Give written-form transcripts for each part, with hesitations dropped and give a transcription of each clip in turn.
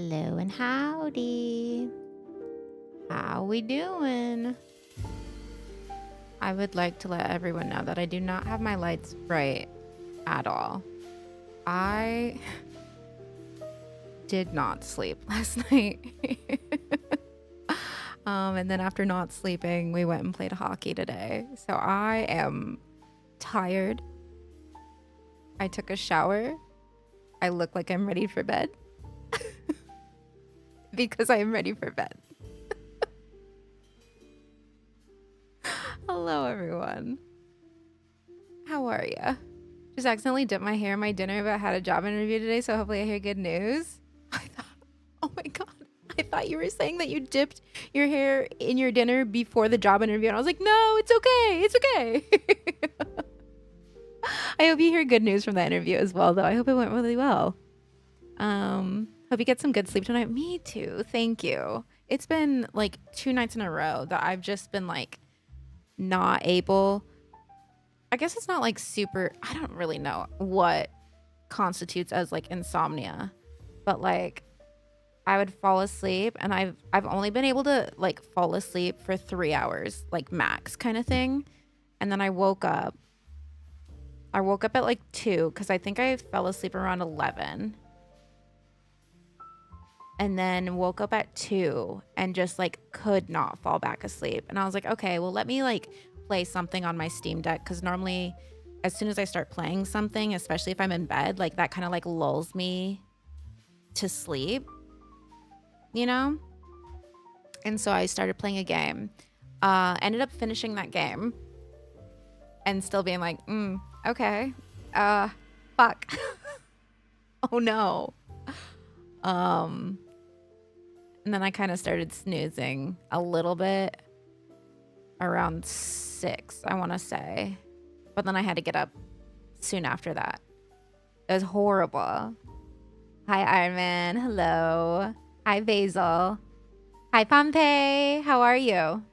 Hello and howdy. How we doing? I would like to let everyone know that I do not have my lights bright at all. I did not sleep last night. And then after not sleeping, we went and played hockey today. So I am tired. I took a shower. I look like I'm ready for bed. Because I am ready for bed. Hello, everyone. How are ya? Just accidentally dipped my hair in my dinner, but I had a job interview today, so hopefully I hear good news. Oh my god. I thought you were saying that you dipped your hair in your dinner before the job interview, and I was like, no, it's okay. It's okay. I hope you hear good news from that interview as well, though. I hope it went really well. Hope you get some good sleep tonight. Me too. Thank you. It's been like 2 nights in a row that I've just been like not able. I guess it's not like super, I don't really know what constitutes as like insomnia, but like I would fall asleep and I've only been able to like fall asleep for 3 hours, like max kind of thing. And then I woke up at like 2 because I think I fell asleep around 11. And then woke up at 2 and just like could not fall back asleep. And I was like, okay, well, let me like play something on my Steam Deck. Cause normally as soon as I start playing something, especially if I'm in bed, like that kind of like lulls me to sleep, you know? And so I started playing a game, ended up finishing that game and still being like, okay, fuck. Oh no. And then I kind of started snoozing a little bit around 6, I want to say. But then I had to get up soon after that. It was horrible. Hi, Iron Man. Hello. Hi, Basil. Hi, Pompey. How are you?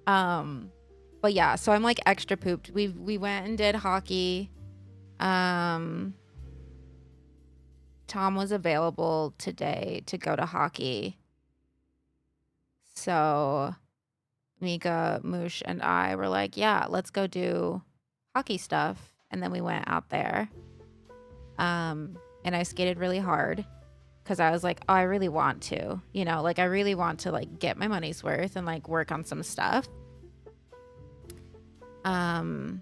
But yeah, so I'm like extra pooped. We went and did hockey. Tom was available today to go to hockey. So Mika, Moosh, and I were like, yeah, let's go do hockey stuff. And then we went out there. And I skated really hard because I was like, oh, I really want to, you know, like I really want to like get my money's worth and like work on some stuff. And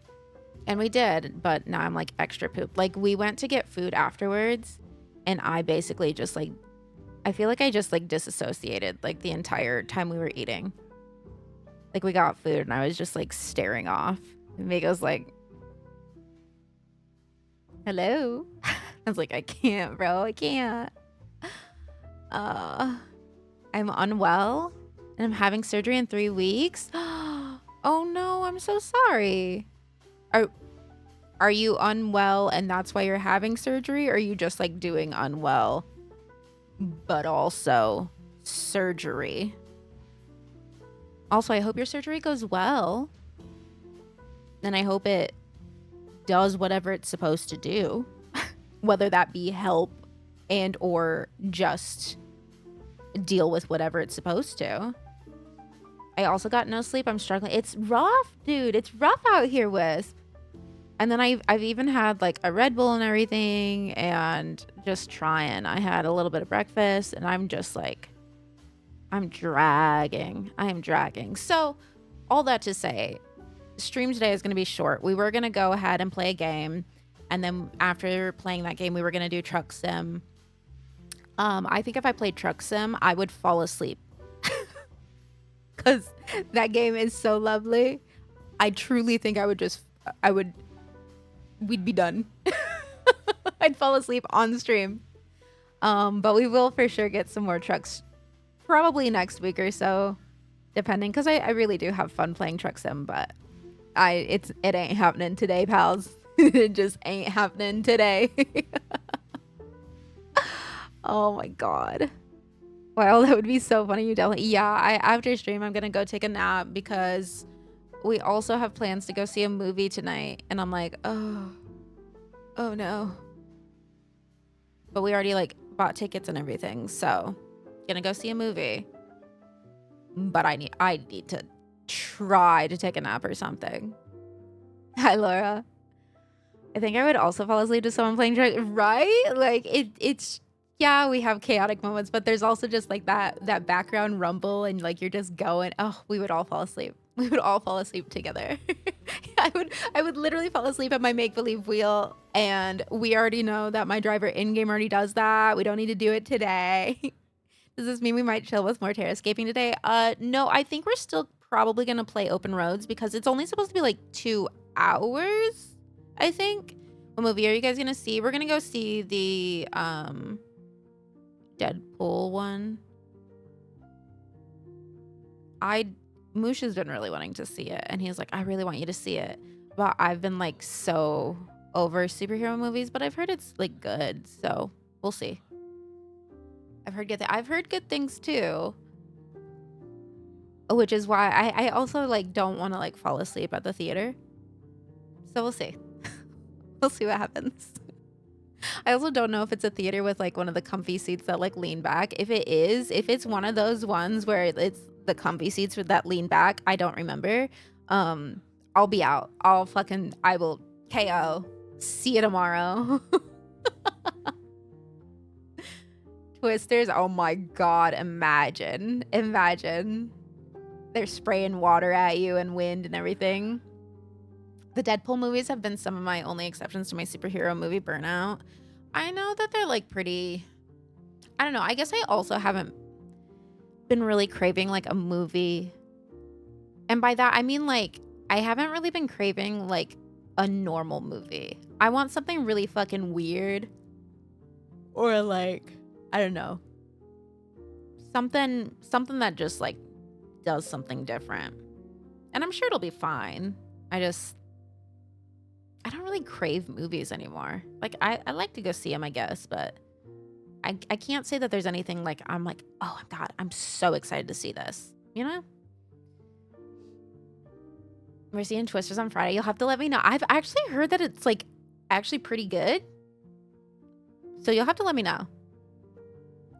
we did, but now I'm like extra pooped. Like we went to get food afterwards. And I basically just like, I feel like I just like disassociated like the entire time we were eating. Like we got food and I was just like staring off. And Mega's like, hello. I was like, I can't, bro. I can't. I'm unwell and I'm having surgery in 3 weeks. Oh no, I'm so sorry. Are you unwell and that's why you're having surgery? Or are you just like doing unwell, but also surgery? Also, I hope your surgery goes well. And I hope it does whatever it's supposed to do, whether that be help and or just deal with whatever it's supposed to. I also got no sleep. I'm struggling. It's rough, dude. It's rough out here, Wisp. And then I've even had like a Red Bull and everything and just trying. I had a little bit of breakfast and I'm just like, I'm dragging. I am dragging. So all that to say, stream today is going to be short. We were going to go ahead and play a game. And then after playing that game, we were going to do Truck Sim. I think if I played Truck Sim, I would fall asleep. Because that game is so lovely. I truly think we'd be done. I'd fall asleep on stream. But we will for sure get some more trucks probably next week or so, depending, because I really do have fun playing Truck Sim, but it ain't happening today, pals. It just ain't happening today. Oh my god. Wow, that would be so funny. You definitely, yeah, after stream I'm gonna go take a nap because we also have plans to go see a movie tonight, and I'm like, oh no. But we already like bought tickets and everything. So gonna go see a movie. But I need to try to take a nap or something. Hi, Laura. I think I would also fall asleep to someone playing drunk, right? Like it's yeah, we have chaotic moments, but there's also just like that background rumble and like you're just going. Oh, we would all fall asleep. We would all fall asleep together. I would literally fall asleep at my make-believe wheel, and we already know that my driver in-game already does that. We don't need to do it today. Does this mean we might chill with more terrascaping today? No, I think we're still probably gonna play open roads because it's only supposed to be like 2 hours, I think. What movie are you guys gonna see? We're gonna go see the Deadpool one. Moosh has been really wanting to see it, and he's like, I really want you to see it. But I've been like so over superhero movies, but I've heard it's like good, so we'll see. I've heard good things too. Which is why I also like don't want to like fall asleep at the theater. So we'll see. We'll see what happens. I also don't know if it's a theater with like one of the comfy seats that like lean back. If it's one of those ones where it's the comfy seats with that lean back, I don't remember. I'll be out. I will KO. See you tomorrow. Twisters, oh my god, imagine. They're spraying water at you and wind and everything. The Deadpool movies have been some of my only exceptions to my superhero movie burnout. I know that they're like pretty, I don't know, I guess I also haven't been really craving like a movie. And by that, I mean like, I haven't really been craving like a normal movie. I want something really fucking weird. Or like, I don't know. Something that just like does something different. And I'm sure it'll be fine. I don't really crave movies anymore. Like I like to go see them, I guess, but I can't say that there's anything like I'm like, oh my god, I'm so excited to see this. You know? We're seeing Twisters on Friday. You'll have to let me know. I've actually heard that it's like actually pretty good. So you'll have to let me know.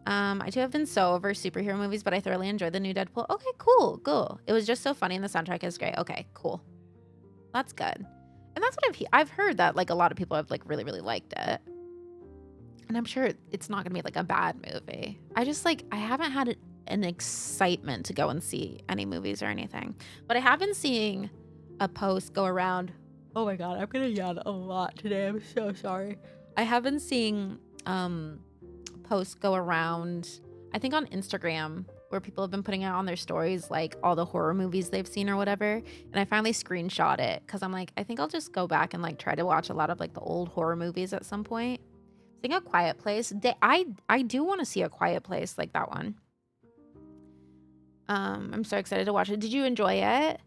I too have been so over superhero movies, but I thoroughly enjoyed the new Deadpool. Okay, cool. It was just so funny and the soundtrack is great. Okay, cool. That's good. And that's what I've heard that like a lot of people have like really, really liked it. And I'm sure it's not gonna be like a bad movie. I haven't had an excitement to go and see any movies or anything. But I have been seeing a post go around. Oh my god, I'm gonna yawn a lot today. I'm so sorry. I have been seeing posts go around, I think on Instagram, where people have been putting out on their stories like all the horror movies they've seen or whatever. And I finally screenshot it because I'm like, I think I'll just go back and like try to watch a lot of like the old horror movies at some point. I think A Quiet Place. I do want to see A Quiet Place, like that one. I'm so excited to watch it. Did you enjoy it?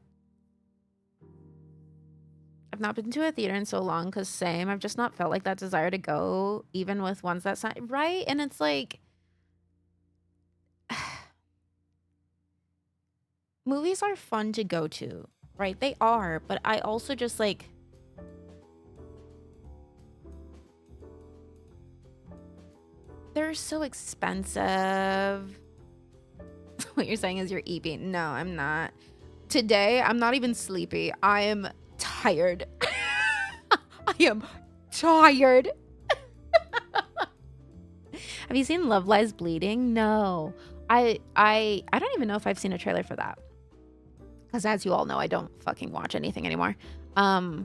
I've not been to a theater in so long because same. I've just not felt like that desire to go, even with ones that sound right. And it's like, movies are fun to go to, right? They are, but I also just like, they're so expensive. What you're saying is you're eating. No, I'm not. Today, I'm not even sleepy. I am tired. I am tired. Have you seen Love Lies Bleeding? No. I don't even know if I've seen a trailer for that. Because as you all know, I don't fucking watch anything anymore. But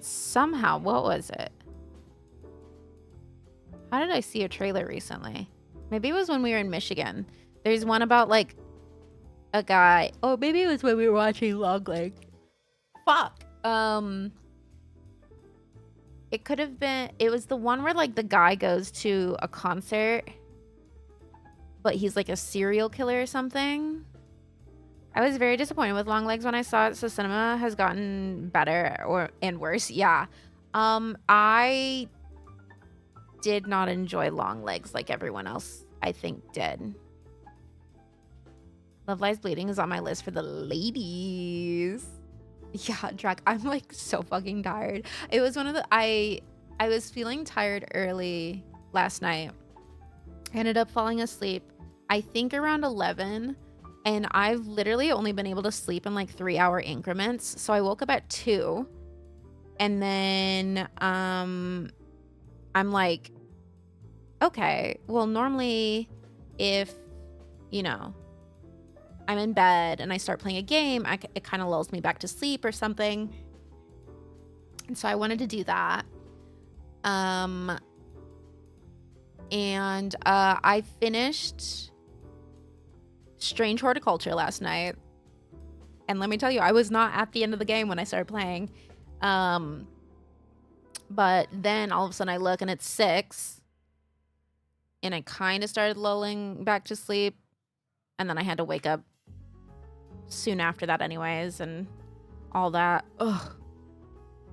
somehow, what was it? How did I see a trailer recently? Maybe it was when we were in Michigan. There's one about like a guy. Oh, maybe it was when we were watching Longleg. Fuck. It could have been. It was the one where like the guy goes to a concert, but he's like a serial killer or something. I was very disappointed with Longlegs when I saw it. So cinema has gotten better and worse. Yeah. I did not enjoy Longlegs like everyone else, I think, did. Love Lies Bleeding is on my list for the ladies. Yeah, Drac, I'm like so fucking tired. It was one of the I was feeling tired early last night. I ended up falling asleep, I think around 11, and I've literally only been able to sleep in like 3-hour increments. So I woke up at 2, and then I'm like, okay, well, normally if, you know, I'm in bed and I start playing a game, it kind of lulls me back to sleep or something. And so I wanted to do that. And I finished Strange Horticulture last night. And let me tell you, I was not at the end of the game when I started playing. But then all of a sudden I look and it's 6. And I kind of started lulling back to sleep. And then I had to wake up soon after that anyways, and all that. Ugh.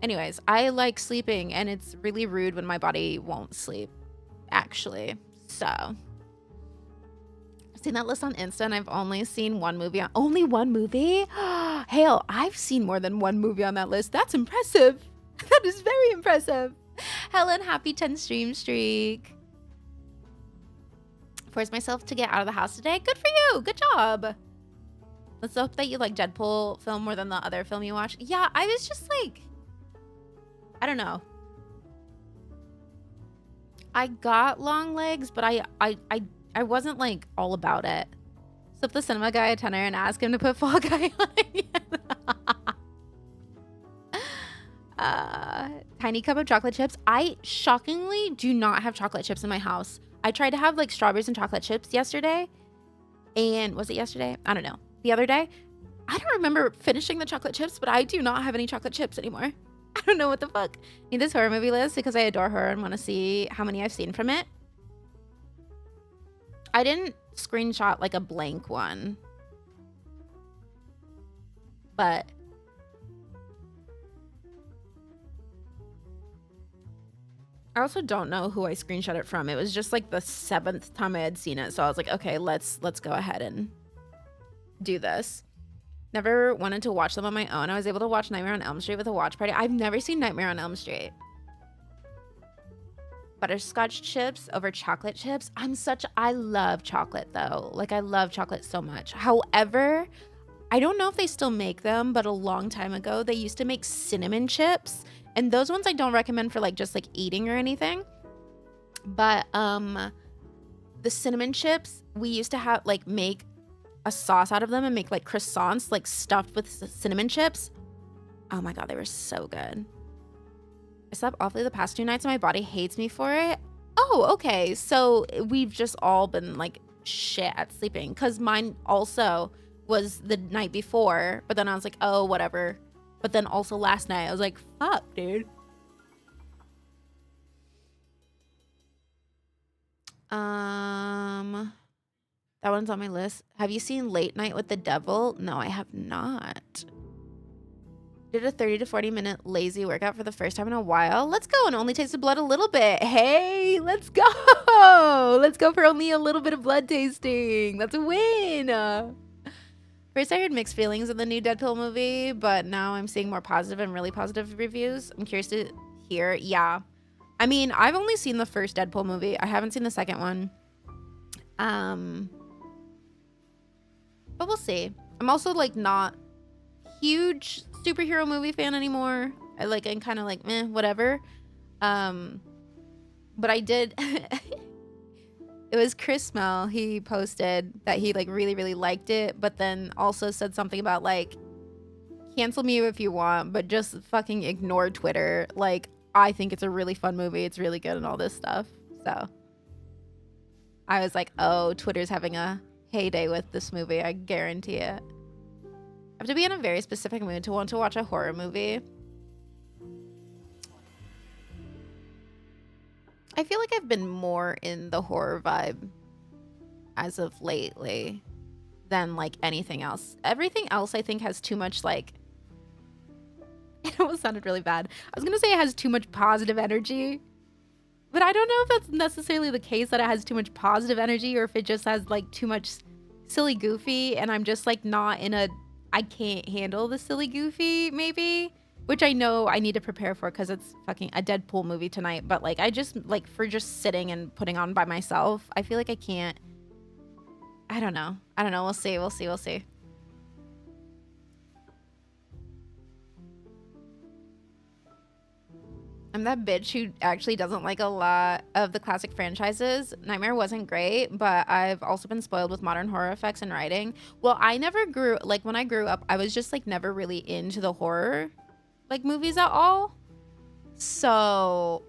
Anyways, I like sleeping, and it's really rude when my body won't sleep, actually. So, I've seen that list on Insta, and I've only seen one movie. Only one movie? Hell, I've seen more than one movie on that list. That's impressive. That is very impressive. Helen, happy 10 stream streak. Forced myself to get out of the house today. Good for you. Good job. Let's hope that you like Deadpool film more than the other film you watched. Yeah, I was just like, I don't know. I got long legs, but I wasn't like all about it. Slip the cinema guy a tenner and ask him to put Fall Guy on it. Tiny cup of chocolate chips. I shockingly do not have chocolate chips in my house. I tried to have like strawberries and chocolate chips yesterday. And was it yesterday? I don't know. The other day. I don't remember finishing the chocolate chips, but I do not have any chocolate chips anymore. I don't know what the fuck. Need this horror movie list because I adore horror and want to see how many I've seen from it. I didn't screenshot like a blank one. But I also don't know who I screenshot it from. It was just like the 7th time I had seen it. So I was like, okay, let's go ahead and do this. Never wanted to watch them on my own. I was able to watch Nightmare on Elm Street with a watch party. I've never seen Nightmare on Elm Street. Butterscotch chips over chocolate chips. I love chocolate though. Like I love chocolate so much. However, I don't know if they still make them, but a long time ago, they used to make cinnamon chips. And those ones I don't recommend for like just like eating or anything. But the cinnamon chips, we used to have like make a sauce out of them and make like croissants like stuffed with cinnamon chips. Oh my god, they were so good. I slept awfully the past 2 nights and my body hates me for it. Oh, okay. So we've just all been like shit at sleeping, because mine also was the night before, but then I was like, oh, whatever. But then also last night I was like, fuck, dude. That one's on my list. Have you seen Late Night with the Devil? No, I have not. Did a 30 to 40 minute lazy workout for the first time in a while. Let's go. And only tasted blood a little bit. Hey, let's go. Let's go for only a little bit of blood tasting. That's a win. First, I heard mixed feelings of the new Deadpool movie, but now I'm seeing more positive and really positive reviews. I'm curious to hear. Yeah. I mean, I've only seen the first Deadpool movie. I haven't seen the second one. But we'll see. I'm also like not huge superhero movie fan anymore. I'm kind of like meh, whatever. But I did. It was Chris Mel. He posted that he like really, really liked it, but then also said something about like, cancel me if you want, but just fucking ignore Twitter. Like, I think it's a really fun movie. It's really good and all this stuff. So I was like, oh, Twitter's having a heyday with this movie. I guarantee it. I have to be in a very specific mood to want to watch a horror movie. I feel like I've been more in the horror vibe as of lately than like anything else. Everything else I think has too much like, it almost sounded really bad. I was gonna say it has too much positive energy, but I don't know if that's necessarily the case, that it has too much positive energy, or if it just has like too much silly goofy, and I'm just like not in a, I can't handle the silly goofy maybe. which I know I need to prepare for because it's fucking a Deadpool movie tonight. But like, I just like for just sitting and putting on by myself, I feel like I can't. I don't know. We'll see. We'll see. I'm that bitch who actually doesn't like a lot of the classic franchises. Nightmare wasn't great, but I've also been spoiled with modern horror effects and writing. Well, I never grew, like when I grew up, I was just like never really into the horror like movies at all. So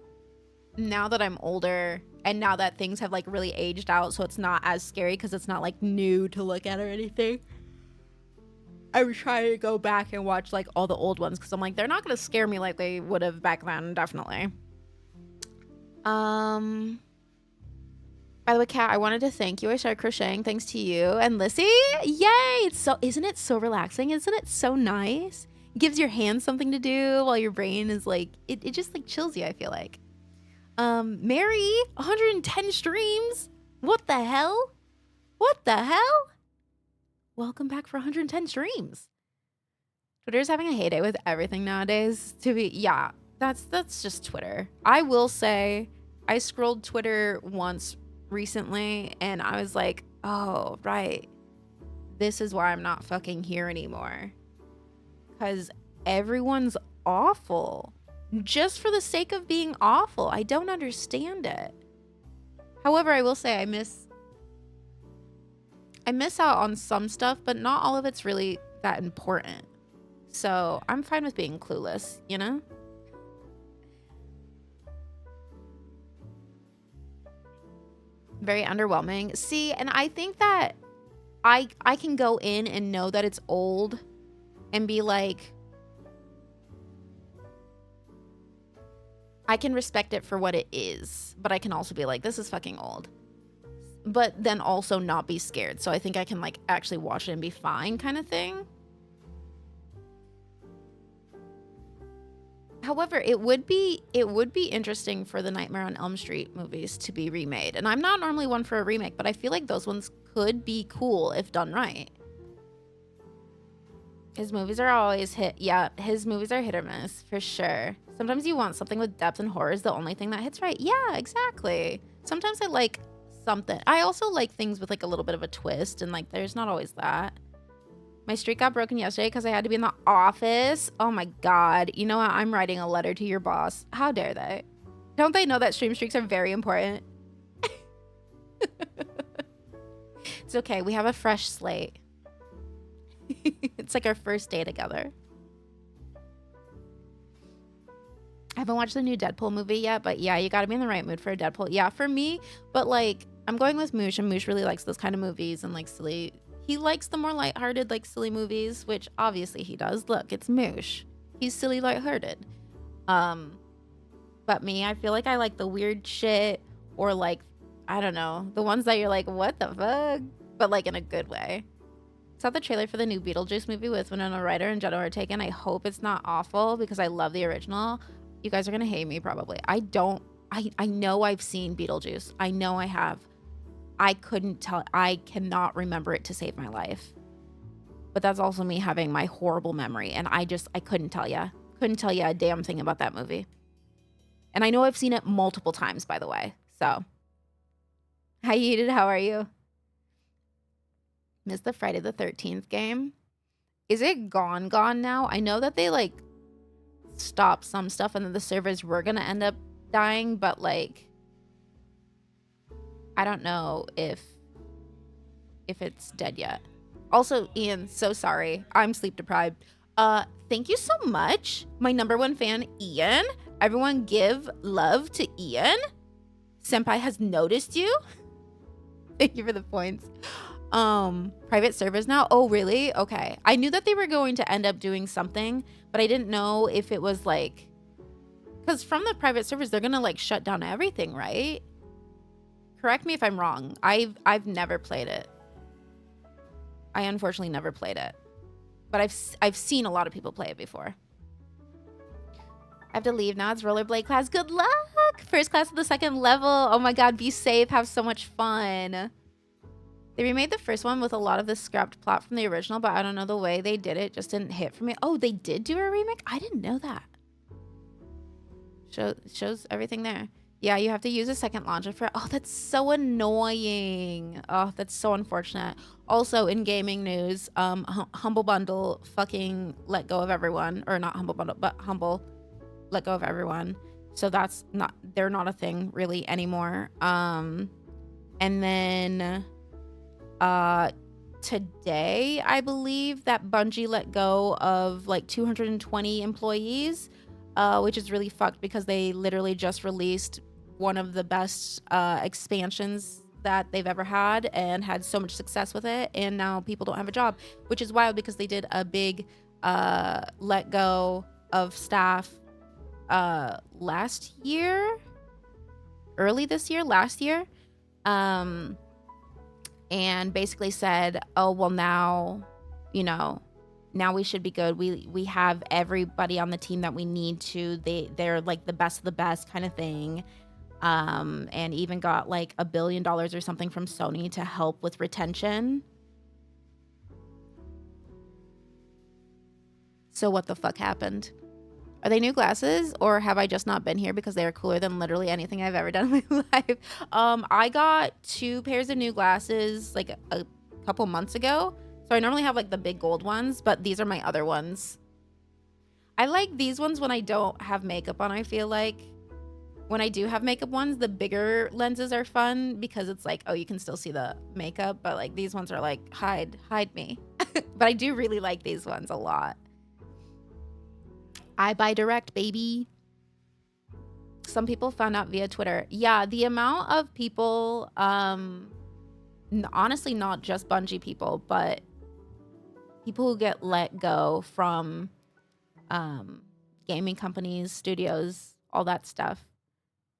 now that I'm older and now that things have like really aged out, so it's not as scary because it's not like new to look at or anything, I was trying to go back and watch like all the old ones because I'm like, they're not gonna scare me like they would have back then, definitely. By the way, Kat, I wanted to thank you. I started crocheting thanks to you and Lissy. Yay! It's so, isn't it so relaxing? Isn't it so nice? It gives your hands something to do while your brain is like, it just like chills you, I feel like. Mary, 110 streams. What the hell? Welcome back for 110 streams. Twitter's having a heyday with everything nowadays. Yeah, that's just Twitter. I will say, I scrolled Twitter once recently and I was like, oh, right. This is why I'm not fucking here anymore. Because everyone's awful. Just for the sake of being awful. I don't understand it. However, I will say I miss out on some stuff, but not all of it's really that important. So I'm fine with being clueless, you know? Very underwhelming. See, and I think that I can go in and know that it's old and be like, I can respect it for what it is, but I can also be like, this is fucking old. But then also not be scared. So I think I can like actually watch it and be fine kind of thing. However, it would be interesting for the Nightmare on Elm Street movies to be remade. And I'm not normally one for a remake, but I feel like those ones could be cool if done right. His movies are always hit. Yeah, his movies are hit or miss for sure. Sometimes you want something with depth and horror is the only thing that hits right. Yeah, exactly. Sometimes I like something. I also like things with like a little bit of a twist and like there's not always that. My streak got broken yesterday because I had to be in the office. Oh my God. You know what? I'm writing a letter to your boss. How dare they? Don't they know that stream streaks are very important? It's okay. We have a fresh slate. It's like our first day together. I haven't watched the new Deadpool movie yet, but yeah, you gotta be in the right mood for a Deadpool. Yeah, for me, but like, I'm going with Moosh, and Moosh really likes those kind of movies and like silly. He likes the more lighthearted, like silly movies, which obviously he does. Look, it's Moosh. He's silly, lighthearted. But me, I feel like I like the weird shit or like, I don't know, the ones that you're like, what the fuck? But like in a good way. Saw the trailer for the new Beetlejuice movie with Winona Ryder and Jenna Ortega, and I hope it's not awful because I love the original. You guys are gonna hate me probably. I know I've seen Beetlejuice. I know I have. I cannot remember it to save my life. But that's also me having my horrible memory, and I couldn't tell ya. Couldn't tell ya a damn thing about that movie. And I know I've seen it multiple times, by the way. So, hi Edith, how are you? Missed the Friday the 13th game. Is it gone now? I know that they like stopped some stuff and then the servers were gonna end up dying, but like I don't know if it's dead yet. Also, Ian, so sorry. I'm sleep deprived. Thank you so much. My #1 fan, Ian. Everyone give love to Ian. Senpai has noticed you. Thank you for the points. Private servers now? Oh, really? Okay. I knew that they were going to end up doing something, but I didn't know if it was like, because from the private servers, they're gonna like shut down everything, right? Correct me if I'm wrong. I've never played it. I unfortunately never played it, but I've seen a lot of people play it before. I have to leave now. It's rollerblade class. Good luck. First class of the 2nd level. Oh my God. Be safe. Have so much fun. They remade the first one with a lot of the scrapped plot from the original, but I don't know, the way they did it just didn't hit for me. Oh, they did do a remake? I didn't know that. Shows everything there. Yeah, you have to use a second launcher for... Oh, that's so annoying. Oh, that's so unfortunate. Also, in gaming news, Humble Bundle fucking let go of everyone. Or not Humble Bundle, but Humble let go of everyone. So that's not... They're not a thing, really, anymore. And then... today, I believe that Bungie let go of, like, 220 employees. Which is really fucked because they literally just released one of the best expansions that they've ever had and had so much success with it, and now people don't have a job, which is wild because they did a big let go of staff last year, last year, and basically said, oh, well, now, you know, now we should be good. We have everybody on the team that we need to. They're like the best of the best kind of thing. And even got like $1 billion or something from Sony to help with retention. So what the fuck happened? Are they new glasses, or have I just not been here because they are cooler than literally anything I've ever done in my life? I got 2 pairs of new glasses like a couple months ago. So I normally have like the big gold ones, but these are my other ones. I like these ones when I don't have makeup on, I feel like. When I do have makeup ones, the bigger lenses are fun because it's like, oh, you can still see the makeup, but like these ones are like, hide me. But I do really like these ones a lot. I buy direct, baby. Some people found out via Twitter. Yeah, the amount of people, honestly, not just Bungie people, but people who get let go from gaming companies, studios, all that stuff.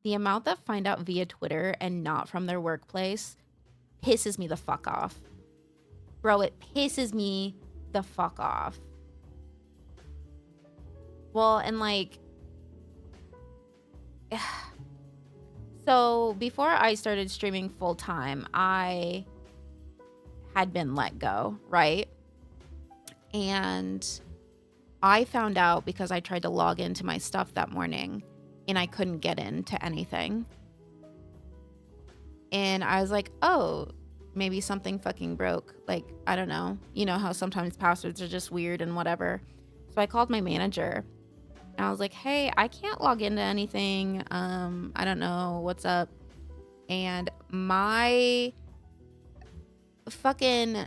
The amount that find out via Twitter and not from their workplace pisses me the fuck off. Bro, it pisses me the fuck off. Well, and like... So, before I started streaming full-time, I had been let go, right? And I found out because I tried to log into my stuff that morning and I couldn't get into anything. And I was like, oh, maybe something fucking broke. Like, I don't know. You know how sometimes passwords are just weird and whatever. So I called my manager and I was like, hey, I can't log into anything. I don't know what's up. And my fucking...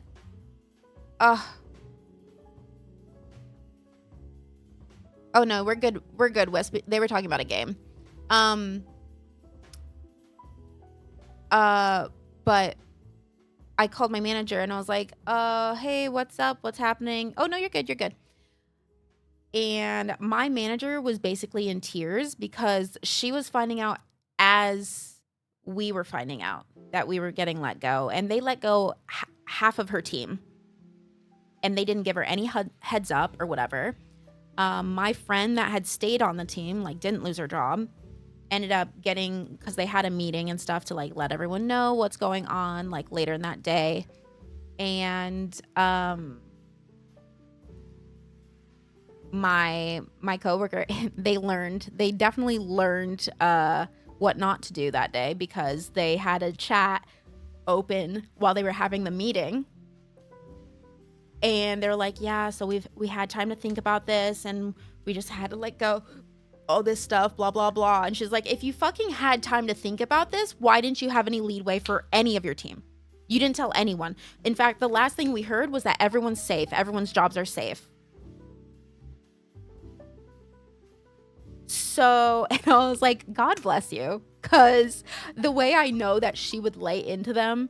Oh no, we're good. We're good, Wes. They were talking about a game. But I called my manager and I was like, hey, what's up? What's happening? Oh no, you're good. You're good. And my manager was basically in tears because she was finding out as we were finding out that we were getting let go, and they let go half of her team and they didn't give her any heads up or whatever. My friend that had stayed on the team, like, didn't lose her job, ended up getting, because they had a meeting and stuff to like let everyone know what's going on like later in that day. And my coworker, they definitely learned what not to do that day, because they had a chat open while they were having the meeting. And they're like, yeah, so we had time to think about this and we just had to let go all this stuff, blah, blah, blah. And she's like, if you fucking had time to think about this, why didn't you have any leadway for any of your team? You didn't tell anyone. In fact, the last thing we heard was that everyone's safe. Everyone's jobs are safe. So, and I was like, God bless you. Because the way I know that she would lay into them.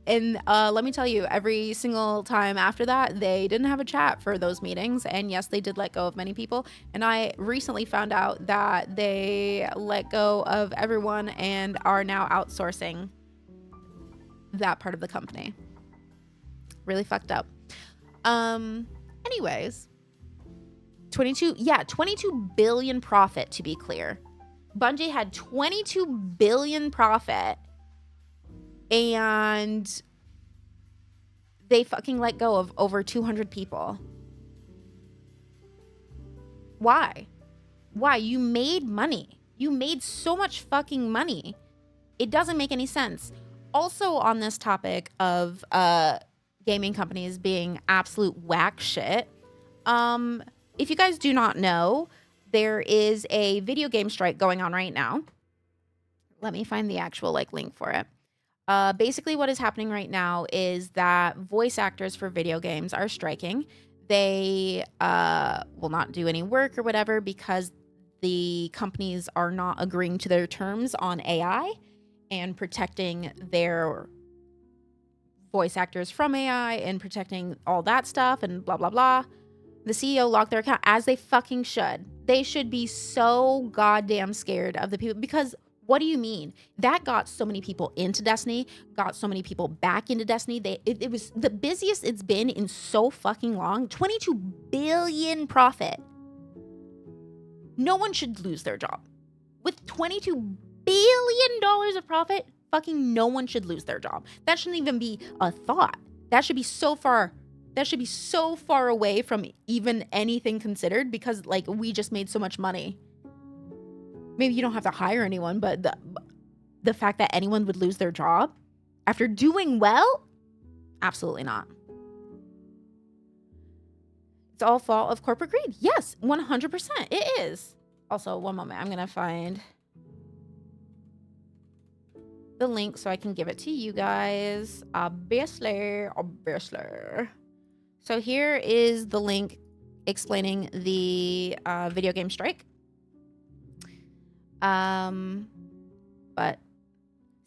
And let me tell you, every single time after that, they didn't have a chat for those meetings. And yes, they did let go of many people. And I recently found out that they let go of everyone and are now outsourcing that part of the company. Really fucked up. Anyways, 22 billion profit, to be clear. Bungie had 22 billion profit. And they fucking let go of over 200 people. Why? Why? You made money. You made so much fucking money. It doesn't make any sense. Also on this topic of gaming companies being absolute whack shit, if you guys do not know, there is a video game strike going on right now. Let me find the actual link for it. Basically what is happening right now is that voice actors for video games are striking. They will not do any work or whatever because the companies are not agreeing to their terms on AI and protecting their voice actors from AI and protecting all that stuff and blah, blah, blah. The CEO locked their account, as they fucking should. They should be so goddamn scared of the people, because what do you mean? That got so many people into Destiny, got so many people back into Destiny. It was the busiest it's been in so fucking long. 22 billion profit. No one should lose their job. With $22 billion of profit, fucking no one should lose their job. That shouldn't even be a thought. That should be so far away from even anything considered, because we just made so much money. Maybe you don't have to hire anyone, but the fact that anyone would lose their job after doing well? Absolutely not. It's all fault of corporate greed. Yes, 100%. It is. Also, one moment. I'm going to find the link so I can give it to you guys. Obviously. So here is the link explaining the video game strike. But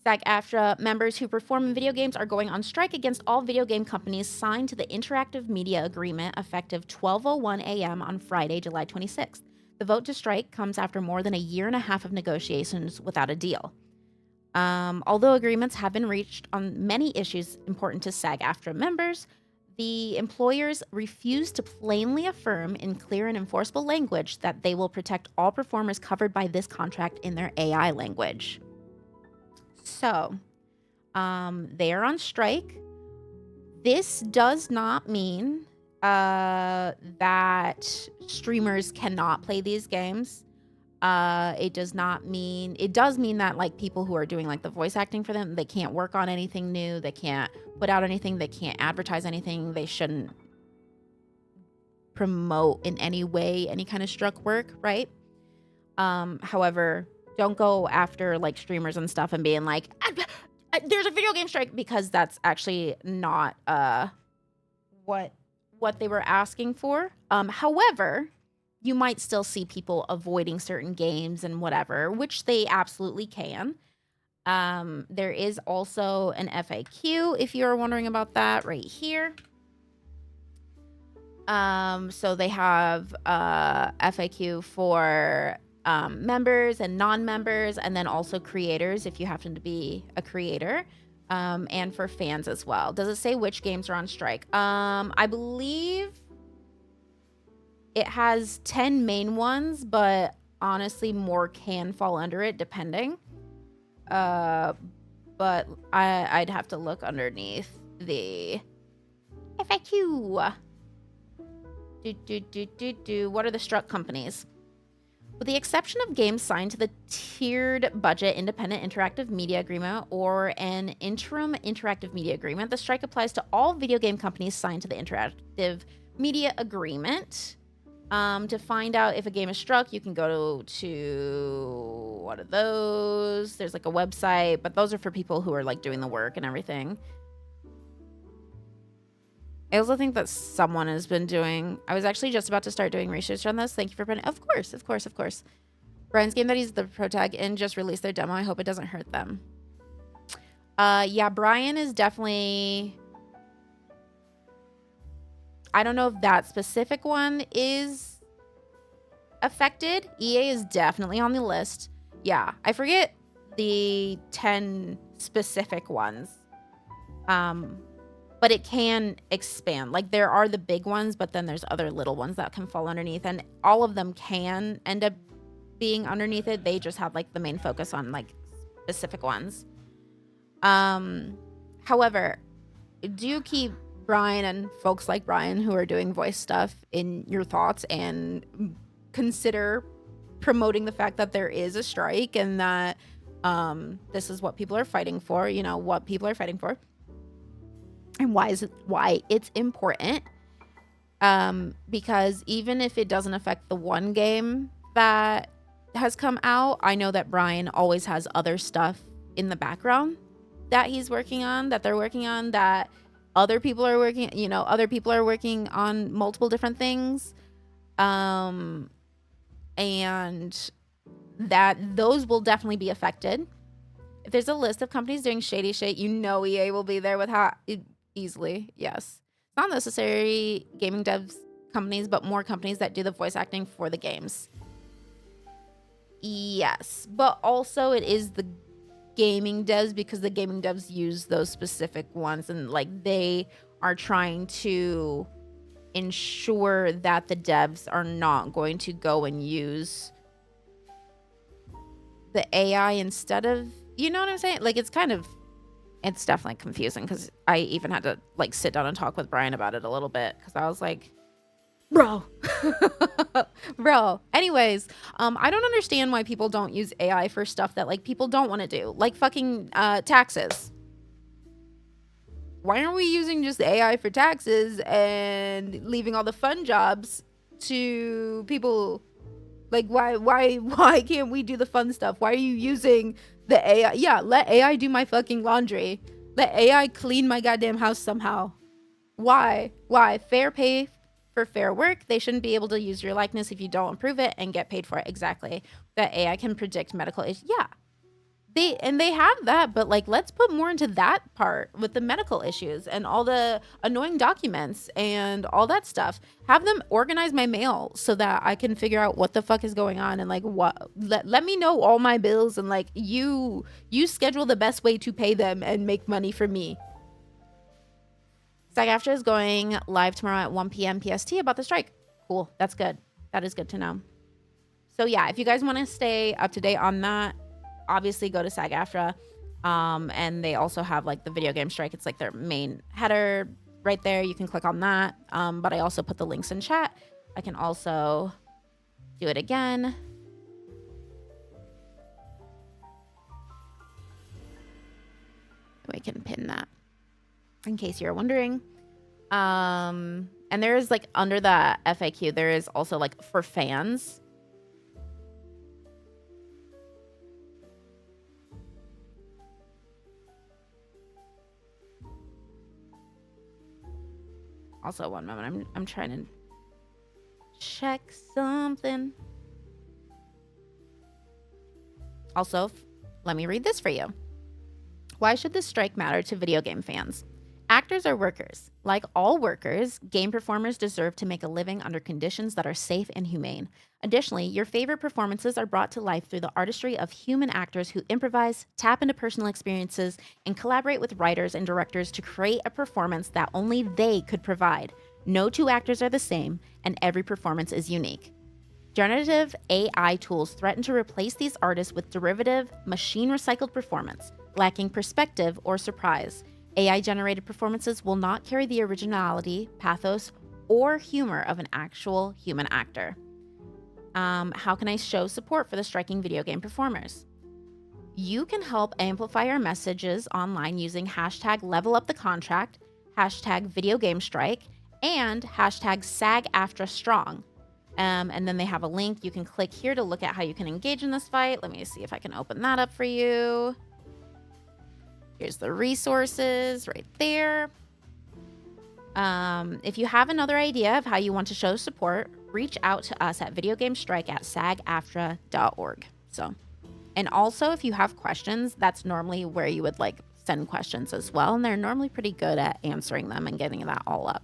SAG-AFTRA members who perform in video games are going on strike against all video game companies signed to the Interactive Media Agreement effective 12:01 a.m. on Friday, July 26th. The vote to strike comes after more than a year and a half of negotiations without a deal. Although agreements have been reached on many issues important to SAG-AFTRA members, the employers refuse to plainly affirm in clear and enforceable language that they will protect all performers covered by this contract in their AI language. So, they are on strike. This does not mean that streamers cannot play these games. It does mean that people who are doing the voice acting for them, they can't work on anything new. They can't put out anything. They can't advertise anything. They shouldn't promote in any way any kind of struck work, right? However, don't go after streamers and stuff and being like, there's a video game strike, because that's actually not what they were asking for. However, you might still see people avoiding certain games and whatever, which they absolutely can. There is also an FAQ if you're wondering about that right here. So they have FAQ for members and non-members, and then also creators if you happen to be a creator, and for fans as well. Does it say which games are on strike? I believe it has 10 main ones, but honestly, more can fall under it depending. But I'd have to look underneath the FAQ. What are the struck companies? With the exception of games signed to the tiered budget independent interactive media agreement or an interim interactive media agreement, the strike applies to all video game companies signed to the interactive media agreement. To find out if a game is struck, you can go to one of those. There's a website, but those are for people who are doing the work and everything. I also think that someone has been doing... I was actually just about to start doing research on this. Thank you for putting... Of course. Brian's game that he's the protag in just released their demo. I hope it doesn't hurt them. Yeah, Brian is definitely... I don't know if that specific one is affected. EA is definitely on the list. Yeah, I forget the 10 specific ones. But it can expand. There are the big ones, but then there's other little ones that can fall underneath, and all of them can end up being underneath it. They just have the main focus on specific ones. However, do keep Brian and folks like Brian who are doing voice stuff in your thoughts and consider promoting the fact that there is a strike and that this is what people are fighting for, what people are fighting for and why it's important. Because even if it doesn't affect the one game that has come out, I know that Brian always has other stuff in the background that he's working on, that they're working on, that other people are working on multiple different things. And that those will definitely be affected. If there's a list of companies doing shady shit, EA will be there with easily. Yes. It's not necessarily gaming devs companies, but more companies that do the voice acting for the games. Yes. But also it is the gaming devs, because the gaming devs use those specific ones, and like they are trying to ensure that the devs are not going to go and use the AI instead of, you know what I'm saying? Like it's definitely confusing, because I even had to like sit down and talk with Brian about it a little bit, because I was like, bro. Anyways, I don't understand why people don't use AI for stuff that like people don't want to do, like fucking taxes. Why aren't we using just AI for taxes and leaving all the fun jobs to people? Like why can't we do the fun stuff? Why are you using the AI? Yeah, let AI do my fucking laundry. Let AI clean my goddamn house somehow. Why? Fair pay for fair work. They shouldn't be able to use your likeness if you don't improve it and get paid for it. Exactly. That AI can predict medical issues. Yeah. They have that, but like let's put more into that part with the medical issues and all the annoying documents and all that stuff. Have them organize my mail so that I can figure out what the fuck is going on, and like let me know all my bills, and like you schedule the best way to pay them and make money for me. SAG-AFTRA is going live tomorrow at 1 p.m. PST about the strike. Cool. That's good. That is good to know. So yeah, if you guys want to stay up to date on that, obviously go to SAG-AFTRA. And they also have like the video game strike. It's like their main header right there. You can click on that. But I also put the links in chat. I can also do it again. We can pin that in case you're wondering. And there is like under the FAQ, there is also like for fans. Also, one moment. I'm trying to check something. Also, let me read this for you. Why should this strike matter to video game fans? Actors are workers. Like all workers, game performers deserve to make a living under conditions that are safe and humane. Additionally, your favorite performances are brought to life through the artistry of human actors who improvise, tap into personal experiences, and collaborate with writers and directors to create a performance that only they could provide. No two actors are the same, and every performance is unique. Generative AI tools threaten to replace these artists with derivative, machine-recycled performance, lacking perspective or surprise. AI-generated performances will not carry the originality, pathos, or humor of an actual human actor. How can I show support for the striking video game performers? You can help amplify our messages online using hashtag #LevelUpTheContract, hashtag VideoGameStrike, and hashtag SAGAFTRAStrong. And then they have a link. You can click here to look at how you can engage in this fight. Let me see if I can open that up for you. Here's the resources right there. If you have another idea of how you want to show support, reach out to us at videogamestrike@sagaftra.org. So, and also if you have questions, that's normally where you would like send questions as well. And they're normally pretty good at answering them and getting that all up.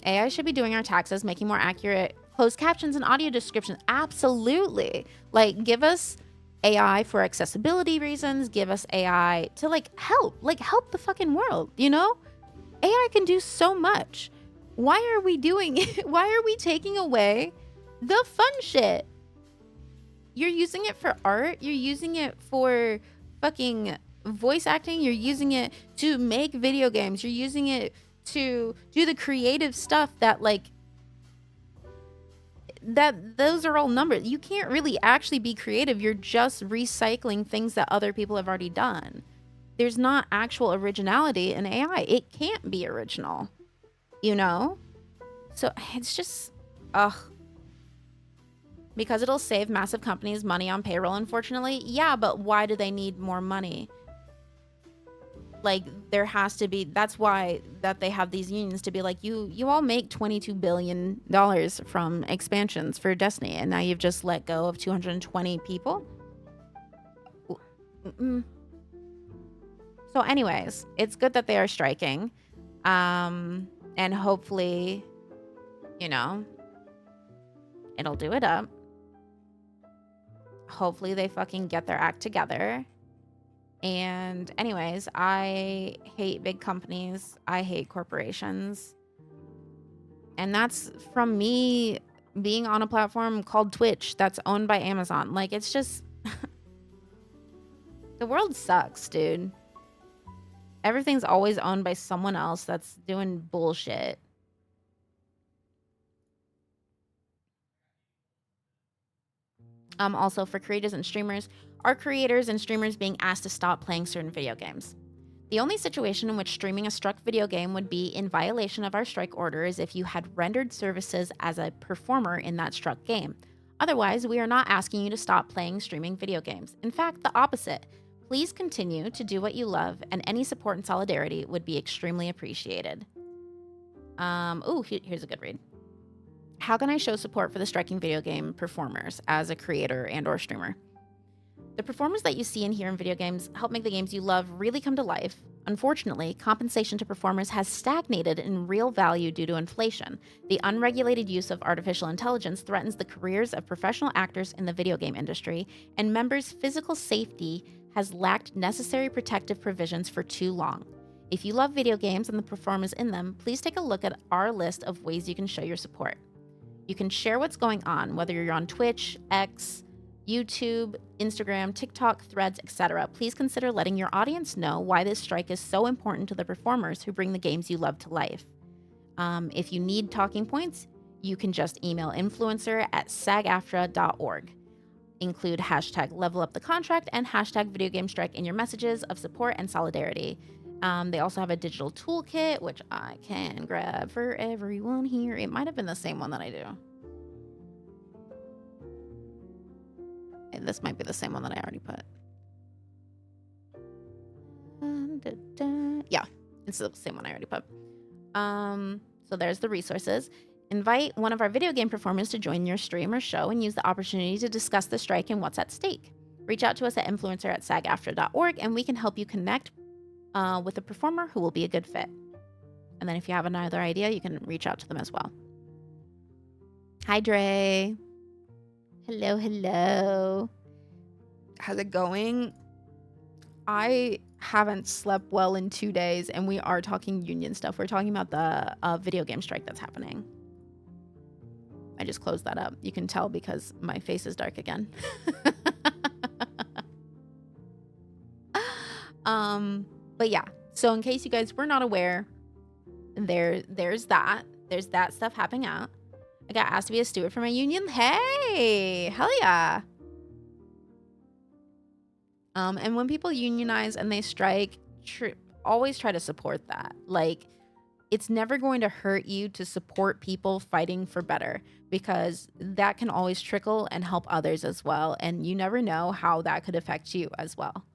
AI should be doing our taxes, making more accurate closed captions and audio descriptions. Absolutely. Like give us AI for accessibility reasons, give us AI to help the fucking world, you know? AI can do so much. Why are we doing it? Why are we taking away the fun shit? You're using it for art, you're using it for fucking voice acting, you're using it to make video games, you're using it to do the creative stuff that like that those are all numbers. You can't really actually be creative. You're just recycling things that other people have already done. There's not actual originality in AI. It can't be original, you know? So it's just, ugh. Because it'll save massive companies money on payroll, unfortunately. Yeah, but why do they need more money? Like, there has to be, that's why that they have these unions to be like, you all make $22 billion from expansions for Destiny, and now you've just let go of 220 people? So anyways, it's good that they are striking. And hopefully, you know, it'll do it up. Hopefully they fucking get their act together. And anyways, I hate big companies. I hate corporations. And that's from me being on a platform called Twitch that's owned by Amazon. Like, it's just... the world sucks, dude. Everything's always owned by someone else that's doing bullshit. Also, for creators and streamers, are creators and streamers being asked to stop playing certain video games? The only situation in which streaming a struck video game would be in violation of our strike order is if you had rendered services as a performer in that struck game. Otherwise, we are not asking you to stop playing streaming video games. In fact, the opposite. Please continue to do what you love, and any support and solidarity would be extremely appreciated. Here's a good read. How can I show support for the striking video game performers as a creator and or streamer? The performers that you see and hear in video games help make the games you love really come to life. Unfortunately, compensation to performers has stagnated in real value due to inflation. The unregulated use of artificial intelligence threatens the careers of professional actors in the video game industry, and members' physical safety has lacked necessary protective provisions for too long. If you love video games and the performers in them, please take a look at our list of ways you can show your support. You can share what's going on, whether you're on Twitch, X, YouTube, Instagram, TikTok, Threads, etc. Please consider letting your audience know why this strike is so important to the performers who bring the games you love to life. If you need talking points, you can just email influencer@sagaftra.org. Include hashtag level up the contract and hashtag video game strike in your messages of support and solidarity. They also have a digital toolkit, which I can grab for everyone here. It might have been the same one that I do. And this might be the same one that I already put. Yeah, it's the same one I already put. So there's the resources. Invite one of our video game performers to join your stream or show and use the opportunity to discuss the strike and what's at stake. Reach out to us at influencer@sagaftra.org and we can help you connect with a performer who will be a good fit. And then if you have another idea, you can reach out to them as well. Hi, Dre. Hello, hello. How's it going? I haven't slept well in 2 days, and we are talking union stuff. We're talking about the video game strike that's happening. I just closed that up. You can tell because my face is dark again. But yeah, so in case you guys were not aware, there's that stuff happening out. I got asked to be a steward for my union. Hey, hell yeah. And when people unionize and they strike, always try to support that. Like, it's never going to hurt you to support people fighting for better, because that can always trickle and help others as well. And you never know how that could affect you as well.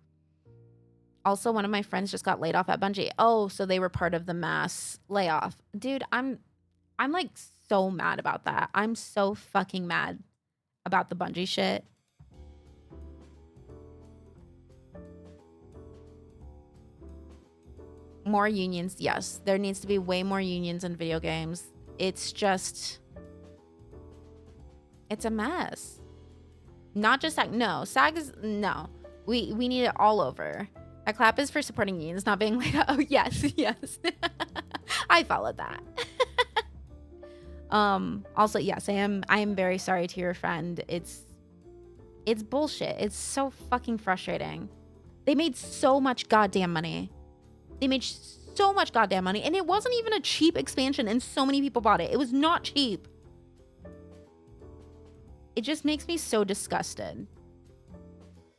Also, one of my friends just got laid off at Bungie. Oh, so they were part of the mass layoff. Dude, I'm like so mad about that. I'm so fucking mad about the Bungie shit. More unions, yes. There needs to be way more unions in video games. It's just... it's a mess. Not just SAG. No, SAG is... no. We need it all over. That clap is for supporting unions, not being like, oh, yes, yes. I followed that. Also, yes, I am very sorry to your friend. It's bullshit. It's so fucking frustrating. They made so much goddamn money. They made so much goddamn money. And it wasn't even a cheap expansion, and so many people bought it. It was not cheap. It just makes me so disgusted.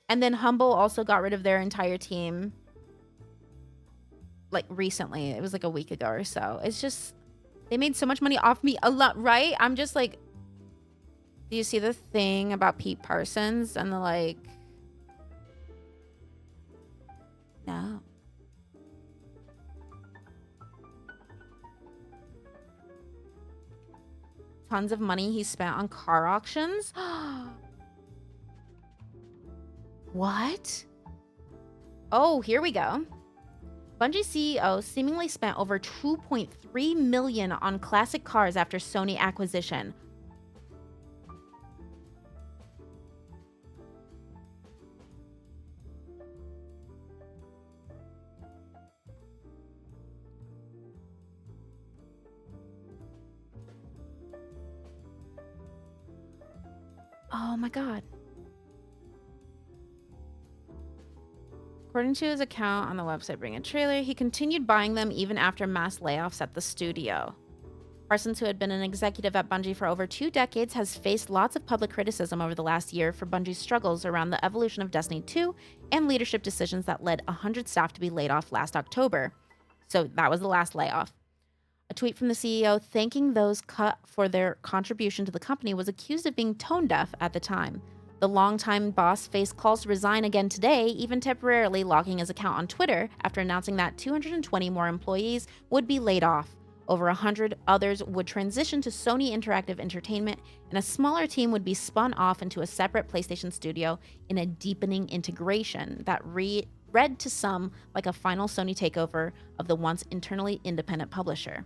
And then Humble also got rid of their entire team. Like recently. It was like a week ago or so. It's just, they made so much money off me a lot, right? I'm just like, do you see the thing about Pete Parsons and the like, no. Tons of money he spent on car auctions. What? Oh, here we go. Bungie CEO seemingly spent over $2.3 million on classic cars after Sony acquisition. Oh my God. According to his account on the website Bring a Trailer, he continued buying them even after mass layoffs at the studio. Parsons, who had been an executive at Bungie for over 2 decades, has faced lots of public criticism over the last year for Bungie's struggles around the evolution of Destiny 2 and leadership decisions that led 100 staff to be laid off last October. So that was the last layoff. A tweet from the CEO thanking those cut for their contribution to the company was accused of being tone deaf at the time. The longtime boss faced calls to resign again today, even temporarily locking his account on Twitter after announcing that 220 more employees would be laid off. Over 100 others would transition to Sony Interactive Entertainment, and a smaller team would be spun off into a separate PlayStation studio in a deepening integration that read to some like a final Sony takeover of the once internally independent publisher.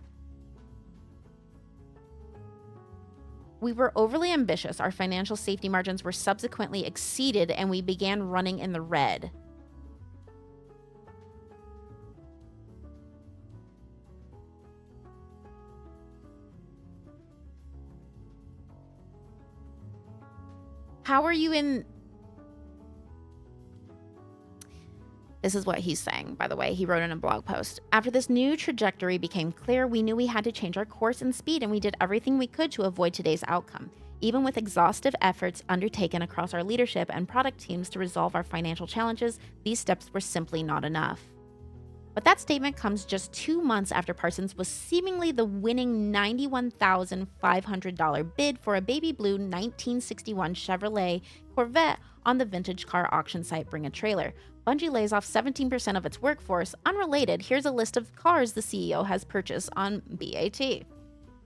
We were overly ambitious. Our financial safety margins were subsequently exceeded, and we began running in the red. How are you in... This is what he's saying, by the way. He wrote in a blog post. After this new trajectory became clear, we knew we had to change our course and speed, and we did everything we could to avoid today's outcome. Even with exhaustive efforts undertaken across our leadership and product teams to resolve our financial challenges, these steps were simply not enough. But that statement comes just 2 months after Parsons was seemingly the winning $91,500 bid for a baby blue 1961 Chevrolet Corvette on the vintage car auction site Bring a Trailer. Bungie lays off 17% of its workforce. Unrelated, here's a list of cars the CEO has purchased on BAT.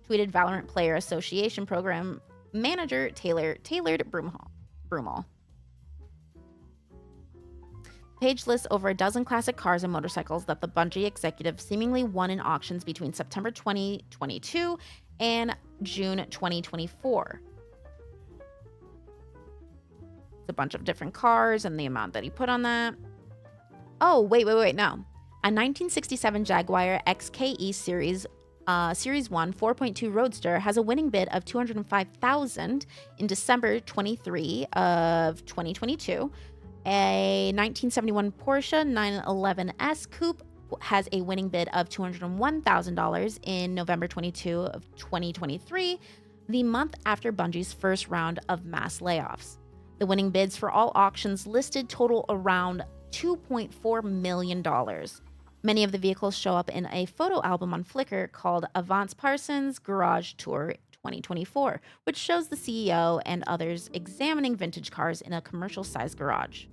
Tweeted Valorant Player Association Program Manager Tailored Broomall. Page lists over a dozen classic cars and motorcycles that the Bungie executive seemingly won in auctions between September 2022 and June 2024. It's a bunch of different cars and the amount that he put on that. Oh, wait, no. A 1967 Jaguar XKE Series 1 4.2 Roadster has a winning bid of $205,000 in December 23 of 2022. A 1971 Porsche 911S Coupe has a winning bid of $201,000 in November 22 of 2023, the month after Bungie's first round of mass layoffs. The winning bids for all auctions listed total around $2.4 million. Many of the vehicles show up in a photo album on Flickr called Avance Parsons Garage Tour 2024, which shows the CEO and others examining vintage cars in a commercial-sized garage.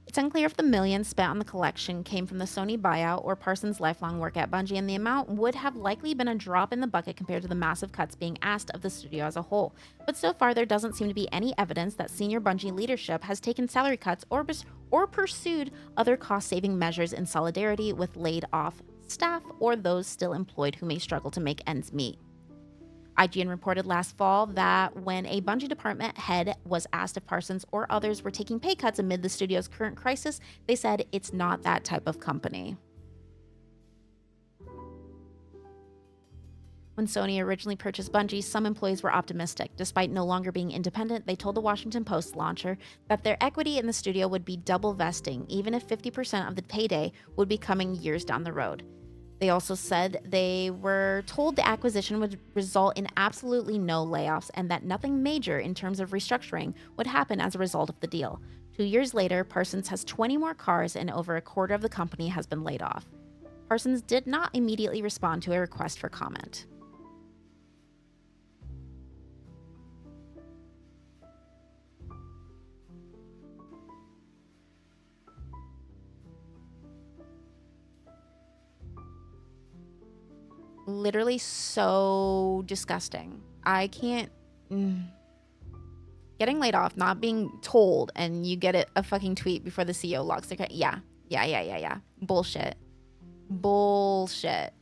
It's unclear if the millions spent on the collection came from the Sony buyout or Parsons' lifelong work at Bungie, and the amount would have likely been a drop in the bucket compared to the massive cuts being asked of the studio as a whole. But so far, there doesn't seem to be any evidence that senior Bungie leadership has taken salary cuts or pursued other cost-saving measures in solidarity with laid-off staff or those still employed who may struggle to make ends meet. IGN reported last fall that when a Bungie department head was asked if Parsons or others were taking pay cuts amid the studio's current crisis, they said it's not that type of company. When Sony originally purchased Bungie, some employees were optimistic. Despite no longer being independent, they told the Washington Post launcher that their equity in the studio would be double vesting, even if 50% of the payday would be coming years down the road. They also said they were told the acquisition would result in absolutely no layoffs and that nothing major in terms of restructuring would happen as a result of the deal. 2 years later, Parsons has 20 more cars and over a quarter of the company has been laid off. Parsons did not immediately respond to a request for comment. Literally so disgusting. I can't. Getting laid off, not being told, and you get a fucking tweet before the CEO locks their. Yeah. Bullshit. Bullshit.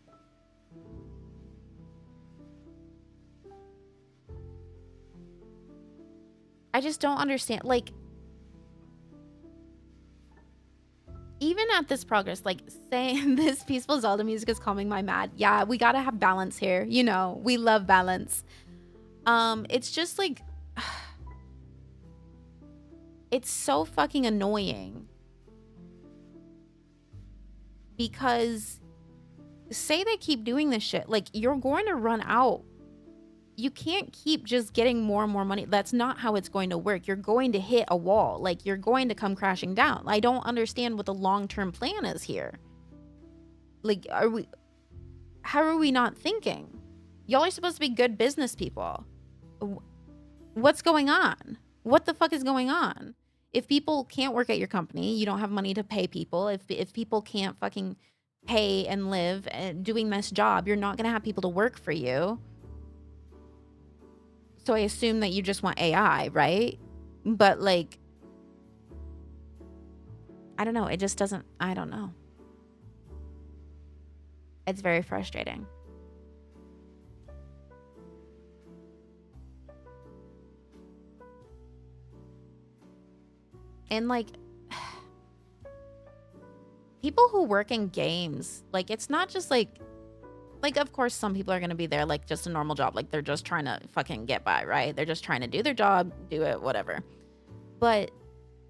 I just don't understand. Like, even at this progress, like saying this peaceful Zelda music is calming my mad. Yeah, we gotta have balance here. You know, we love balance. It's just like, it's so fucking annoying. Because say they keep doing this shit, like you're going to run out. You can't keep just getting more and more money. That's not how it's going to work. You're going to hit a wall. Like, you're going to come crashing down. I don't understand what the long-term plan is here. Like, how are we not thinking? Y'all are supposed to be good business people. What's going on? What the fuck is going on? If people can't work at your company, you don't have money to pay people. If people can't fucking pay and live doing this job, you're not going to have people to work for you. So I assume that you just want AI, right? But like, I don't know. It just doesn't, I don't know. It's very frustrating. And like, people who work in games, like, it's not just like, of course, some people are going to be there, like, just a normal job. Like, they're just trying to fucking get by, right? They're just trying to do their job, do it, whatever. But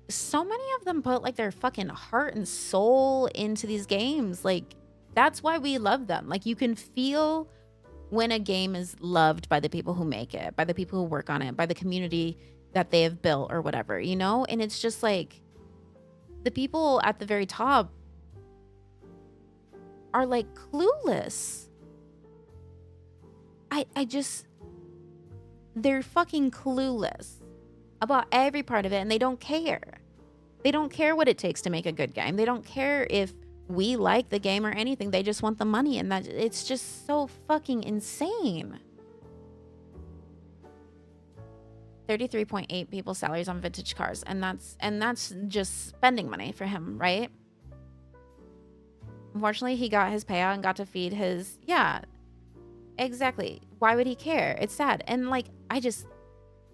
so many of them put, like, their fucking heart and soul into these games. Like, that's why we love them. Like, you can feel when a game is loved by the people who make it, by the people who work on it, by the community that they have built or whatever, you know? And it's just like, the people at the very top are, like, clueless. I just, they're fucking clueless about every part of it, and they don't care. They don't care what it takes to make a good game. They don't care if we like the game or anything. They just want the money, and that it's just so fucking insane. 33.8 people's salaries on vintage cars, and that's just spending money for him, right? Unfortunately, he got his payout and got to feed his, yeah, exactly. Why would he care? It's sad. And like,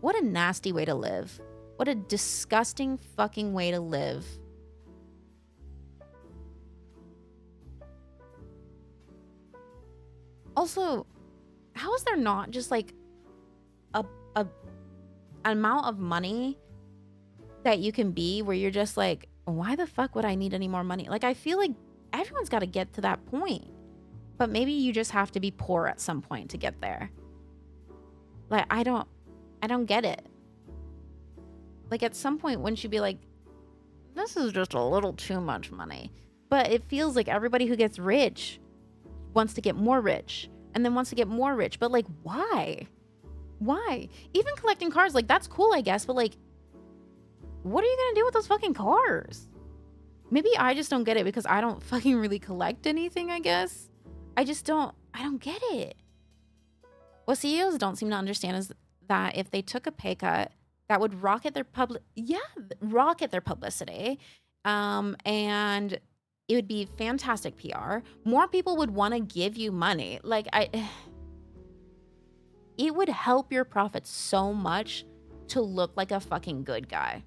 what a nasty way to live. What a disgusting fucking way to live. Also, how is there not just like a amount of money that you can be where you're just like, why the fuck would I need any more money? Like, I feel like everyone's got to get to that point. But maybe you just have to be poor at some point to get there. Like, I don't get it. Like, at some point, wouldn't you be like, this is just a little too much money? But it feels like everybody who gets rich wants to get more rich and then wants to get more rich. But like, why? Why? Even collecting cars, like, that's cool, I guess. But like, what are you going to do with those fucking cars? Maybe I just don't get it because I don't fucking really collect anything, I guess. I don't get it. What CEOs don't seem to understand is that if they took a pay cut, that would rocket their publicity. And it would be fantastic PR. More people would want to give you money. Like, it would help your profits so much to look like a fucking good guy.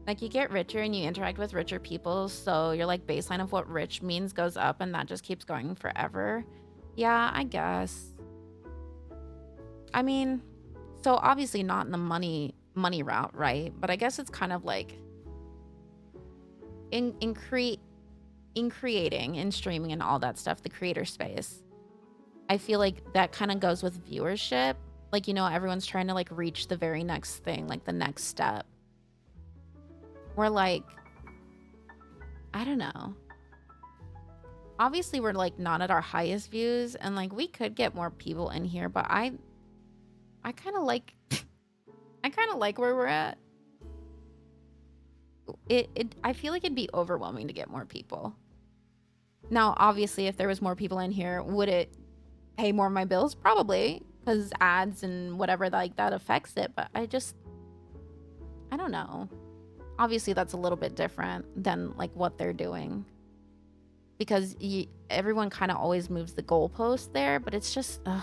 Like you get richer and you interact with richer people, so your like baseline of what rich means goes up and that just keeps going forever. Yeah, I guess. I mean, so obviously not in the money route, right? But I guess it's kind of like in creating and streaming and all that stuff, the creator space. I feel like that kind of goes with viewership. Like, you know, everyone's trying to like reach the very next thing, like the next step. We're like, I don't know. Obviously, we're like not at our highest views, and like we could get more people in here, but I kind of like, I kind of like where we're at. I feel like it'd be overwhelming to get more people. Now, obviously, if there was more people in here, would it pay more of my bills? Probably, because ads and whatever like that affects it. But I don't know. Obviously, that's a little bit different than like what they're doing, because everyone kind of always moves the goalpost there, but it's just, ugh.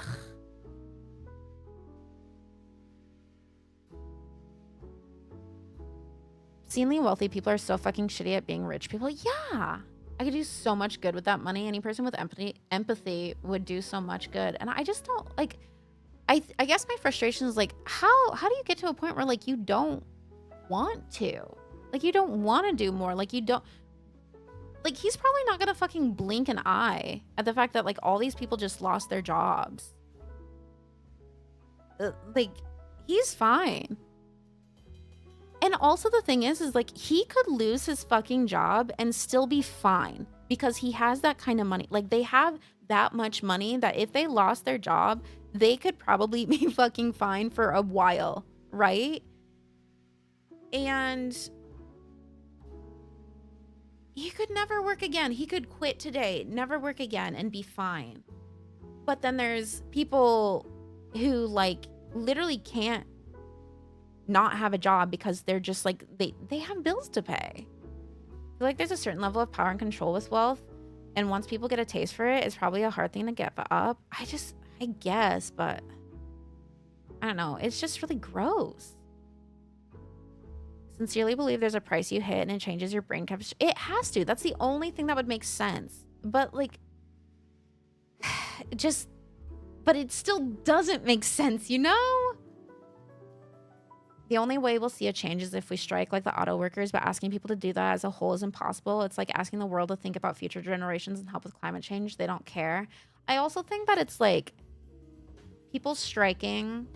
Obscenely wealthy people are so fucking shitty at being rich people. Yeah, I could do so much good with that money. Any person with empathy would do so much good, and I just don't like. I guess my frustration is like, how do you get to a point where like you don't want to? Like, you don't want to do more. Like, you don't... Like, he's probably not going to fucking blink an eye at the fact that, like, all these people just lost their jobs. Like, he's fine. And also the thing is like, he could lose his fucking job and still be fine because he has that kind of money. Like, they have that much money that if they lost their job, they could probably be fucking fine for a while, right? And... he could never work again. He could quit today, never work again, and be fine. But then there's people who, like, literally can't not have a job because they're just, like, they have bills to pay. I feel like there's a certain level of power and control with wealth, and once people get a taste for it, it's probably a hard thing to get up. I guess, but I don't know. It's just really gross. Sincerely believe there's a price you hit and it changes your brain capacity. It has to. That's the only thing that would make sense. But like, but it still doesn't make sense, you know? The only way we'll see a change is if we strike like the auto workers, but asking people to do that as a whole is impossible. It's like asking the world to think about future generations and help with climate change. They don't care. I also think that it's like people striking,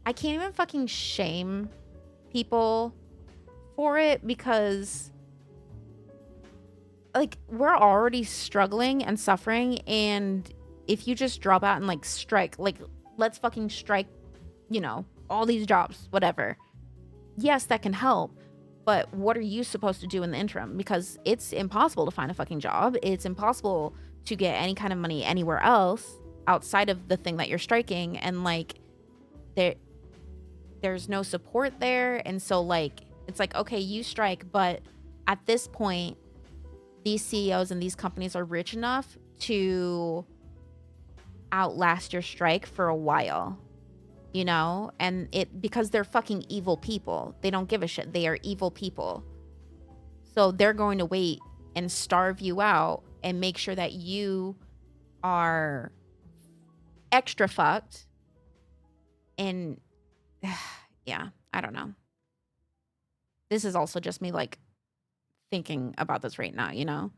I can't even fucking shame people for it because like we're already struggling and suffering, and if you just drop out and like strike, like let's fucking strike, you know, all these jobs, whatever. Yes, that can help, but what are you supposed to do in the interim? Because it's impossible to find a fucking job. It's impossible to get any kind of money anywhere else outside of the thing that you're striking, and like there's no support there. And so like it's like, okay, you strike, but at this point these CEOs and these companies are rich enough to outlast your strike for a while, you know? And because they're fucking evil people. They don't give a shit. They are evil people. So they're going to wait and starve you out and make sure that you are extra fucked. And yeah, I don't know. This is also just me like thinking about this right now, you know?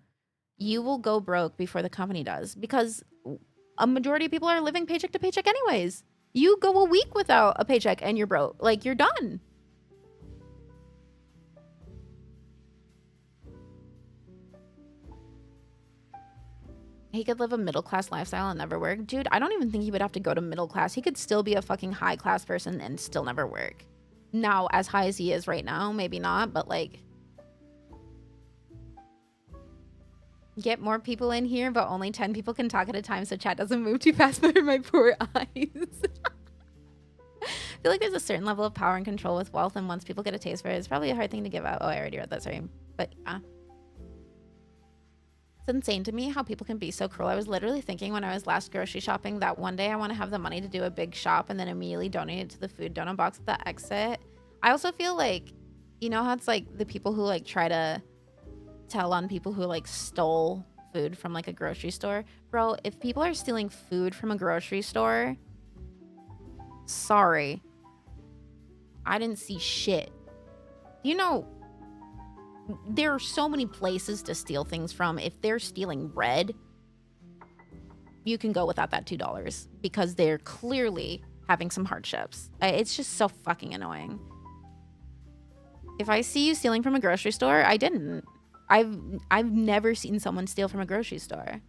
You will go broke before the company does because a majority of people are living paycheck to paycheck anyways. You go a week without a paycheck and you're broke. Like, you're done. He could live a middle-class lifestyle and never work. Dude, I don't even think he would have to go to middle class. He could still be a fucking high-class person and still never work. Now, as high as he is right now, maybe not, but like... Get more people in here, but only 10 people can talk at a time so chat doesn't move too fast for my poor eyes. I feel like there's a certain level of power and control with wealth, and once people get a taste for it, it's probably a hard thing to give up. Oh, I already read that, sorry. But yeah. It's insane to me how people can be so cruel. I was literally thinking when I was last grocery shopping that one day I want to have the money to do a big shop and then immediately donate it to the food donut box at the exit. I also feel like, you know how it's like the people who like try to tell on people who like stole food from like a grocery store? Bro, if people are stealing food from a grocery store, sorry, I didn't see shit. You know, there are so many places to steal things from. If they're stealing bread, you can go without that $2 because they're clearly having some hardships. It's just so fucking annoying. If I see you stealing from a grocery store, I didn't. I've never seen someone steal from a grocery store.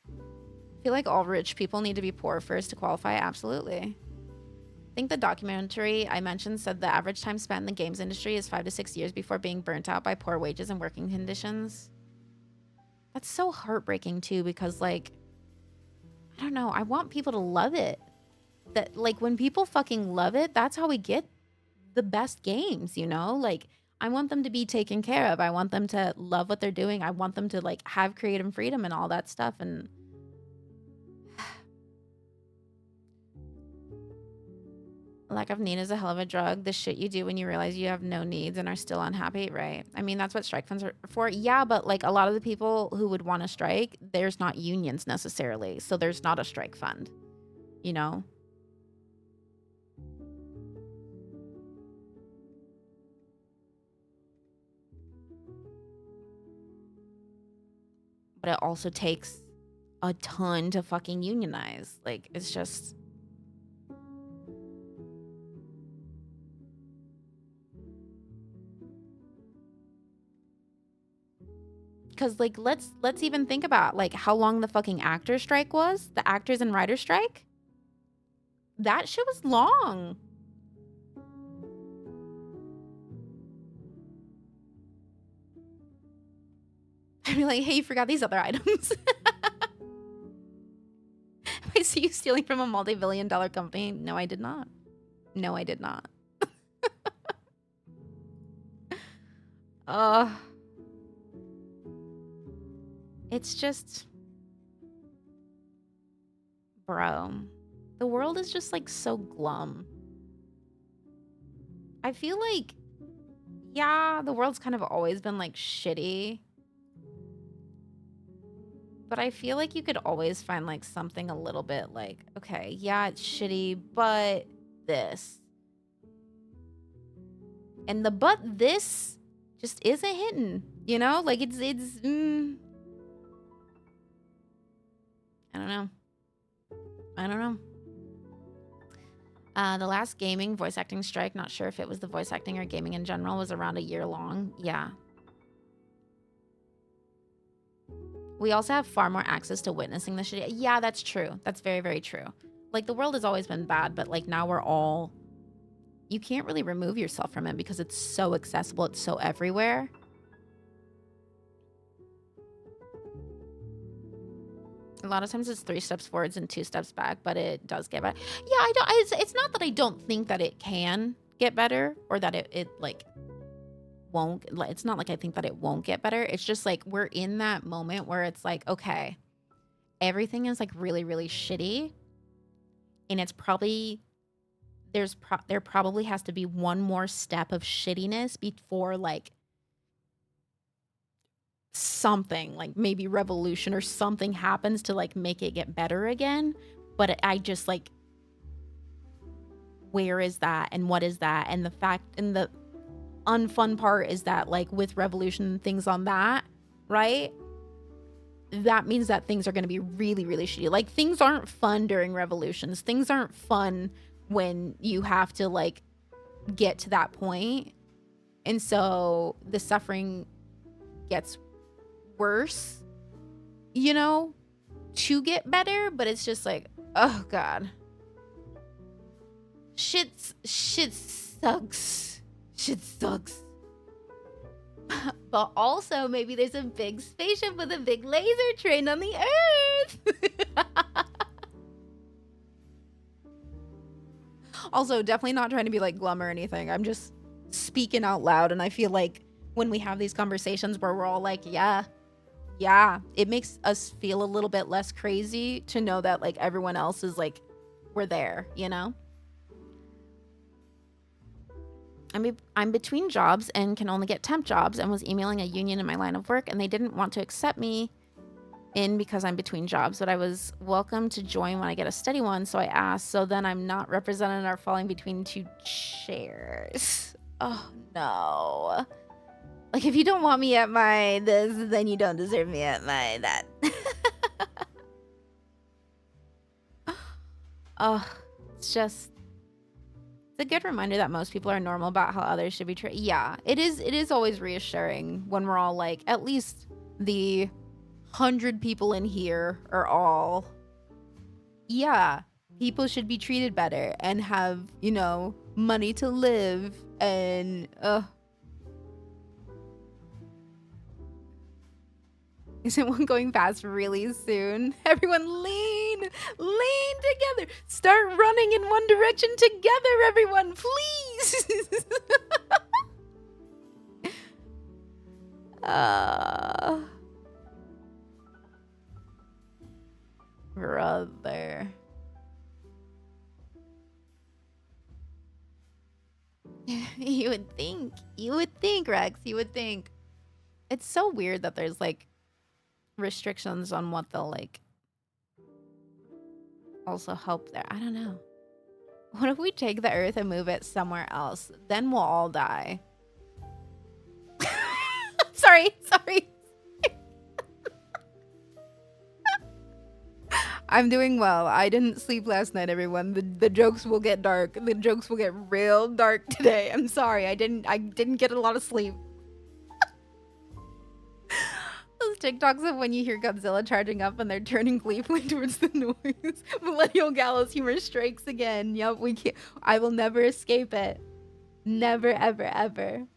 I feel like all rich people need to be poor first to qualify. Absolutely. I think the documentary I mentioned said the average time spent in the games industry is 5 to 6 years before being burnt out by poor wages and working conditions. That's so heartbreaking too, because like, I don't know, I want people to love it. That like when people fucking love it, that's how we get the best games, you know? Like I want them to be taken care of. I want them to love what they're doing. I want them to like have creative freedom and all that stuff. And lack of need is a hell of a drug. The shit you do when you realize you have no needs and are still unhappy, right? I mean, that's what strike funds are for. Yeah, but like a lot of the people who would want to strike, there's not unions necessarily. So there's not a strike fund, you know? But it also takes a ton to fucking unionize. Like, it's just... Because like let's even think about like how long the fucking actor strike was, the actors and writers strike. That shit was long. I'd be like, hey, you forgot these other items. I see you stealing from a multi-billion-dollar company. No, I did not. No, I did not. It's just, bro, the world is just like so glum. I feel like, yeah, the world's kind of always been like shitty. But I feel like you could always find like something a little bit like, okay, yeah, it's shitty, but this. And the but this just isn't hitting, you know? Like it's I don't know. I don't know. The last gaming voice acting strike, not sure if it was the voice acting or gaming in general, was around a year long. Yeah. We also have far more access to witnessing the shit. Yeah, that's true. That's very, very true. Like, the world has always been bad, but, like, now we're all... You can't really remove yourself from it because it's so accessible. It's so everywhere. A lot of times it's 3 steps forwards and 2 steps back, but it does get better. Yeah, it's not that I don't think that it can get better or that it like... won't, it's not like I think that it won't get better. It's just like we're in that moment where it's like, okay, everything is like really, really shitty, and it's probably there probably has to be one more step of shittiness before like something like maybe revolution or something happens to like make it get better again. But I just like, where is that and what is that? And the fact and the unfun part is that like with revolution and things on that, right, that means that things are going to be really, really shitty. Like things aren't fun during revolutions. Things aren't fun when you have to like get to that point. And so the suffering gets worse, you know, to get better. But it's just like, oh god, shit sucks. Shit sucks. But also, maybe there's a big spaceship with a big laser train on the Earth. Also, definitely not trying to be like glum or anything. I'm just speaking out loud. And I feel like when we have these conversations where we're all like, yeah, it makes us feel a little bit less crazy to know that like everyone else is like, we're there, you know? I'm between jobs and can only get temp jobs, and was emailing a union in my line of work, and they didn't want to accept me in because I'm between jobs, but I was welcome to join when I get a steady one, so I asked. So then I'm not represented or falling between two chairs. Oh no. Like, if you don't want me at my this, then you don't deserve me at my that. Oh, it's a good reminder that most people are normal about how others should be treated. Yeah, it is always reassuring when we're all like, at least the 100 people in here are all, yeah, people should be treated better and have, you know, money to live and, Isn't one going fast really soon? Everyone lean together. Start running in one direction together, everyone, please. Brother. You would think, Rex, you would think. It's so weird that there's like restrictions on what they'll like also help there. I don't know. What if we take the earth and move it somewhere else? Then we'll all die. Sorry. I'm doing well. I didn't sleep last night, everyone. The jokes will get dark. The jokes will get real dark today. I'm sorry. I didn't get a lot of sleep. Those TikToks of when you hear Godzilla charging up and they're turning gleefully towards the noise. Millennial Gallows humor strikes again. Yup, we can't. I will never escape it. Never, ever, ever.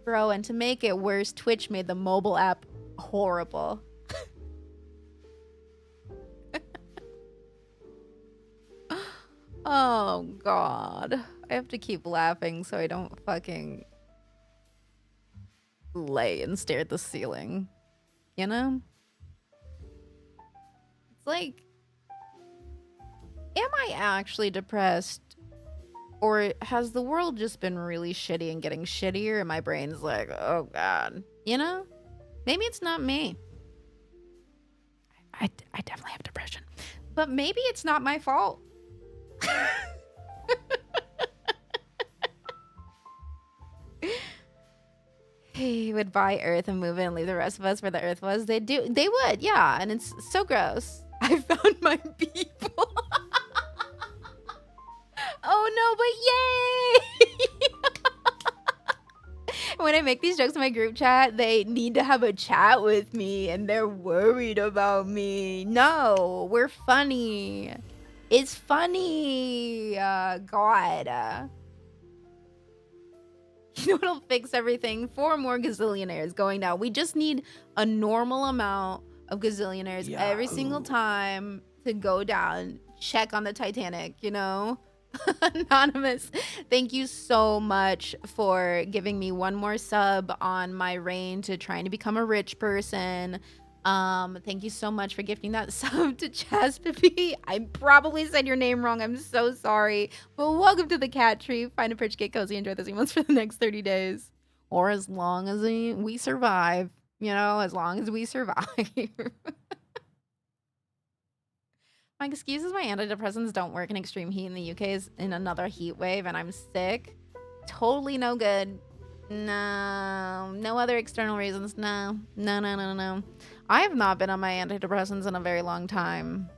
Bro, and to make it worse, Twitch made the mobile app horrible. Oh god. I have to keep laughing so I don't fucking lay and stare at the ceiling. You know? It's like, am I actually depressed? Or has the world just been really shitty and getting shittier and my brain's like, oh god. You know? Maybe it's not me. I definitely have depression. But maybe it's not my fault. He would buy Earth and move it and leave the rest of us where the Earth was. They would, yeah. And it's so gross. I found my people. Oh no, but yay! When I make these jokes in my group chat, they need to have a chat with me and they're worried about me. No, we're funny. It's funny. God. You know what'll fix everything? 4 more gazillionaires going down. We just need a normal amount of gazillionaires every single time to go down. Check on the Titanic, you know? Anonymous, thank you so much for giving me 1 more sub on my reign to trying to become a rich person. Thank you so much for gifting that sub to Chaspippy. I probably said your name wrong. I'm so sorry. But welcome to the cat tree. Find a perch, get cozy, enjoy those emotes for the next 30 days. Or as long as we survive. You know, as long as we survive. My excuse is my antidepressants don't work in extreme heat, and the UK is in another heat wave and I'm sick. Totally no good. No other external reasons. No. I have not been on my antidepressants in a very long time.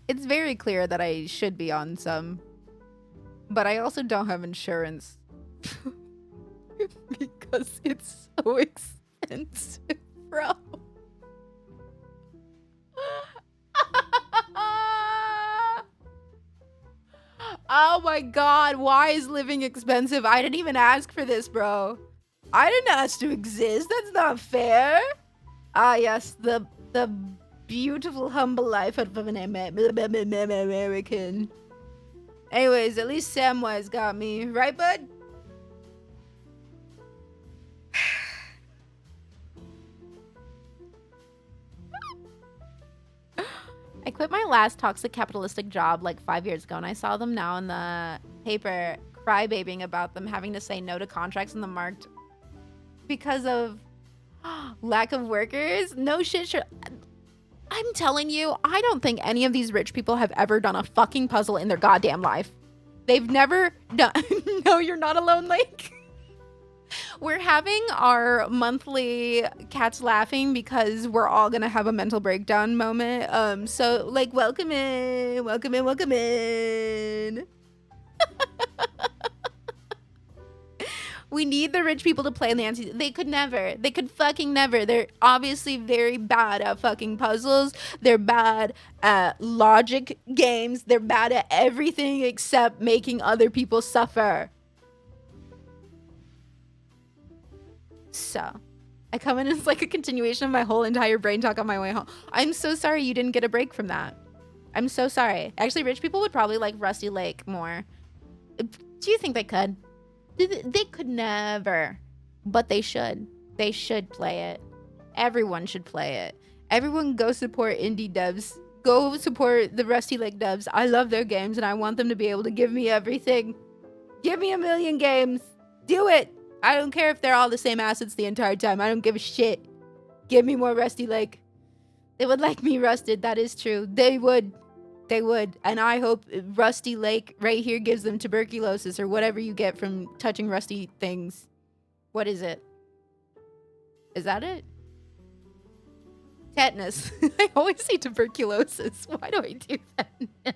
It's very clear that I should be on some, but I also don't have insurance because it's so expensive, bro. Oh my god, why is living expensive? I didn't even ask for this, bro. I didn't ask to exist. That's not fair. Ah, yes, the beautiful, humble life of an American. Anyways, at least Samwise got me. Right, bud? quit my last toxic capitalistic job like 5 years ago, and I saw them now in the paper crybabying about them having to say no to contracts in the market because of lack of workers. No shit, sure. I'm telling you, I don't think any of these rich people have ever done a fucking puzzle in their goddamn life. They've never done. No, you're not alone, Lake. We're having our monthly cats laughing because we're all gonna have a mental breakdown moment. So like, welcome in, welcome in, welcome in. We need the rich people to play Nancy. They could never. They could fucking never. They're obviously very bad at fucking puzzles. They're bad at logic games. They're bad at everything except making other people suffer. So, I come in as like a continuation of my whole entire brain talk on my way home. I'm so sorry you didn't get a break from that. I'm so sorry. Actually, rich people would probably like Rusty Lake more. Do you think they could? They could never, but they should. They should play it. Everyone should play it. Everyone go support indie devs. Go support the Rusty Lake devs. I love their games and I want them to be able to give me everything. Give me 1 million games. Do it. I don't care if they're all the same assets the entire time. I don't give a shit. Give me more Rusty Lake. They would like me rusted. That is true. They would. They would. And I hope Rusty Lake right here gives them tuberculosis or whatever you get from touching rusty things. What is it? Is that it? Tetanus. I always say tuberculosis. Why do I do that?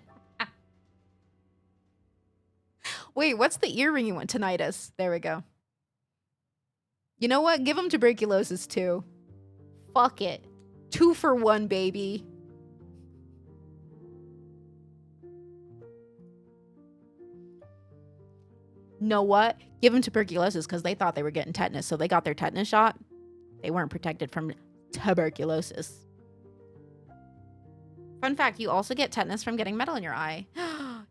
Wait, what's the earring you want? Tinnitus. There we go. You know what? Give them tuberculosis too. Fuck it. 2 for 1, baby. Know what? Give them tuberculosis because they thought they were getting tetanus, so they got their tetanus shot. They weren't protected from tuberculosis. Fun fact, you also get tetanus from getting metal in your eye.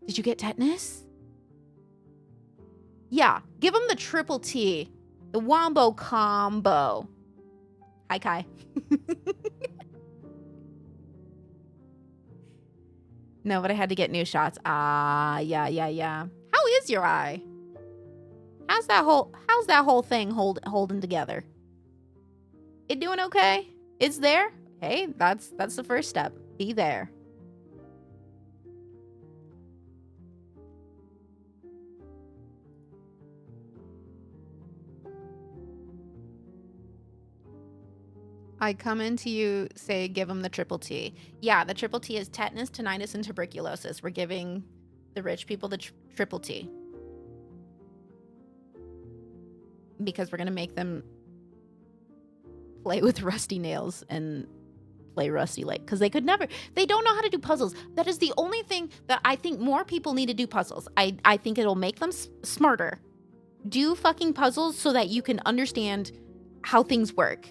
Did you get tetanus? Yeah, give them the triple T. The Wombo combo. Hi, Kai. No, but I had to get new shots. Yeah. How is your eye? How's that whole thing holding together? It doing okay? It's there? Hey, that's the first step. Be there. I come into you, say, give them the triple T. Yeah, the triple T is tetanus, tinnitus, and tuberculosis. We're giving the rich people the triple T. Because we're going to make them play with rusty nails and play Rusty Lake. Because they could never. They don't know how to do puzzles. That is the only thing that I think more people need to do puzzles. I think it'll make them smarter. Do fucking puzzles so that you can understand how things work.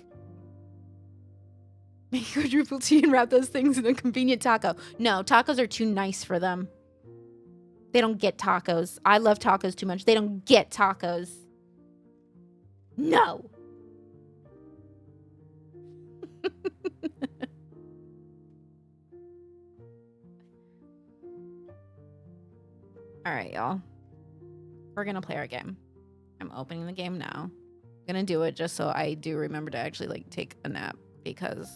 Make your triple T and wrap those things in a convenient taco. No, tacos are too nice for them. They don't get tacos. I love tacos too much. They don't get tacos. No. All right, y'all. We're going to play our game. I'm opening the game now. I'm going to do it just so I do remember to actually like take a nap because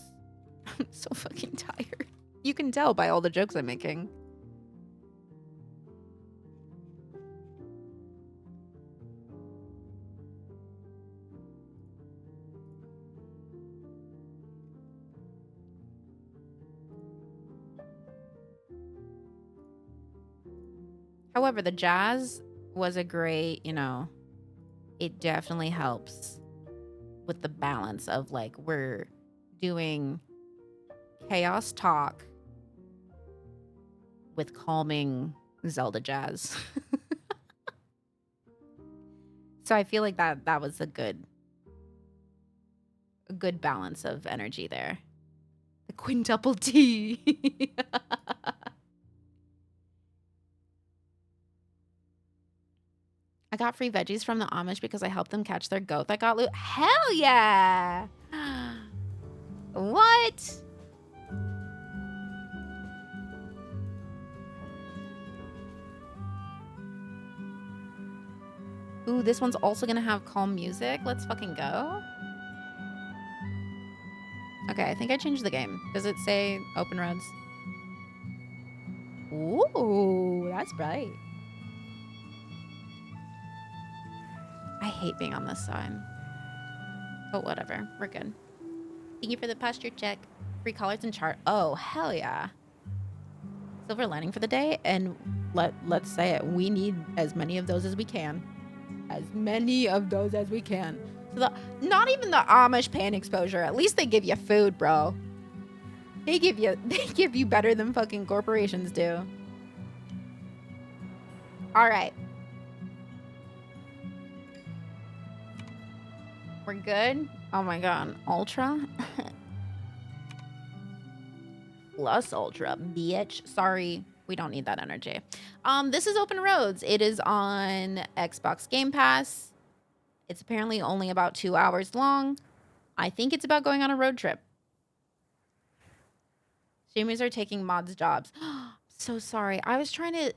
I'm so fucking tired. You can tell by all the jokes I'm making. However, the jazz was a great, it definitely helps with the balance of like we're doing chaos talk with calming Zelda jazz. So I feel like that was a good balance of energy there. The quintuple T. I got free veggies from the Amish because I helped them catch their goat that got loose. Hell yeah! What? Ooh, this one's also gonna have calm music. Let's fucking go. Okay, I think I changed the game. Does it say open roads? Ooh, that's bright. I hate being on this side. But whatever, we're good. Thank you for the posture check. Free collars and chart. Oh, hell yeah. Silver lining for the day, and let's say it. We need as many of those as we can. As many of those as we can. So not even the Amish paying exposure. At least they give you food, bro. They give you better than fucking corporations do. All right. We're good. Oh my god, ultra. Plus ultra, bitch. Sorry, we don't need that energy. This is Open Roads. It is on Xbox Game Pass. It's apparently only about 2 hours long. I think it's about going on a road trip. Streamers are taking mods' jobs. So sorry. I was trying to...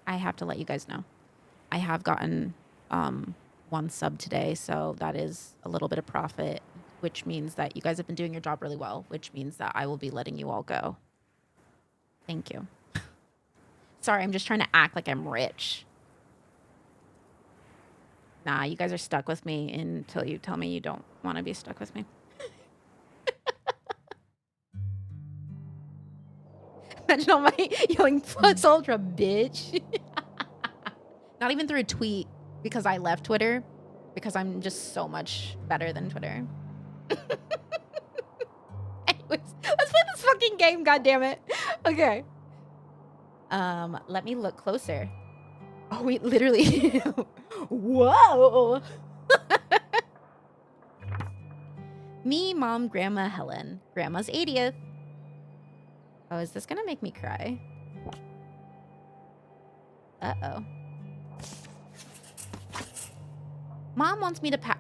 I have to let you guys know. I have gotten 1 sub today, so that is a little bit of profit, which means that you guys have been doing your job really well, which means that I will be letting you all go. Thank you. Sorry, I'm just trying to act like I'm rich. Nah, you guys are stuck with me until you tell me you don't want to be stuck with me. Imagine all my yelling plus ultra, bitch. Not even through a tweet, because I left Twitter, because I'm just so much better than Twitter. Anyways, let's play this fucking game, goddammit. Okay. Let me look closer. Oh, we literally... Whoa! Me, Mom, Grandma, Helen. Grandma's 80th. Oh, is this gonna make me cry? Uh-oh. Mom wants me to pack...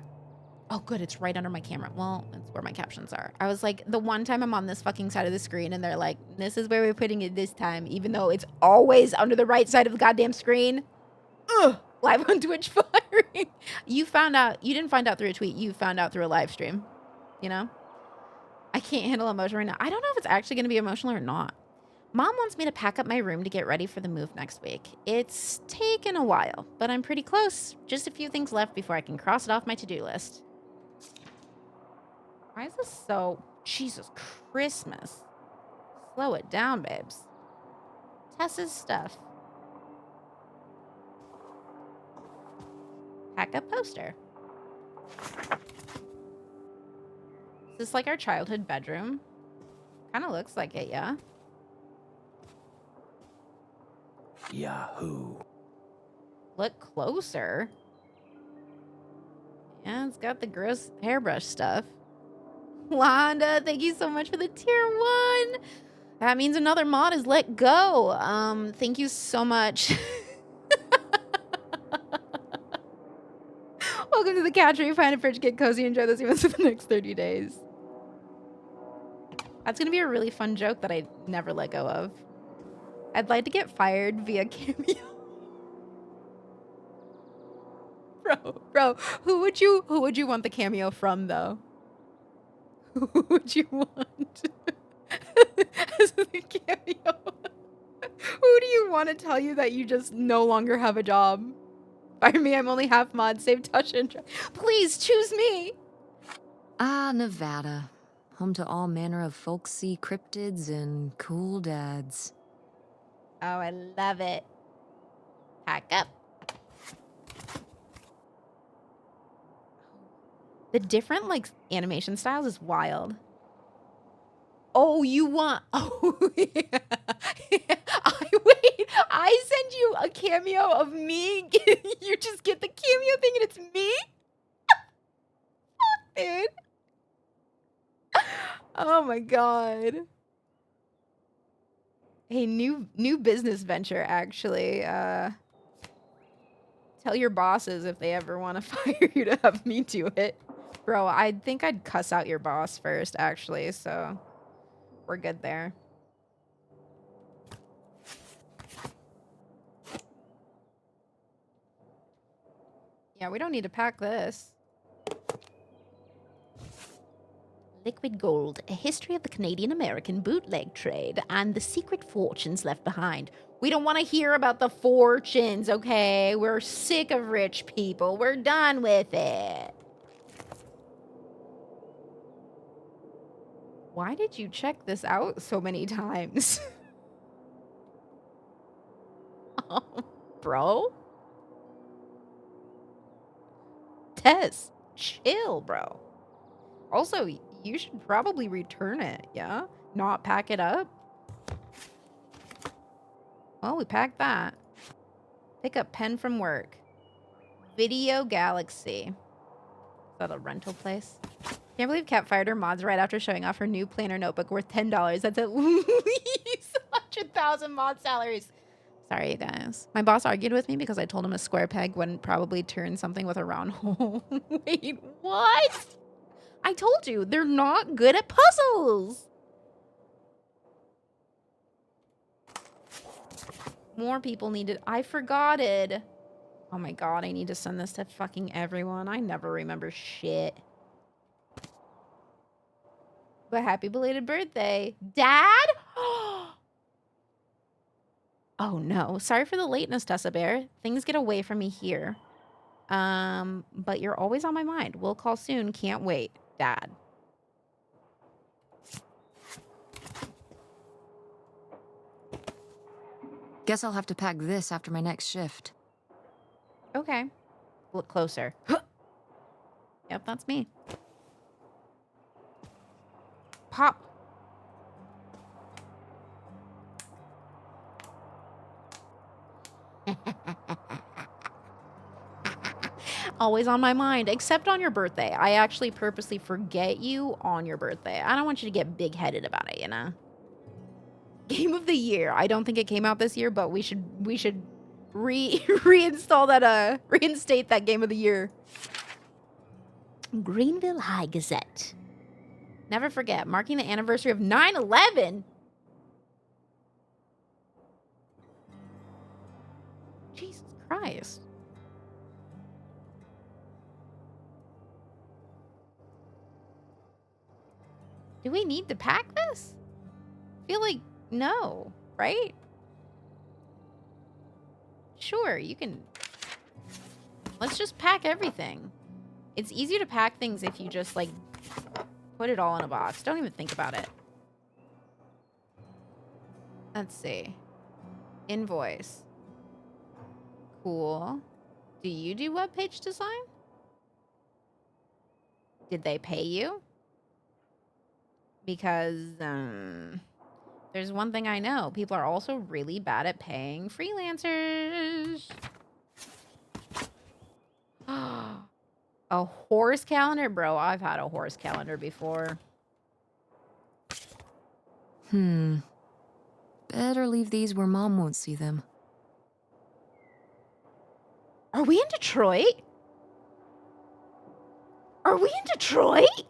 Oh, good, it's right under my camera. Well, that's where my captions are. I was like, the one time I'm on this fucking side of the screen and they're like, this is where we're putting it this time, even though it's always under the right side of the goddamn screen. Ugh! Live on Twitch firing. You didn't find out through a tweet, you found out through a live stream. You know? I can't handle emotion right now. I don't know if it's actually going to be emotional or not. Mom wants me to pack up my room to get ready for the move next week. It's taken a while, but I'm pretty close. Just a few things left before I can cross it off my to-do list. Why is this so... Jesus Christmas. Slow it down, babes. Tessa's stuff. Pack up poster. Is this like our childhood bedroom? Kind of looks like it, yeah? Yahoo. Look closer. Yeah, it's got the gross hairbrush stuff. Wanda, thank you so much for the tier 1. That means another mod is let go. Thank you so much. Welcome to the couch where you find a fridge, get cozy, enjoy those events for the next 30 days. That's gonna be a really fun joke that I never let go of. I'd like to get fired via Cameo. Bro, who would you want the cameo from though? Who would you want as the cameo? Who do you want to tell you that you just no longer have a job? Fire me, I'm only half mod, save touch and please choose me. Ah, Nevada. Home to all manner of folksy cryptids and cool dads. Oh, I love it. Pack up. The different, like, animation styles is wild. Oh, you want... Oh, yeah. Wait, I send you a cameo of me. You just get the cameo thing and it's me? Dude. Oh, my God. Hey, new business venture, actually. Tell your bosses if they ever want to fire you to have me do it. Bro, I think I'd cuss out your boss first, actually, so we're good there. Yeah, we don't need to pack this. Liquid Gold, a history of the Canadian-American bootleg trade and the secret fortunes left behind. We don't want to hear about the fortunes, okay? We're sick of rich people. We're done with it. Why did you check this out so many times? Bro? Tess, chill, bro. Also, you should probably return it, yeah? Not pack it up? Well, we packed that. Pick up pen from work. Video Galaxy. Is that a rental place? Can't believe Kat fired her mods right after showing off her new planner notebook worth $10. That's at least 100,000 mod salaries. Sorry, you guys. My boss argued with me because I told him a square peg wouldn't probably turn something with a round hole. Wait, what? I told you, they're not good at puzzles. More people needed. I forgot it. Oh my god, I need to send this to fucking everyone. I never remember shit. But happy belated birthday. Dad? Oh no. Sorry for the lateness, Tessa Bear. Things get away from me here. But you're always on my mind. We'll call soon. Can't wait. Dad. Guess I'll have to pack this after my next shift. Okay. Look closer. Yep, that's me. Pop. Always on my mind, except on your birthday. I actually purposely forget you on your birthday. I don't want you to get big-headed about it, you know? Game of the year. I don't think it came out this year, but we should reinstate that game of the year. Greenville High Gazette. Never forget, marking the anniversary of 9/11. Jesus Christ. Do we need to pack this? I feel like no, right? Sure, you can. Let's just pack everything. It's easier to pack things if you just, like, put it all in a box. Don't even think about it. Let's see. Invoice. Cool. Do you do webpage design? Did they pay you? Because, there's one thing I know. People are also really bad at paying freelancers. A horse calendar? Bro, I've had a horse calendar before. Better leave these where Mom won't see them. Are we in Detroit? Are we in Detroit?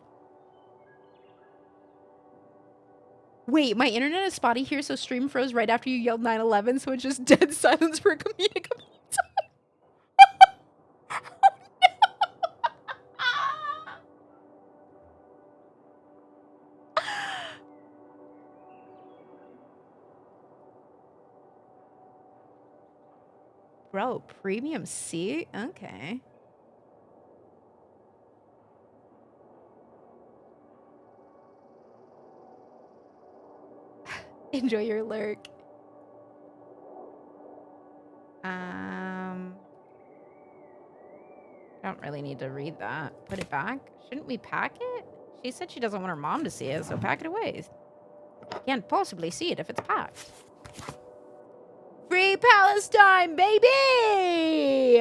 Wait, my internet is spotty here, so stream froze right after you yelled 9/11, so it's just dead silence for a comedic amount of time. Bro, premium seat? Okay. Enjoy your lurk. Don't really need to read that. Put it back. Shouldn't we pack it? She said she doesn't want her mom to see it, so pack it away. Can't possibly see it if it's packed. Free Palestine, baby!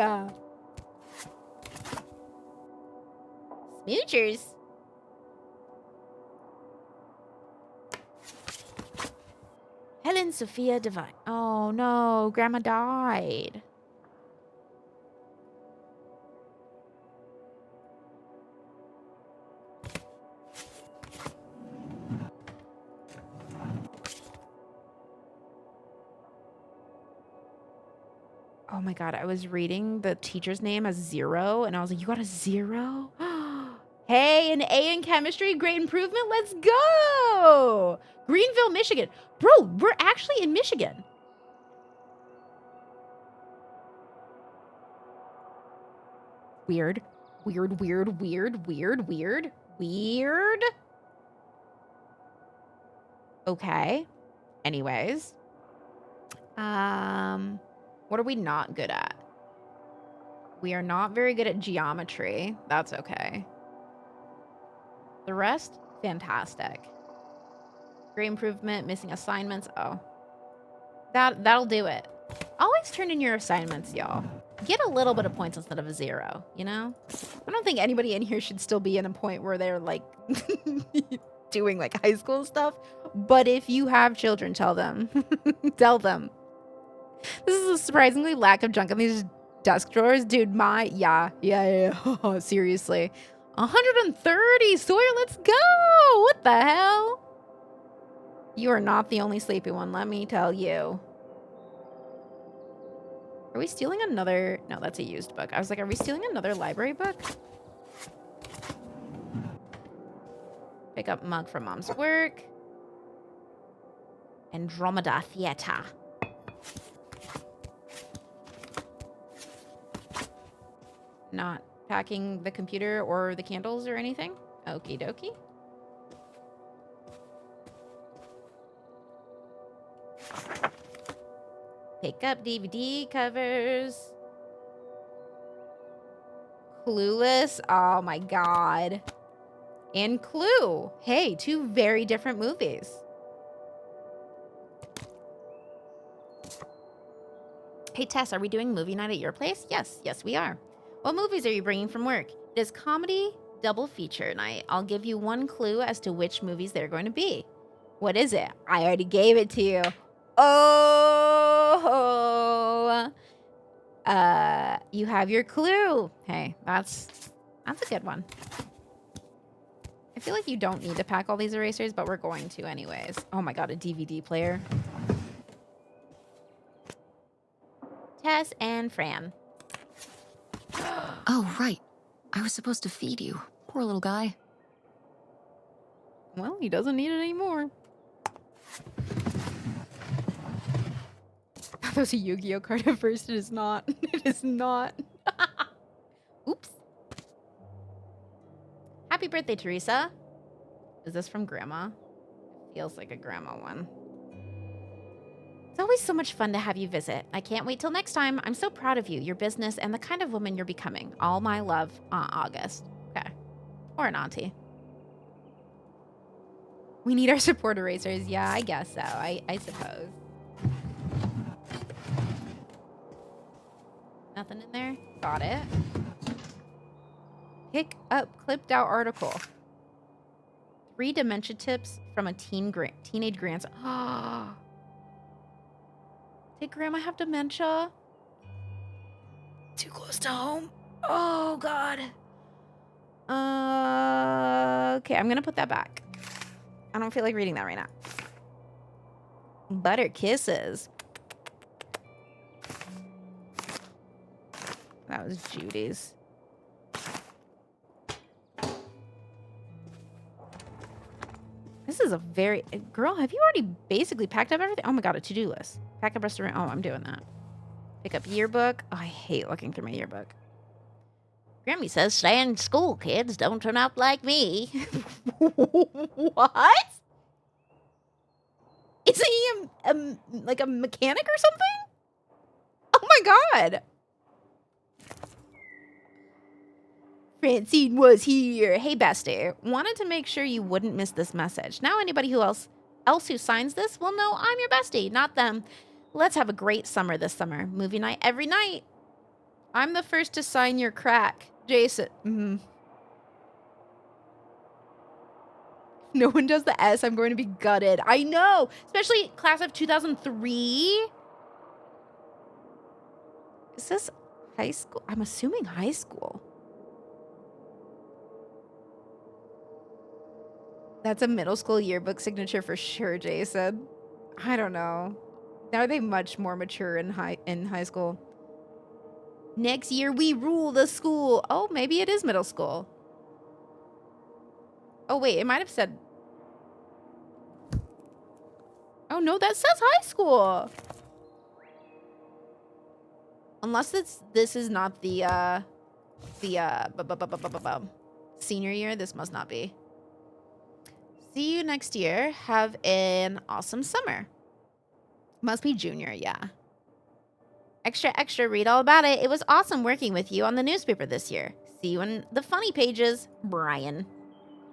Smoochers. Helen Sophia Devine. Oh no, Grandma died. Oh my God, I was reading the teacher's name as 0, and I was like, you got a 0? Hey, an A in chemistry, great improvement, let's go! Greenville, Michigan. Bro, we're actually in Michigan. Weird. Weird, weird, weird, weird, weird, weird. Okay. Anyways. What are we not good at? We are not very good at geometry. That's okay. The rest, fantastic. Great improvement, missing assignments. Oh. That'll do it. Always turn in your assignments, y'all. Get a little bit of points instead of a 0, you know? I don't think anybody in here should still be in a point where they're like doing like high school stuff. But if you have children, tell them. Tell them. This is a surprisingly lack of junk in these desk drawers. Dude, yeah. Seriously. 130, Sawyer, let's go. What the hell? You are not the only sleepy one, let me tell you. Are we stealing another? No, that's a used book. I was like, are we stealing another library book? Pick up mug from mom's work. Andromeda Theater. Not packing the computer or the candles or anything. Okie dokie. Pick up DVD covers. Clueless. Oh my God. And Clue. Hey, 2 very different movies. Hey, Tess, are we doing movie night at your place? Yes, we are. What movies are you bringing from work? It is comedy double feature night. I'll give you 1 clue as to which movies they're going to be. What is it? I already gave it to you. Oh, you have your clue. Hey, that's a good one. I feel like you don't need to pack all these erasers, but we're going to anyways. Oh my God, a DVD player. Tess and Fran. Oh, right. I was supposed to feed you. Poor little guy. Well, he doesn't need it anymore. That was a Yu-Gi-Oh card at first. It is not. It is not. Oops. Happy birthday, Teresa. Is this from Grandma? Feels like a grandma one. It's always so much fun to have you visit. I can't wait till next time. I'm so proud of you, your business, and the kind of woman you're becoming. All my love, Aunt August. Okay. Or an auntie. We need our support erasers. Yeah, I guess so. I suppose. Nothing in there? Got it. Pick up clipped out article. 3 dementia tips from a teenage grandson. Ah. Did Grandma have dementia? Too close to home. Oh, God. Okay, I'm going to put that back. I don't feel like reading that right now. Butter kisses. That was Judy's. This is a very... Girl, have you already basically packed up everything? Oh my God, a to-do list. Pack up restaurant. Oh, I'm doing that. Pick up yearbook. Oh, I hate looking through my yearbook. Grammy says, stay in school, kids. Don't turn out like me. What? Is he like a mechanic or something? Oh my God. Francine was here. Hey, bestie. Wanted to make sure you wouldn't miss this message. Now anybody else who signs this will know I'm your bestie, not them. Let's have a great summer this summer. Movie night every night. I'm the first to sign your crack. Jason. No one does the S. I'm going to be gutted. I know. Especially class of 2003. Is this high school? I'm assuming high school. That's a middle school yearbook signature for sure, Jason. I don't know. Are they much more mature in high school? Next year, we rule the school. Oh, maybe it is middle school. Oh, wait, it might have said... Oh, no, that says high school. Unless this is not the senior year. This must not be. See you next year. Have an awesome summer. Must be junior, yeah. Extra, extra, read all about it. It was awesome working with you on the newspaper this year. See you in the funny pages, Brian.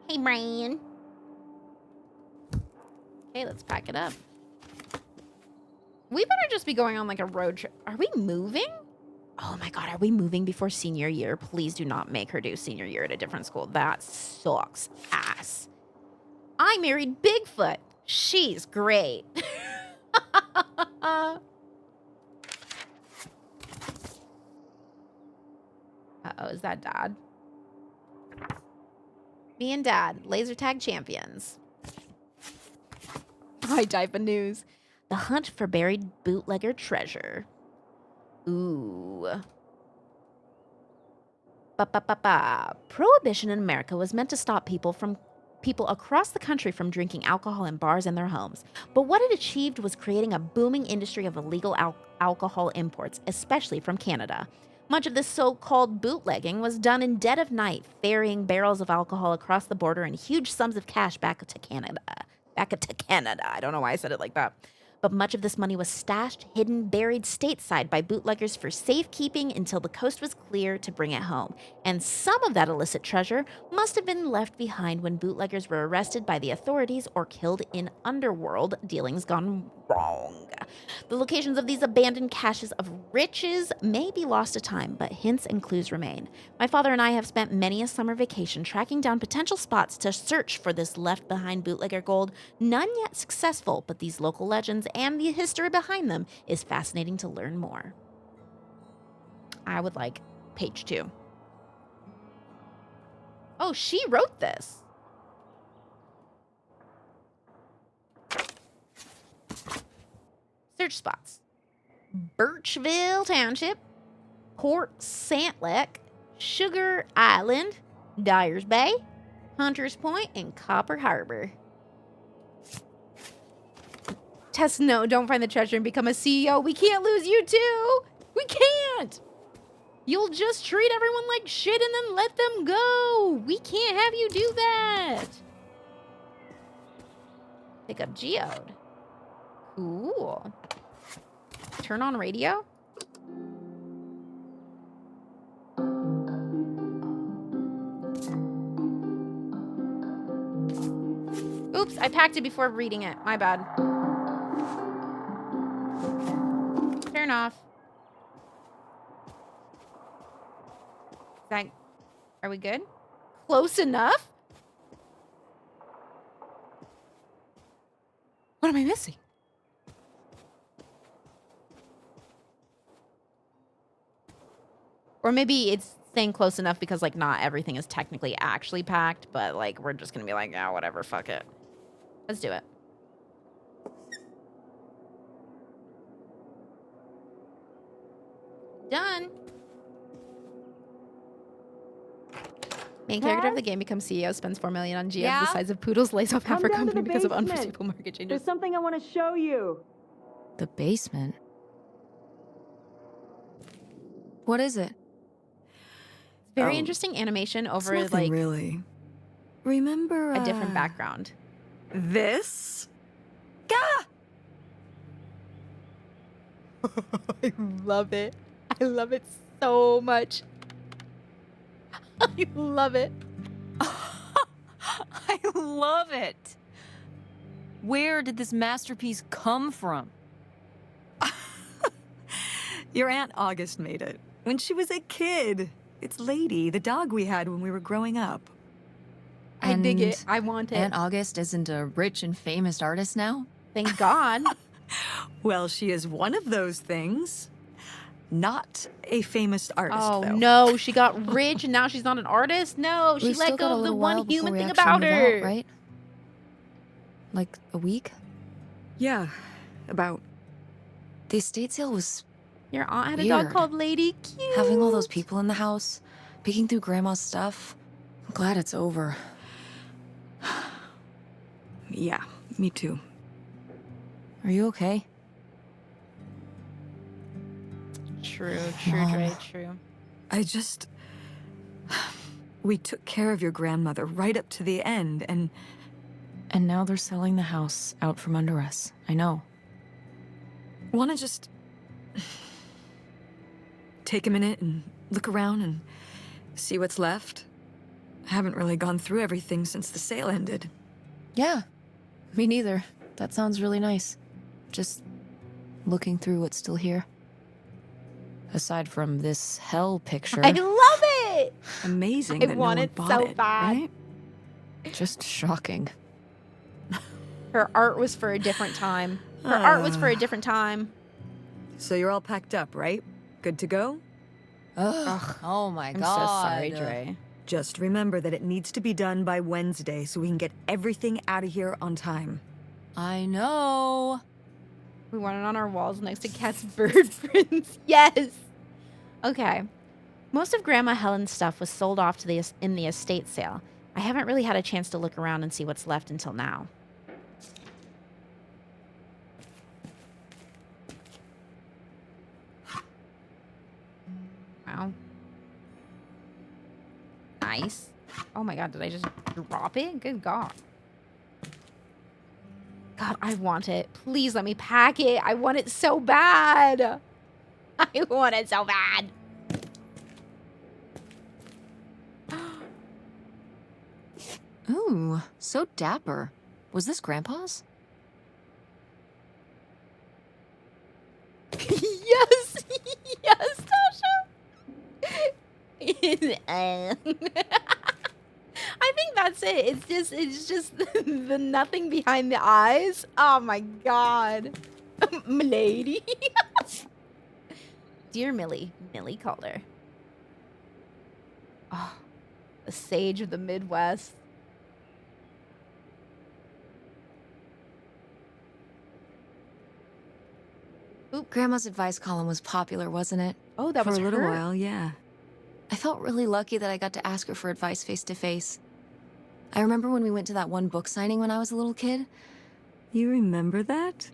Hey, Brian. Okay, let's pack it up. We better just be going on like a road trip. Are we moving? Oh my God, are we moving before senior year? Please do not make her do senior year at a different school. That sucks ass. I married Bigfoot. She's great. Uh-oh, is that Dad? Me and Dad, laser tag champions. High type of news. The hunt for buried bootlegger treasure. Ooh. Prohibition in America was meant to stop people across the country from drinking alcohol in bars in their homes. But what it achieved was creating a booming industry of illegal alcohol imports, especially from Canada. Much of this so-called bootlegging was done in dead of night, ferrying barrels of alcohol across the border and huge sums of cash back to Canada. I don't know why I said it like that. But much of this money was stashed, hidden, buried stateside by bootleggers for safekeeping until the coast was clear to bring it home. And some of that illicit treasure must have been left behind when bootleggers were arrested by the authorities or killed in underworld dealings gone wrong. The locations of these abandoned caches of riches may be lost to time, but hints and clues remain. My father and I have spent many a summer vacation tracking down potential spots to search for this left-behind bootlegger gold, none yet successful, but these local legends and the history behind them is fascinating to learn more. I would like page 2. Oh, she wrote this. Search spots. Birchville Township, Port Santlek, Sugar Island, Dyers Bay, Hunters Point, and Copper Harbor. Tess, no, don't find the treasure and become a CEO. We can't lose you too. We can't. You'll just treat everyone like shit and then let them go. We can't have you do that. Pick up Geode. Cool. Turn on radio. Oops, I packed it before reading it. My bad. Turn off. Are we good? Close enough? What am I missing? Or maybe it's saying close enough because, like, not everything is technically actually packed, but, like, we're just gonna be like, yeah, whatever, fuck it. Let's do it. Done. Main character of the game becomes CEO, spends $4 million on GF the size of Poodles, lays off half her company because of unforeseeable market changes. There's something I want to show you. The basement? What is it? Very interesting animation over, it's nothing like, really. Remember a different background. This? Gah! I love it. I love it so much. I love it. I love it. Where did this masterpiece come from? Your Aunt August made it when she was a kid. It's Lady, the dog we had when we were growing up. I dig And it. I want it. Aunt August isn't a rich and famous artist now? Thank God. Well, she is one of those things. Not a famous artist, Oh, though. no. She got rich and now she's not an artist? No, she We've still let got a go of the little while one before human we thing actually about move her. out, right? Like a week? Yeah, about. The estate sale was Your aunt had a dog Weird. called Lady. Cute. Having all those people in the house, peeking through Grandma's stuff. I'm glad it's over. Yeah, me too. Are you okay? True, Mom. Dre, true. I just... We took care of your grandmother right up to the end, and And now they're selling the house out from under us. I know. want to just take a minute and look around and see what's left. I haven't really gone through everything since the sale ended. Yeah, me neither. That sounds really nice. Just looking through what's still here. Aside from this hell picture. I love it. Amazing I that want no one it bought so it, bad. right? Just shocking. Her art was for a different time. Her art was for a different time. So you're all packed up, right? Good to go? Ugh. Oh my I'm god. so sorry, Dre. Just remember that it needs to be done by Wednesday so we can get everything out of here on time. I know. We want it on our walls next to Kat's bird prints. Yes. Okay. Most of Grandma Helen's stuff was sold off to in the estate sale. I haven't really had a chance to look around and see what's left until now. Wow. Nice. Oh my god, did I just drop it? Good god. God, I want it. Please let me pack it. I want it so bad. I want it so bad. Ooh, so dapper. Was this Grandpa's? Yes. Yes, Tasha. I think that's it. It's just the nothing behind the eyes. Oh my god. Milady. Dear Millie. Millie called her. Oh, the sage of the Midwest. Grandma's advice column was popular, wasn't it? Oh, that For was a little her? while, yeah. I felt really lucky that I got to ask her for advice face to face. I remember when we went to that one book signing when I was a little kid. You remember that?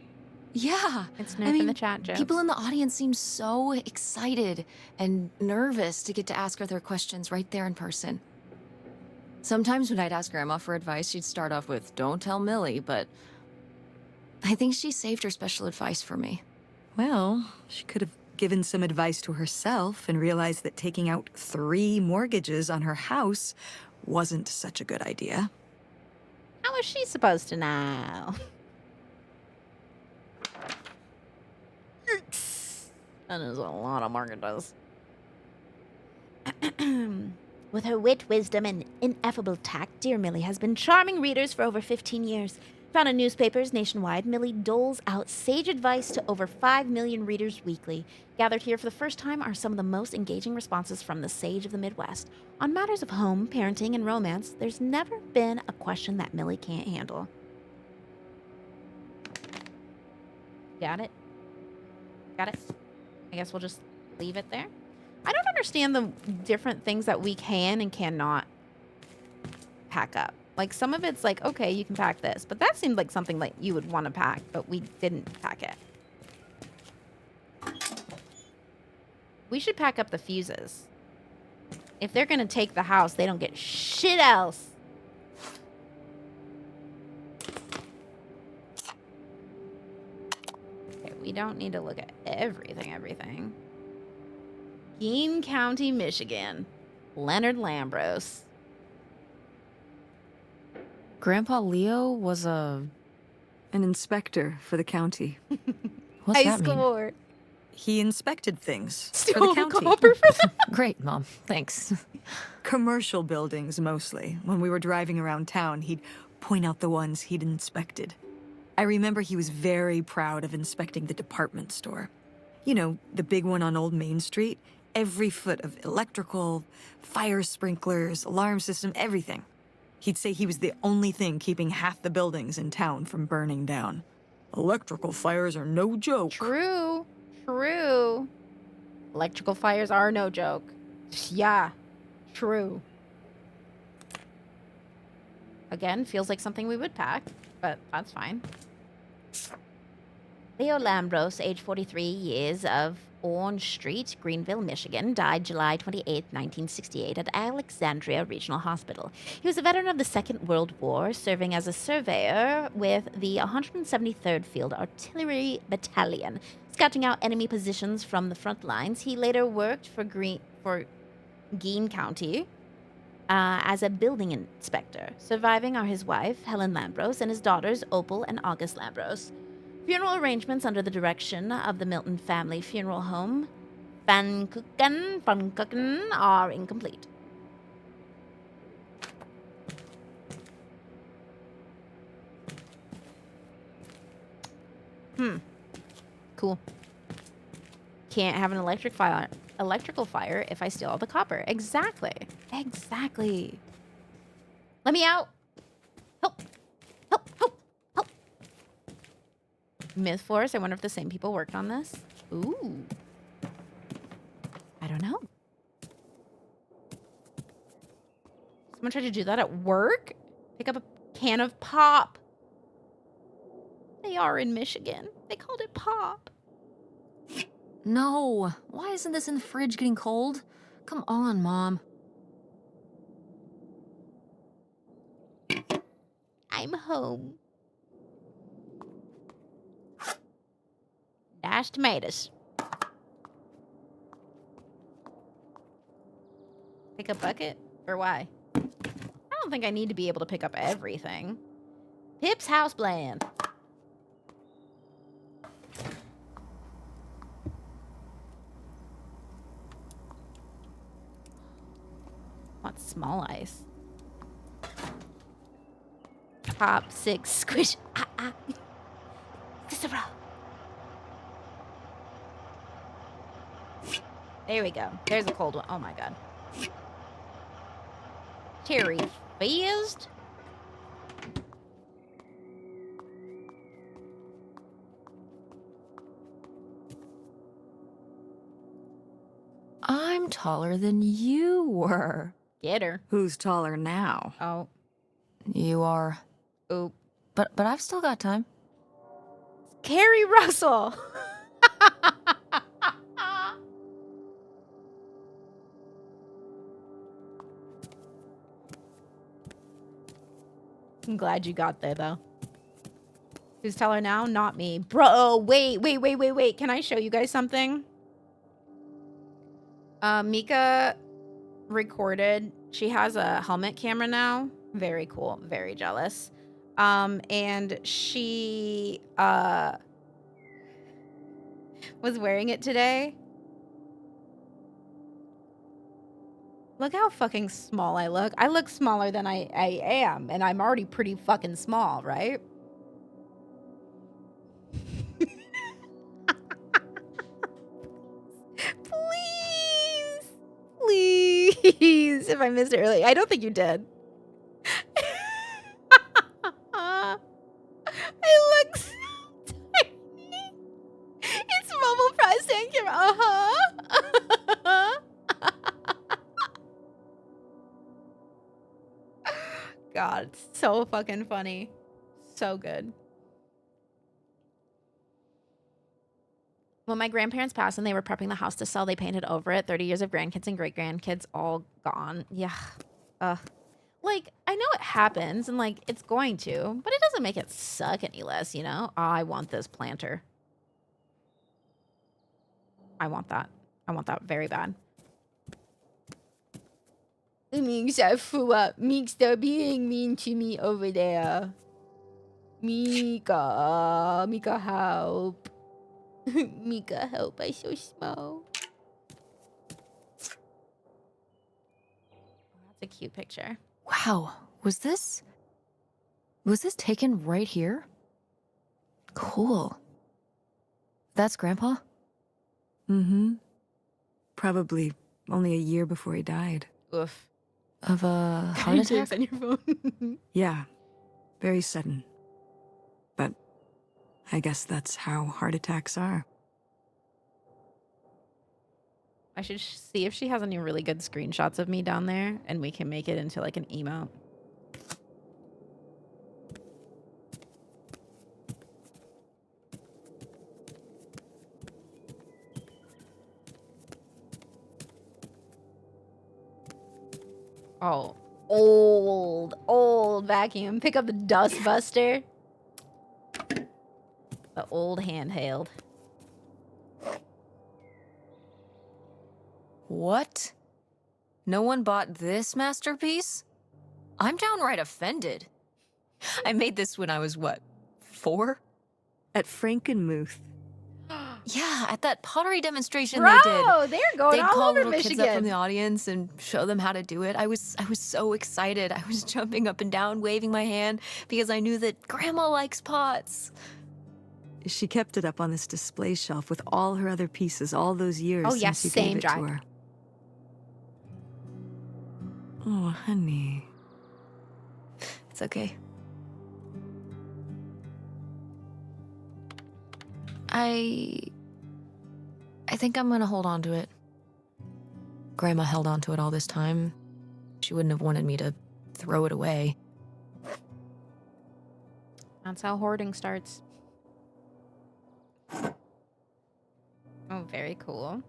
Yeah. It's Nerf in the chat, jokes. People in the audience seemed so excited and nervous to get to ask her their questions right there in person. Sometimes when I'd ask Grandma for advice, she'd start off with, "Don't tell Millie," but I think she saved her special advice for me. Well, she could have given some advice to herself and realized that taking out 3 mortgages on her house wasn't such a good idea. How was she supposed to know? That is a lot of mortgages. With her wit, wisdom, and ineffable tact, dear Millie has been charming readers for over 15 years. Found in newspapers nationwide, Millie doles out sage advice to over 5 million readers weekly. Gathered here for the first time are some of the most engaging responses from the sage of the Midwest. On matters of home, parenting, and romance, there's never been a question that Millie can't handle. Got it? Got it? I guess we'll just leave it there. I don't understand the different things that we can and cannot pack up. Like, some of it's like, okay, you can pack this. But that seemed like something like you would want to pack, but we didn't pack it. We should pack up the fuses. If they're going to take the house, they don't get shit else. Okay, we don't need to look at everything. Keene County, Michigan. Leonard Lambros. Grandpa Leo was An inspector for the county. What's High that mean? score. He inspected things for Stole the the county. copper for that. Great, Mom. Thanks. Commercial buildings, mostly. When we were driving around town, he'd point out the ones he'd inspected. I remember he was very proud of inspecting the department store. You know, the big one on Old Main Street. Every foot of electrical, fire sprinklers, alarm system, everything. He'd say he was the only thing keeping half the buildings in town from burning down. Electrical fires are no joke. True. True. Electrical fires are no joke. Yeah, true. Again, feels like something we would pack, but that's fine. Leo Lambros, age 43 years, of Orange Street, Greenville, Michigan, died July 28, 1968 at Alexandria Regional Hospital. He was a veteran of the Second World War, serving as a surveyor with the 173rd Field Artillery Battalion, scouting out enemy positions from the front lines. He later worked for Gein County as a building inspector. Surviving are his wife, Helen Lambros, and his daughters, Opal and August Lambros. Funeral arrangements under the direction of the Milton family funeral home, Pfannkuchen, are incomplete. Cool. Can't have an electrical fire if I steal all the copper. Exactly. Exactly. Let me out. Help. Help. Help. Help. Myth Force. I wonder if the same people worked on this. Ooh. I don't know. Someone tried to do that at work? Pick up a can of pop. They are in Michigan. They called it pop. No. Why isn't this in the fridge getting cold? Come on, Mom. I'm home. Dashed tomatoes. Pick a bucket? Or why? I don't think I need to be able to pick up everything. Pip's house blend. Want small ice. Pop, 6, squish. Cicero. There we go. There's a cold one. Oh my god. Cherry fizzed. I'm taller than you were. Get her. Who's taller now? Oh. You are. Oop. But I've still got time. Carrie Russell. I'm glad you got there, though. Who's taller now? Not me. Bro, wait. Can I show you guys something? Mika recorded. She has a helmet camera now. Very cool. Very jealous. And she was wearing it today. Look how fucking small I look. I look smaller than I am, and I'm already pretty fucking small, right? Please. If I missed it early. I don't think you did. I look so tiny. It's mobile processing camera. God, it's so fucking funny. So good. When my grandparents passed and they were prepping the house to sell, they painted over it. 30 years of grandkids and great-grandkids all gone. Yeah. Like, I know it happens and, like, it's going to, but it doesn't make it suck any less, you know? Oh, I want this planter. I want that. I want that very bad. Mika being mean to me over there. Mika, help. Mika, help, I'm so small. That's a cute picture. Wow. Was this taken right here? Cool. That's Grandpa? Mm-hmm. Probably only a year before he died. Oof. Of a heart attack? On your phone. Yeah. Very sudden. But I guess that's how heart attacks are. I should see if she has any really good screenshots of me down there, and we can make it into like an emote. Oh, old vacuum. Pick up the dust buster. The old handheld. What? No one bought this masterpiece? I'm downright offended. I made this when I was, what, 4? At Frankenmuth. Yeah, at that pottery demonstration Bro, they did. they're going They'd all call over little kids up from the Michigan. audience and show them how to do it. I was so excited. I was jumping up and down, waving my hand, because I knew that Grandma likes pots. She kept it up on this display shelf with all her other pieces all those years Oh, yeah, since you same gave it drive. to her. Oh, honey. It's okay. I think I'm gonna hold on to it. Grandma held on to it all this time. She wouldn't have wanted me to throw it away. That's how hoarding starts. Oh, very cool.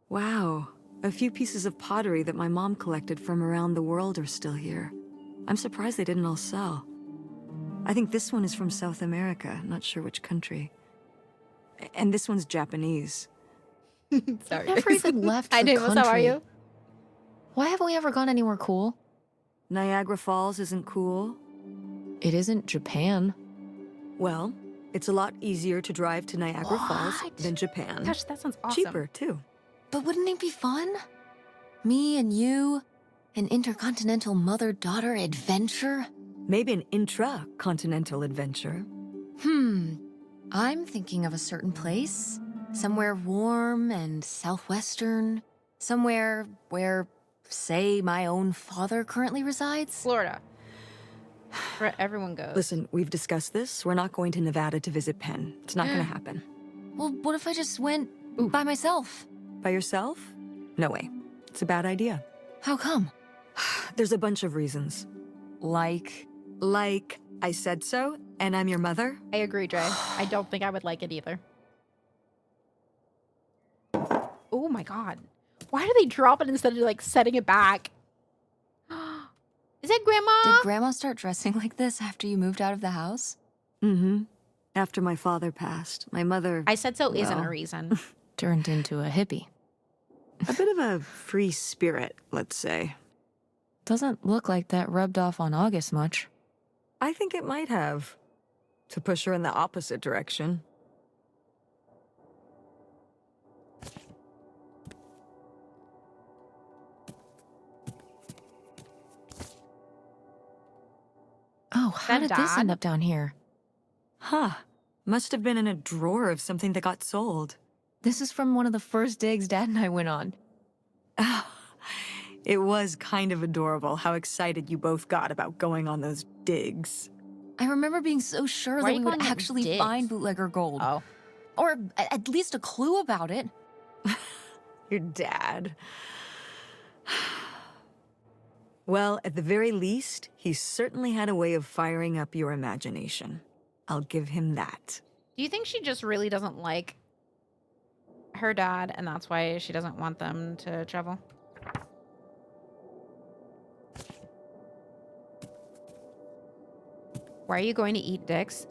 Wow. A few pieces of pottery that my mom collected from around the world are still here. I'm surprised they didn't all sell. I think this one is from South America, not sure which country. And this one's Japanese. Sorry. Never even left Hi, the Davis. How are country. you? Why haven't we ever gone anywhere cool? Niagara Falls isn't cool. It isn't Japan. Well, it's a lot easier to drive to Niagara Falls What? than Japan. Gosh, that sounds awesome. Cheaper, too. But wouldn't it be fun? Me and you, an intercontinental mother-daughter adventure? Maybe an intra-continental adventure. I'm thinking of a certain place. Somewhere warm and southwestern. Somewhere where, say, my own father currently resides. Florida. Where everyone goes. Listen, we've discussed this. We're not going to Nevada to visit Penn. It's not going to happen. Well, what if I just went by myself? By yourself? No way. It's a bad idea. How come? There's a bunch of reasons. Like, I said so, and I'm your mother. I agree, Dre. I don't think I would like it either. Oh my god. Why do they drop it instead of like setting it back? Is that Grandma? did Grandma start dressing like this after you moved out of the house? Mm-hmm. After my father passed, my mother... I said so isn't well, a reason. Turned into a hippie. a bit of a free spirit, let's say. Doesn't look like that rubbed off on August much. I think it might have. To push her in the opposite direction. Oh, how that did this end Dad? up down here? Huh. Must have been in a drawer of something that got sold. This is from one of the first digs Dad and I went on. It was kind of adorable how excited you both got about going on those digs. I remember being so sure Why are that you we would calling it actually digs? find bootlegger gold. Oh. Or at least a clue about it. Your dad. Well, at the very least, he certainly had a way of firing up your imagination. I'll give him that. Do you think she just really doesn't like her dad and that's why she doesn't want them to travel? Why are you going to eat dicks?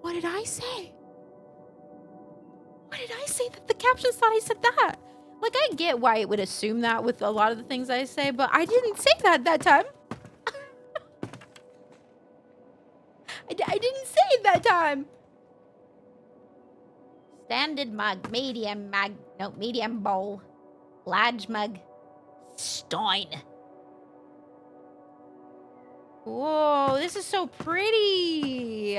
What did I say? What did I say that the captions thought I said that? Like, I get why it would assume that with a lot of the things I say, but I didn't say that time. I didn't say it that time. Standard mug, medium mug, no, medium bowl, large mug, stein. Whoa, this is so pretty.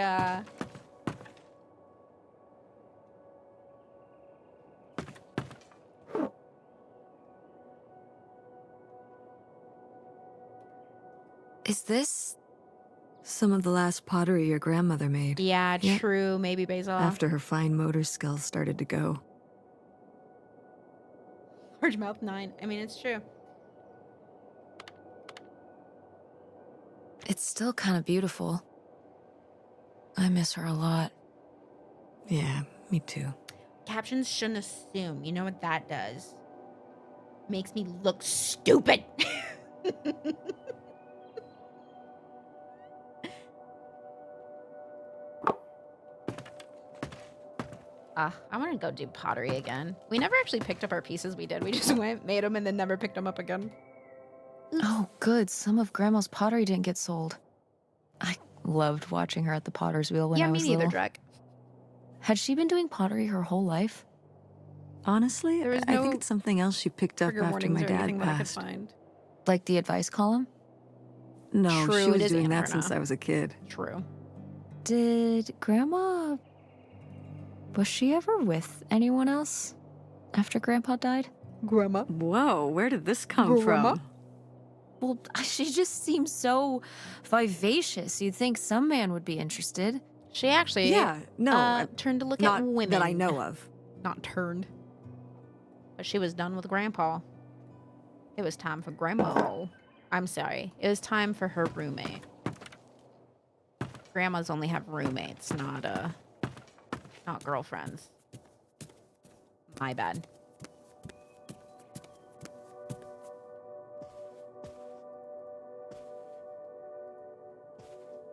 Is this... Some of the last pottery your grandmother made. Yeah, Yeah. true. Maybe Basil. After her fine motor skills started to go. Large mouth 9. I mean, it's true. It's still kind of beautiful. I miss her a lot. Yeah, me too. Captions shouldn't assume. You know what that does? Makes me look stupid. I want to go do pottery again. We never actually picked up our pieces we did. We just went, made them, and then never picked them up again. Oops. Oh, good. Some of Grandma's pottery didn't get sold. I loved watching her at the potter's wheel when I was me neither, little. Drek. Had she been doing pottery her whole life? Honestly, There was I no think it's something else she picked up trigger after warnings my or dad anything that I could passed. find. Like the advice column? No, True, she it was is doing that Annapurna. since I was a kid. True. Did Grandma... Was she ever with anyone else after Grandpa died? Grandma. Whoa, where did this come from? Well, she just seems so vivacious. You'd think some man would be interested. She actually Yeah, no, turned to look not at women. that I know of. Not turned. But she was done with Grandpa. It was time for Grandma. I'm sorry. It was time for her roommate. Grandmas only have roommates, not girlfriends. My bad.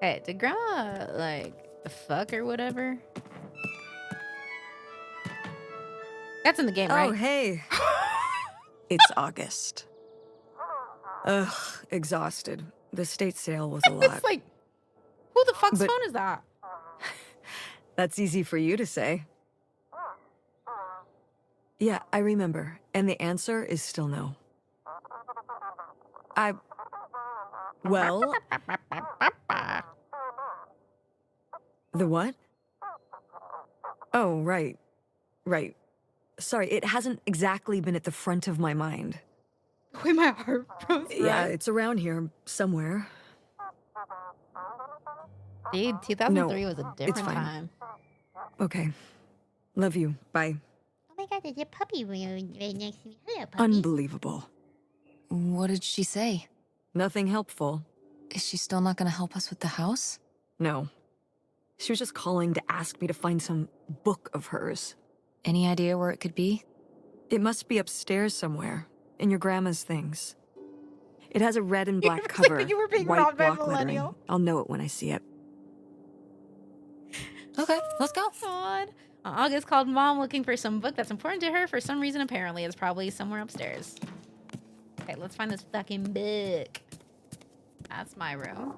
Hey, did Grandma, like, fuck or whatever? That's in the game, right? Oh, hey. It's August. Ugh, exhausted. The state sale was a lot. It's like, who the fuck's But- phone is that? That's easy for you to say. Yeah, I remember. And the answer is still no. Well, the what? Oh, right. Right. Sorry, it hasn't exactly been at the front of my mind. The way my heart froze. Yeah, it's around here somewhere. Dude, 2003 was a different fine. time. Okay. Love you. Bye. Oh my god, there's a puppy right next to me. Hello, puppy. Unbelievable. What did she say? Nothing helpful. Is she still not going to help us with the house? No. She was just calling to ask me to find some book of hers. Any idea where it could be? It must be upstairs somewhere, in your grandma's things. It has a red and black It was like cover, you were being white robbed by a block lettering. millennial. I'll know it when I see it. Okay, let's go. God. August called Mom looking for some book that's important to her for some reason. Apparently, it's probably somewhere upstairs. Okay, let's find this fucking book. That's my room.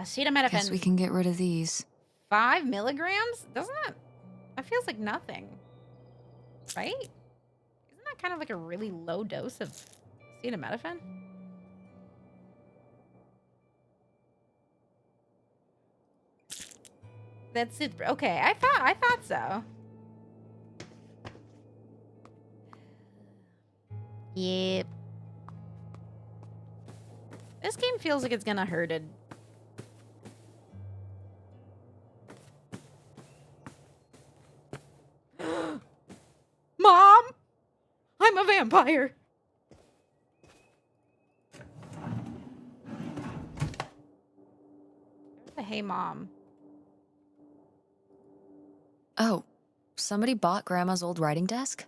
Acetaminophen. Guess we can get rid of these. 5 milligrams? Doesn't that feels like nothing, right? Isn't that kind of like a really low dose of acetaminophen? That's it. Okay, I thought so. Yep. This game feels like it's gonna hurt it. Mom! I'm a vampire! Hey, Mom. Oh, somebody bought Grandma's old writing desk?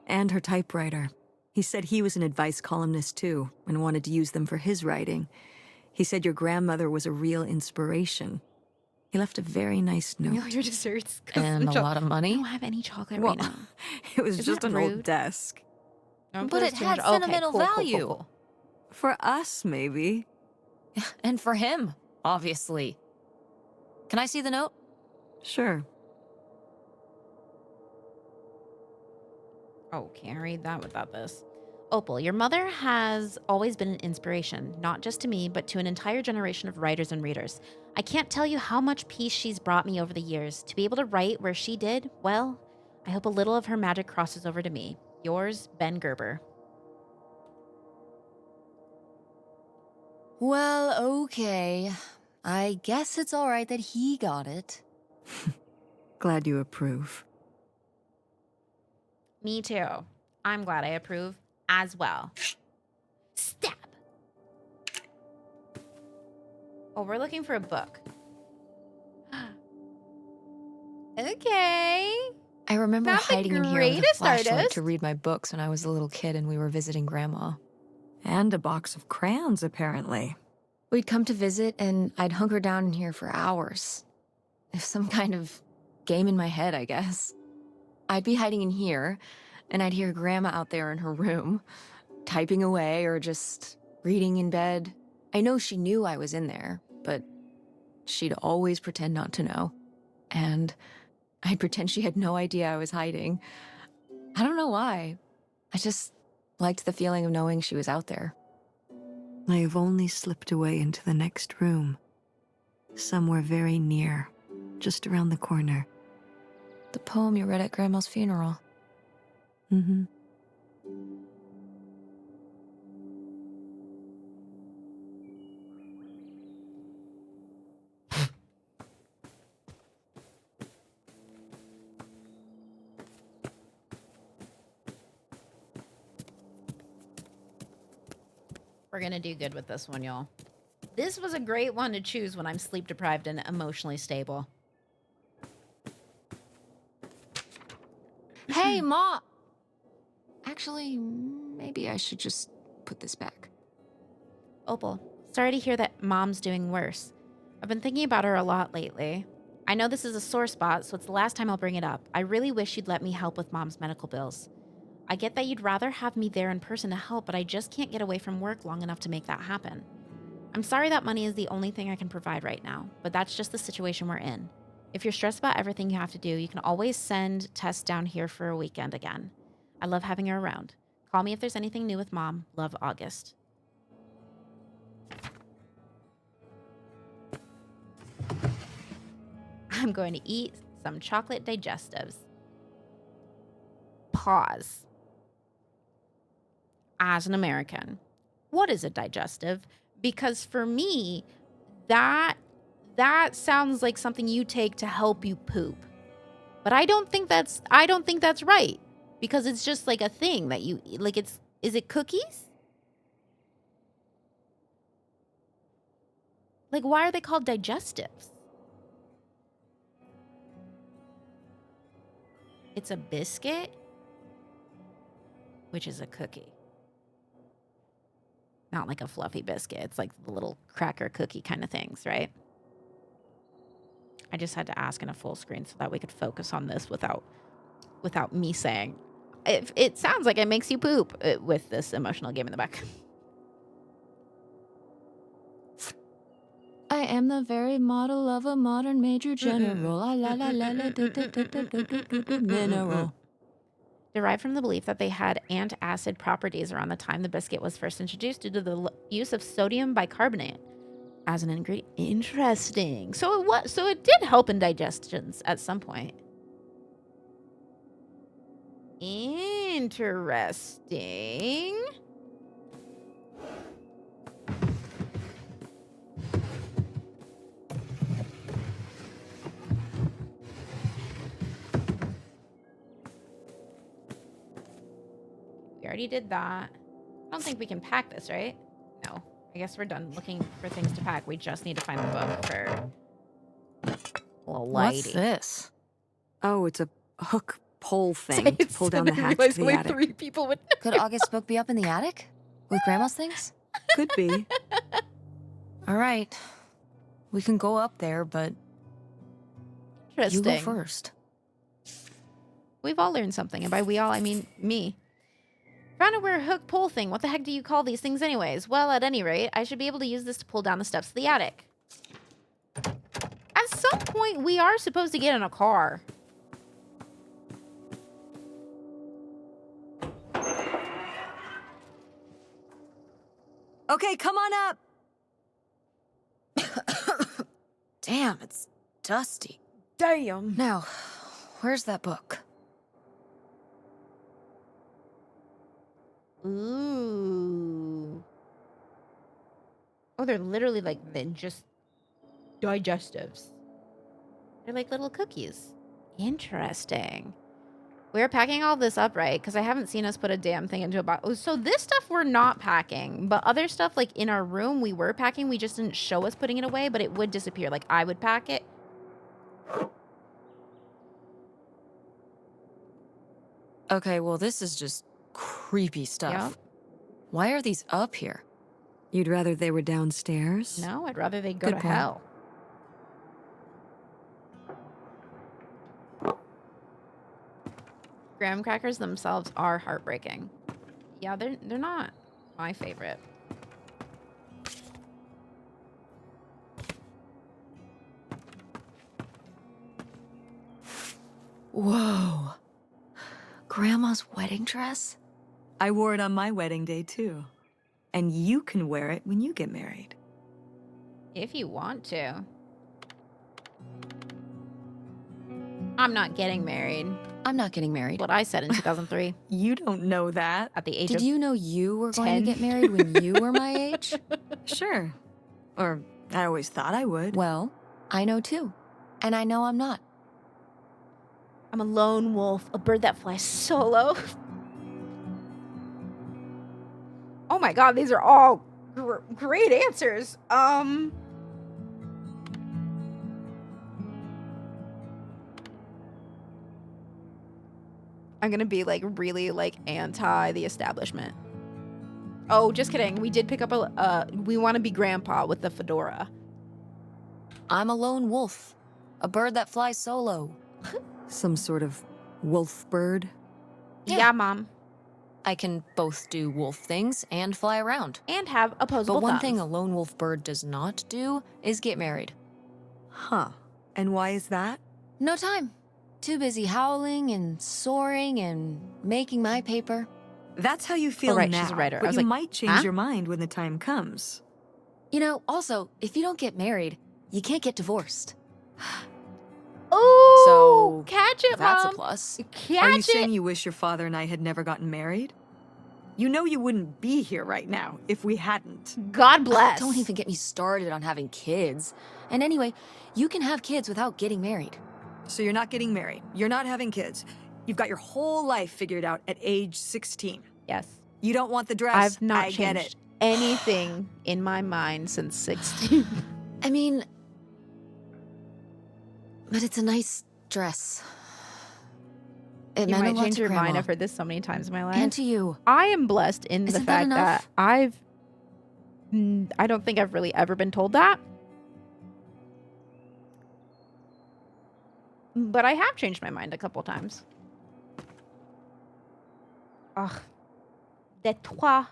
And her typewriter. He said he was an advice columnist too, and wanted to use them for his writing. He said your grandmother was a real inspiration. He left a very nice note. Your desserts. And a lot of I money? don't have any chocolate Well, right now. it was Isn't just that an old rude? desk. But it had sentimental value. For us, maybe. And for him, obviously. Can I see the note? Sure. Oh, can't read that without this. Opal, your mother has always been an inspiration, not just to me, but to an entire generation of writers and readers. I can't tell you how much peace she's brought me over the years. To be able to write where she did, well, I hope a little of her magic crosses over to me. Yours, Ben Gerber. Well, okay. I guess it's all right that he got it. Glad you approve. Me too. I'm glad I approve as well. Stab. Oh, we're looking for a book. Okay. I remember Not the hiding in here with a greatest flashlight artist. to read my books when I was a little kid and we were visiting Grandma. And a box of crayons, apparently. We'd come to visit and I'd hunker down in here for hours. If some kind of game in my head, I guess. I'd be hiding in here, and I'd hear Grandma out there in her room, typing away or just reading in bed. I know she knew I was in there, but she'd always pretend not to know. And I'd pretend she had no idea I was hiding. I don't know why. I just liked the feeling of knowing she was out there. I have only slipped away into the next room. Somewhere very near, just around the corner. The poem you read at Grandma's funeral. Mm-hmm. We're gonna do good with this one, y'all. This was a great one to choose when I'm sleep deprived and emotionally stable. Hey, Ma! Actually, maybe I should just put this back. Opal, sorry to hear that Mom's doing worse. I've been thinking about her a lot lately. I know this is a sore spot, so it's the last time I'll bring it up. I really wish you'd let me help with Mom's medical bills. I get that you'd rather have me there in person to help, but I just can't get away from work long enough to make that happen. I'm sorry that money is the only thing I can provide right now, but that's just the situation we're in. If you're stressed about everything you have to do, you can always send Tess down here for a weekend again. I love having her around. Call me if there's anything new with Mom. Love, August. I'm going to eat some chocolate digestives. Pause. As an American, what is a digestive? Because for me, that sounds like something you take to help you poop. But I don't think that's right, because it's just like a thing that you like. Is it cookies? Like, why are they called digestives? It's a biscuit, which is a cookie. Not like a fluffy biscuit. It's like the little cracker cookie kind of things, right? I just had to ask in a full screen so that we could focus on this without me saying. It sounds like it makes you poop with this emotional game in the back. I am the very model of a modern major general. La la la la la mineral. Derived from the belief that they had antacid properties around the time the biscuit was first introduced due to the use of sodium bicarbonate as an ingredient. Interesting. So it did help in digestions at some point. Interesting. We already did that. I don't think we can pack this, right? No. I guess we're done looking for things to pack. We just need to find the book for little lady. What's this? Oh, it's a hook pole thing to pull down the hatch to the attic. 3 people would. Could August's book be up in the attic? With Grandma's things? Could be. All right. We can go up there, but you Interesting. go first. We've all learned something, and by we all, I mean me. Found a weird hook pull thing. What the heck do you call these things anyways? Well, at any rate, I should be able to use this to pull down the steps of the attic. At some point, we are supposed to get in a car. Okay, come on up. Damn, it's dusty. Damn. Now, where's that book? Ooh. Oh, they're literally like, they just digestives. They're like little cookies. Interesting. We're packing all this up, right? Because I haven't seen us put a damn thing into a box. Oh, so this stuff we're not packing, but other stuff like in our room we were packing. We just didn't show us putting it away, but it would disappear. Like I would pack it. Okay, well, this is just creepy stuff. Yep. Why are these up here? You'd rather they were downstairs? No, I'd rather they go Good to point. hell. Graham crackers themselves are heartbreaking. Yeah, they're not my favorite. Whoa. Grandma's wedding dress? I wore it on my wedding day, too. And you can wear it when you get married. If you want to. I'm not getting married. I'm not getting married. What I said in 2003 You don't know that. at the age Did of you know you were going 10? to get married when you were my age? Sure. Or I always thought I would. Well, I know too. And I know I'm not. I'm a lone wolf, a bird that flies solo. Oh my god, these are all great answers. I'm gonna be like really like anti the establishment. Oh, just kidding. We did pick up a we want to be grandpa with the fedora. I'm a lone wolf. A bird that flies solo. Some sort of wolf bird. Yeah. Yeah, mom. I can both do wolf things and fly around. And have opposable But one thumbs. thing a lone wolf bird does not do is get married. Huh. And why is that? No time. Too busy howling and soaring and making my paper. That's how you feel right, now. she's a writer. I But was you like, might change huh? your mind when the time comes. You know, also, if you don't get married, you can't get divorced. Oh, So, catch it, That's mom. a plus. Catch Are you it. saying you wish your father and I had never gotten married? You know you wouldn't be here right now if we hadn't. God bless. Don't even get me started on having kids. And anyway, you can have kids without getting married. So you're not getting married. You're not having kids. You've got your whole life figured out at age 16. Yes. You don't want the dress. I've not I get changed it. anything in my mind since 16. I mean, but it's a nice dress. It You meant a might lot change to your mind. Grandma. I've heard this so many times in my life. And to you. I am blessed in the Isn't that fact that enough? I don't think I've really ever been told that. But I have changed my mind a couple times. Ugh. De toi.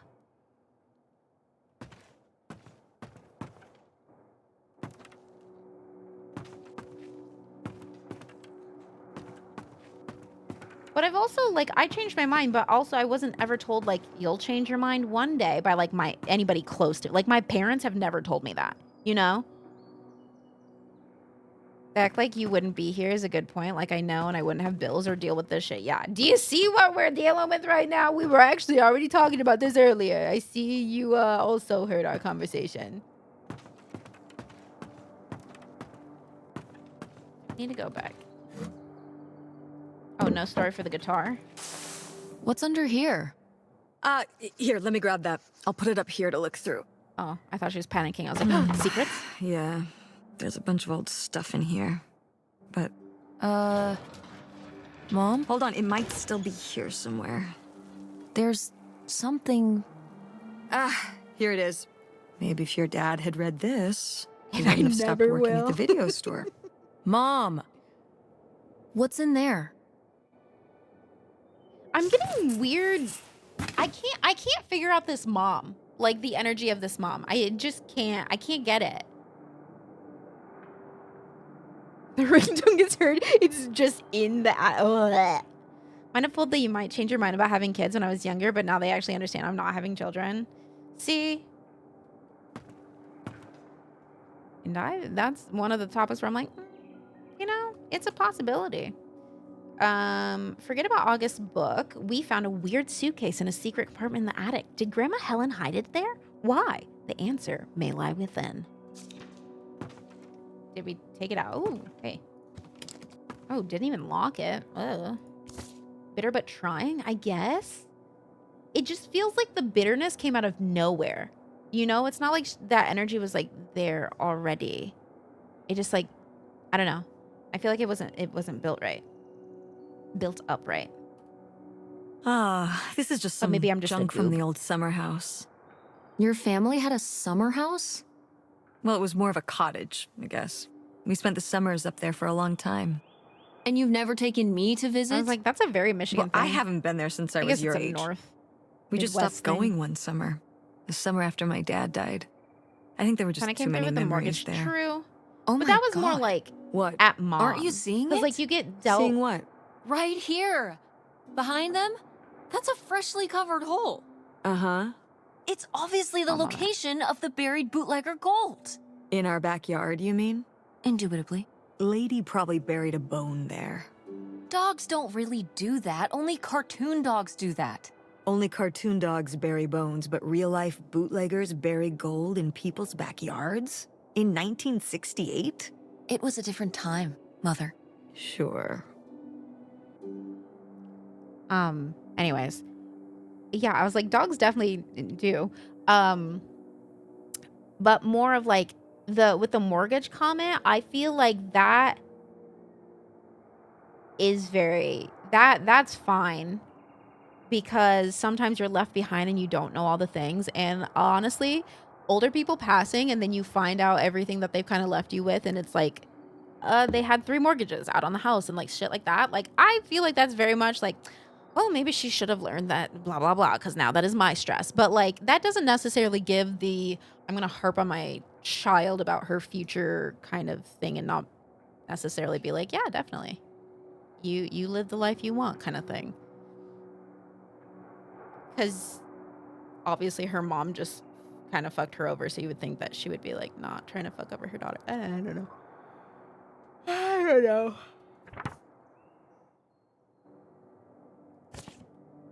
But I've also, like, I changed my mind, but also I wasn't ever told, like, you'll change your mind one day by, like, anybody close to, like, my parents have never told me that, you know? Act like you wouldn't be here is a good point. Like, I know, and I wouldn't have bills or deal with this shit. Yeah. Do you see what we're dealing with right now? We were actually already talking about this earlier. I see you also heard our conversation. Need to go back. Oh, no story for the guitar? What's under here? Here, let me grab that. I'll put it up here to look through. Oh, I thought she was panicking. I was like, oh, secrets? Yeah, there's a bunch of old stuff in here. But Mom? hold on, it might still be here somewhere. There's something... Here it is. Maybe if your dad had read this, he And I wouldn't have stopped never working at will. the video store. Mom! What's in there? I'm getting weird. I can't figure out this mom. Like, the energy of this mom. I just can't. I can't get it. The ringtone gets heard. It's just in the... Might have told that you might change your mind about having kids when I was younger, but now they actually understand I'm not having children. See? And that's one of the topics where I'm like, you know, it's a possibility. Forget about August's book. We found a weird suitcase in a secret compartment in the attic. Did Grandma Helen hide it there? Why? The answer may lie within. Did we take it out? Oh, hey. Oh, didn't even lock it. Ugh. Bitter but trying, I guess. It just feels like the bitterness came out of nowhere. You know, it's not like that energy was like there already. It just like, I don't know. I feel like it wasn't built right. Built up right. This is just But some maybe I'm just a junk from goob. the old summer house. Your family had a summer house? Well, it was more of a cottage, I guess. We spent the summers up there for a long time. And you've never taken me to visit? I was like, that's a very Michigan Well, thing. I haven't been there since I I was guess your it's a age. north. We just Midwest stopped thing. going one summer. The summer after my dad died. I think there were just Kind of too came through many with the memories mortgage. there. True. Oh But my that was more God. like What? at mom. Aren't you seeing Because it? like you get dealt. Seeing what? Right here. Behind them? That's a freshly covered hole. Uh-huh. It's obviously the Oh, Mama. location of the buried bootlegger gold. In our backyard, you mean? Indubitably. Lady probably buried a bone there. Dogs don't really do that. Only cartoon dogs do that. Only cartoon dogs bury bones, but real-life bootleggers bury gold in people's backyards? In 1968? It was a different time, Mother. Sure. Anyways. Yeah, I was like, dogs definitely do. But more of like with the mortgage comment, I feel like that is that's fine. Because sometimes you're left behind and you don't know all the things. And honestly, older people passing and then you find out everything that they've kind of left you with, and it's like, they had 3 mortgages out on the house and like shit like that. Like, I feel like that's very much like, well, maybe she should have learned that, blah, blah, blah, because now that is my stress. But like, that doesn't necessarily give I'm going to harp on my child about her future kind of thing and not necessarily be like, yeah, definitely. You live the life you want kind of thing. Because obviously her mom just kind of fucked her over, so you would think that she would be like not trying to fuck over her daughter. I don't know. I don't know.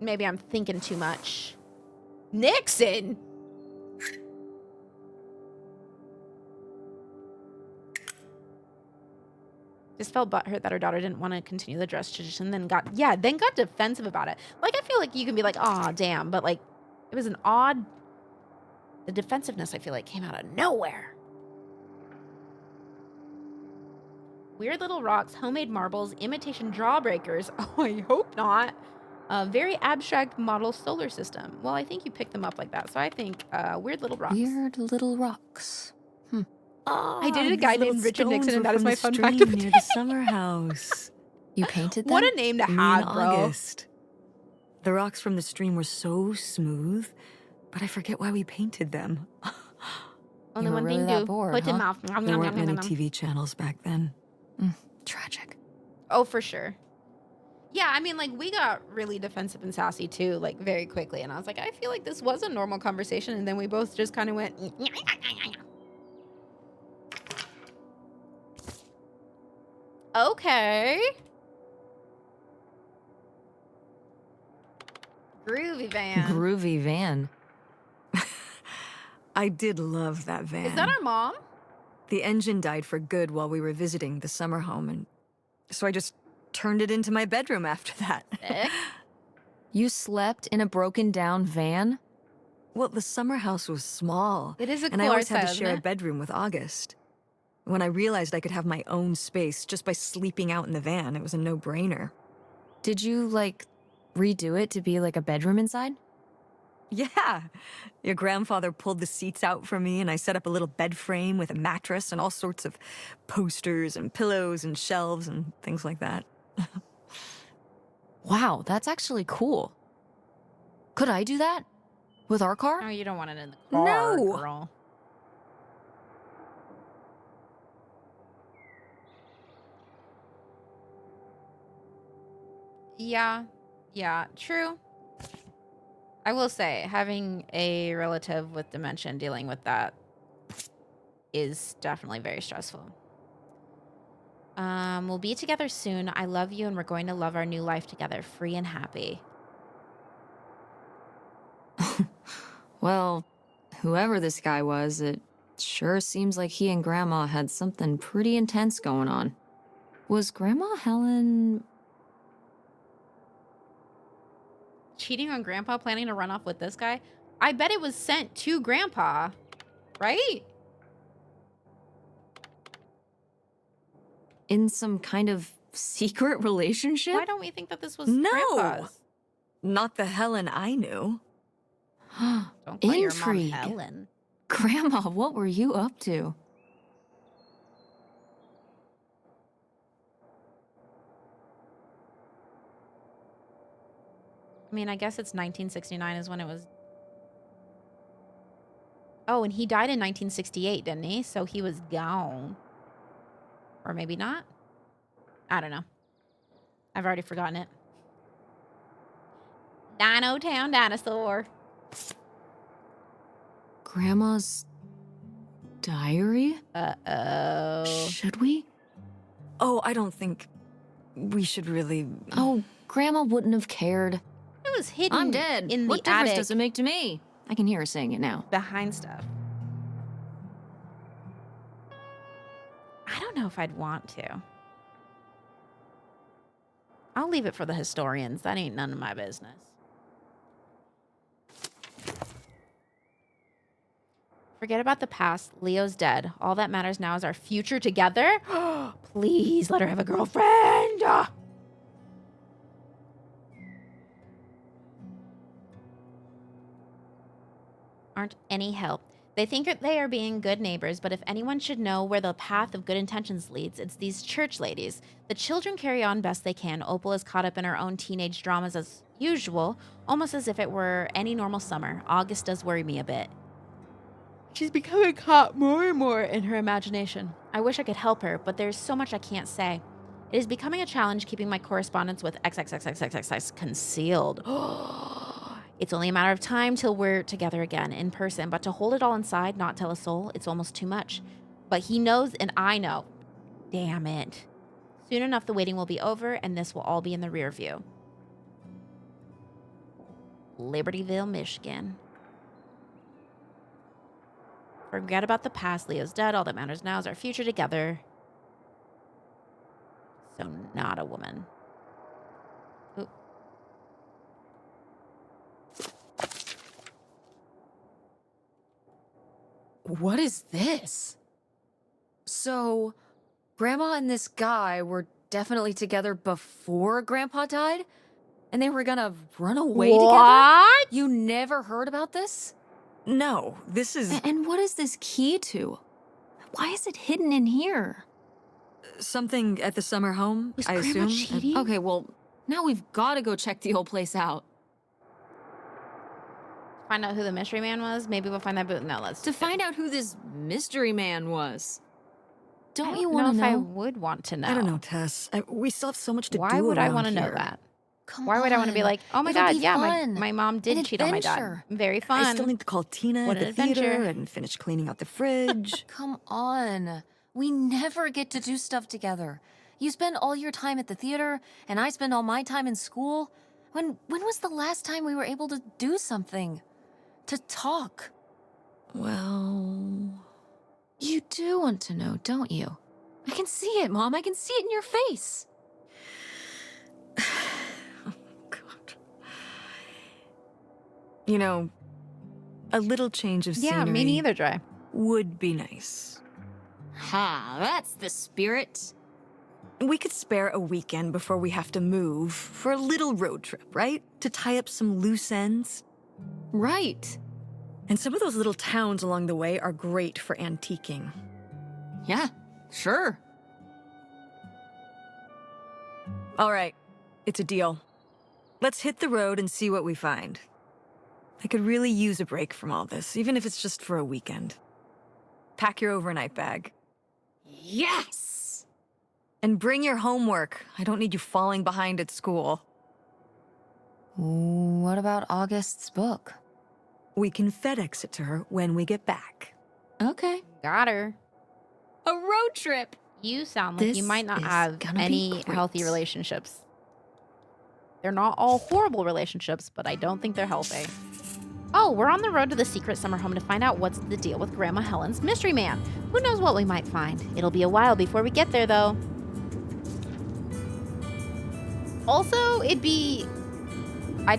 Maybe I'm thinking too much. Nixon! Just felt butthurt that her daughter didn't want to continue the dress tradition, then got defensive about it. Like, I feel like you can be like, aw, damn, but like, it was the defensiveness I feel like came out of nowhere. Weird little rocks, homemade marbles, imitation drawbreakers. Oh, I hope not. A very abstract model solar system. Well, I think you picked them up like that, so I think weird little rocks. Weird little rocks. I dated a guy named Richard Nixon, and that is my fun fact stream of the near day. the summer house. You painted them? What a name to Me in have, bro. August. The rocks from the stream were so smooth, but I forget why we painted them. Only You were one really thing that to bored, put in huh? mouth. There weren't many TV channels back then. Tragic. Oh, for sure. Yeah, I mean, like, we got really defensive and sassy, too, like, very quickly. And I was like, I feel like this was a normal conversation. And then we both just kind of went... Okay. Groovy van. Groovy van. I did love that van. Is that our mom? The engine died for good while we were visiting the summer home, and so I just turned it into my bedroom after that. Sick. You slept in a broken down van? Well, the summer house was small, It is a and I cool always had to art style, share a isn't it? bedroom with August. When I realized I could have my own space just by sleeping out in the van, it was a no-brainer. Did you, like, redo it to be like a bedroom inside? Yeah. Your grandfather pulled the seats out for me, and I set up a little bed frame with a mattress and all sorts of posters and pillows and shelves and things like that. Wow, that's actually cool. Could I do that? With our car? Oh, you don't want it in the car, No. girl. Yeah, true. I will say, having a relative with dementia and dealing with that is definitely very stressful. We'll be together soon. I love you, and we're going to love our new life together, free and happy. Well, whoever this guy was, it Sure seems like he and Grandma had something pretty intense going on. Was Grandma Helen... Cheating on Grandpa, planning to run off with this guy? I bet it was sent to Grandpa, right? in some kind of secret relationship? Why don't we think that this was No. Grandpa's? Not the Helen I knew. Don't call your mom Intrigue. Helen. Grandma, what were you up to? I mean, I guess it's 1969 is when it was. Oh, and he died in 1968, didn't he? So he was gone. Or maybe not. I don't know. I've already forgotten it. Dino Town Dinosaur. Grandma's diary? Uh-oh. Should we? Oh, I don't think we should really... Oh, Grandma wouldn't have cared. It was hidden I'm dead. in What the difference attic does it make to me? I can hear her saying it now. behind stuff. I don't know if I'd want to. I'll leave it for the historians. That ain't none of my business. Forget about the past. Leo's dead. All that matters now is our future together. Please let her have a girlfriend. Aren't any help. They think that they are being good neighbors, but if anyone should know where the path of good intentions leads, it's these church ladies. The children carry on best they can. Opal is caught up in her own teenage dramas as usual, almost as if it were any normal summer. August does worry me a bit. She's becoming caught more and more in her imagination. I wish I could help her, but there's so much I can't say. It is becoming a challenge keeping my correspondence with XXXXXX concealed. It's only a matter of time till we're together again in person, but to hold it all inside, not tell a soul, it's almost too much. But he knows and I know. Damn it. Soon enough, the waiting will be over and this will all be in the rear view. Libertyville, Michigan. Forget about the past. Leo's dead. All that matters now is our future together. So not a woman. Ooh. What is this? So, Grandma and this guy were definitely together before Grandpa died? And they were gonna run away together? What? You never heard about this? No, this is And what is this key to? Why is it hidden in here? something at the summer home, Was I Grandma assume. cheating? Okay, well, now we've got to go check the old place out. Find out who the mystery man was. Maybe we'll find that boot. No, let's. To find out who this mystery man was. I Don't don't you know want if to I know? would want to know. I don't know, Tess. We still have so much to do Why would I around want to know here. that? Come Why would I want to be on. like, oh my It'll god, be yeah, fun. my mom did An cheat on my dad. adventure. Very fun. I still need to call Tina What at an the theater adventure. and finish cleaning out the fridge. Come on. We never get to do stuff together. You spend all your time at the theater, and I spend all my time in school. When was the last time we were able to do something? To talk? Well... You do want to know, don't you? I can see it, Mom. I can see it in your face. Oh, God. You know, a little change of scenery Yeah, me neither, Dre. would be nice. Ha, that's the spirit. We could spare a weekend before we have to move for a little road trip, right? To tie up some loose ends. Right. And some of those little towns along the way are great for antiquing. Yeah, sure. All right, it's a deal. Let's hit the road and see what we find. I could really use a break from all this, even if it's just for a weekend. Pack your overnight bag. Yes! And bring your homework. I don't need you falling behind at school. What about August's book? We can FedEx it to her when we get back. Okay. Got her. A road trip. You sound like you This might not is have gonna be any healthy great. relationships. They're not all horrible relationships, but I don't think they're healthy. Oh, we're on the road to the secret summer home to find out what's the deal with Grandma Helen's mystery man. Who knows what we might find. It'll be a while before we get there, though. Also, I'd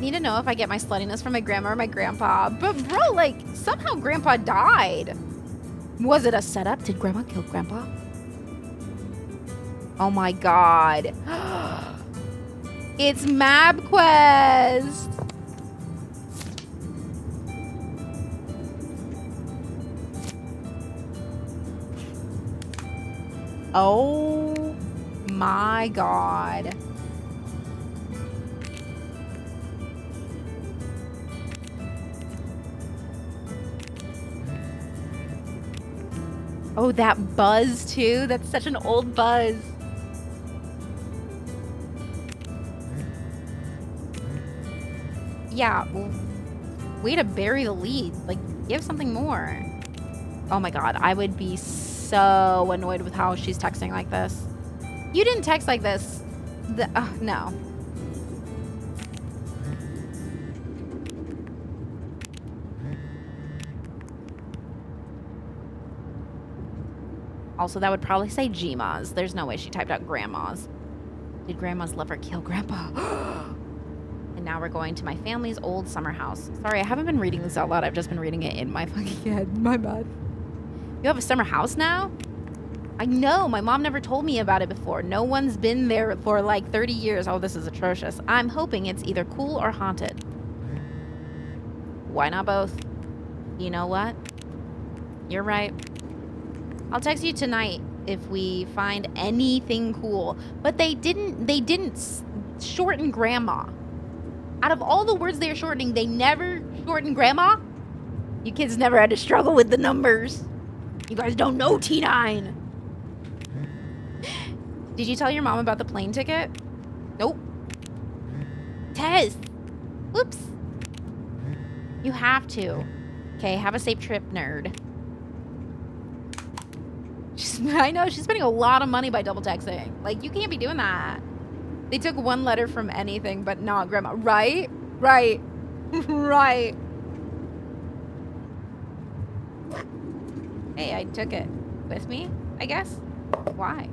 need to know if I get my sluttiness from my grandma or my grandpa. But bro, like, somehow Grandpa died. Was it a setup? Did Grandma kill Grandpa? Oh my god. It's MapQuest! Oh my god. Oh, that buzz too? That's such an old buzz. Yeah, way to bury the lead. Like, give something more. Oh my god, I would be so annoyed with how she's texting like this. You didn't text like this. No. Also, that would probably say Gmas. There's no way she typed out grandmas. Did grandma's lover kill grandpa? And now we're going to my family's old summer house. Sorry, I haven't been reading this out loud. I've just been reading it in my fucking head. My bad. You have a summer house now? I know. My mom never told me about it before. No one's been there for like 30 years. Oh, this is atrocious. I'm hoping it's either cool or haunted. Why not both? You know what? You're right. I'll text you tonight if we find anything cool. But they didn't shorten grandma. Out of all the words they're shortening, they never shortened grandma? You kids never had to struggle with the numbers. You guys don't know T9. Did you tell your mom about the plane ticket? Nope. Tess. Whoops. You have to. Okay, have a safe trip, nerd. I know, she's spending a lot of money by double texting. Like, you can't be doing that. They took one letter from anything, but not grandma. Right? Right. Right. Hey, I took it with me, I guess. Why?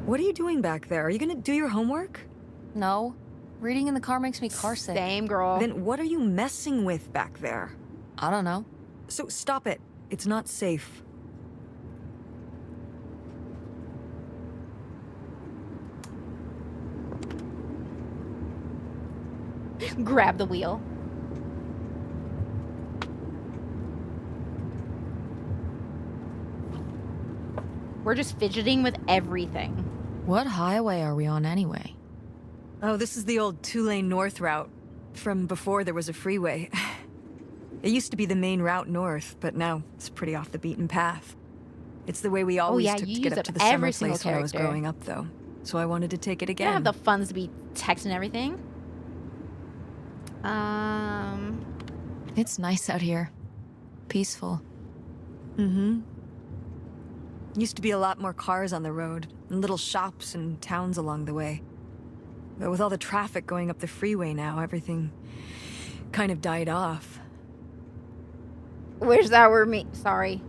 What are you doing back there? Are you gonna do your homework? No. Reading in the car makes me car sick. Same, girl. Then what are you messing with back there? I don't know. So stop it. It's not safe. Grab the wheel. We're just fidgeting with everything. What highway are we on anyway? Oh, this is the old two-lane north route. From before there was a freeway. It used to be the main route north, but now it's pretty off the beaten path. It's the way we always yeah, took you to get use up it to the summer every place single when I was character. growing up, though. So I wanted to take it You don't again. have the funds to be texting everything. It's nice out here. Peaceful. Mm-hmm. Used to be a lot more cars on the road, and little shops and towns along the way. But with all the traffic going up the freeway now, everything kind of died off. Wish that were me. Sorry.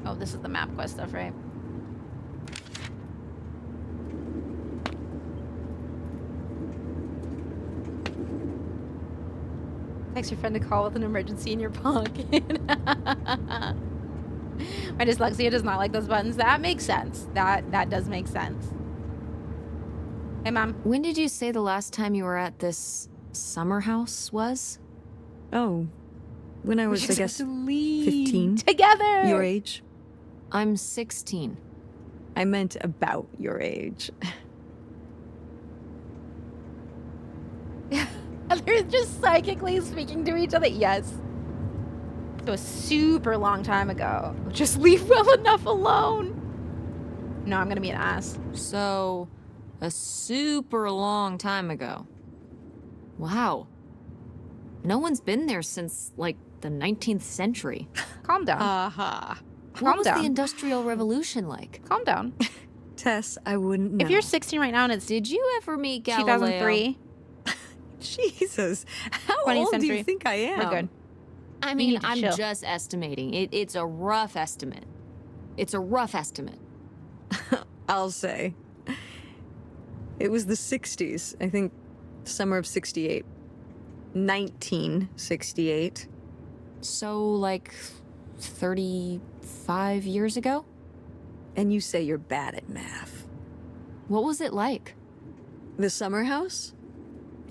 Oh, this is the MapQuest stuff, right? Text your friend to call with an emergency in your pocket. My dyslexia does not like those buttons. That makes sense. That does make sense. Hey, Mom. When did you say the last time you were at this summer house was? Oh, when I was, I guess, 15? Together. Your age? I'm 16. I meant about your age. They're just psychically speaking to each other. Yes. So a super long time ago. Just leave well enough alone. No, I'm gonna be an ass. So, a super long time ago. Wow. No one's been there since, like, the 19th century. Calm down. Aha. What Calm was down. the Industrial Revolution like? Calm down. Tess, I wouldn't know. If you're 16 right now and it's Did you ever meet Galileo? 2003, Jesus, how 20th old do century. you think I am? we're good. I You mean, need to I'm chill. just estimating. It's a rough estimate. It's a rough estimate. I'll say. It was the 60s, I think summer of 68. 1968. So, like, 35 years ago? And you say you're bad at math. What was it like? The summer house?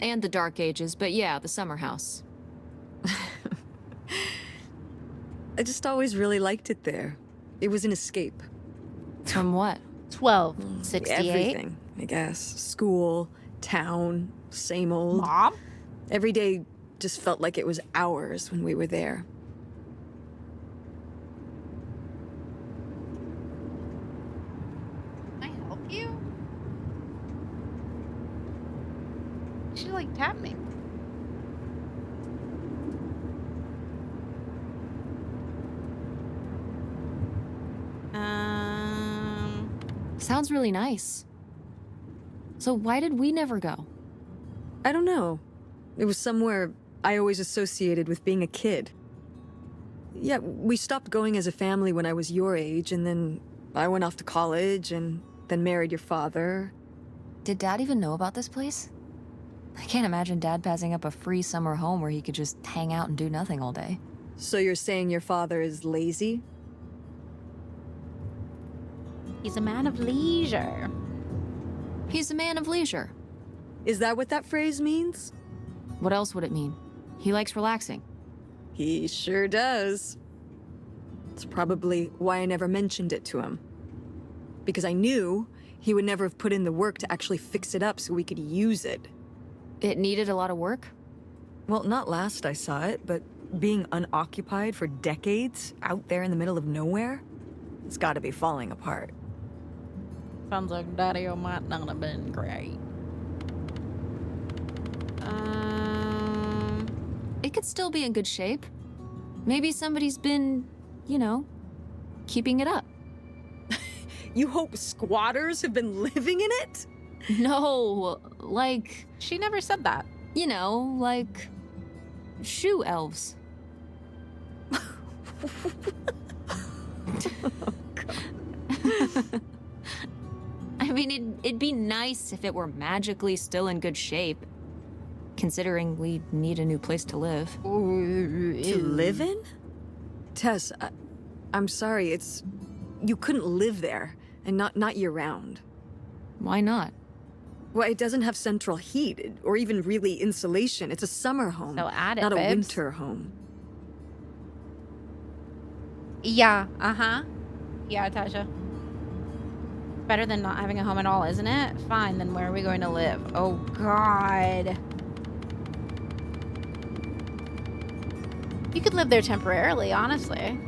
And the Dark Ages, but yeah, the summer house. I just always really liked it there. It was an escape. From what? 1268. Everything, I guess. School, town, same old. Mom? Every day just felt like it was hours when we were there. Can I help you? You should like tap me. Sounds really nice. So why did we never go? I don't know. It was somewhere I always associated with being a kid. Yeah, we stopped going as a family when I was your age, and then I went off to college and then married your father. Did Dad even know about this place? I can't imagine Dad passing up a free summer home where he could just hang out and do nothing all day. So you're saying your father is lazy? He's a man of leisure. He's a man of leisure. Is that what that phrase means? What else would it mean? He likes relaxing. He sure does. It's probably why I never mentioned it to him. Because I knew he would never have put in the work to actually fix it up so we could use it. It needed a lot of work? Well, not last I saw it, but being unoccupied for decades out there in the middle of nowhere, it's gotta be falling apart. Sounds like Daddy-o might not have been great. It could still be in good shape. Maybe somebody's been, you know, keeping it up. You hope squatters have been living in it? No, like, She never said that. you know, like shoe elves. I mean, it'd be nice if it were magically still in good shape, considering we need a new place to live. To live in? Tess, I'm sorry, you couldn't live there, and not year-round. Why not? Well, it doesn't have central heat, or even really insulation. It's a summer home, So add it, not a babes. winter home. Yeah, Yeah, Tasha. Better than not having a home at all, isn't it? Fine, then where are we going to live? Oh, God. You could live there temporarily, honestly.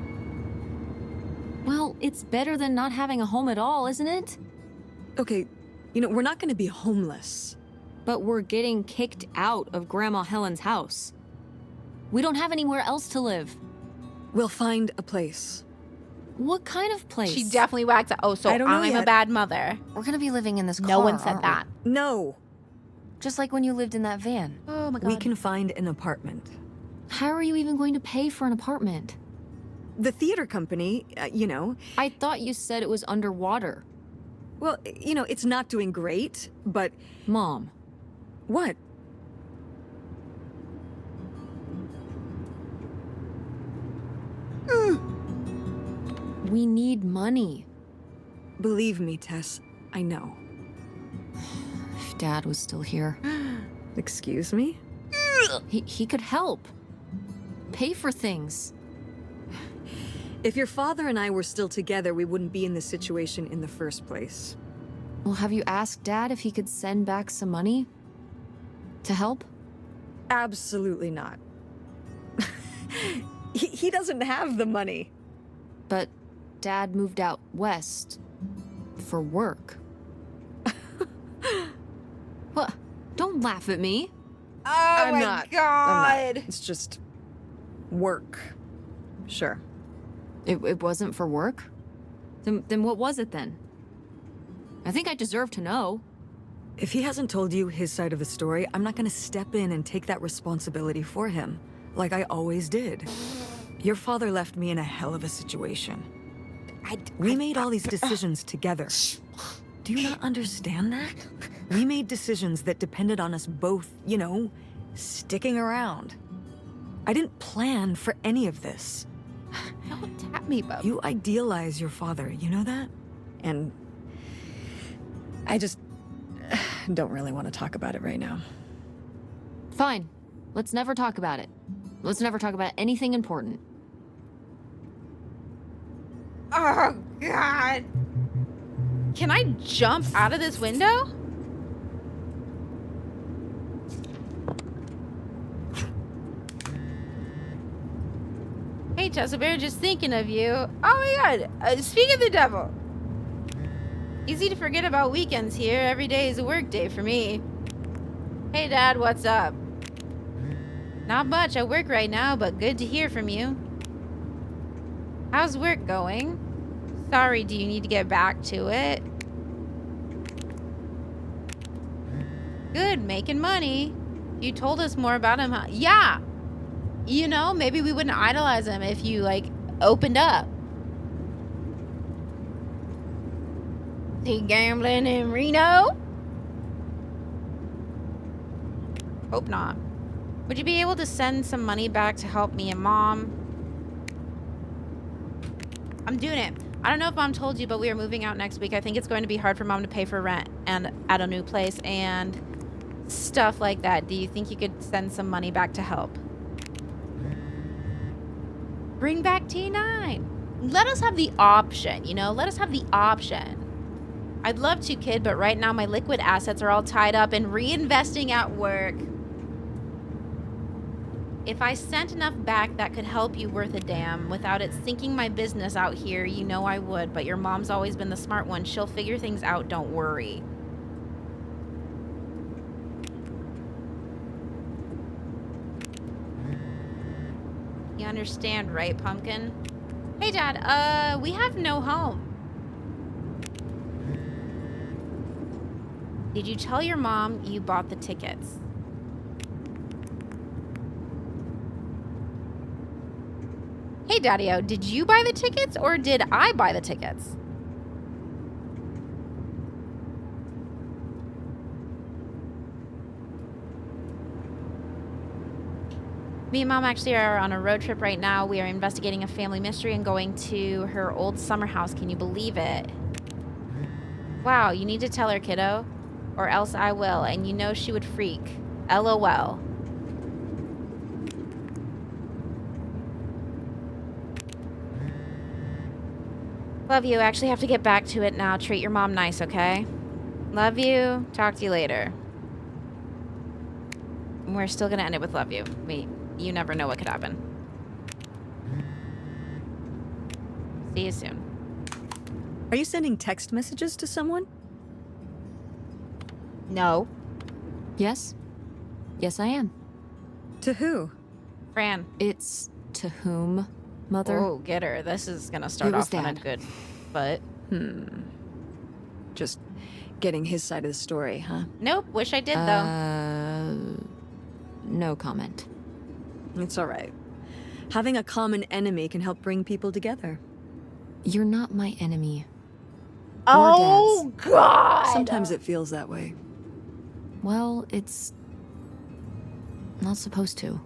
Well, it's better than not having a home at all, isn't it? Okay, we're not gonna be homeless. But we're getting kicked out of Grandma Helen's house. We don't have anywhere else to live. We'll find a place. What kind of place? She definitely whacked it. Oh, so I don't know I'm a yet. bad mother. We're gonna be living in this car. No one said aren't we? that. No, Just like when you lived in that van. Oh, my God. we can find an apartment. How are you even going to pay for an apartment? The theater company, I thought you said it was underwater. well, it's not doing great, but Mom, what? we need money. Believe me, Tess, I know. If Dad was still here, Excuse me? he could help. Pay for things. If your father and I were still together, we wouldn't be in this situation in the first place. Well, have you asked Dad if he could send back some money? To help? Absolutely not. He doesn't have the money. But Dad moved out west for work. What? Don't laugh at me. Oh, I'm my not. God. It's just work. Sure. It wasn't for work? Then what was it then? I think I deserve to know. If he hasn't told you his side of the story, I'm not gonna step in and take that responsibility for him, like I always did. Your father left me in a hell of a situation. We made all these decisions together. Do you not understand that? We made decisions that depended on us both, you know, sticking around. I didn't plan for any of this. Don't tap me, bub. You idealize your father, you know that? And I just don't really want to talk about it right now. Fine. Let's never talk about it. Let's never talk about anything important. Oh, God. Can I jump out of this window? Hey, Chesapeare, just thinking of you. Oh my God. Speak of the devil. Easy to forget about weekends here. Every day is a work day for me. Hey, Dad, what's up? Not much. I work right now, but good to hear from you. How's work going? Sorry, do you need to get back to it? Good, making money. You told us more about him, huh? Yeah. You know, maybe we wouldn't idolize him if you, like, opened up. Is he gambling in Reno? Hope not. Would you be able to send some money back to help me and Mom? I'm doing it. I don't know if Mom told you, but we are moving out next week. I think it's going to be hard for Mom to pay for rent and at a new place and stuff like that. Do you think you could send some money back to help? Bring back T9. Let us have the option, you know? Let us have the option. I'd love to, kid, but right now my liquid assets are all tied up in reinvesting at work. If I sent enough back that could help you worth a damn without it sinking my business out here, you know I would, but your mom's always been the smart one. She'll figure things out, don't worry. You understand, right, Pumpkin? Hey, Dad, we have no home. Did you tell your mom you bought the tickets? Hey, Daddy-O, did you buy the tickets or did I buy the tickets? Me and Mom actually are on a road trip right now. We are investigating a family mystery and going to her old summer house. Can you believe it? Wow, you need to tell her, kiddo, or else I will, and you know she would freak. LOL. Love you. I actually have to get back to it now. Treat your mom nice, okay? Love you. Talk to you later. We're still gonna end it with love you. You never know what could happen. See you soon. Are you sending text messages to someone? No. Yes? Yes, I am. To who? Fran. It's to whom, Mother? Oh, get her. This is gonna start It was off on a Dad. good foot. Just getting his side of the story, huh? Nope. Wish I did, though. No comment. It's all right. Having a common enemy can help bring people together. You're not my enemy. Oh, God! Sometimes it feels that way. Well, it's not supposed to.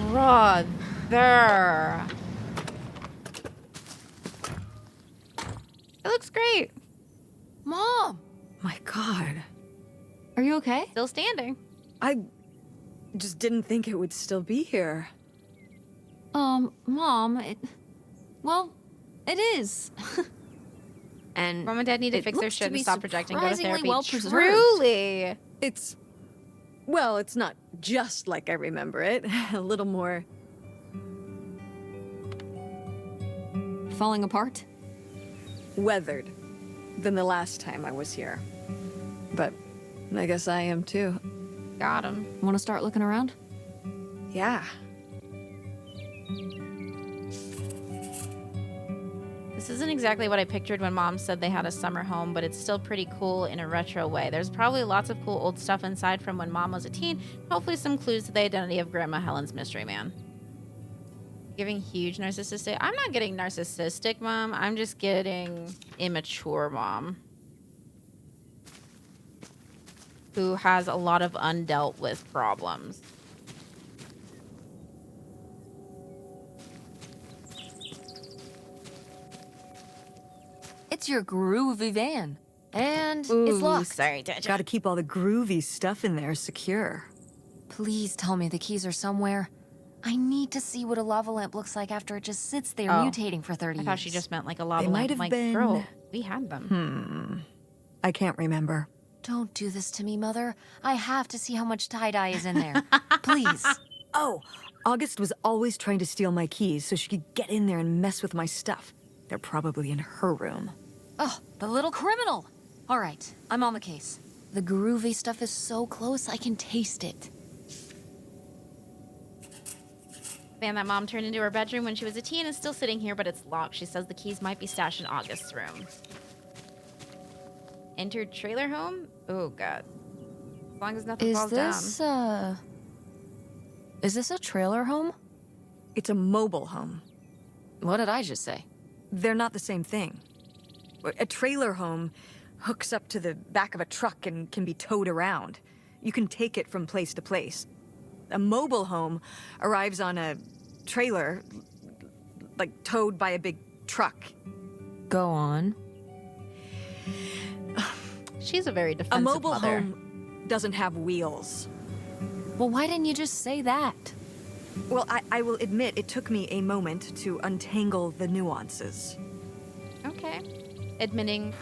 Brother. It looks great. Mom! My God. Are you okay? Still standing. I just didn't think it would still be here. Mom, well, it is. And Mom and Dad need to it fix their looks shit to and be stop projecting. Go to surprisingly therapy. well preserved. Truly. It's not just like I remember it. A little more Falling apart? weathered than the last time I was here. But I guess I am too. Got him. Want to start looking around? Yeah. This isn't exactly what I pictured when Mom said they had a summer home, but it's still pretty cool in a retro way. There's probably lots of cool old stuff inside from when Mom was a teen. Hopefully some clues to the identity of Grandma Helen's mystery man. Giving huge narcissistic... I'm not getting narcissistic, Mom. I'm just getting immature, Mom. Who has a lot of undealt with problems. It's your groovy van. And Ooh, it's locked. sorry, Dad. Gotta keep all the groovy stuff in there secure. Please tell me the keys are somewhere. I need to see what a lava lamp looks like after it just sits there mutating for 30 I years. thought she just meant like a lava They might lamp. have Like, been- girl, we had them. I can't remember. Don't do this to me, Mother. I have to see how much tie-dye is in there. Please. Oh, August was always trying to steal my keys so she could get in there and mess with my stuff. They're probably in her room. Oh, the little criminal. All right, I'm on the case. The groovy stuff is so close, I can taste it. Van that Mom turned into her bedroom when she was a teen is still sitting here, but it's locked. She says the keys might be stashed in August's room. Entered trailer home? Oh, God. As long as nothing falls down. Is this a trailer home? It's a mobile home. What did I just say? They're not the same thing. A trailer home hooks up to the back of a truck and can be towed around. You can take it from place to place. A mobile home arrives on a trailer, like towed by a big truck. Go on. She's a very A defensive mobile mother. home doesn't have wheels. Well, why didn't you just say that? Well, I will admit it took me a moment to untangle the nuances. Okay. Admitting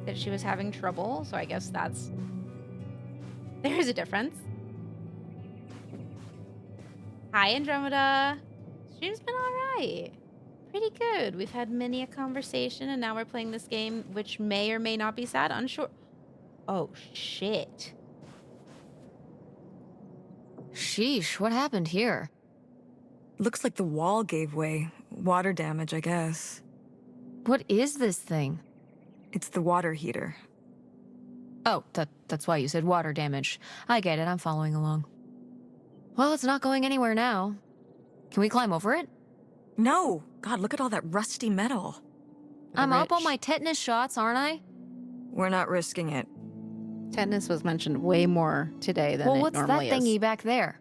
that she was having trouble, so I guess that's... There's a difference. Hi, Andromeda. Stream's been alright. Pretty good. We've had many a conversation, and now we're playing this game, which may or may not be sad. Unsure. Oh, shit. Sheesh, what happened here? Looks like the wall gave way. Water damage, I guess. What is this thing? It's the water heater. Oh, that's why you said water damage. I get it, I'm following along. Well, it's not going anywhere now. Can we climb over it? No! God, look at all that rusty metal. I'm up on Rich. my tetanus shots, aren't I? We're not risking it. Tetanus was mentioned way more today than Well, it what's that normally thingy is. back there?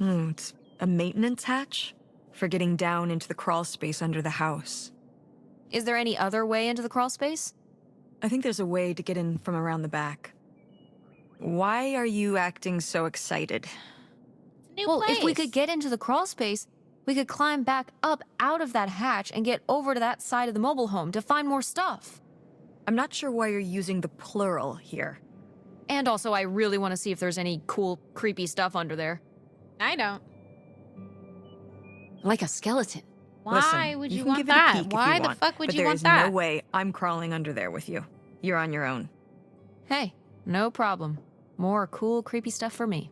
It's a maintenance hatch for getting down into the crawl space under the house. Is there any other way into the crawl space? I think there's a way to get in from around the back. Why are you acting so excited? New Well, if we place. could get into the crawl space, we could climb back up out of that hatch and get over to that side of the mobile home to find more stuff. I'm not sure why you're using the plural here. And also, I really want to see if there's any cool, creepy stuff under there. I don't. Like a skeleton. Why Listen, would you you can want give it a that? peek if you Why the want, fuck would but you there want is that? no way I'm crawling under there with you. You're on your own. Hey, no problem. More cool, creepy stuff for me.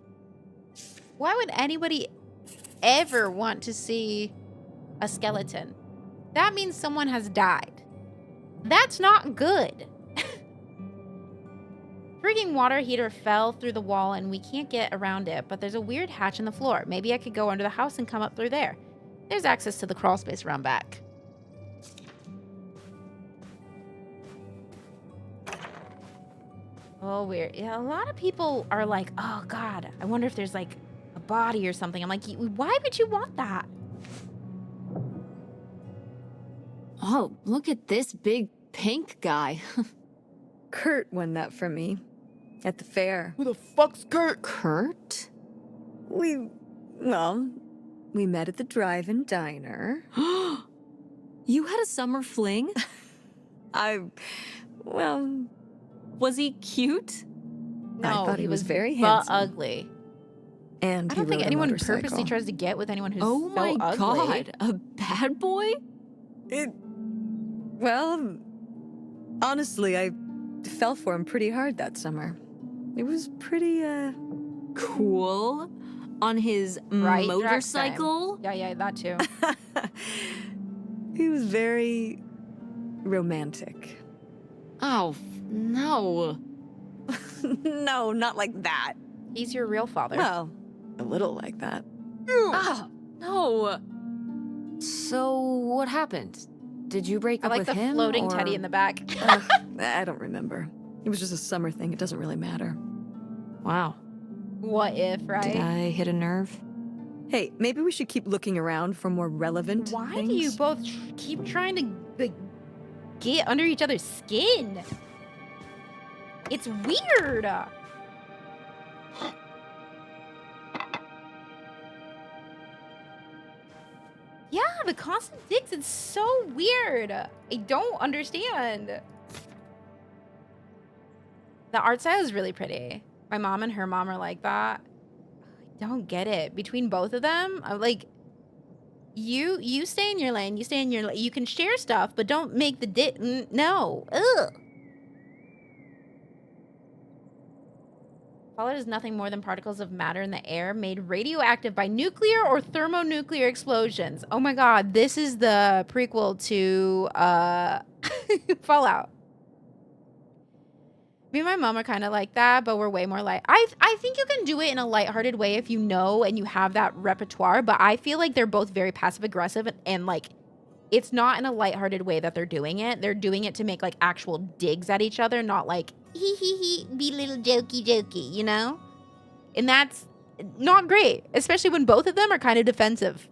Why would anybody ever want to see a skeleton? That means someone has died. That's not good. Frigging water heater fell through the wall and we can't get around it, but there's a weird hatch in the floor. Maybe I could go under the house and come up through there. There's access to the crawl space around back. Oh, weird. Yeah, a lot of people are like, oh, God, I wonder if there's like a body or something. I'm like, why would you want that? Oh, look at this big pink guy. Kurt won that from me at the fair. Who the fuck's Kurt? Kurt? We met at the drive-in diner. You had a summer fling? Was he cute? No, I thought he was very but handsome. ugly. And I he don't think rode a anyone motorcycle. purposely tries to get with anyone who's Oh so my ugly. god, a bad boy? Well, honestly, I fell for him pretty hard that summer. It was pretty cool on his Right, Drax motorcycle. time. Yeah, that too. He was very romantic. Oh, no. No, not like that. He's your real father. Well, a little like that. Ah, no. So, what happened? Did you break I up like with the him? floating or... teddy in the back. I don't remember. It was just a summer thing. It doesn't really matter. Wow. What if, right? Did I hit a nerve? Hey, maybe we should keep looking around for more relevant Why things. do you both keep trying to like, get under each other's skin? It's weird. Yeah, the constant dicks, it's so weird. I don't understand. The art style is really pretty. My mom and her mom are like that. I don't get it. Between both of them, I'm like, you stay in your lane, you stay in your lane. You can share stuff, but don't make the dick. No. Ugh. Fallout is nothing more than particles of matter in the air made radioactive by nuclear or thermonuclear explosions. Oh my god, this is the prequel to Fallout. Me and my mom are kind of like that, but we're way more like... I think you can do it in a lighthearted way if you know and you have that repertoire, but I feel like they're both very passive-aggressive and like, it's not in a lighthearted way that they're doing it. They're doing it to make like actual digs at each other, not like, hee hee hee, be little jokey, you know? And that's not great, especially when both of them are kind of defensive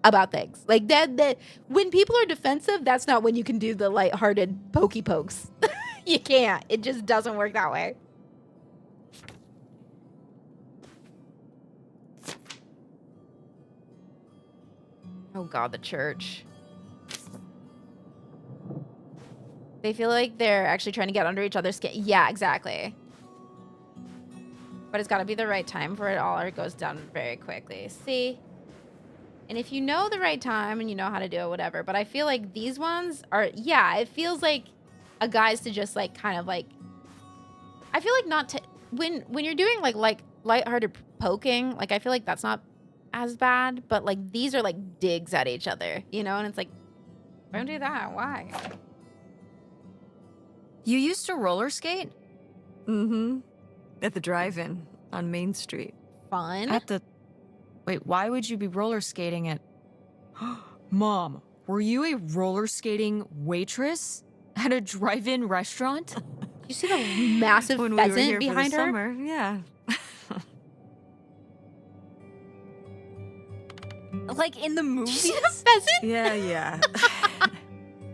about things. Like that when people are defensive, that's not when you can do the lighthearted pokey pokes. You can't. It just doesn't work that way. Oh god, the church. They feel like they're actually trying to get under each other's skin. Yeah, exactly. But it's got to be the right time for it all, or it goes down very quickly. See? And if you know the right time and you know how to do it, whatever. But I feel like these ones are, yeah, it feels like a guy's to just like kind of like, I feel like not to, when you're doing like lighthearted poking, like I feel like that's not as bad, but like these are like digs at each other, you know? And it's like, don't do that. Why? You used to roller skate? Mm-hmm. At the drive-in on Main Street. Fun. At the... Wait, why would you be roller skating at... Mom, were you a roller skating waitress at a drive-in restaurant? You see the massive When we were pheasant here behind for the her? summer, yeah. Like in the Did you movies? see the pheasant? Yeah.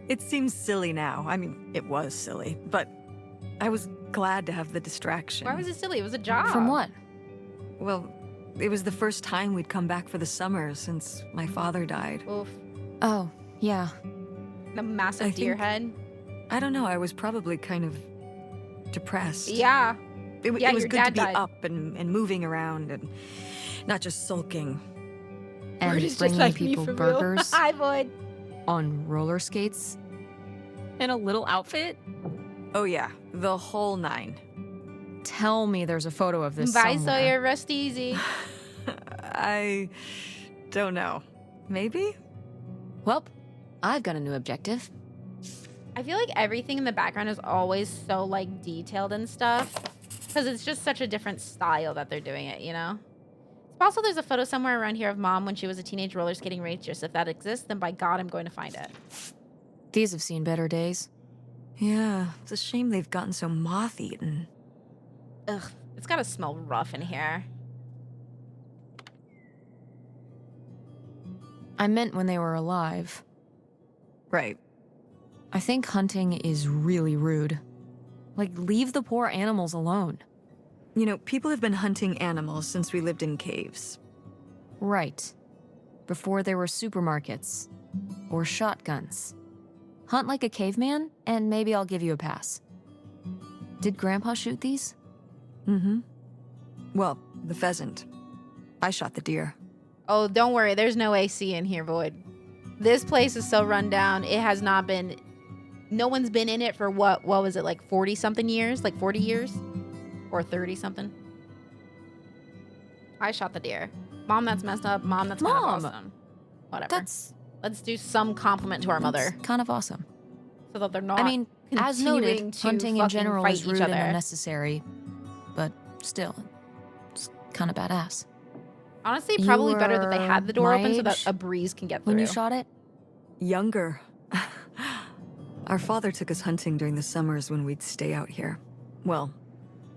It seems silly now. I mean, it was silly, but I was glad to have the distraction. Why was it silly? It was a job. From what? Well, it was the first time we'd come back for the summer since my father died. Oof. Oh, yeah. The massive I deer think- head. I don't know, I was probably kind of depressed. Yeah. It Yeah, was your good dad to be died. up and moving around and not just sulking. And Word is just bringing like me people for real. burgers I would. on roller skates? In a little outfit? Oh yeah, the whole 9. Tell me there's a photo of this Bye, somewhere. Sawyer. Rest easy. I don't know. Maybe? Well, I've got a new objective. I feel like everything in the background is always so like detailed and stuff because it's just such a different style that they're doing it, you know? Also, there's a photo somewhere around here of Mom when she was a teenage roller skating waitress. If that exists, then by God, I'm going to find it. These have seen better days. Yeah, it's a shame they've gotten so moth-eaten. Ugh, it's got to smell rough in here. I meant when they were alive. Right. I think hunting is really rude. Like, leave the poor animals alone. You know, people have been hunting animals since we lived in caves. Right. Before there were supermarkets. Or shotguns. Hunt like a caveman, and maybe I'll give you a pass. Did Grandpa shoot these? Mm-hmm. Well, the pheasant. I shot the deer. Oh, don't worry. There's no AC in here, Void. This place is so run down. It has not been... No one's been in it for what was it, like 40-something years? Like 40 years? Or 30-something? I shot the deer. Mom, that's messed up. Mom, that's kind of Mom! awesome. Whatever. That's Let's do some compliment to our mother kind of awesome. so that they're not I mean, as noted, continuing to hunting in fucking general fight is each rude and other. unnecessary, but still, it's kind of badass. Honestly, You probably better that they had the door were open so my that age a breeze can get through. when you shot it? Younger. Our father took us hunting during the summers when we'd stay out here. Well,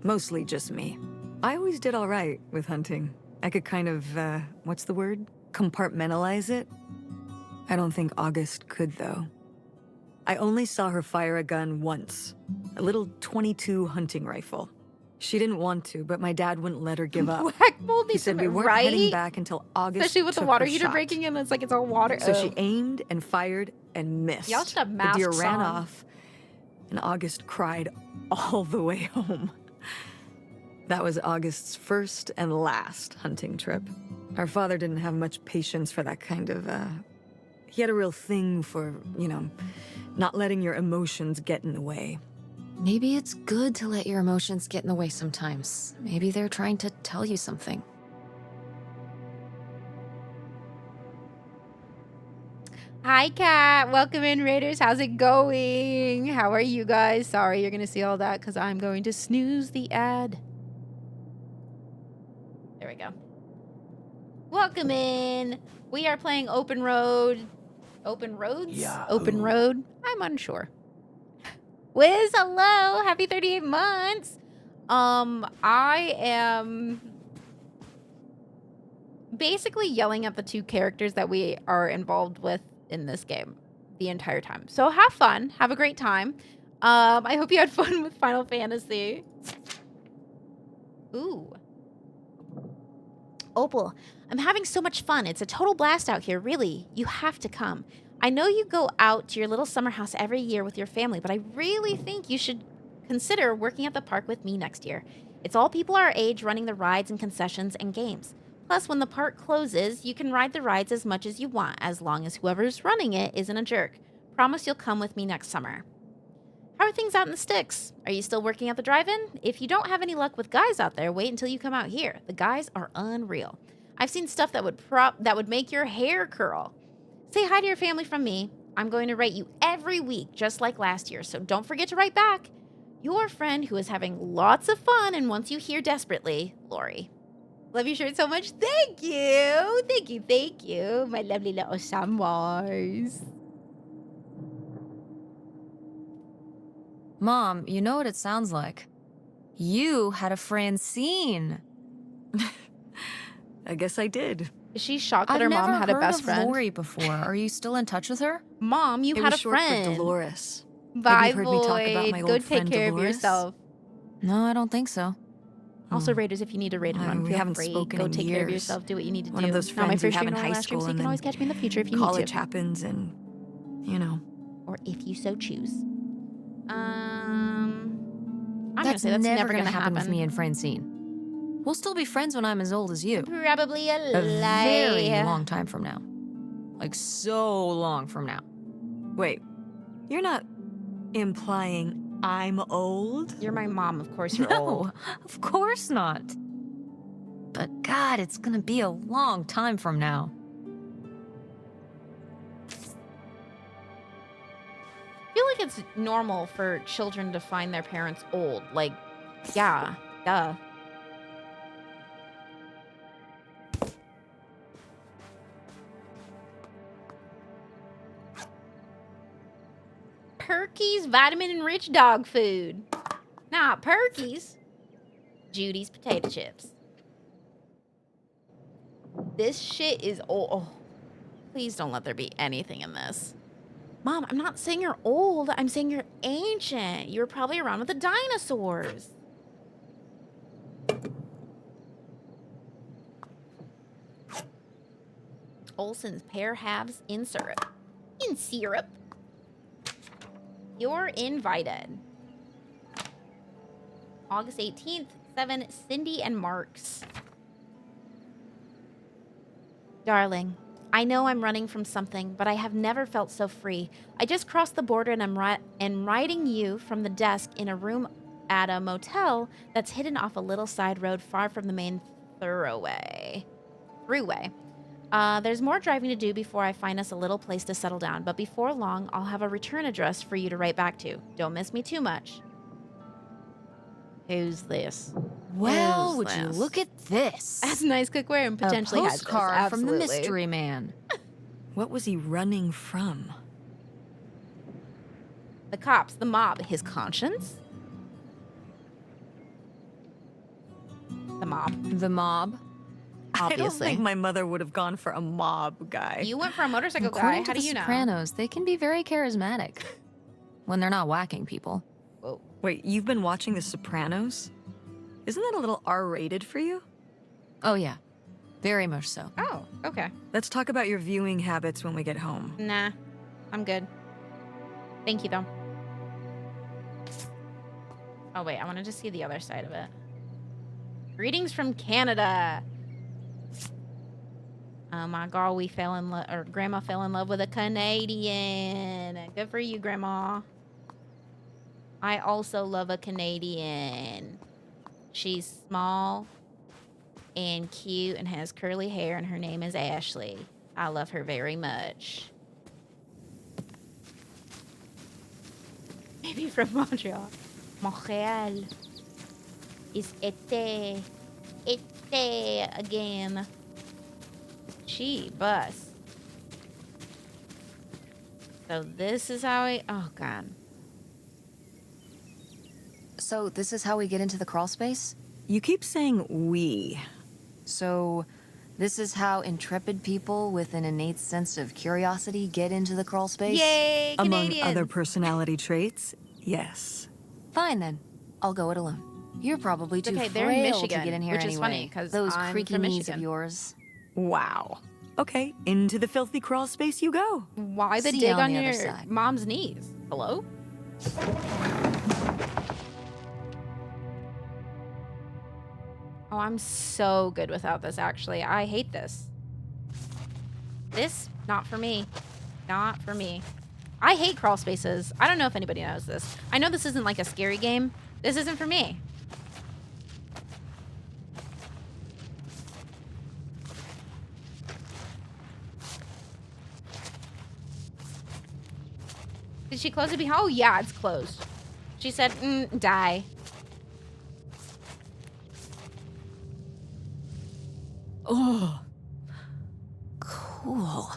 mostly just me. I always did all right with hunting. I could kind of, what's the word? Compartmentalize it? I don't think August could, though. I only saw her fire a gun once. A little .22 hunting rifle. She didn't want to, but my dad wouldn't let her give up. Whack-mold He needs said to we weren't heading right? back until August. Especially with the took water her heater shot. breaking in. It's like it's all water. So Ugh. she aimed and fired and missed. Y'all should have The deer masks ran on. off, and August cried all the way home. That was August's first and last hunting trip. Our father didn't have much patience for that kind of, he had a real thing for, not letting your emotions get in the way. Maybe it's good to let your emotions get in the way sometimes. Maybe they're trying to tell you something. Hi, Kat. Welcome in, Raiders. How's it going? How are you guys? Sorry, you're going to see all that because I'm going to snooze the ad. There we go. Welcome in. We are playing Open Road. Open Roads? Yahoo. Open Road? I'm unsure. Wiz, hello. Happy 38 months. I am basically yelling at the two characters that we are involved with in this game the entire time. So have fun. Have a great time. I hope you had fun with Final Fantasy. Ooh. Opal, I'm having so much fun. It's a total blast out here, really. You have to come. I know you go out to your little summer house every year with your family, but I really think you should consider working at the park with me next year. It's all people our age running the rides and concessions and games. Plus, when the park closes, you can ride the rides as much as you want, as long as whoever's running it isn't a jerk. Promise you'll come with me next summer. How are things out in the sticks? Are you still working at the drive-in? If you don't have any luck with guys out there, wait until you come out here. The guys are unreal. I've seen stuff that would make your hair curl. Say hi to your family from me. I'm going to rate you every week, just like last year, so don't forget to write back. Your friend who is having lots of fun and wants you here desperately, Lori. Love your shirt so much. Thank you. Thank you. Thank you. My lovely little Samwise. Mom, you know what it sounds like. You had a Francine. I guess I did. Is she shocked that I've her never mom had a heard best of friend? Lori before. Are you still in touch with her? Mom, you It had was a short friend. for Dolores. Bye, you've heard me talk about my Void. Go old take friend care of Dolores? yourself. No, I don't think so. Also, Hmm. Raiders, if you need to raid and run, We feel haven't free. spoken Go in take care of years. yourself. Do what you need to One do. of those Not my friends you first have stream, in not my high last stream, school so you and can then always catch me in the future if you college need to. happens and, Or if you so choose. I'm gonna That's say that's never gonna happen with me and Francine. We'll still be friends when I'm as old as you. Probably a A very lie. long time from now. Like so long from now. wait, you're not implying I'm old? You're my mom, of course you're No, old. of course not. But God, it's gonna be a long time from now. I feel like it's normal for children to find their parents old. Like, yeah, duh. Perky's vitamin-enriched dog food. Not Perky's. Judy's potato chips. This shit is old. Oh, please don't let there be anything in this. Mom, I'm not saying you're old. I'm saying you're ancient. You were probably around with the dinosaurs. Olson's pear halves in syrup. In syrup. You're invited. August 18th, 7, Cindy and Marks. Darling, I know I'm running from something, but I have never felt so free. I just crossed the border and I'm writing you from the desk in a room at a motel that's hidden off a little side road far from the main Thruway. There's more driving to do before I find us a little place to settle down, but before long, I'll have a return address for you to write back to. Don't miss me too much. Who's this? Well, Who's would you this? look at this? That's nice cookware and potentially a has this, postcard from the absolutely. mystery man. What was he running from? The cops, the mob, his conscience? The mob, The mob? I don't obviously. think my mother would have gone for a mob guy. You went for a motorcycle guy. According How to do the you know? Sopranos, they can be very charismatic. When they're not whacking people. Whoa. Wait, you've been watching The Sopranos? Isn't that a little R-rated for you? Oh yeah, very much so. Oh, okay. Let's talk about your viewing habits when we get home. Nah, I'm good. Thank you, though. Oh, wait, I wanted to see the other side of it. Greetings from Canada. Oh my God, we fell in love, or Grandma fell in love with a Canadian. Good for you, Grandma. I also love a Canadian. She's small and cute and has curly hair, and her name is Ashley. I love her very much. Maybe from Montreal. Montreal. Is été again. Gee, bus. So this is how we, oh God. So this is how we get into the crawl space? You keep saying we. So this is how intrepid people with an innate sense of curiosity get into the crawl space? Yay, Among Canadians. other personality traits, yes. Fine then. I'll go it alone. You're probably too Okay, they're in frail Michigan, to get in here which is anyway. funny, 'cause those I'm creaky from knees Michigan. of yours. Wow. Okay, into the filthy crawl space you go. Why the See dig you on on the other your side. mom's knees? Hello? Oh, I'm so good without this, actually. I hate this. This, not for me. Not for me. I hate crawl spaces. I don't know if anybody knows this. I know this isn't like a scary game. This isn't for me. Did she close it behind? Oh, yeah, it's closed. She said, die. Oh. Cool.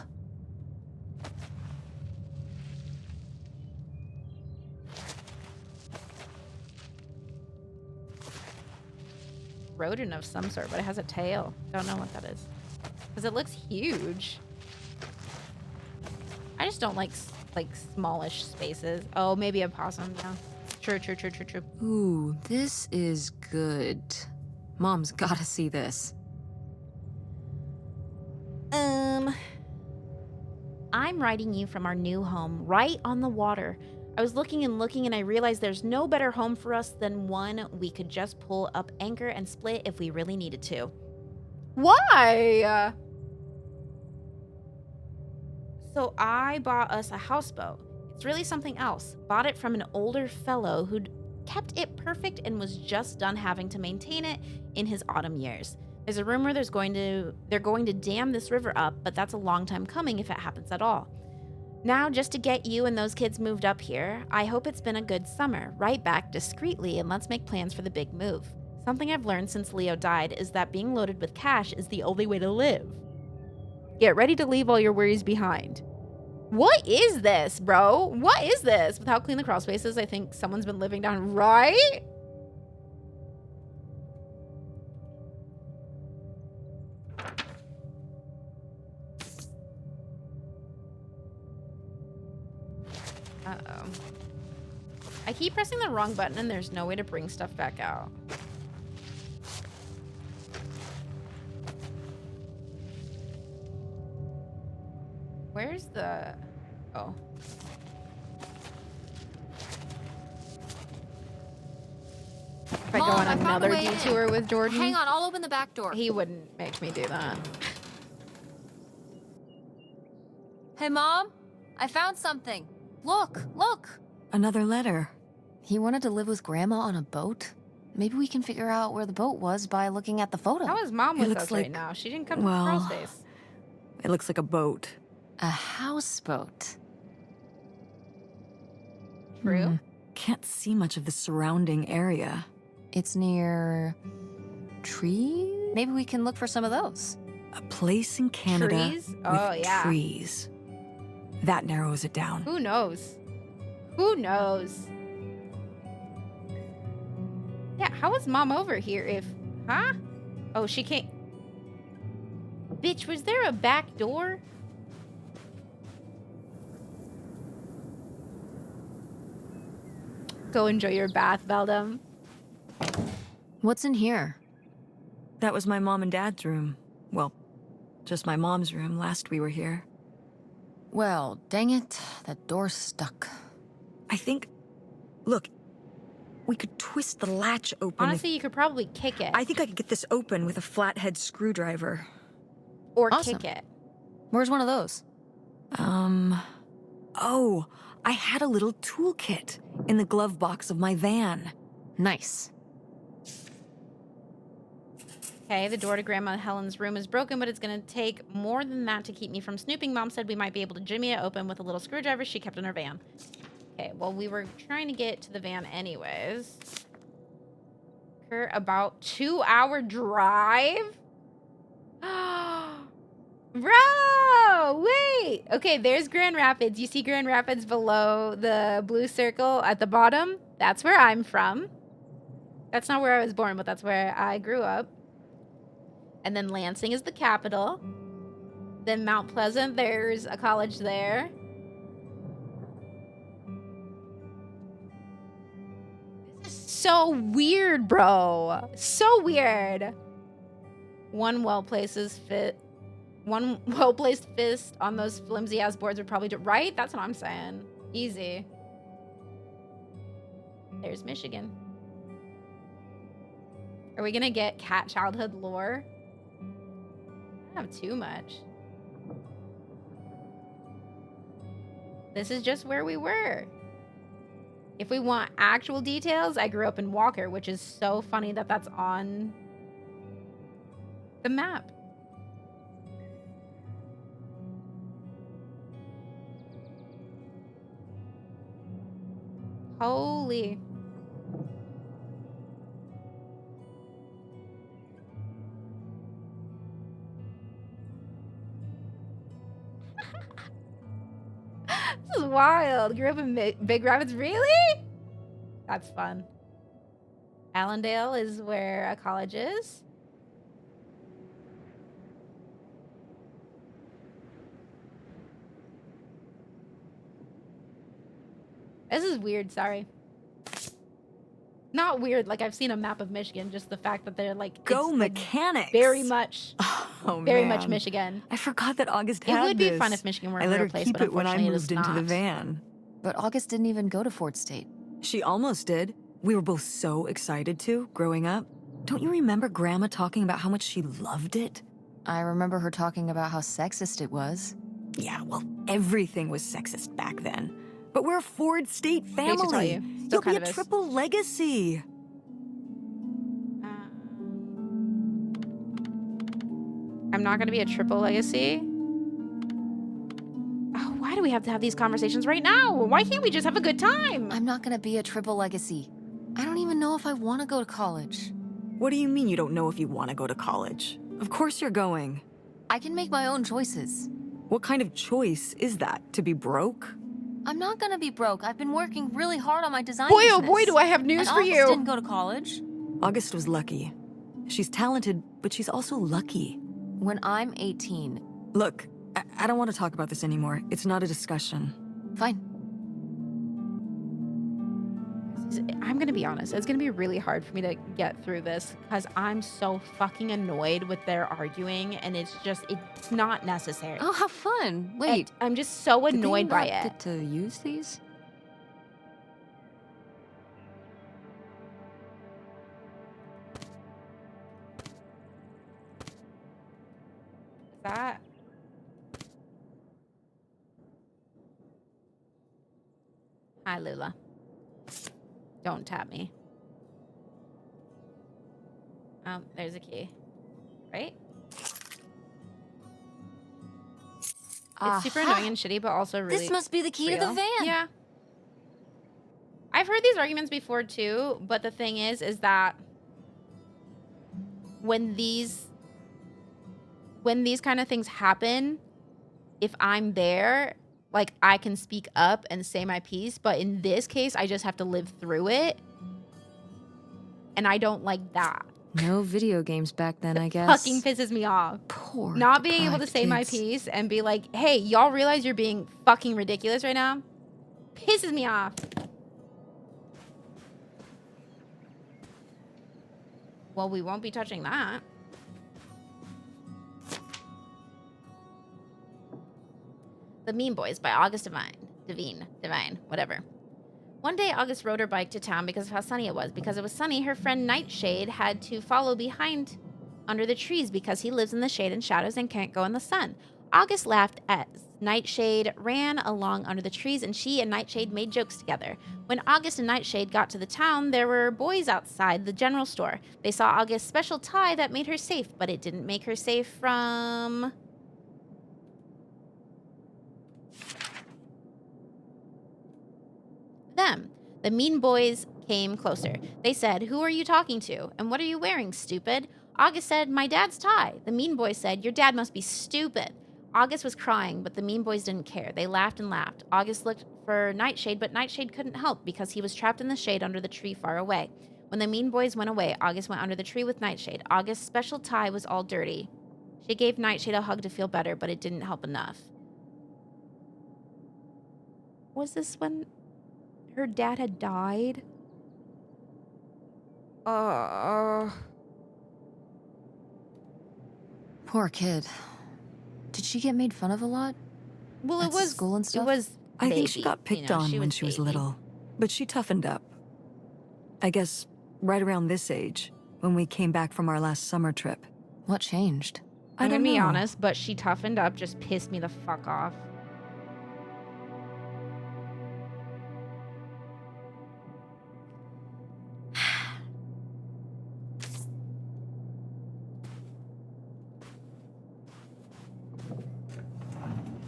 Rodent of some sort, but it has a tail. Don't know what that is. Because it looks huge. I just don't like smallish spaces. Oh, maybe a possum, yeah. True. Ooh, this is good. Mom's gotta see this. I'm writing you from our new home, right on the water. I was looking and I realized there's no better home for us than one we could just pull up anchor and split if we really needed to. Why? So I bought us a houseboat. It's really something else. Bought it from an older fellow who'd kept it perfect and was just done having to maintain it in his autumn years. There's a rumor they're going to dam this river up, but that's a long time coming if it happens at all. Now, just to get you and those kids moved up here, I hope it's been a good summer. Write back discreetly and let's make plans for the big move. Something I've learned since Leo died is that being loaded with cash is the only way to live. Get ready to leave all your worries behind. What is this, bro? What is this? With how clean the crawl space is, I think someone's been living down, right? Uh-oh. I keep pressing the wrong button and there's no way to bring stuff back out. Where's the... Oh. If I go Mom, on I found another the way in. detour with Jordan, Hang on, I'll open the back door. he wouldn't make me do that. Hey, Mom, I found something. Look. Another letter. He wanted to live with Grandma on a boat? Maybe we can figure out where the boat was by looking at the photo. How is Mom It with looks us right like- now? She didn't come to well, crawl space. It looks like a boat. A houseboat. True. Can't see much of the surrounding area. It's near trees? Maybe we can look for some of those. A place in Canada Trees? with Oh, yeah. trees. That narrows it down. Who knows? Who knows? Yeah, how is Mom over here if... Huh? Oh, she can't... Bitch, was there a back door? Go enjoy your bath, Beldam. What's in here? That was my mom and dad's room. Well, just my mom's room last we were here. Well, dang it. That door's stuck. I think... Look, we could twist the latch open. Honestly, you could probably kick it. I think I could get this open with a flathead screwdriver. Or Awesome. kick it. Where's one of those? Oh, I had a little toolkit in the glove box of my van. Nice. Okay, the door to Grandma Helen's room is broken, but it's gonna take more than that to keep me from snooping. Mom said we might be able to jimmy it open with a little screwdriver she kept in her van. Okay, well, we were trying to get to the van anyways. About 2-hour drive? Bro, wait. Okay, there's Grand Rapids. You see Grand Rapids below the blue circle at the bottom? That's where I'm from. That's not where I was born, but that's where I grew up. And then Lansing is the capital. Then Mount Pleasant, there's a college there. This is so weird, bro. So weird. One well-placed fist on those flimsy-ass boards would probably do... Right? That's what I'm saying. Easy. There's Michigan. Are we gonna get cat childhood lore? I don't have too much. This is just where we were. If we want actual details, I grew up in Walker, which is so funny that that's on the map. Holy. This is wild. Grew up in Big Rapids. Really? That's fun. Allendale is where a college is. This is weird, sorry. Not weird, like I've seen a map of Michigan, just the fact that they're like... Go it's, like, mechanics! very much, Oh, very man. much Michigan. I forgot that August It had would be this. fun if Michigan were I a let real her place, keep but it when I unfortunately it is moved into the not. van. But August didn't even go to Ford State. She almost did. We were both so excited to, growing up. Don't you remember Grandma talking about how much she loved it? I remember her talking about how sexist it was. Yeah, well, everything was sexist back then. But we're a Ford State Hate family. to tell you, still You'll kind be a of is. triple legacy. I'm not gonna be a triple legacy. Oh, why do we have to have these conversations right now? Why can't we just have a good time? I'm not gonna be a triple legacy. I don't even know if I want to go to college. What do you mean you don't know if you want to go to college? Of course you're going. I can make my own choices. What kind of choice is that? To be broke? I'm not gonna be broke. I've been working really hard on my design Boy, business. oh boy, do I have news And for August you. didn't go to college. August was lucky. She's talented, but she's also lucky. When I'm 18. Look, I don't want to talk about this anymore. It's not a discussion. Fine. I'm gonna be honest, it's gonna be really hard for me to get through this because I'm so fucking annoyed with their arguing and it's not necessary. Oh, how fun. Wait. I'm just so did they annoyed by not it. get to use these? That Hi, Lula. Don't tap me. Oh, there's a key. Right? It's super Aha! annoying and shitty, but also really This must be the key to the real. van. Yeah. I've heard these arguments before too, but the thing is that when these kind of things happen, if I'm there, like I can speak up and say my piece, but in this case, I just have to live through it. And I don't like that. No video games back then, I guess. Fucking pisses me off. Poor Not being able to deprived say my kids. piece and be like, hey, y'all realize you're being fucking ridiculous right now? Pisses me off. Well, we won't be touching that. The Mean Boys by August Devine, whatever. One day, August rode her bike to town because of how sunny it was. Because it was sunny, her friend Nightshade had to follow behind under the trees because he lives in the shade and shadows and can't go in the sun. August laughed as Nightshade ran along under the trees, and she and Nightshade made jokes together. When August and Nightshade got to the town, there were boys outside the general store. They saw August's special tie that made her safe, but it didn't make her safe from them. The Mean Boys came closer. They said, "Who are you talking to? And what are you wearing, stupid?" August said, "My dad's tie." The Mean Boys said, "Your dad must be stupid." August was crying, but the Mean Boys didn't care. They laughed and laughed. August looked for Nightshade, but Nightshade couldn't help because he was trapped in the shade under the tree far away. When the Mean Boys went away, August went under the tree with Nightshade. August's special tie was all dirty. She gave Nightshade a hug to feel better, but it didn't help enough. Was this when her dad had died? Poor kid. Did she get made fun of a lot? Well, At school and stuff? It was. I think she baby, got picked on when she was baby. little, but she toughened up. I guess right around this age, when we came back from our last summer trip. What changed? I I'm don't gonna be know. honest, but she toughened up, just pissed me the fuck off.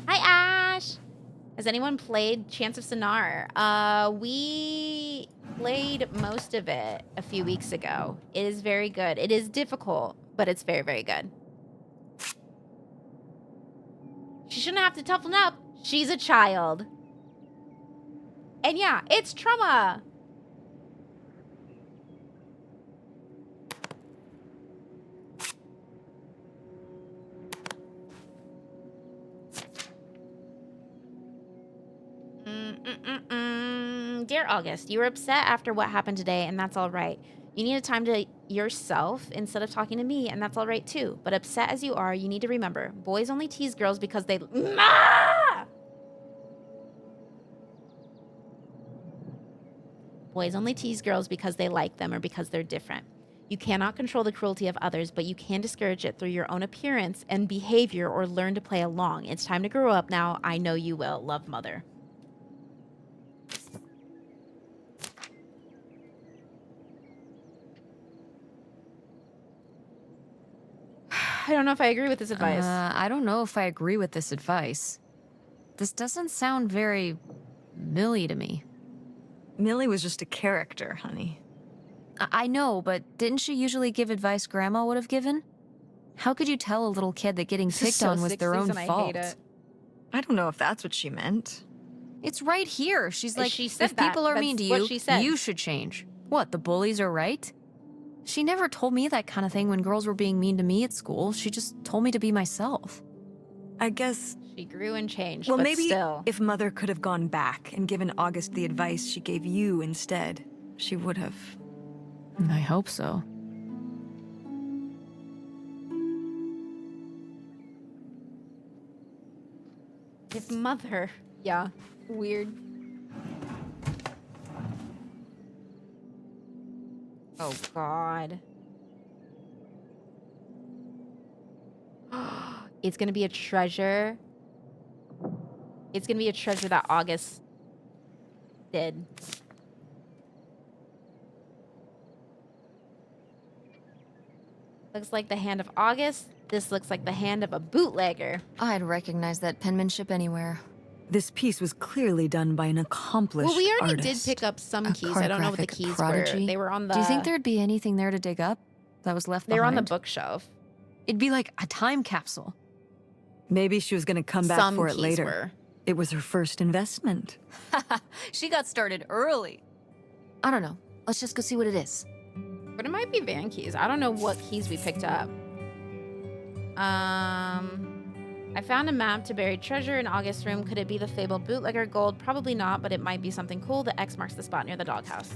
Hi, Ash. Has anyone played Chance of Sonar? We played most of it a few weeks ago. It is very good. It is difficult, but it's very, very good. She shouldn't have to toughen up. She's a child. And yeah, it's trauma. Dear August, you were upset after what happened today, and that's all right. You need a time to yourself instead of talking to me, and that's all right too. But upset as you are, you need to remember, boys only tease girls because they... Boys only tease girls because they like them or because they're different. You cannot control the cruelty of others, but you can discourage it through your own appearance and behavior or learn to play along. It's time to grow up now. I know you will. Love, Mother. I don't know if I agree with this advice. I don't know if I agree with this advice. This doesn't sound very Millie to me. Millie was just a character, honey. I know, but didn't she usually give advice Grandma would have given? How could you tell a little kid that getting This is picked so on was their 60s own and I fault? hate it. I don't know if that's what she meant. It's right here. She's like, She said if people that. are mean to That's what you, she said. you should change. What, the bullies are right? She never told me that kind of thing when girls were being mean to me at school. She just told me to be myself. I guess, She grew and changed, well, but maybe still. if Mother could have gone back and given August the advice she gave you instead, she would have. I hope so. If Mother... Yeah. Weird. Oh, God. It's gonna be a treasure. It's gonna be a treasure that August did. Looks like the hand of August. This looks like the hand of a bootlegger. I'd recognize that penmanship anywhere. This piece was clearly done by an accomplished Well, we already artist. did pick up some A keys. I don't know what the cartographic keys prodigy. were. They were on the. Do you think there'd be anything there to dig up that was left They were on behind? the bookshelf. It'd be like a time capsule. Maybe she was going to come back Some for it keys later. were. It was her first investment. She got started early. I don't know. Let's just go see what it is. But it might be van keys. I don't know what keys we picked up. I found a map to buried treasure in August's room. Could it be the fabled bootlegger gold? Probably not, but it might be something cool. The X marks the spot near the doghouse.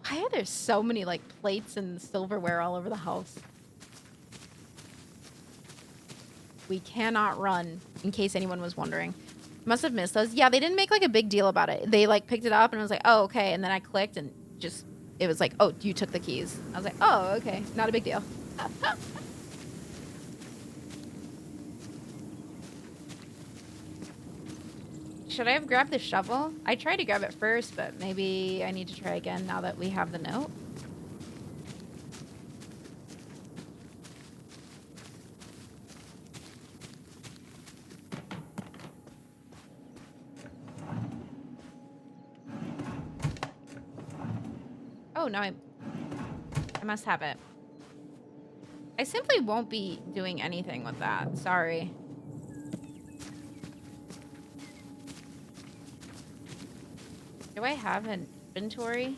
Why are there so many like plates and silverware all over the house? We cannot run, in case anyone was wondering. Must have missed those. Yeah, they didn't make like a big deal about it. They like picked it up and it was like, oh, okay. And then I clicked and just, it was like, oh, you took the keys. I was like, oh, okay. Not a big deal. Should I have grabbed the shovel? I tried to grab it first, but maybe I need to try again now that we have the note. Oh, no, I must have it. I simply won't be doing anything with that. Sorry. Do I have an inventory?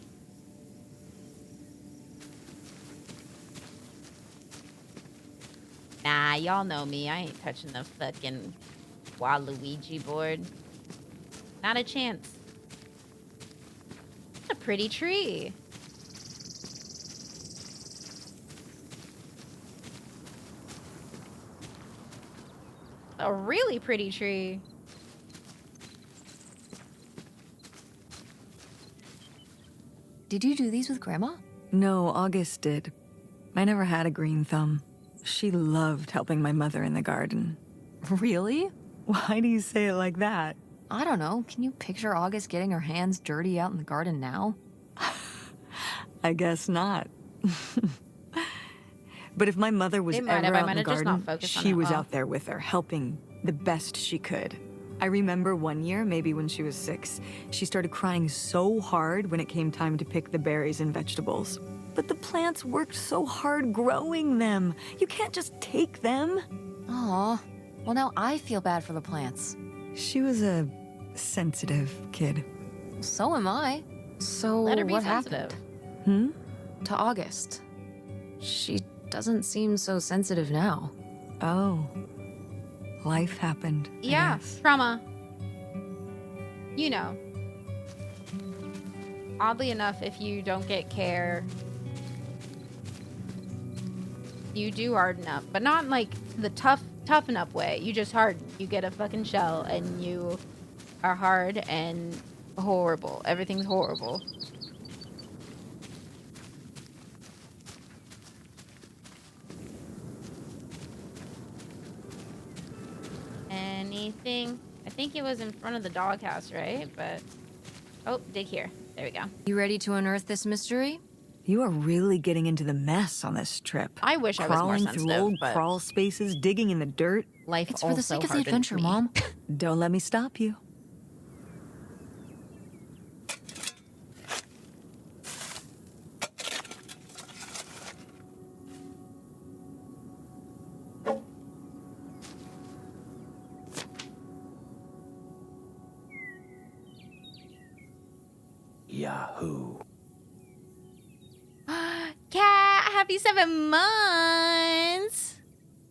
Nah, y'all know me. I ain't touching the fucking Waluigi board. Not a chance. It's a pretty tree. A really pretty tree. Did you do these with Grandma? No, August did. I never had a green thumb. She loved helping my mother in the garden. Really? Why do you say it like that? I don't know. Can you picture August getting her hands dirty out in the garden now? I guess not. But if my mother was They ever might have. I out might in the have just not garden, focused on she it was well. out there with her, helping the best she could. I remember one year, maybe when she was 6, she started crying so hard when it came time to pick the berries and vegetables. But the plants worked so hard growing them. You can't just take them. Aw. Well, now I feel bad for the plants. She was a sensitive kid. So am I. So Let her be what sensitive. happened to August? She doesn't seem so sensitive now. Oh. Life happened. I Yeah, guess. trauma. You know. Oddly enough, if you don't get care, you do harden up. But not like the toughen up way. You just harden. You get a fucking shell and you are hard and horrible. Everything's horrible. Anything? I think it was in front of the doghouse, right? But oh, dig here. There we go. You ready to unearth this mystery? You are really getting into the mess on this trip. I wish I was more Crawling sensitive, through old but crawl spaces, digging in the dirt. life It's for the also sake of the hardened adventure, me. Mom. Don't let me stop you. Yahoo. Cat, happy 7 months.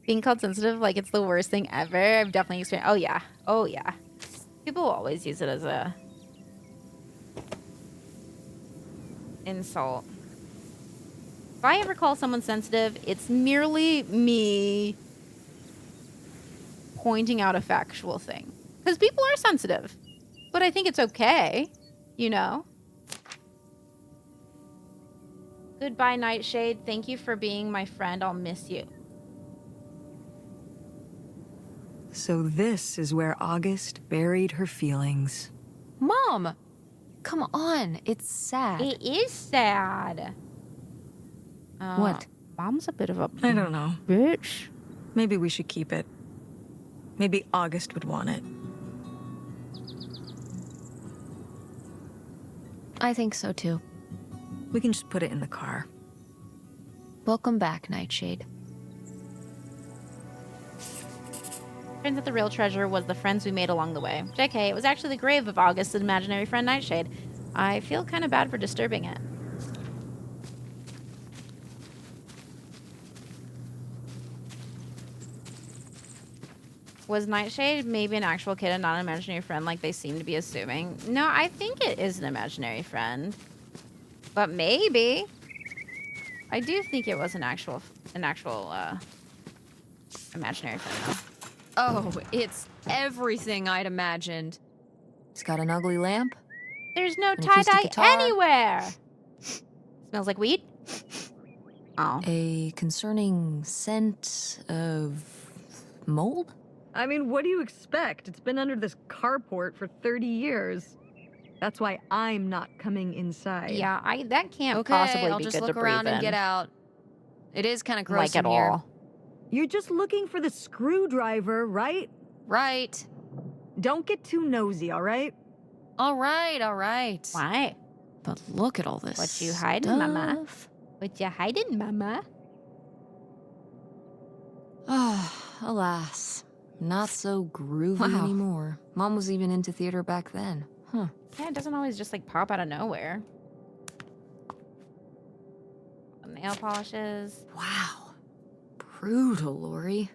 Being called sensitive like it's the worst thing ever. I've definitely experienced. Oh yeah. Oh yeah. People always use it as a insult. If I ever call someone sensitive, it's merely me pointing out a factual thing. Because people are sensitive. But I think it's okay, you know? Goodbye, Nightshade. Thank you for being my friend. I'll miss you. So this is where August buried her feelings. Mom, Come on, it's sad. It is sad. What? Mom's a bit of a I don't know. bitch. Maybe we should keep it. Maybe August would want it. I think so too. We can just put it in the car. Welcome back, Nightshade. Turns out the real treasure was the friends we made along the way. JK, it was actually the grave of August's imaginary friend Nightshade. I feel kind of bad for disturbing it. Was Nightshade maybe an actual kid and not an imaginary friend like they seem to be assuming? No, I think it is an imaginary friend. But maybe. I do think it was an actual imaginary friend though. Oh, it's everything I'd imagined. It's got an ugly lamp. There's no An acoustic tie-dye guitar. anywhere. Smells like weed. Oh. A concerning scent of mold? I mean, what do you expect? It's been under this carport for 30 years. That's why I'm not coming inside. Yeah, that can't Okay, possibly I'll be just good look to around breathe and in. get out. It is kind of gross Like at in here. all. You're just looking for the screwdriver, right? Right. Don't get too nosy, all right? All right, all right. Why? But look at all this What you hiding, mama? stuff. What you hiding, mama? Ah, alas. Not so groovy Wow. anymore. Mom was even into theater back then. Huh. Yeah, it doesn't always just like pop out of nowhere. Nail polishes. Wow. Brutal, Lori.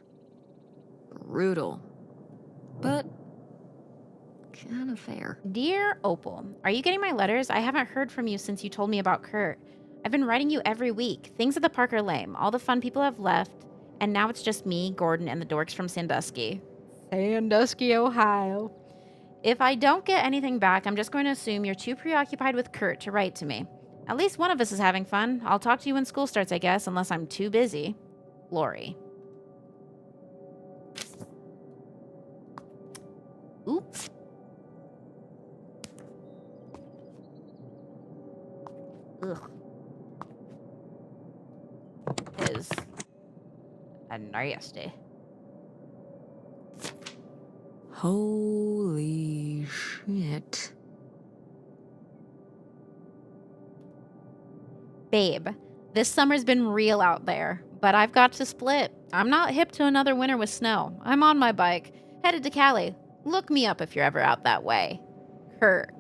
Brutal. But kind of fair. Dear Opal, are you getting my letters? I haven't heard from you since you told me about Kurt. I've been writing you every week. Things at the park are lame. All the fun people have left, and now it's just me, Gordon, and the dorks from Sandusky. Sandusky, Ohio. If I don't get anything back, I'm just going to assume you're too preoccupied with Kurt to write to me. At least one of us is having fun. I'll talk to you when school starts, I guess, unless I'm too busy. Lori. Oops. Ugh. Is a nasty. Holy shit. Babe, this summer's been real out there, but I've got to split. I'm not hip to another winter with snow. I'm on my bike, headed to Cali. Look me up if you're ever out that way. Kurt.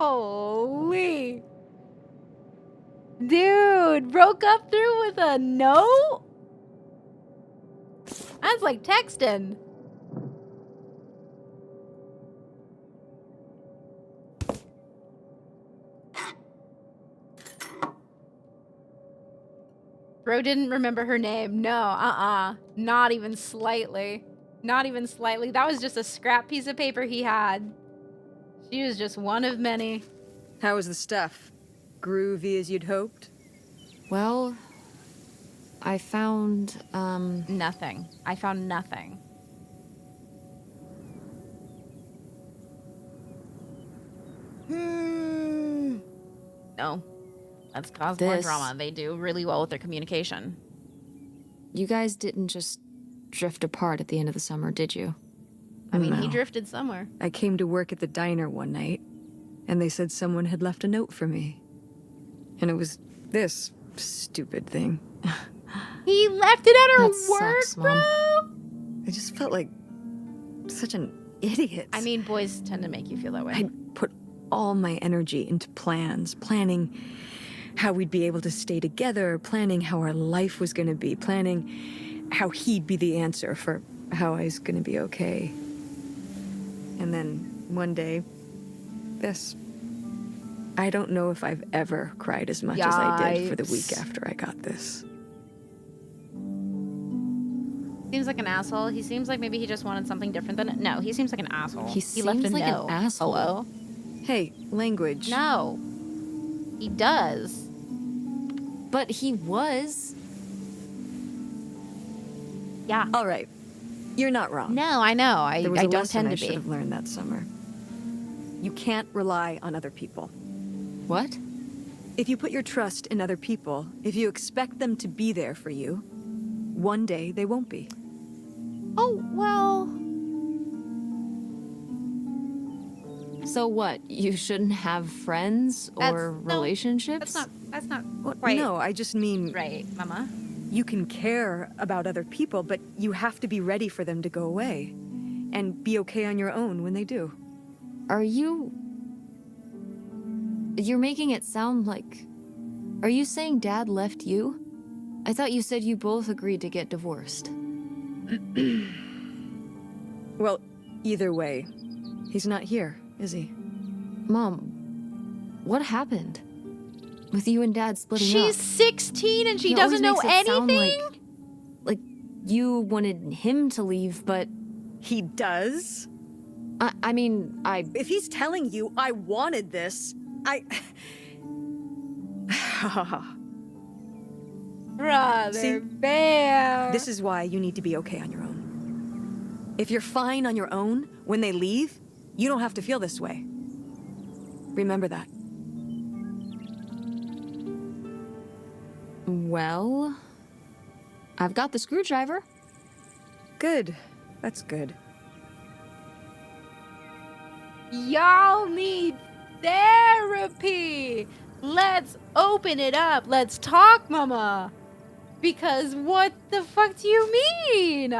Holy. Dude, broke up through with a note? That's like texting. Bro didn't remember her name. No, not even slightly. Not even slightly. That was just a scrap piece of paper he had. She was just one of many. How was the stuff? Groovy as you'd hoped? Well, I found, Nothing. I found nothing. No. Let's cause more This. drama. They do really well with their communication. you guys didn't just drift apart at the end of the summer, did you? I mean, he No. drifted somewhere. I came to work at the diner one night, and they said someone had left a note for me. And it was this stupid thing. He left it at her That work, sucks, bro. Mom. I just felt like such an idiot. I mean, boys tend to make you feel that way. I'd put all my energy into planning how we'd be able to stay together, planning how our life was going to be, planning how he'd be the answer for how I was going to be okay. And then one day, this. I don't know if I've ever cried as much as I did for the week Yikes. after I got this. Seems like an asshole. He seems like maybe he just wanted something different than it. No, he seems like an asshole. He left a seems like an note. asshole. Hello? Hey, language. No. He does. But he was. Yeah. All right. You're not wrong. No, I know. I There was a don't lesson tend I to should be. have learned that summer. you can't rely on other people. What? If you put your trust in other people, if you expect them to be there for you, one day they won't be. Oh, well. So what? You shouldn't have friends or relationships? That's not Well, quite no, I just mean right, Mama. you can care about other people, but you have to be ready for them to go away. And be okay on your own when they do. Are you... You're making it sound like... Are you saying Dad left you? I thought you said you both agreed to get divorced. Well, either way, he's not here, is he? Mom, what happened? With you and Dad splitting up? She's 16 and she It always doesn't know makes it sound anything? like you wanted him to leave, but... He does? I mean, If he's telling you I wanted this, Brother, See? bam. This is why you need to be okay on your own. If you're fine on your own, when they leave, you don't have to feel this way. Remember that. Well... I've got the screwdriver. Good. That's good. Y'all need therapy. Let's open it up. Let's talk, Mama. Because what the fuck do you mean?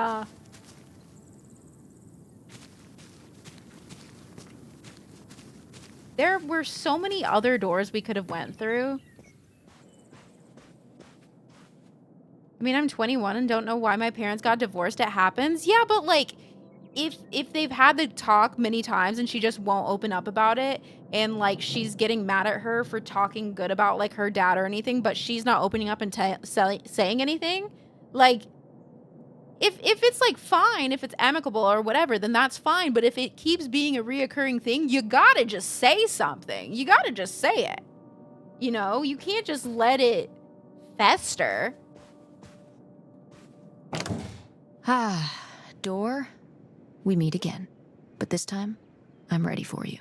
There were so many other doors we could have went through. I mean, I'm 21 and don't know why my parents got divorced. It happens. Yeah, but like, if they've had the talk many times and she just won't open up about it, and like she's getting mad at her for talking good about like her dad or anything, but she's not opening up and saying anything, like, if it's like fine, if it's amicable or whatever, then that's fine. But if it keeps being a reoccurring thing, you gotta just say something. You gotta just say it. You know, you can't just let it fester. Door, we meet again. But this time, I'm ready for you.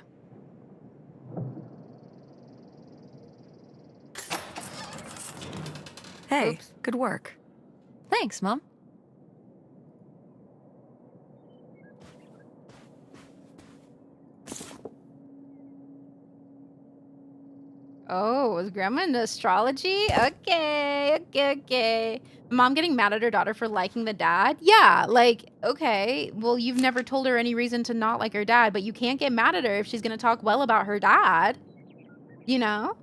Hey, Oops. good work. Thanks, Mom. Oh, was Grandma into astrology? Okay. Mom getting mad at her daughter for liking the dad? Yeah, like, okay. Well, you've never told her any reason to not like her dad, but you can't get mad at her if she's going to talk well about her dad. You know?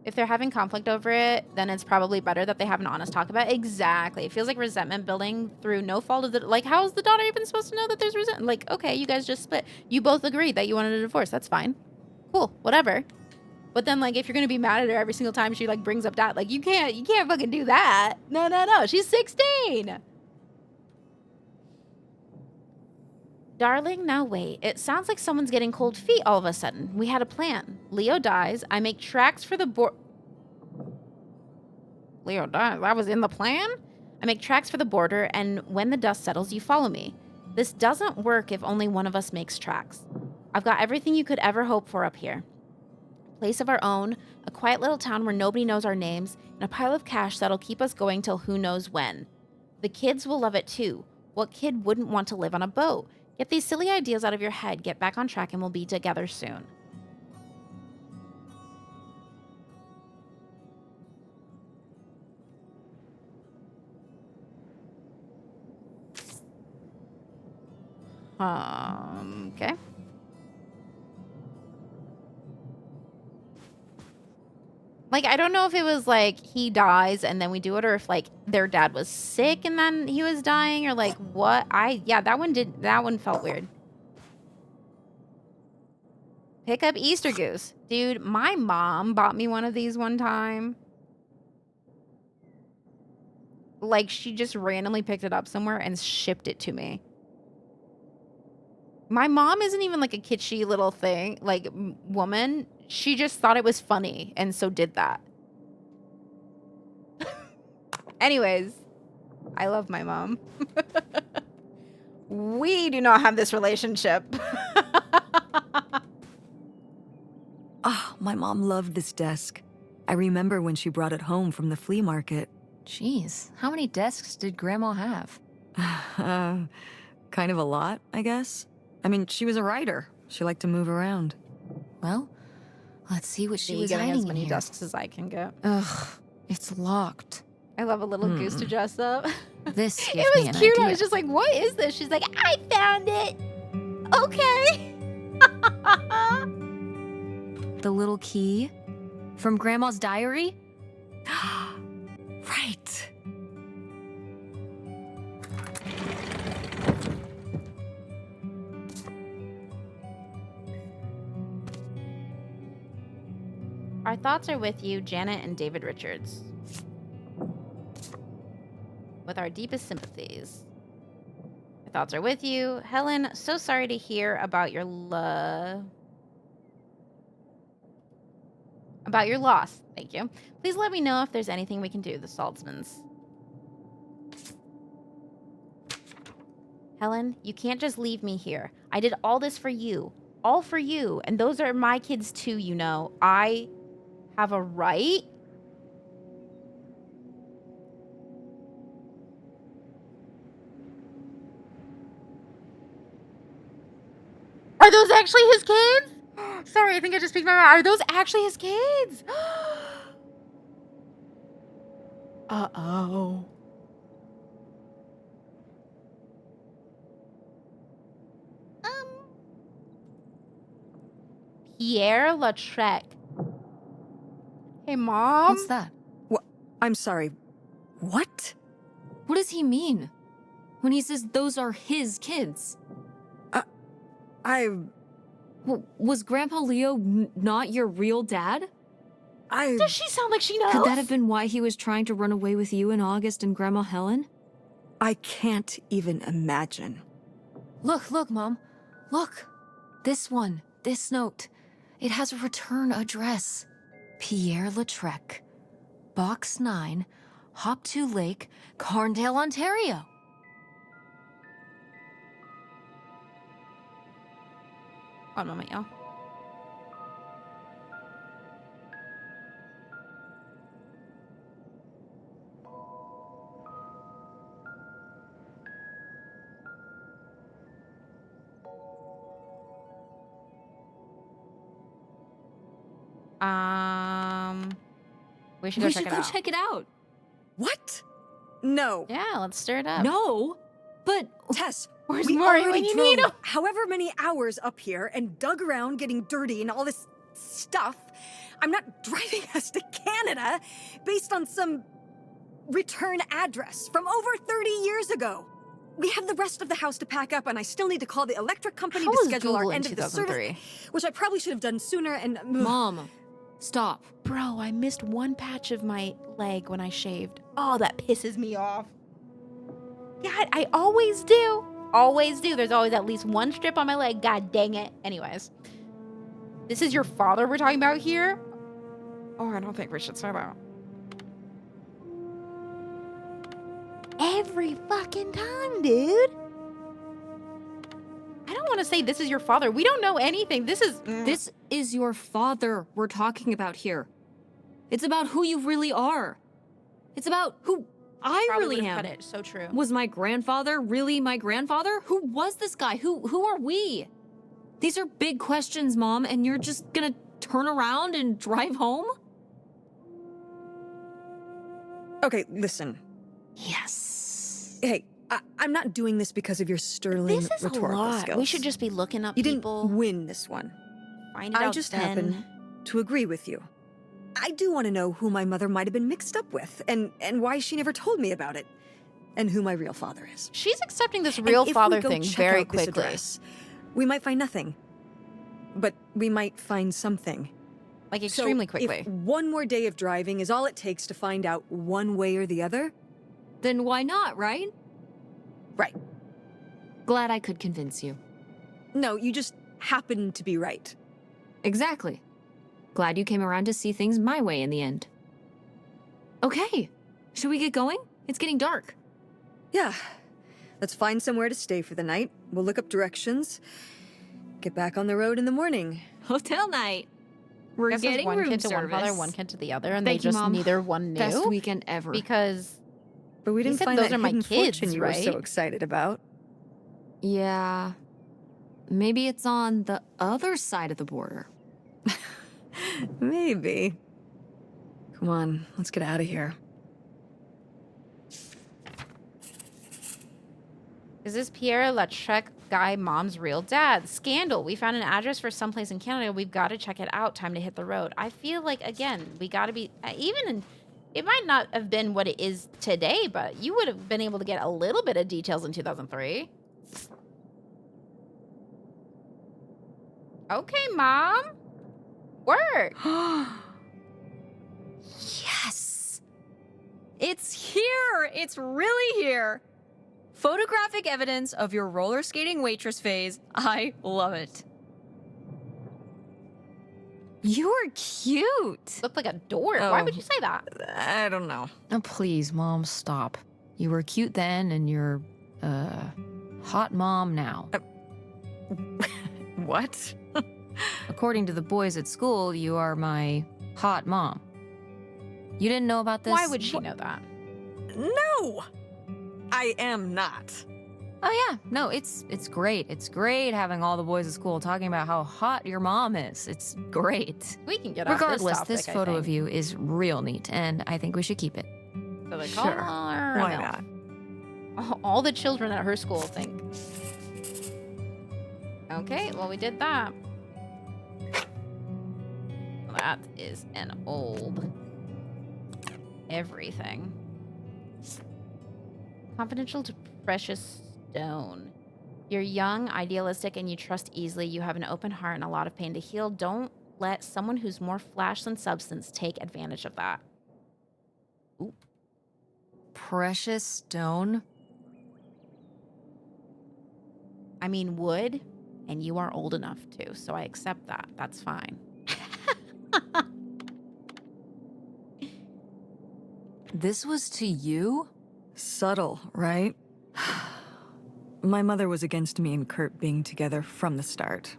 If they're having conflict over it, then it's probably better that they have an honest talk about it. Exactly. It feels like resentment building through no fault of the... Like, how is the daughter even supposed to know that there's resentment? Like, okay, you guys just split. You both agreed that you wanted a divorce. That's fine. Cool. Whatever. But then, like, if you're going to be mad at her every single time she, like, brings up dad, like, you can't fucking do that. No. She's 16. Darling, now wait. It sounds like someone's getting cold feet all of a sudden. We had a plan. Leo dies. I make tracks for the Leo dies? That was in the plan? I make tracks for the border, and when the dust settles, you follow me. This doesn't work if only one of us makes tracks. I've got everything you could ever hope for up here. Place of our own, a quiet little town where nobody knows our names, and a pile of cash that'll keep us going till who knows when. The kids will love it too. What kid wouldn't want to live on a boat? Get these silly ideas out of your head, get back on track, and we'll be together soon. Okay. Like, I don't know if it was like he dies and then we do it, or if like their dad was sick and then he was dying, or like what. Yeah, that one felt weird. Pick up Easter goose. Dude, my mom bought me one of these one time. Like, she just randomly picked it up somewhere and shipped it to me. My mom isn't even like a kitschy little thing, like woman. She just thought it was funny and so did that. Anyways, I love my mom. We do not have this relationship. Oh, my mom loved this desk. I remember when she brought it home from the flea market. Jeez, how many desks did Grandma have? Kind of a lot, I guess. I mean, she was a writer. She liked to move around. Well, let's see what she Me was getting hiding as in many here. desks as I can get. Ugh, it's locked. I love a little goose to dress up. This gives me It an was cute. I idea. was just like, what is this? She's like, I found it. Okay. The little key from Grandma's diary? Right. Our thoughts are with you, Janet and David Richards. With our deepest sympathies. Our thoughts are with you, Helen. So sorry to hear about your loss. Thank you. Please let me know if there's anything we can do, the Saltzmans. Helen, you can't just leave me here. I did all this for you. All for you. And those are my kids too, you know. I have a right. Are those actually his kids? Sorry, I think I just speak my mind. Are those actually his kids? Uh-oh. Pierre Lautrec. Hey, Mom. What's that? I'm sorry. What? What does he mean? When he says those are his kids? Was Grandpa Leo not your real dad? Does she sound like she knows? Could that have been why he was trying to run away with you in August and Grandma Helen? I can't even imagine. Look, Mom. Look. This one. This note. It has a return address. Pierre Lautrec. Box 9, Hop2 Lake, Carndale, Ontario. One moment, y'all. We should go check it out. What? No. Yeah, let's stir it up. No, but Tess, Where's we Maury already when you drove need him? however many hours up here and dug around getting dirty and all this stuff. I'm not driving us to Canada based on some return address from over 30 years ago. We have the rest of the house to pack up, and I still need to call the electric company How to was schedule Google our in end of the 2003? service, which I probably should have done sooner. And Mom, stop. Bro, I missed one patch of my leg when I shaved. Oh, that pisses me off. God, I always do. Always do. There's always at least one strip on my leg. God dang it. Anyways. This is your father we're talking about here? Oh, I don't think we should say that. Every fucking time, dude. I don't want to say this is your father. We don't know anything. This is your father we're talking about here. It's about who you really are. It's about who I probably really would've am. cut it. So true. Was my grandfather really my grandfather? Who was this guy? Who are we? These are big questions, Mom, and you're just gonna turn around and drive home? Okay, listen. Yes. Hey, I'm not doing this because of your sterling This is a rhetorical lot. skills. We should just be looking up You people. didn't win this one. Find it I out just then. happen to agree with you. I do want to know who my mother might have been mixed up with, and why she never told me about it, and who my real father is. She's accepting this real father And if we thing go check very out this quickly. address, we might find nothing. But we might find something. Like extremely So quickly. if one more day of driving is all it takes to find out one way or the other, Then why not, right? right. Glad I could convince you. No, you just happen to be right. Exactly. Glad you came around to see things my way in the end. Okay, should we get going? It's getting dark. Yeah, Let's find somewhere to stay for the night. We'll look up directions. Get back on the road in the morning. Hotel night. We're Guess it's getting one room kid to service. one father, one kid to the other, and Thank they you, just Mom. neither one knew. Best weekend ever. Because But we You didn't said find those that are my hidden kids, fortune you were so right? excited about. Yeah. Maybe it's on the other side of the border. Maybe. Come on, let's get out of here. is this Pierre Lautrec guy mom's real dad? Scandal. We found an address for someplace in Canada. We've got to check it out. Time to hit the road. I feel like, again, we got to be, it might not have been what it is today, but you would have been able to get a little bit of details in 2003. Okay, Mom. Work. Yes! It's here! It's really here! Photographic evidence of your roller skating waitress phase. I love it. You are cute! Looked like a dork. Why Oh. would you say that? I don't know. Oh, please, Mom, stop. You were cute then, and you're, hot mom now. What? According to the boys at school, you are my hot mom. You didn't know about this? Why would she know that? No! I am not. Oh yeah, no, it's great. It's great having all the boys at school talking about how hot your mom is. It's great. We can get off Regardless, this topic, I photo of think. you is real neat, and I think we should keep it. So they Sure. call her a Why MILF. not? All the children at her school think. Okay, well, we did that. That is an old everything. Confidential to Precious Stone. You're young, idealistic, and you trust easily. You have an open heart and a lot of pain to heal. Don't let someone who's more flash than substance take advantage of that. Ooh. Precious stone? I mean, wood, and you are old enough to, so I accept that. That's fine. This was to you? Subtle, right? My mother was against me and Kurt being together from the start.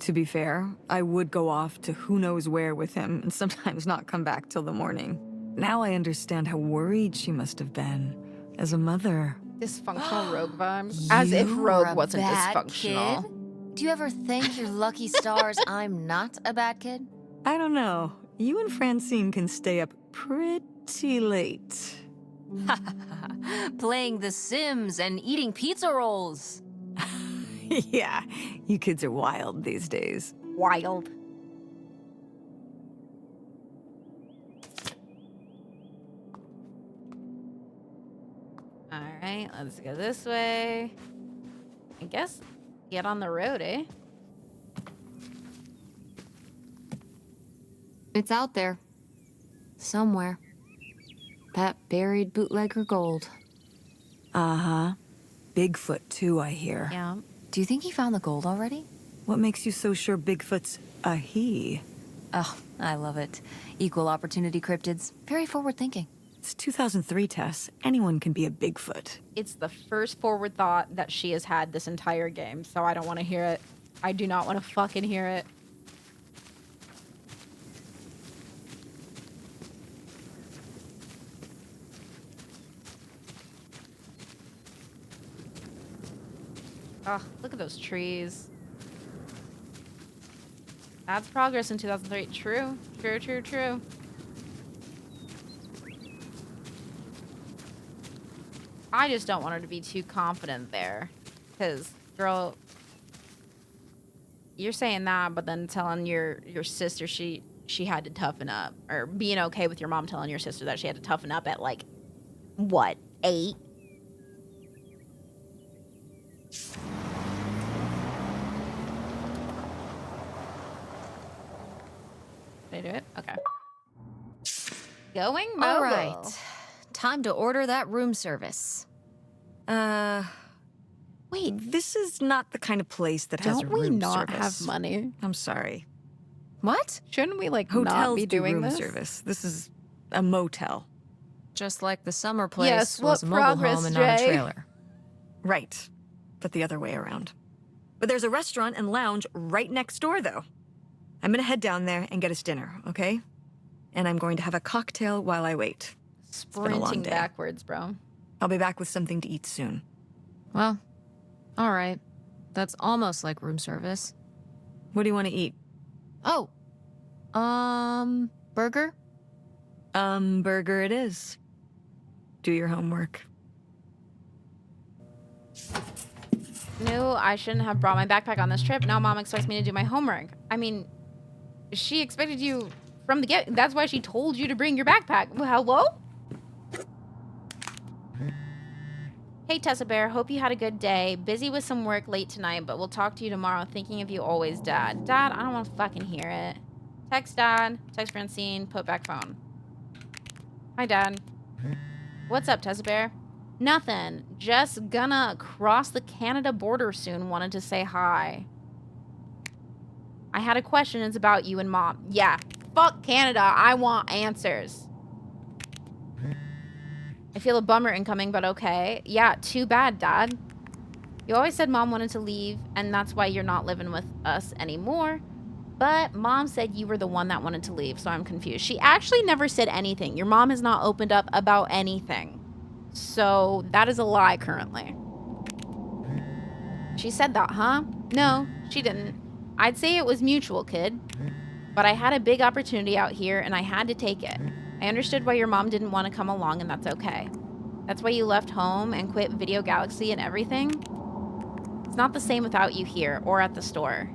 To be fair, I would go off to who knows where with him and sometimes not come back till the morning. Now I understand how worried she must have been as a mother. Dysfunctional Rogue vibes. As if You Rogue are a wasn't bad dysfunctional. kid? Do you ever thank your lucky stars I'm not a bad kid? I don't know. You and Francine can stay up pretty late. Playing The Sims and eating pizza rolls. Yeah, you kids are wild these days. Wild. All right, let's go this way. I guess get on the road, eh? It's out there. Somewhere. That buried bootlegger gold. Uh-huh. Bigfoot, too, I hear. Yeah. Do you think he found the gold already? What makes you so sure Bigfoot's a he? Oh, I love it. Equal opportunity cryptids. Very forward thinking. It's 2003, Tess. Anyone can be a Bigfoot. It's the first forward thought that she has had this entire game, so I don't want to hear it. I do not want to fucking hear it. Oh, look at those trees. That's progress in 2003. True. True, true, true. I just don't want her to be too confident there. Because, girl, you're saying that, but then telling your sister she had to toughen up. Or being okay with your mom telling your sister that she had to toughen up at, like, what, 8? Did I do it? Okay. Going mobile. All right. Time to order that room service. Wait, This is not the kind of place that has a don't we room not service. have money? I'm sorry. What? Shouldn't we, like, Hotels not be do doing room this? service. This is a motel. Just like the summer place Yes, was what a mobile progress, home and not a Jay? trailer. Right. But the other way around. But there's a restaurant and lounge right next door, though. I'm gonna head down there and get us dinner, okay? And I'm going to have a cocktail while I wait. Been a long Sprinting day. backwards, bro. I'll be back with something to eat soon. Well, all right. That's almost like room service. What do you want to eat? Oh, burger? Burger it is. Do your homework. Knew I shouldn't have brought my backpack on this trip. Now mom expects me to do my homework. I mean, she expected you from the get. That's why she told you to bring your backpack. Hello? Hey, Tessa Bear. Hope you had a good day. Busy with some work late tonight, but we'll talk to you tomorrow. Thinking of you always, Dad. Dad, I don't want to fucking hear it. Text Dad. Text Francine. Put back phone. Hi, Dad. What's up, Tessa Bear? Nothing. Just gonna cross the Canada border soon. Wanted to say hi. I had a question. It's about you and Mom. Yeah. Fuck Canada. I want answers. I feel a bummer incoming, but okay. Yeah, too bad, Dad. You always said Mom wanted to leave, and that's why you're not living with us anymore. But Mom said you were the one that wanted to leave, so I'm confused. She actually never said anything. Your mom has not opened up about anything. So that is a lie currently. She said that, huh? No, she didn't. I'd say it was mutual, kid. But I had a big opportunity out here, and I had to take it. I understood why your mom didn't want to come along, and that's okay. That's why you left home and quit Video Galaxy and everything. It's not the same without you here or at the store.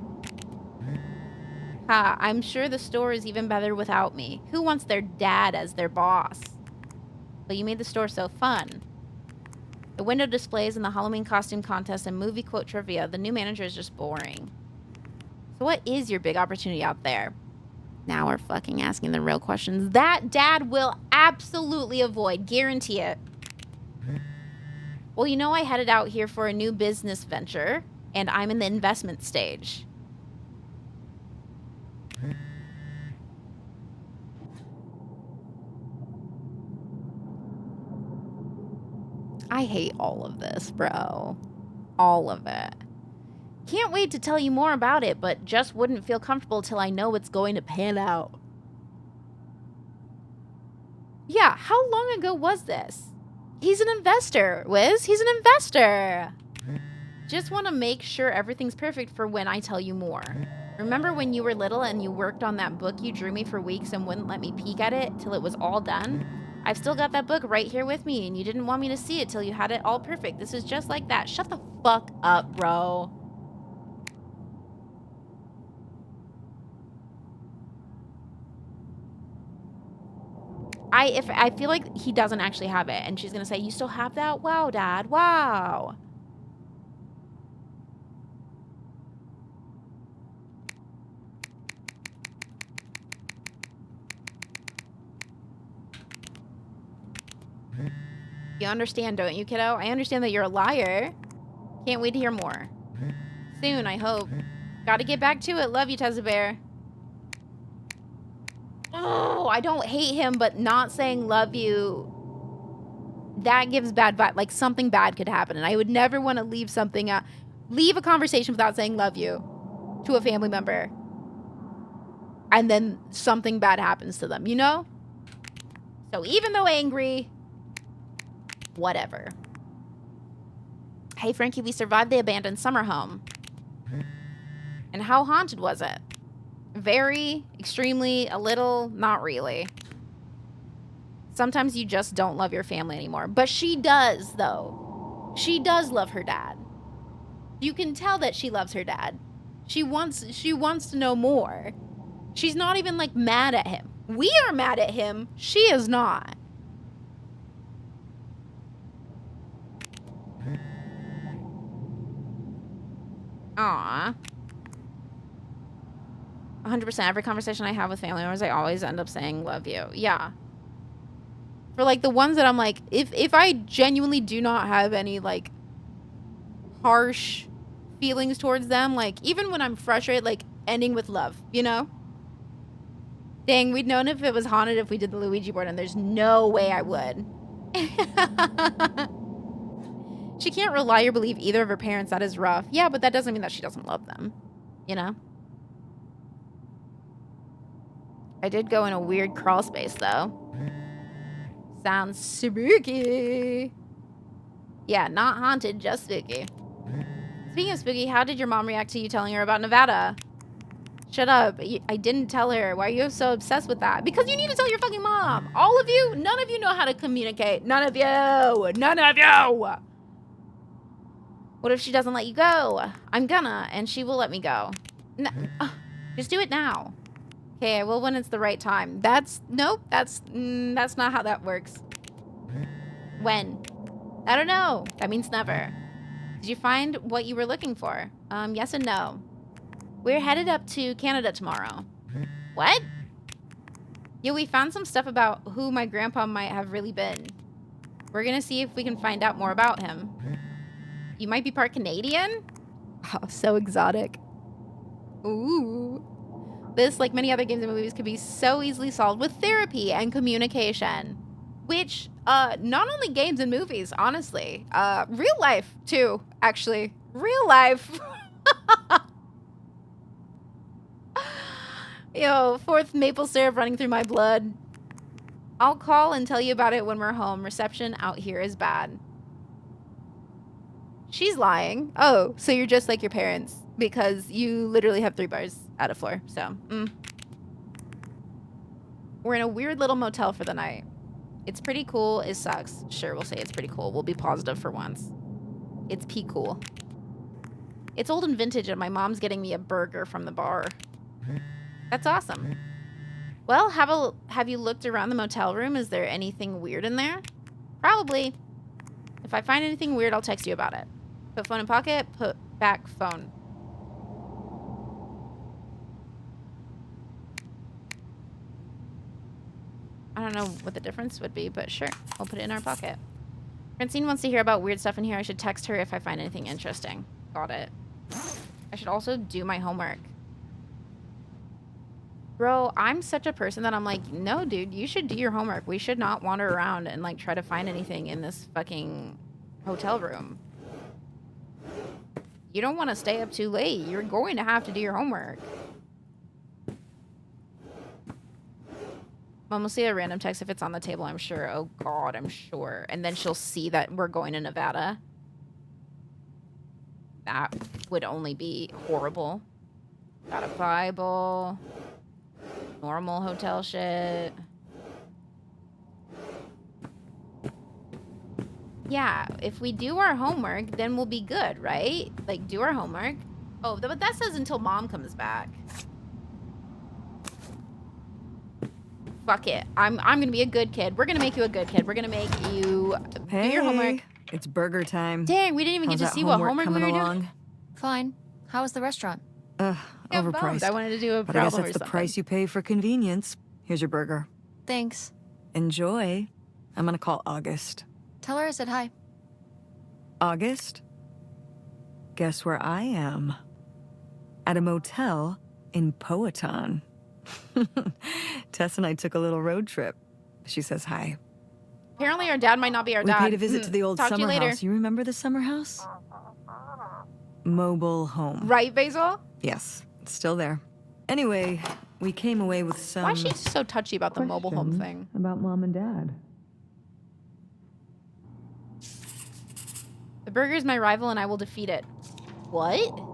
Ha, I'm sure the store is even better without me. Who wants their dad as their boss? But you made the store so fun. The window displays and the Halloween costume contest and movie quote trivia, the new manager is just boring. So what is your big opportunity out there? Now we're fucking asking the real questions that Dad will absolutely avoid. Guarantee it. Well, you know I headed out here for a new business venture, and I'm in the investment stage. I hate all of this, bro. All of it. Can't wait to tell you more about it, but just wouldn't feel comfortable till I know it's going to pan out. Yeah, how long ago was this? He's an investor, Wiz. He's an investor. Just want to make sure everything's perfect for when I tell you more. Remember when you were little and you worked on that book you drew me for weeks and wouldn't let me peek at it till it was all done? I've still got that book right here with me, and you didn't want me to see it till you had it all perfect. This is just like that. Shut the fuck up, bro. I feel like he doesn't actually have it, and she's gonna say, "You still have that? Wow, Dad. Wow." You understand, don't you, kiddo? I understand that you're a liar. Can't wait to hear more. Soon, I hope. Gotta get back to it. Love you, Tessa Bear. Oh, I don't hate him, but not saying love you, that gives bad vibe. Like, something bad could happen, and I would never want to leave something out. Leave a conversation without saying love you to a family member. And then something bad happens to them, you know? So even though angry, whatever. Hey, Frankie, we survived the abandoned summer home. And how haunted was it? Very, extremely, a little, not really. Sometimes you just don't love your family anymore. But she does, though. She does love her dad. You can tell that she loves her dad. She wants to know more. She's not even, like, mad at him. We are mad at him. She is not. Aw. 100%. Every conversation I have with family members, I always end up saying love you. Yeah. For, like, the ones that I'm like, if I genuinely do not have any, like, harsh feelings towards them, like, even when I'm frustrated, like, ending with love, you know? Dang, we'd known if it was haunted if we did the Luigi board, and there's no way I would. She can't rely or believe either of her parents. That is rough. Yeah, but that doesn't mean that she doesn't love them. You know? I did go in a weird crawl space, though. Sounds spooky. Yeah, not haunted, just spooky. Speaking of spooky, how did your mom react to you telling her about Nevada? Shut up. I didn't tell her. Why are you so obsessed with that? Because you need to tell your fucking mom. All of you, none of you know how to communicate. None of you. None of you. What if she doesn't let you go? I'm gonna, and she will let me go. Just do it now. Okay, I will when it's the right time. Nope, that's not how that works. When? I don't know. That means never. Did you find what you were looking for? Yes and no. We're headed up to Canada tomorrow. What? Yeah, we found some stuff about who my grandpa might have really been. We're gonna see if we can find out more about him. You might be part Canadian? Oh, so exotic. Ooh. This, like many other games and movies, could be so easily solved with therapy and communication. Which, not only games and movies, honestly. Real life, too, actually. Real life. Yo, fourth maple syrup running through my blood. I'll call and tell you about it when we're home. Reception out here is bad. She's lying. Oh, so you're just like your parents. Because you literally have 3 bars out of 4. So, We're in a weird little motel for the night. It's pretty cool. It sucks. Sure, we'll say it's pretty cool. We'll be positive for once. It's pee cool. It's old and vintage, and my mom's getting me a burger from the bar. That's awesome. Well, have you looked around the motel room? Is there anything weird in there? Probably. If I find anything weird, I'll text you about it. Put phone in pocket, put back phone. I don't know what the difference would be, but sure. We'll put it in our pocket. Francine wants to hear about weird stuff in here. I should text her if I find anything interesting. Got it. I should also do my homework. Bro, I'm such a person that I'm like, no, dude, you should do your homework. We should not wander around and, like, try to find anything in this fucking hotel room. You don't want to stay up too late. You're going to have to do your homework. Mom will see a random text if it's on the table, I'm sure. Oh, God, I'm sure. And then she'll see that we're going to Nevada. That would only be horrible. Got a Bible. Normal hotel shit. Yeah, if we do our homework, then we'll be good, right? Like, do our homework. Oh, but that says until Mom comes back. Fuck it. I'm gonna be a good kid. We're gonna make you a good kid. We're gonna make you do your homework. It's burger time. Dang, we didn't even get to see what homework we were doing. Fine. How was the restaurant? Overpriced. I wanted to do a But I guess problem that's or the something. price you pay for convenience. Here's your burger. Thanks. Enjoy. I'm gonna call August. Tell her I said hi. August? Guess where I am? At a motel in Powhatan. Tess and I took a little road trip. She says hi. Apparently our dad might not be our We dad. paid a visit to the old Talk to you summer later. house. You remember the summer house? Mobile home. Right, Basil? Yes, it's still there. Anyway, we came away with some Why is she so touchy about the mobile home thing? about Mom and Dad. The burger is my rival and I will defeat it. What?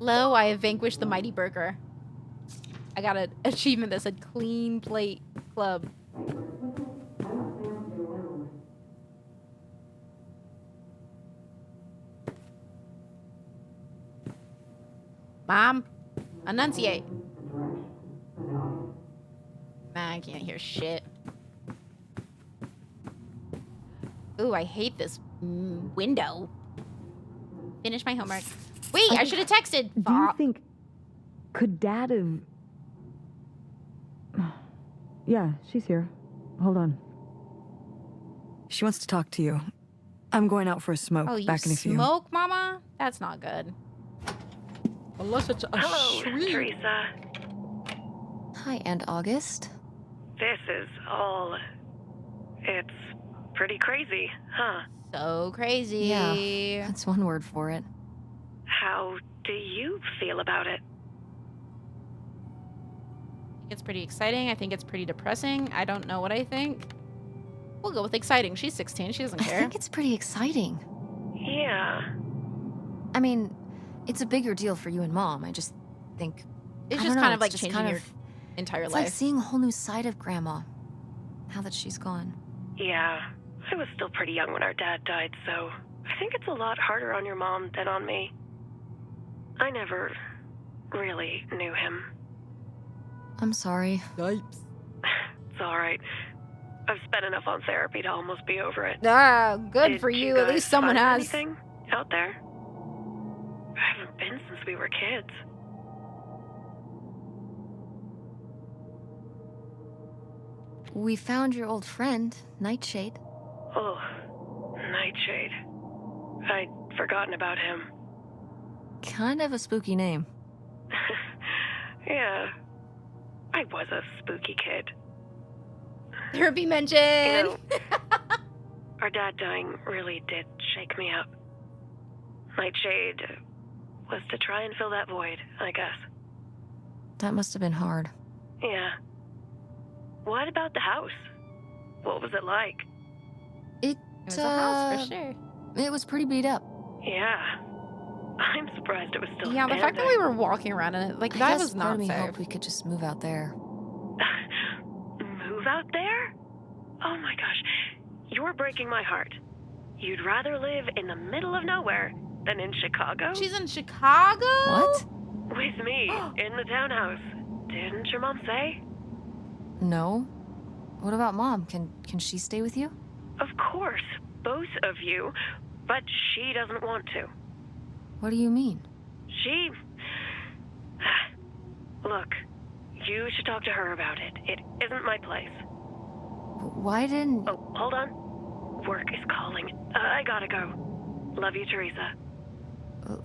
Lo, I have vanquished the mighty burger. I got an achievement that said clean plate club. Mom, enunciate. Man, I can't hear shit. Ooh, I hate this window. Finish my homework. Wait, I should have texted. Do you think... Could Dad have... Yeah, she's here. Hold on. She wants to talk to you. I'm going out for a smoke. Oh, you Back in a few. smoke, Mama? That's not good. Unless it's a Hello, shriek. Teresa. Hi, Aunt August. This is all... It's pretty crazy, huh? So crazy. Yeah, that's one word for it. How do you feel about it? I think it's pretty exciting. I think it's pretty depressing. I don't know what I think. We'll go with exciting. She's 16. She doesn't I care. think it's pretty exciting. Yeah. I mean, it's a bigger deal for you and Mom. I just think... It's I just don't kind know, of like it's just changing kind your of- entire It's life. like seeing a whole new side of Grandma, now that she's gone. Yeah. I was still pretty young when our dad died, so I think it's a lot harder on your mom than on me. I never really knew him. I'm sorry. Yipes. It's all right. I've spent enough on therapy to almost be over it. Ah, good Did for you. At guys least someone find has. anything out there? I haven't been since we were kids. We found your old friend, Nightshade. Oh, Nightshade. I'd forgotten about him. Kind of a spooky name. Yeah, I was a spooky kid. Therapy mentioned. Our dad dying really did shake me up. Nightshade was to try and fill that void, I guess. That must have been hard. Yeah. What about the house? What was it like? It It was a house for sure. It was pretty beat up. Yeah. I'm surprised it was still Yeah, the fact that we were walking around in it, like, I that guess was part not of me safe. hoped we could just move out there. Move out there? Oh my gosh. You're breaking my heart. You'd rather live in the middle of nowhere than in Chicago? She's in Chicago? What? With me, in the townhouse. Didn't your mom say? No. What about Mom? Can she stay with you? Of course, both of you, but she doesn't want to. What do you mean? She... Look, you should talk to her about it. It isn't my place. Why didn't... Oh, hold on. Work is calling. I gotta go. Love you, Teresa.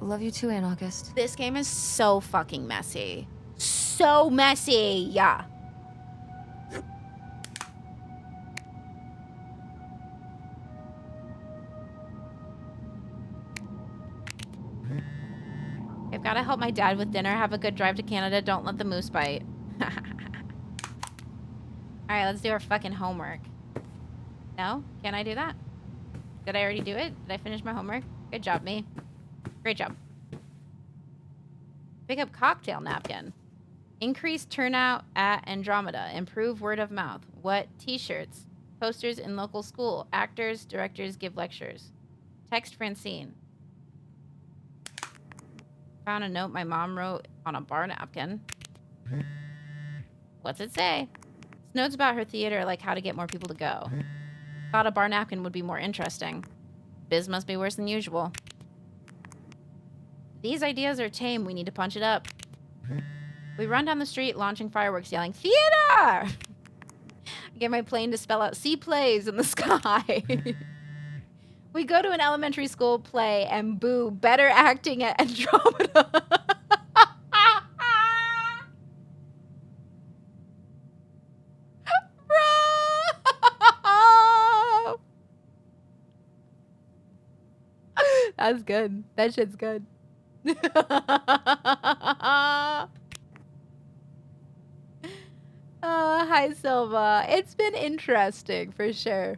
Love you too, Aunt August. This game is so fucking messy. So messy. Yeah. I've got to help my dad with dinner. Have a good drive to Canada. Don't let the moose bite. All right, let's do our fucking homework. No? Can I do that? Did I already do it? Did I finish my homework? Good job, me. Great job. Pick up cocktail napkin. Increase turnout at Andromeda. Improve word of mouth. What t-shirts? Posters in local school. Actors, directors give lectures. Text Francine. Found a note my mom wrote on a bar napkin. What's it say? This note's about her theater, like how to get more people to go. Thought a bar napkin would be more interesting. Biz must be worse than usual. These ideas are tame. We need to punch it up. We run down the street, launching fireworks, yelling, "Theater!" I get my plane to spell out "sea plays" in the sky. We go to an elementary school play and boo, better acting at Andromeda. Bro! That's good. That shit's good. Hi, Silva. It's been interesting, for sure.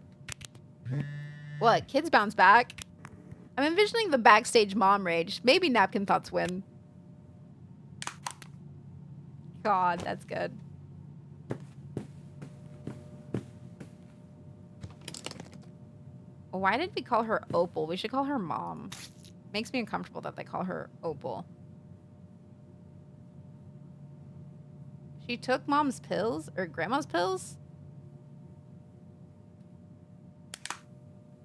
What? Kids bounce back? I'm envisioning the backstage mom rage. Maybe napkin thoughts win. God, that's good. Why did we call her Opal? We should call her Mom. Makes me uncomfortable that they call her Opal. She took Mom's pills? Or Grandma's pills?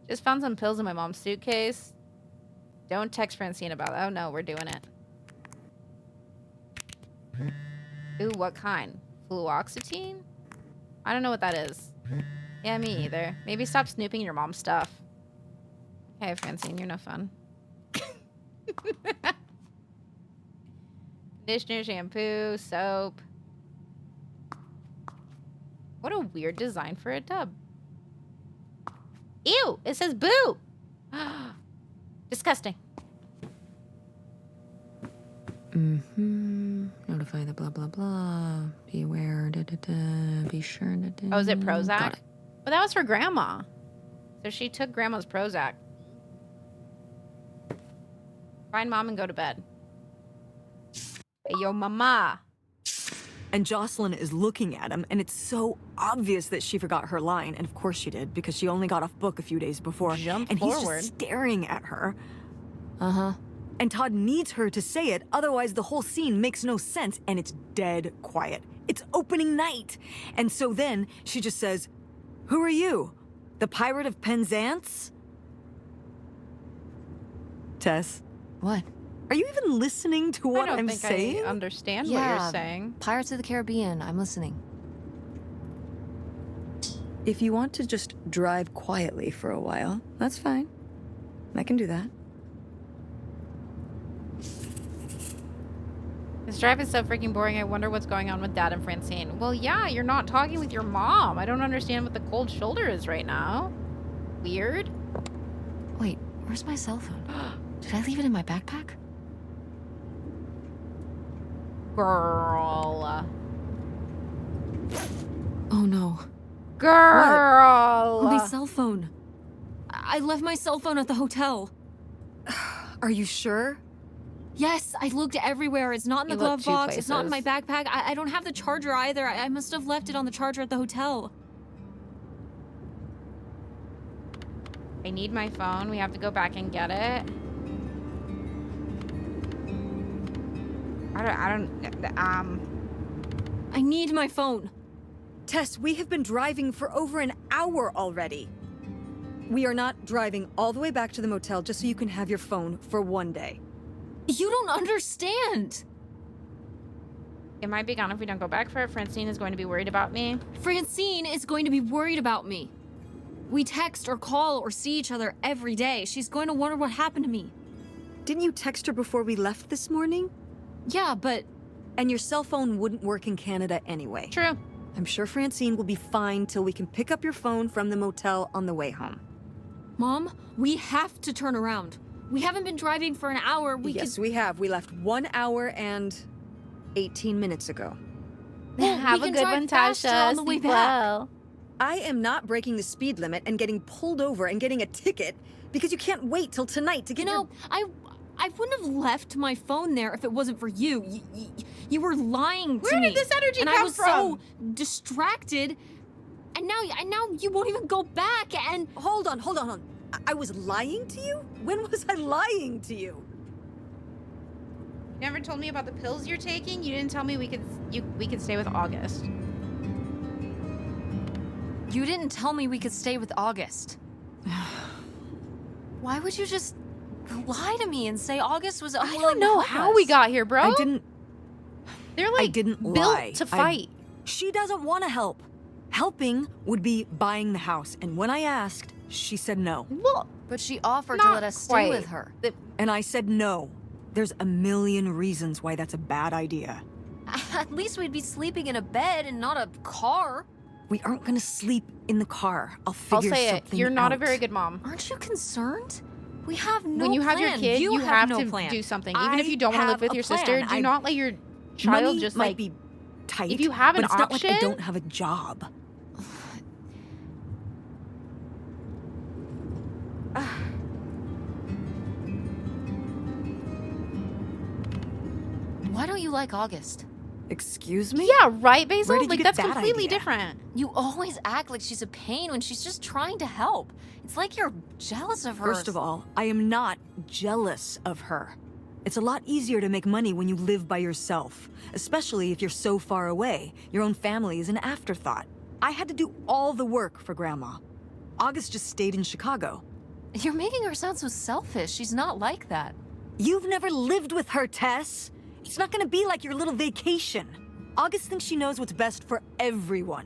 Just found some pills in my mom's suitcase. Don't text Francine about it. Oh no, we're doing it. Ooh, what kind? Fluoxetine? I don't know what that is. Yeah, me either. Maybe stop snooping your mom's stuff. Hey, Francine, you're no fun. Conditioner, shampoo, soap. What a weird design for a tub. Ew, it says boo. Disgusting. Notify the blah, blah, blah. Be aware, da, da, da. Be sure, da, da. Oh, is it Prozac? Got it. But that was for Grandma. So she took Grandma's Prozac. Find Mom and go to bed. Hey, yo, Mama. And Jocelyn is looking at him, and it's so obvious that she forgot her line. And of course she did, because she only got off book a few days before. Jump and he's forward. just staring at her. Uh-huh. And Todd needs her to say it, otherwise the whole scene makes no sense, and it's dead quiet. It's opening night. And so then she just says, "Who are you? The Pirate of Penzance?" Tess, What? are you even listening to what I don't I'm think saying? I understand what Yeah. you're saying. Pirates of the Caribbean. I'm listening. If you want to just drive quietly for a while, that's fine. I can do that. This drive is so freaking boring. I wonder what's going on with Dad and Francine. Well, yeah, you're not talking with your mom. I don't understand what the cold shoulder is right now. Weird. Wait, where's my cell phone? Did I leave it in my backpack? Girl. Oh no. Girl. My cell phone. I left my cell phone at the hotel. Are you sure? Yes, I looked everywhere. It's not in the You glove looked two box. It's not in my places. backpack. I don't have the charger either. I must have left it on the charger at the hotel. I need my phone. We have to go back and get it. I need my phone. Tess, we have been driving for over an hour already. We are not driving all the way back to the motel just so you can have your phone for one day. You don't understand. It might be gone if we don't go back for it. Francine is going to be worried about me. Francine is going to be worried about me. We text or call or see each other every day. She's going to wonder what happened to me. Didn't you text her before we left this morning? Yeah, but And your cell phone wouldn't work in Canada anyway. True. I'm sure Francine will be fine till we can pick up your phone from the motel on the way home. Mom, we have to turn around. We haven't been driving for an hour. Yes, we have. We left 1 hour and 18 minutes ago. Well, Have we a can good drive one, faster Tasha. on the way Sleep back. well. I am not breaking the speed limit and getting pulled over and getting a ticket because you can't wait till tonight to get You know, I wouldn't have left my phone there if it wasn't for you. You were lying to Where me. did this energy and come I was from? so distracted. And now you won't even go back and Hold on. I was lying to you? When was I lying to you? You never told me about the pills you're taking. You didn't tell me we could stay with August. you didn't tell me we could stay with August. Why would you just lie to me and say August was I unwilling don't know to help how us? we got here, bro. I didn't. They're like I didn't built lie. to fight. She doesn't want to help. Helping would be buying the house, and when I asked, she said no. Well, But she offered to not let us stay quite. with her. And I said no. There's a million reasons why that's a bad idea. At least we'd be sleeping in a bed and not a car. We aren't gonna sleep in the car. I'll I'll figure say it. something You're not a out. very good mom. Aren't you concerned? We have no When you have your plan. kid, you have no to plan. do something. Even if I you don't want to live have with a your sister, plan. do not let your child Money just might like be tight. if you have but an it's not like I option- don't have a job. Why don't you like August? Excuse me? Yeah, right, Basil? Where did you Like get that's that completely idea? different. You always act like she's a pain when she's just trying to help. It's like you're jealous of her. First of all, I am not jealous of her. It's a lot easier to make money when you live by yourself, especially if you're so far away. Your own family is an afterthought. I had to do all the work for Grandma. August just stayed in Chicago. You're making her sound so selfish. She's not like that. You've never lived with her, Tess. It's not gonna be like your little vacation. August thinks she knows what's best for everyone.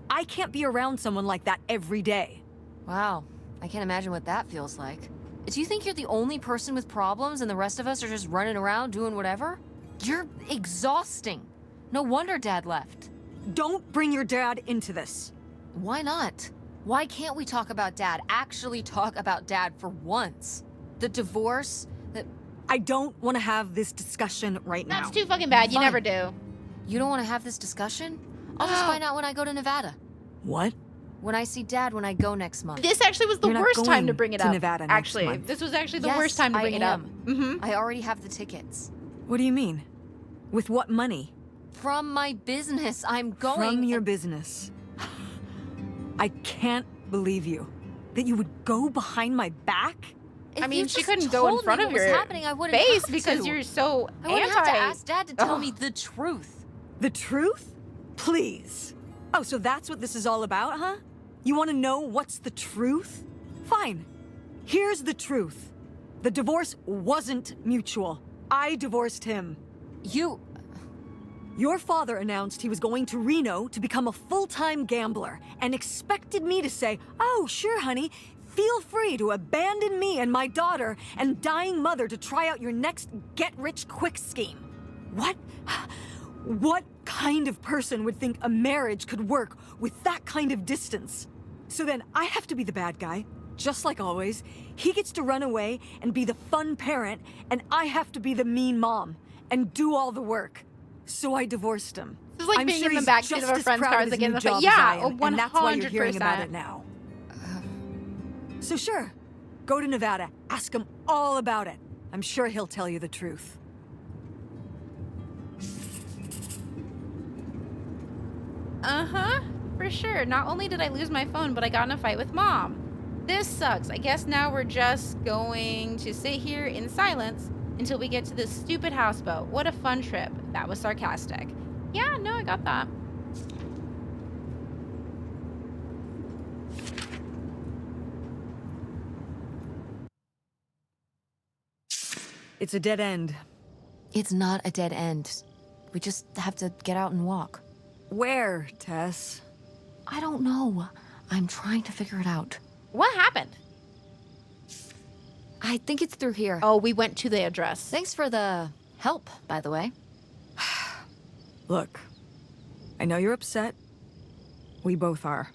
I can't be around someone like that every day. Wow. I can't imagine what that feels like. Do you think you're the only person with problems and the rest of us are just running around doing whatever? You're exhausting. No wonder Dad left. Don't bring your dad into this. Why not? Why can't we talk about Dad? Actually talk about Dad for once. The divorce, I don't want to have this discussion right now. That's too fucking bad. You Fine. never do. You don't want to have this discussion? I'll just find out when I go to Nevada. What? When I see Dad when I go next month. This actually was the You're not worst time to going bring it to up. Nevada next actually, month. this was actually the Yes, worst time to I bring it up. am. I already have the tickets. What do you mean? With what money? From my business, I'm going. From your business. I can't believe you. That you would go behind my back? If I mean, you she just couldn't go in told front me of what was your happening, I wouldn't face have because to. you're so I wouldn't anti. have to ask Dad to tell Ugh. me the truth. The truth? Please. Oh, so that's what this is all about, huh? You want to know what's the truth? Fine. Here's the truth. The divorce wasn't mutual. I divorced him. Your father announced he was going to Reno to become a full-time gambler and expected me to say, "Oh, sure, honey, feel free to abandon me and my daughter and dying mother to try out your next get-rich-quick scheme." What? What kind of person would think a marriage could work with that kind of distance? So then I have to be the bad guy, just like always. He gets to run away and be the fun parent, and I have to be the mean mom and do all the work. So I divorced him. This is like I'm being sure in the he's backseat just of a as friend's proud car of his again. new It's like, job as yeah, I am, and that's why you're hearing about it 100%. now. So sure, go to Nevada, ask him all about it. I'm sure he'll tell you the truth. Uh-huh, for sure. Not only did I lose my phone, but I got in a fight with Mom. This sucks. I guess now we're just going to sit here in silence until we get to this stupid houseboat. What a fun trip. That was sarcastic. Yeah, no, I got that. It's a dead end. It's not a dead end. We just have to get out and walk. Where, Tess? I don't know. I'm trying to figure it out. What happened? I think it's through here. Oh, we went to the address. Thanks for the help, by the way. Look, I know you're upset. We both are.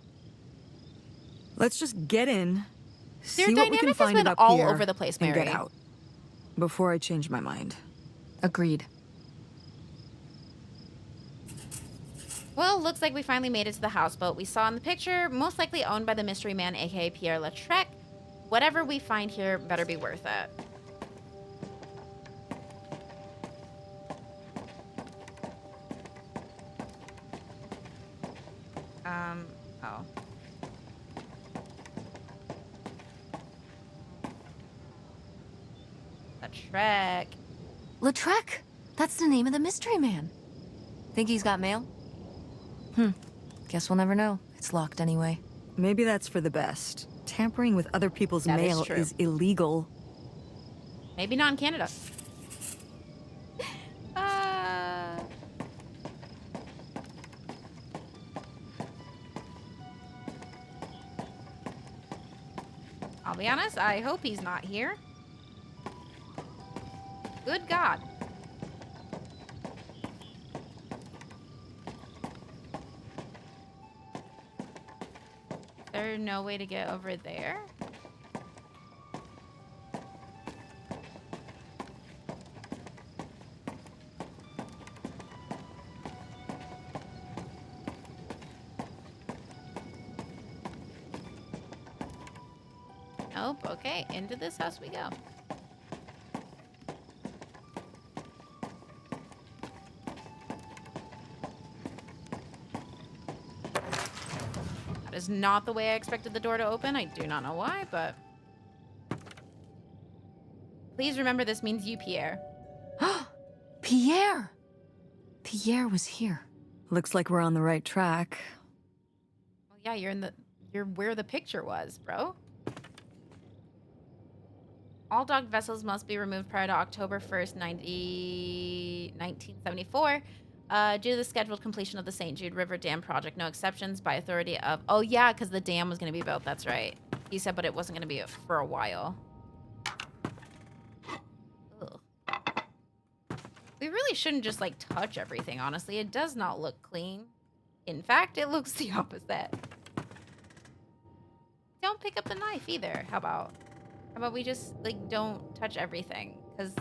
Let's just get in, see Their what we dynamic can has find been it up all here, over the place, and Mary. get out before I change my mind. Agreed. Well, looks like we finally made it to the houseboat we saw in the picture, most likely owned by the mystery man, aka Pierre Lautrec. Whatever we find here better be worth it. Oh. Lautrec. Lautrec? That's the name of the mystery man. Think he's got mail? Guess we'll never know. It's locked anyway. Maybe that's for the best. Tampering with other people's That is mail true. is illegal. Maybe not in Canada. I'll be honest, I hope he's not here. Good God. There's no way to get over there? Nope. Okay, into this house we go. That is not the way I expected the door to open. I do not know why, but... Please remember this means you, Pierre. Pierre! Pierre was here. Looks like we're on the right track. Well, yeah, you're where the picture was, bro. All docked vessels must be removed prior to October 1st, 1974. Due to the scheduled completion of the St. Jude River Dam project, no exceptions by authority of... Oh, yeah, because the dam was going to be built. That's right. He said, but it wasn't going to be for a while. We really shouldn't just, like, touch everything, honestly. It does not look clean. In fact, it looks the opposite. Don't pick up the knife either. How about we just, like, don't touch everything? Because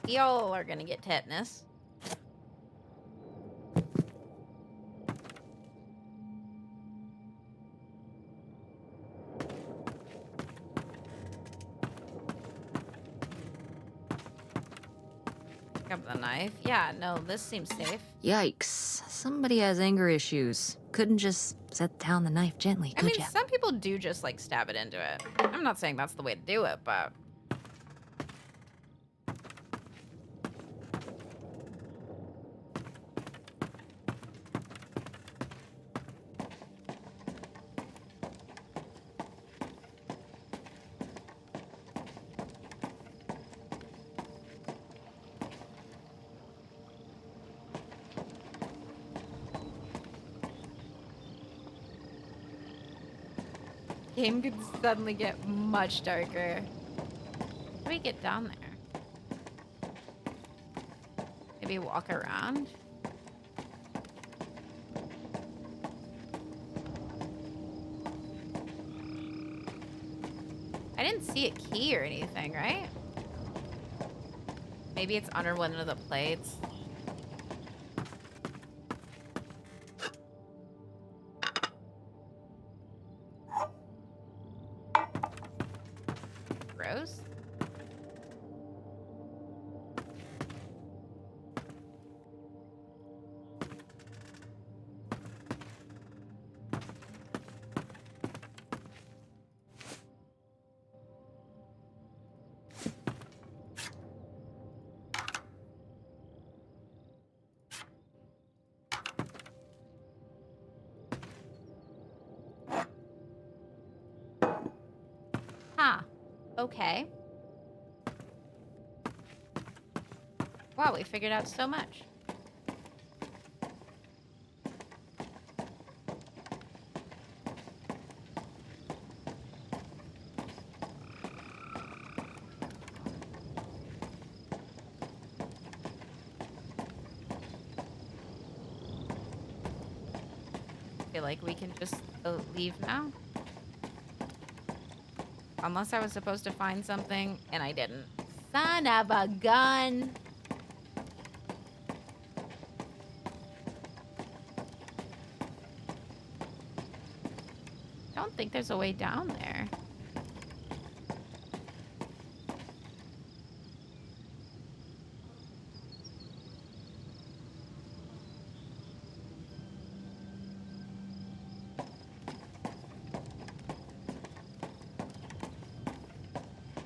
we all are gonna get tetanus. Pick up the knife. Yeah, no, this seems safe. Yikes. Somebody has anger issues. Couldn't just set down the knife gently, I could mean, ya? some people do just, like, stab it into it. I'm not saying that's the way to do it, but... Game could suddenly get much darker. How do we get down there? Maybe walk around? I didn't see a key or anything, right? Maybe it's under one of the plates. Gross. Huh. Okay. Wow, we figured out so much. Feel like we can just leave now. Unless I was supposed to find something and I didn't. Son of a gun. Don't think there's a way down there.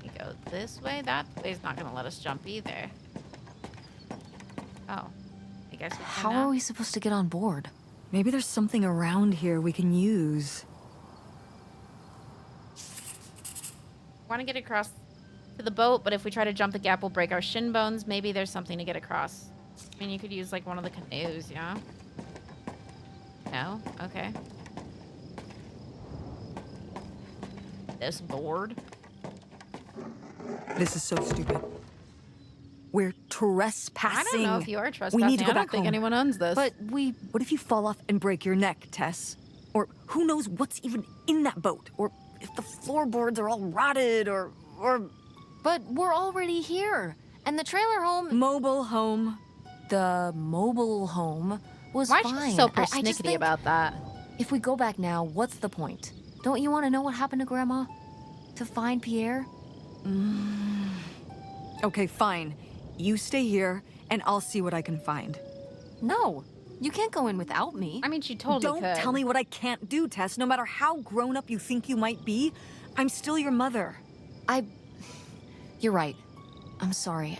We go this way. That way's not gonna let us jump either. Oh, I guess we can How now. are we supposed to get on board? Maybe there's something around here we can use. Want to get across to the boat, but if we try to jump the gap, we'll break our shin bones. Maybe there's something to get across. I mean, you could use like one of the canoes, yeah? No? Okay. This board? This is so stupid. We're trespassing. I don't know if you are trespassing. We need to go I don't back think home. anyone owns this. But What if you fall off and break your neck, Tess? Or who knows what's even in that boat? Or if the floorboards are all rotted, or But we're already here. And the trailer home, mobile home. the mobile home, was why is fine. she so I just persnickety think about that? if we go back now, what's the point? Don't you want to know what happened to Grandma? To find Pierre? Okay, fine. You stay here, and I'll see what I can find. No, you can't go in without me. I mean, she totally Don't could. tell me what I can't do, Tess. No matter how grown up you think you might be, I'm still your mother. You're right. I'm sorry.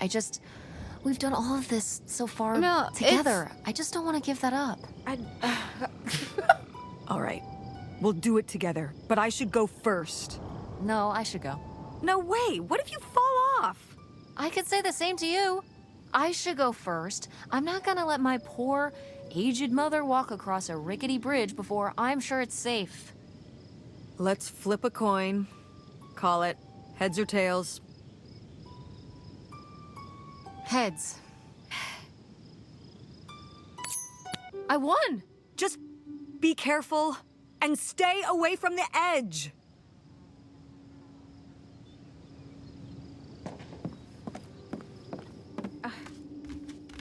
We've done all of this so far No, together. I just don't want to give that up. All right. We'll do it together, but I should go first. No, I should go. No way. What if you fall off? I could say the same to you. I should go first. I'm not gonna let my poor, aged mother walk across a rickety bridge before I'm sure it's safe. Let's flip a coin. Call it heads or tails. Heads. I won! Just be careful and stay away from the edge.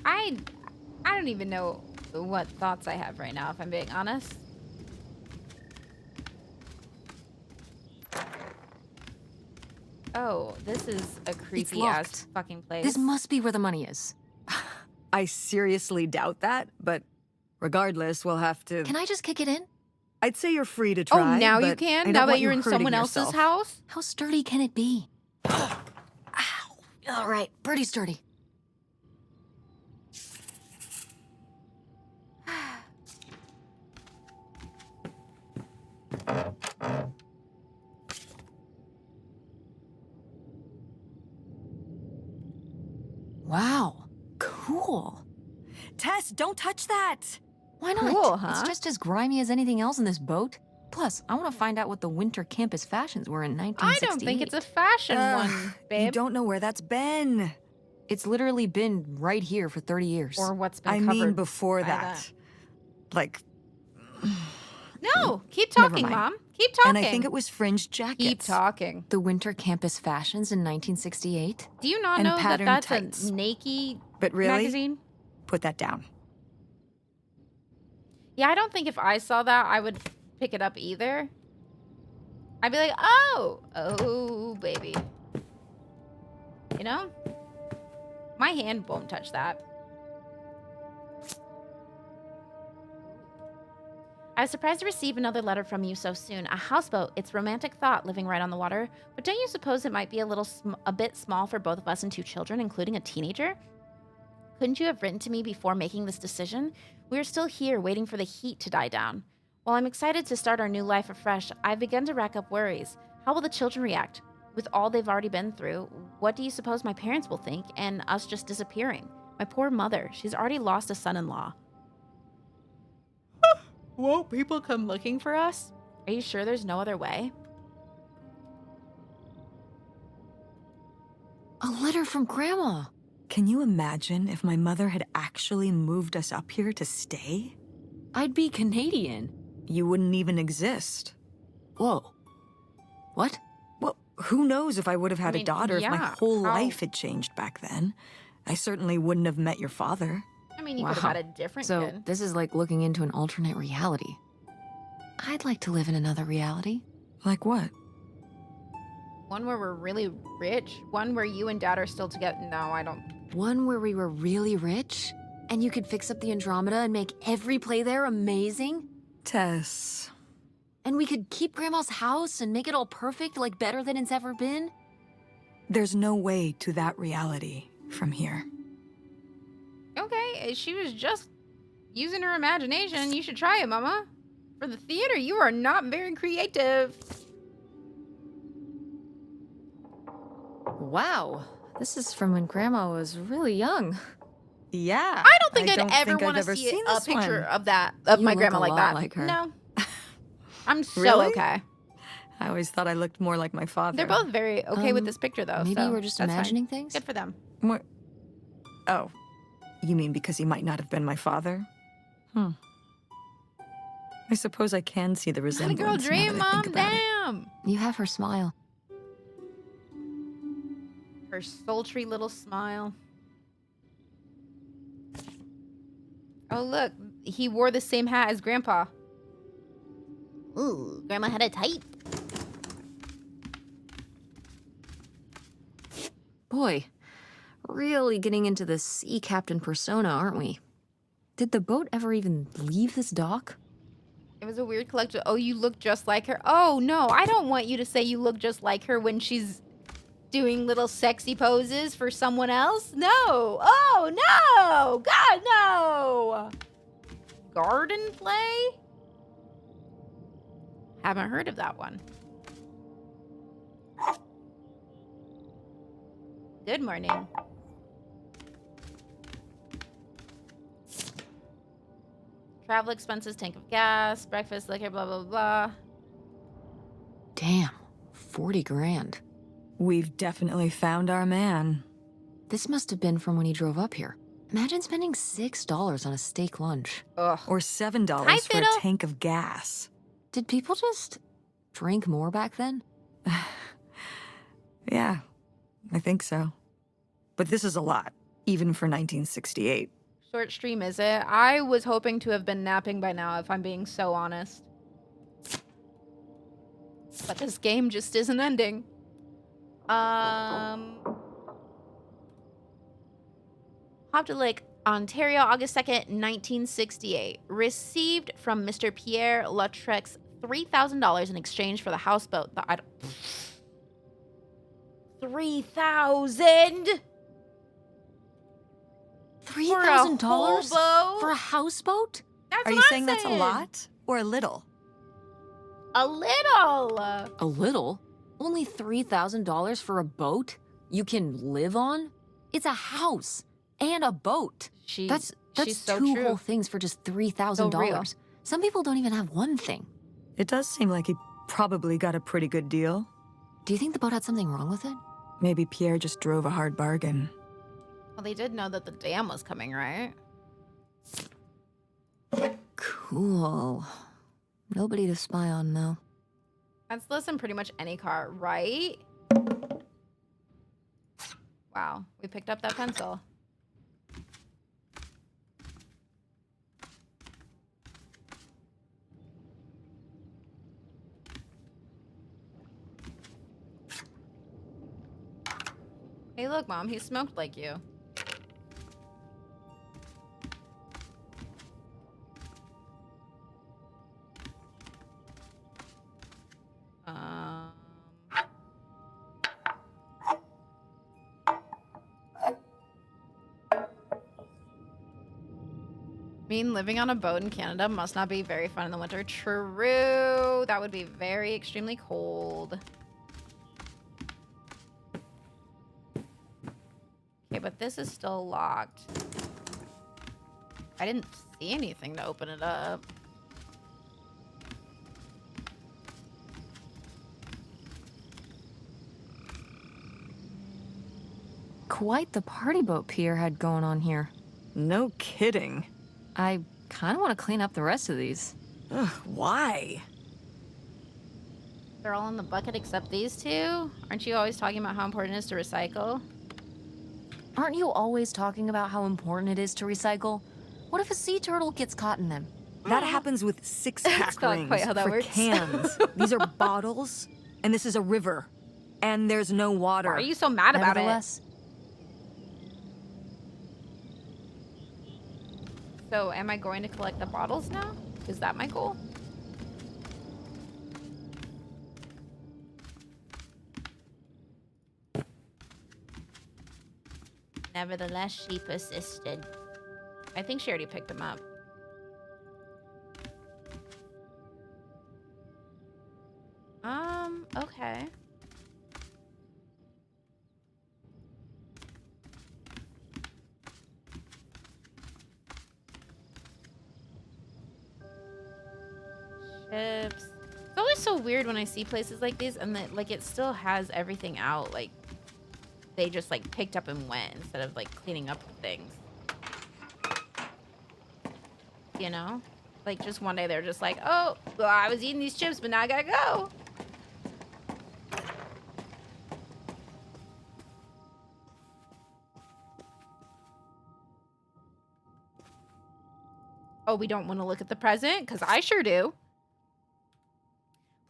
I don't even know what thoughts I have right now, if I'm being honest. Oh, this is a creepy ass fucking place. This must be where the money is. I seriously doubt that, but regardless, we'll have to... Can I just kick it in? I'd say you're free to try, Oh, now you but I can? don't Now that want you're you in hurting someone else's yourself. house? How sturdy can it be? Ow. All right, pretty sturdy. Wow, cool. Tess, don't touch that! Why not? Cool, huh? It's just as grimy as anything else in this boat. Plus, I want to find out what the winter campus fashions were in 1968. I don't think it's a fashion one, babe. You don't know where that's been. It's literally been right here for 30 years. Or what's been I covered mean before by that. Like, No, keep Never talking, mind. Mom. Keep talking. and I think it was fringed jackets. Keep talking. The winter campus fashions in 1968? Do you not And know that patterned that's tights. a Nike But really, magazine? put that down. Yeah, I don't think if I saw that, I would pick it up either. I'd be like, oh, baby. You know? My hand won't touch that. I was surprised to receive another letter from you so soon. A houseboat, it's romantic thought living right on the water. But don't you suppose it might be a bit small for both of us and 2 children, including a teenager? Couldn't you have written to me before making this decision? We are still here waiting for the heat to die down. While I'm excited to start our new life afresh, I've begun to rack up worries. How will the children react? With all they've already been through, what do you suppose my parents will think and us just disappearing? My poor mother, she's already lost a son-in-law. Won't people come looking for us? Are you sure there's no other way? A letter from Grandma. Can you imagine if my mother had actually moved us up here to stay? I'd be Canadian. You wouldn't even exist. Whoa. What? Well, who knows if I would have had I mean, a daughter if my yeah, whole how- life had changed back then. I certainly wouldn't have met your father. I mean, you Wow. could have had a different So, kid. this is like looking into an alternate reality. I'd like to live in another reality. Like what? One where we're really rich. One where you and Dad are still together. No, I don't. One where we were really rich, and you could fix up the Andromeda and make every play there amazing. Tess. And we could keep Grandma's house and make it all perfect, like better than it's ever been. There's no way to that reality from here. Okay, she was just using her imagination. You should try it, Mama. For the theater, you are not very creative. Wow, this is from when Grandma was really young. Yeah. I don't think I'd don't ever think I've want to ever see seen a this picture one. of that, of You my look grandma a like lot that. like her. No. I'm so Really? okay. I always thought I looked more like my father. They're both very okay with this picture, though. Maybe so we're just that's fine. imagining things? Good for them. More... Oh. You mean because he might not have been my father? I suppose I can see the Let a resemblance. girl now dream, that I Mom. think about it. Damn. You have her smile. Her sultry little smile. Oh, look. He wore the same hat as Grandpa. Ooh, Grandma had a type. Boy, really getting into the sea captain persona, aren't we? Did the boat ever even leave this dock? It was a weird collection. Oh, you look just like her. Oh, no. I don't want you to say you look just like her when she's doing little sexy poses for someone else. No. Oh, no. God, no. Garden play? Haven't heard of that one. Good morning. Travel expenses, tank of gas, breakfast, liquor, blah, blah, blah. Damn, 40 grand. We've definitely found our man. This must have been from when he drove up here. Imagine spending $6 on a steak lunch. Ugh. Or $7 Hi, for a Fiddle. tank of gas. Did people just drink more back then? Yeah, I think so. But this is a lot, even for 1968. Short stream, is it? I was hoping to have been napping by now, if I'm being so honest. But this game just isn't ending. Hopped to Lake, Ontario, August 2nd, 1968. Received from Mr. Pierre Lautrec's $3,000 in exchange for the houseboat. The $3,000 $3,000 for a houseboat? That's Are what you I'm saying that's a lot or a little? A little. A little? Only $3,000 for a boat you can live on? It's a house and a boat. That's she's so two true. whole things for just $3,000. So real. Some people don't even have one thing. It does seem like he probably got a pretty good deal. Do you think the boat had something wrong with it? Maybe Pierre just drove a hard bargain. Well, they did know that the dam was coming, right? Cool. Nobody to spy on now. That's less than pretty much any car, right? Wow, we picked up that pencil. Hey, look, Mom, he smoked like you. I mean, living on a boat in Canada must not be very fun in the winter. True. That would be very extremely cold. Okay, but this is still locked. I didn't see anything to open it up. Quite the party boat Pierre had going on here. No kidding. I kind of want to clean up the rest of these. Ugh, why? They're all in the bucket except these two? Aren't you always talking about how important it is to recycle? Aren't you always talking about how important it is to recycle? What if a sea turtle gets caught in them? That happens with six-pack That's not rings quite how that for works. cans. These are bottles, and this is a river. And there's no water. Why are you so mad about it? Nevertheless, So am I going to collect the bottles now? Is that my goal? Nevertheless, she persisted. I think she already picked them up. Okay. Chips. It's always so weird when I see places like these and that, like, it still has everything out. Like, they just, like, picked up and went instead of, like, cleaning up things. You know? Like, just one day they're just like, oh, well, I was eating these chips, but now I gotta go. Oh, we don't want to look at the present? Because I sure do.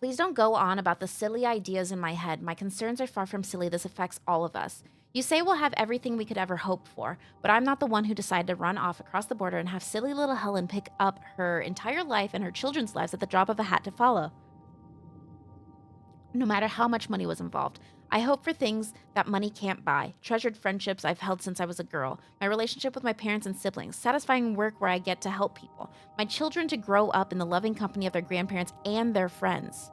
Please don't go on about the silly ideas in my head. My concerns are far from silly. This affects all of us. You say we'll have everything we could ever hope for, but I'm not the one who decided to run off across the border and have silly little Helen pick up her entire life and her children's lives at the drop of a hat to follow. No matter how much money was involved. I hope for things that money can't buy. Treasured friendships I've held since I was a girl. My relationship with my parents and siblings. Satisfying work where I get to help people. My children to grow up in the loving company of their grandparents and their friends.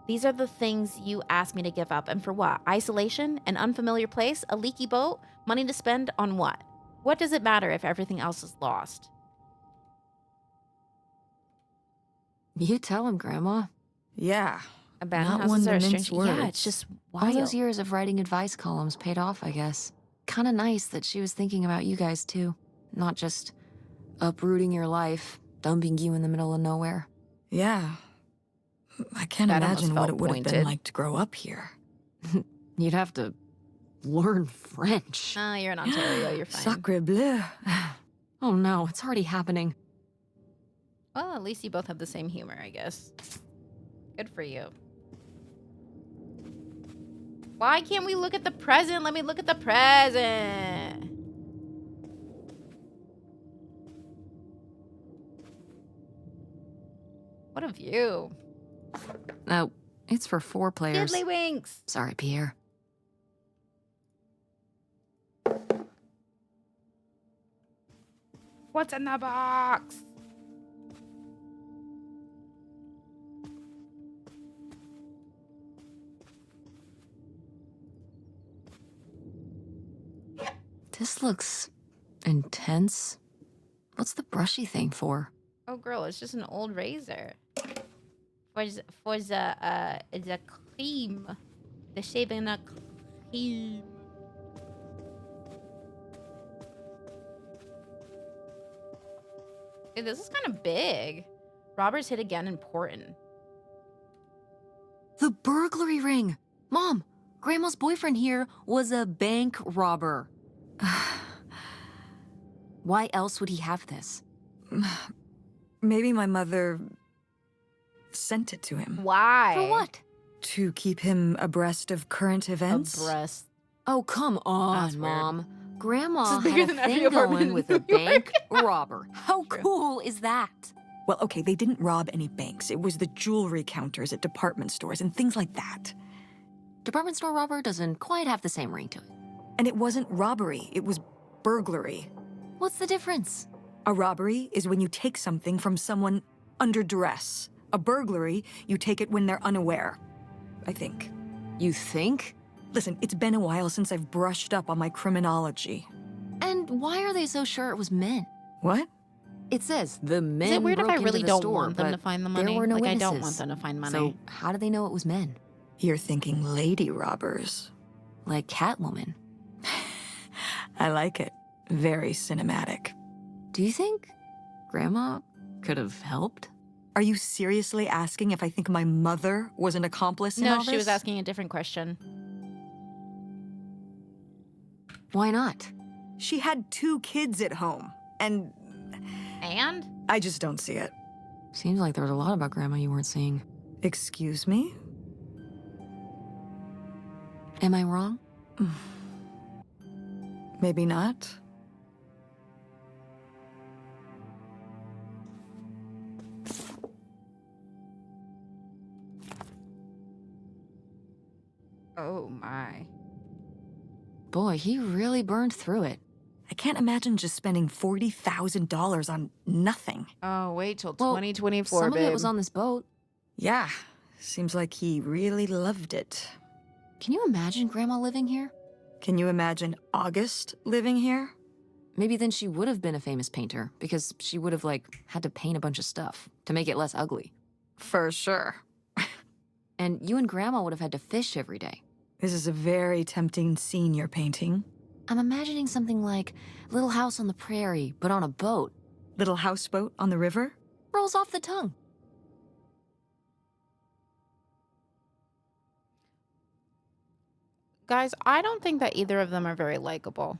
These are the things you asked me to give up. And for what? Isolation? An unfamiliar place? A leaky boat? Money to spend on what? What does it matter if everything else is lost? you tell him, Grandma. Yeah. Abandoned Not one houses to are mince strange. Yeah, words. it's just All wild. those years of writing advice columns paid off, I guess. kind of nice that she was thinking about you guys, too. Not just uprooting your life, dumping you in the middle of nowhere. Yeah. I can't That almost imagine what felt it would have been pointed. like to grow up here. You'd have to learn French. You're in Ontario. You're fine. Sacre bleu. Oh no, it's already happening. Well, at least you both have the same humor, I guess. Good for you. Why can't we look at the present? Let me look at the present. What a view. No, it's for 4 players. Tiddlywinks. Sorry, Pierre. What's in the box? This looks intense. What's the brushy thing for? Oh, girl, it's just an old razor. For the cream. The shaving cream. Dude, this is kind of big. Robbers hit again important. The burglary ring! Mom, Grandma's boyfriend here was a bank robber. Why else would he have this? Maybe my mother sent it to him Why? For what? to keep him abreast of current events. breast. Oh, come on, That's weird. Mom. Grandma This is bigger had a than every thing apartment going in with New a bank robber. How True. cool is that? Well, okay, they didn't rob any banks. It was the jewelry counters at department stores and things like that. Department store robber doesn't quite have the same ring to it. And it wasn't robbery, it was burglary. What's the difference? A robbery is when you take something from someone under duress. A burglary, you take it when they're unaware, I think. You think? Listen, it's been a while since I've brushed up on my criminology. And why are they so sure it was men? What? It says the men Is it weird if broke I really into the don't store, want them to but find the there money? were no Like, I don't witnesses. want them to find money. So how do they know it was men? You're thinking lady robbers. Like Catwoman. I like it. Very cinematic. Do you think Grandma could have helped? Are you seriously asking if I think my mother was an accomplice in all No, this? she was asking a different question. Why not? She had 2 kids at home, and And? I just don't see it. Seems like there was a lot about Grandma you weren't seeing. Excuse me? Am I wrong? Maybe not. Oh, my. Boy, he really burned through it. I can't imagine just spending $40,000 on nothing. Oh, wait till Well, 2024, Some babe. of it was on this boat. Yeah, seems like he really loved it. Can you imagine Grandma living here? Can you imagine August living here? Maybe then she would have been a famous painter, because she would have, like, had to paint a bunch of stuff to make it less ugly. For sure. And you and Grandma would have had to fish every day. This is a very tempting scene you're painting. I'm imagining something like Little House on the Prairie, but on a boat. Little houseboat on the river? Rolls off the tongue. Guys, I don't think that either of them are very likable.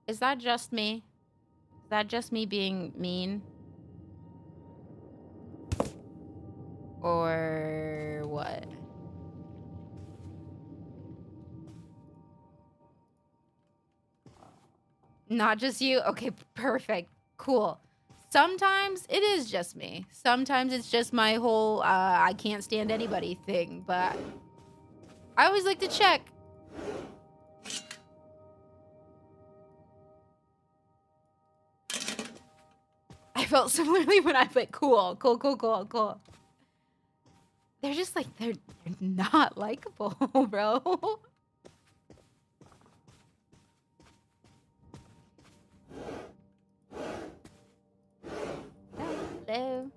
Is that just me? Is that just me being mean? Or what? Not just you? Okay, perfect. Cool. Sometimes it is just me. Sometimes it's just my whole I can't stand anybody thing, but I always like to check. I felt similarly when I put cool. They're just like, they're not likable, bro. Hello.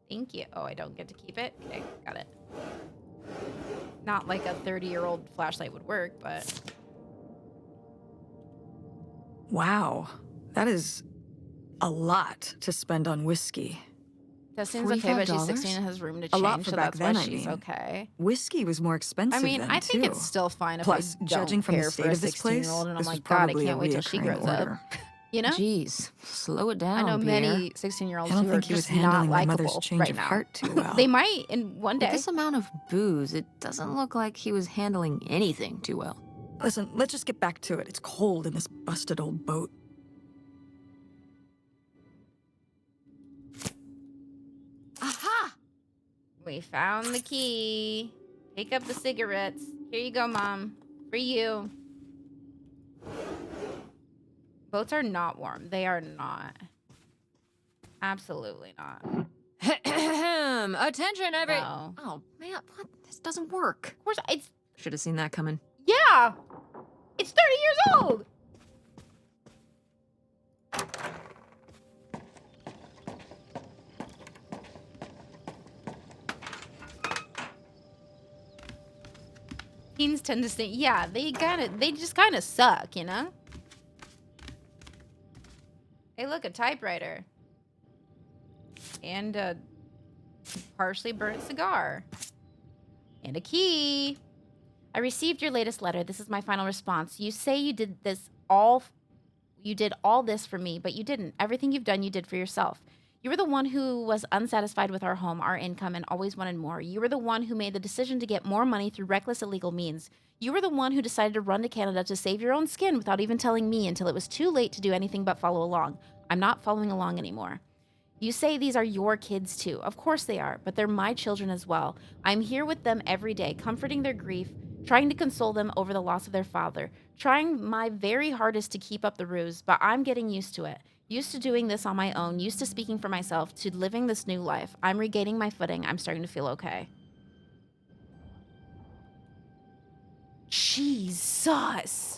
Thank you. Oh, I don't get to keep it? Okay, got it. Not like a 30-year-old flashlight would work, but... Wow, that is a lot to spend on whiskey. Justin's okay, but she's $45? 16 and has room to A lot change, for so back that's why then, I she's mean. okay. Whiskey was more expensive I mean, then, I think too. it's still fine if Plus, I don't judging from care the for state a of this place, 16-year-old, and I'm this was like, God, I probably can't a wait till she reoccurring grows order. up. You know? Jeez, slow it down, I know Pierre. many 16-year-olds I don't who are think he was just not handling my mother's likable change right of now. heart too well. They might in one With day. this amount of booze, it doesn't look like he was handling anything too well. Listen, let's just get back to it. It's cold in this busted old boat. Aha! We found the key. Pick up the cigarettes. Here you go, Mom. For you. Boats are not warm. They are not. Absolutely not. Attention, every. No. Oh man, what? This doesn't work. Of course, it's... Should have seen that coming. Yeah! It's 30 years old! Teens tend to say, yeah, they just kind of suck, you know? Hey, look, a typewriter. And a partially burnt cigar. And a key. I received your latest letter. This is my final response. You say you did all this for me, but you didn't. Everything you've done, you did for yourself. You were the one who was unsatisfied with our home, our income, and always wanted more. You were the one who made the decision to get more money through reckless, illegal means. You were the one who decided to run to Canada to save your own skin without even telling me until it was too late to do anything but follow along. I'm not following along anymore. You say these are your kids too. Of course they are, but they're my children as well. I'm here with them every day, comforting their grief, trying to console them over the loss of their father, trying my very hardest to keep up the ruse, but I'm getting used to it. Used to doing this on my own, used to speaking for myself, to living this new life. I'm regaining my footing. I'm starting to feel okay. Jesus.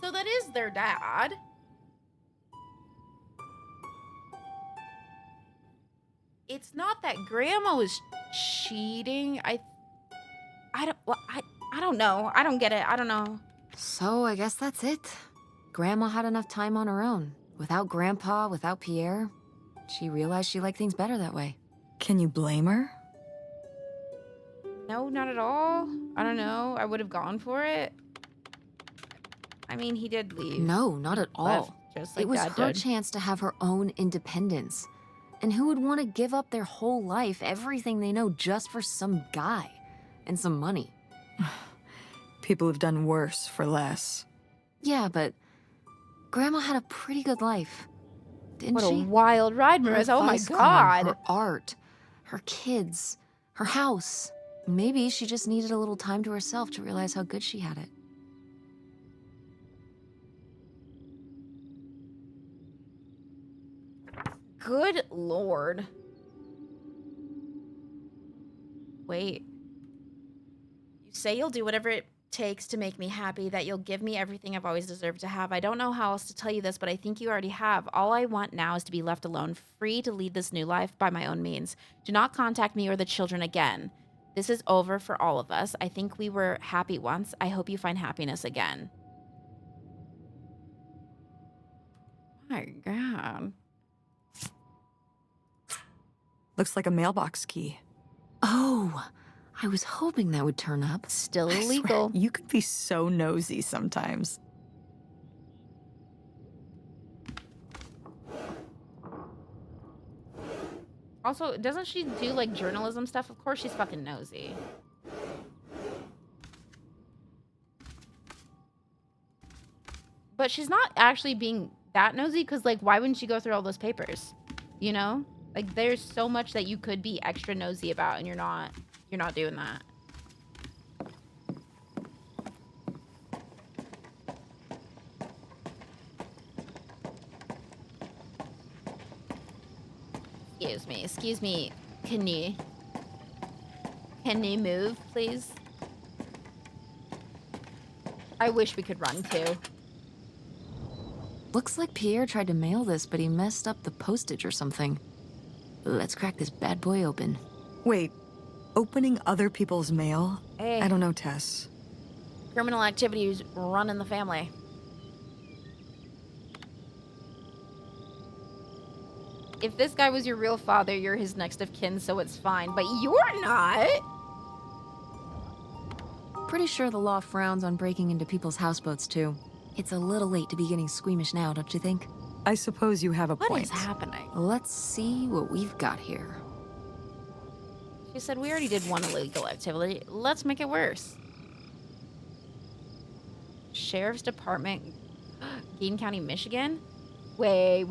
So that is their dad. It's not that grandma was cheating. I don't know. I don't get it. I don't know. So I guess that's it. Grandma had enough time on her own. Without Grandpa, without Pierre. She realized she liked things better that way. Can you blame her? No, not at all. I don't know. I would have gone for it. I mean, he did leave. No, not at Left, all. just like It was Dad her did. chance to have her own independence. And who would want to give up their whole life, everything they know, just for some guy and some money? People have done worse for less. Yeah, but Grandma had a pretty good life, didn't What a she? wild ride, Her Marissa. Oh my vice con, God. Her art, her kids, her house. Maybe she just needed a little time to herself to realize how good she had it. Good Lord. Wait. You say you'll do whatever it takes to make me happy, that you'll give me everything I've always deserved to have. I don't know how else to tell you this, but I think you already have. All I want now is to be left alone, free to lead this new life by my own means. Do not contact me or the children again. This is over for all of us. I think we were happy once. I hope you find happiness again. My God. Looks like a mailbox key. Oh, I was hoping that would turn up. Still I swear, illegal. you could be so nosy sometimes. Also, doesn't she do like journalism stuff? Of course she's fucking nosy. But she's not actually being that nosy, because like, why wouldn't she go through all those papers? You know? Like, there's so much that you could be extra nosy about, and you're not doing that. Excuse me. Can you move, please? I wish we could run too. Looks like Pierre tried to mail this, but he messed up the postage or something. Let's crack this bad boy open. Wait, opening other people's mail? Hey. I don't know, Tess. Criminal activities run in the family. If this guy was your real father, you're his next of kin, so it's fine. But you're not. Pretty sure the law frowns on breaking into people's houseboats, too. It's a little late to be getting squeamish now, don't you think? I suppose you have a What point. is happening? Let's see what we've got here. She said we already did one illegal activity. Let's make it worse. Sheriff's Department, Gain County, Michigan? Wait.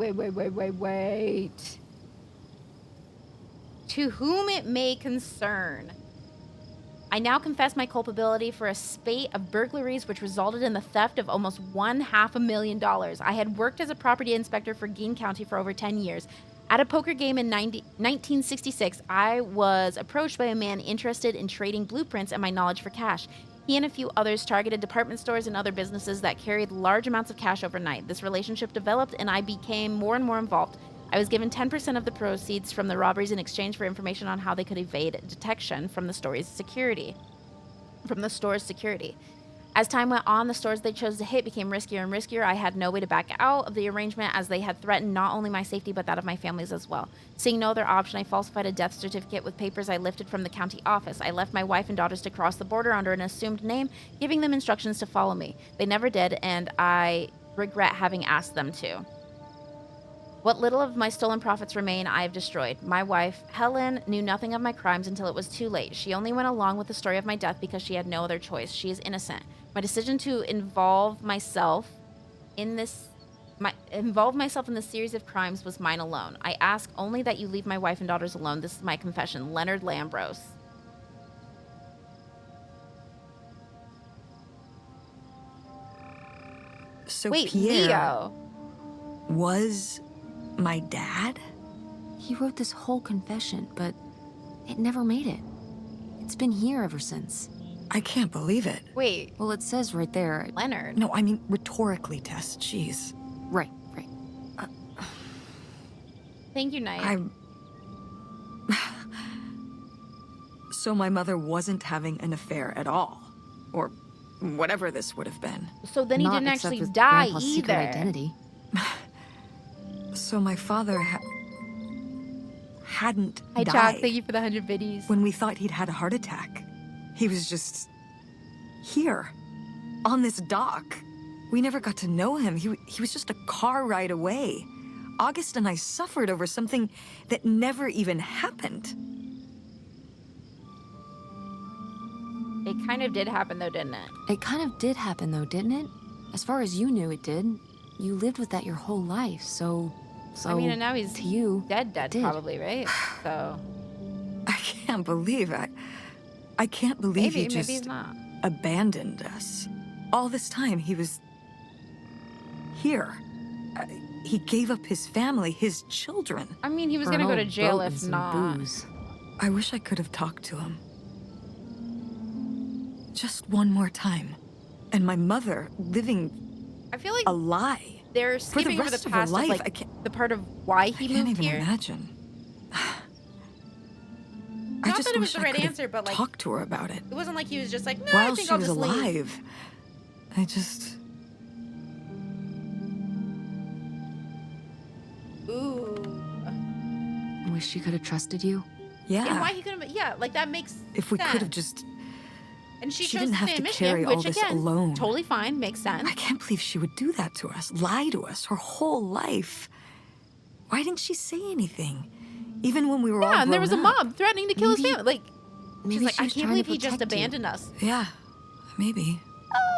To whom it may concern. I now confess my culpability for a spate of burglaries which resulted in the theft of almost $500,000. I had worked as a property inspector for Gain County for over 10 years. At a poker game in 1966, I was approached by a man interested in trading blueprints and my knowledge for cash. He and a few others targeted department stores and other businesses that carried large amounts of cash overnight. This relationship developed and I became more and more involved. I was given 10% of the proceeds from the robberies in exchange for information on how they could evade detection from the store's security. As time went on, the stores they chose to hit became riskier and riskier. I had no way to back out of the arrangement as they had threatened not only my safety but that of my family's as well. Seeing no other option, I falsified a death certificate with papers I lifted from the county office. I left my wife and daughters to cross the border under an assumed name, giving them instructions to follow me. They never did, and I regret having asked them to. What little of my stolen profits remain, I have destroyed. My wife, Helen, knew nothing of my crimes until it was too late. She only went along with the story of my death because she had no other choice. She is innocent. My decision to involve myself in this series of crimes was mine alone. I ask only that you leave my wife and daughters alone. This is my confession. Leonard Lambros. So Wait, Pierre Leo. was my dad? He wrote this whole confession, but it never made it. It's been here ever since. I can't believe it. Wait, Well, it says right there. Leonard. No, I mean rhetorically, Tess. Jeez. Right. Thank you, Knight. So my mother wasn't having an affair at all. Or whatever this would have been. So then he Not didn't except actually with die Grandpa's secret either. identity. So my father hadn't Hi, died Chuck. Thank you for the 100 biddies. when we thought he'd had a heart attack. He was just here, on this dock. We never got to know him. He was just a car ride away. August and I suffered over something that never even happened. It kind of did happen, though, didn't it? It kind of did happen, though, didn't it? As far as you knew, it did. You lived with that your whole life, so I mean, and now he's to you, dead, did. probably, right? So I can't believe it. I can't believe he maybe just he's not. abandoned us. All this time, he was here. He gave up his family, his children. I mean, he was for gonna an go to old jail boat and if some not. booze. I wish I could have talked to him. Just one more time. And my mother living I feel like a lie. they're For the skipping over rest the of her past of, life, like, I can't- the part of why he I can't moved even here. imagine. I Not just that it was wish the I right could have answer, but, like, talked to her about it It wasn't like he was just like, no, I while think she I'll was just leave. alive. I just Ooh. Wish she could have trusted you. yeah. And why he couldn't? Yeah, like that makes If we sense. could have just And she she chose didn't to have stay to in Michigan, carry all which this again, alone. totally fine, makes sense. I can't believe she would do that to us, lie to us her whole life. Why didn't she say anything? Even when we were all Yeah, and there was a grown up. mob threatening to kill his Maybe- family. Like, Maybe she's like, she I was can't trying to believe he just protect you. abandoned us. Yeah, maybe.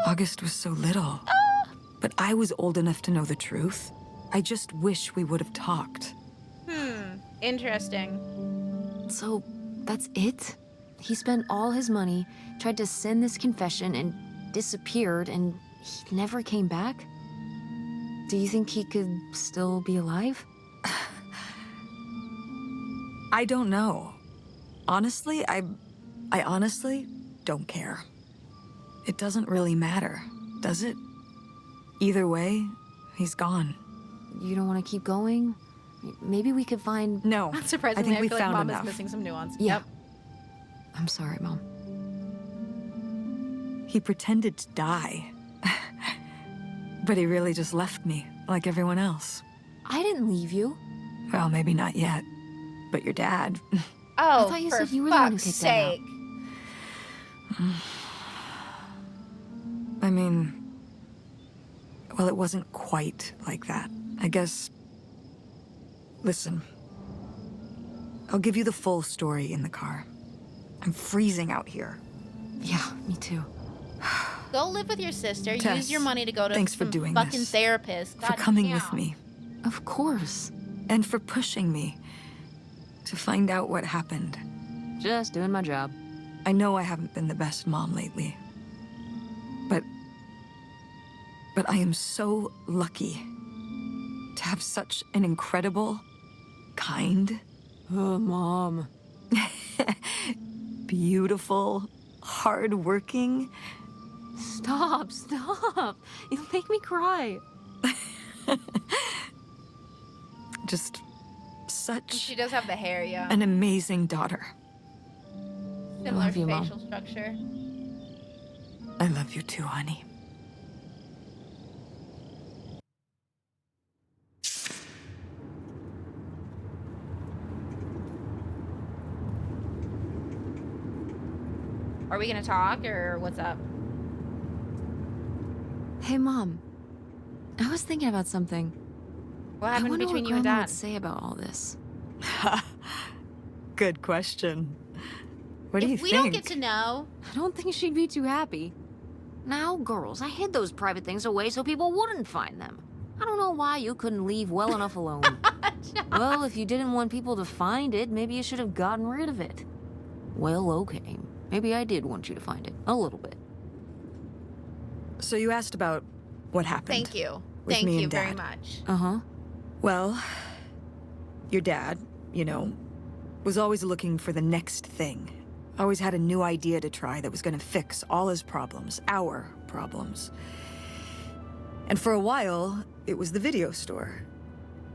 August was so little. But I was old enough to know the truth. I just wish we would have talked. Interesting. So, that's it? He spent all his money, tried to send this confession, and disappeared, and he never came back? Do you think he could still be alive? I don't know. Honestly, I honestly don't care. It doesn't really matter, does it? Either way, he's gone. You don't want to keep going? Maybe we could find... No, Not I surprisingly, think I we feel like found mom enough. is missing some nuance. Yeah. Yep. I'm sorry, Mom. He pretended to die. But he really just left me, like everyone else. I didn't leave you. Well, maybe not yet. But your dad... Oh, thought you for said you were the one who fuck's kicked that out. sake. I mean... Well, it wasn't quite like that. I guess... Listen. I'll give you the full story in the car. I'm freezing out here. Yeah, me too. Go live with your sister. Tess, Use your money to go to thanks for some doing fucking this. therapist. For God coming damn. with me. Of course. And for pushing me. To find out what happened. Just doing my job. I know I haven't been the best mom lately. But I am so lucky to have such an incredible, kind, Oh, Mom. beautiful, hardworking... Stop. You'll make me cry. just such She does have the hair, yeah. an amazing daughter. Similar love you, Mom. facial structure. I love you too, honey. Are we gonna talk or what's up? Hey, Mom. I was thinking about something. What I happened wonder between what you and Grandma Dad? would say about all this. Good question. What do you If we think? don't get to know, I don't think she'd be too happy. Now, girls, I hid those private things away so people wouldn't find them. I don't know why you couldn't leave well enough alone. Well, if you didn't want people to find it, maybe you should have gotten rid of it. Well, okay. Maybe I did want you to find it. A little bit. So you asked about what happened. thank you. With Thank me you and very Dad. much. Uh-huh. Well, your dad, you know, was always looking for the next thing. Always had a new idea to try that was going to fix all his problems, our problems. And for a while, it was the video store.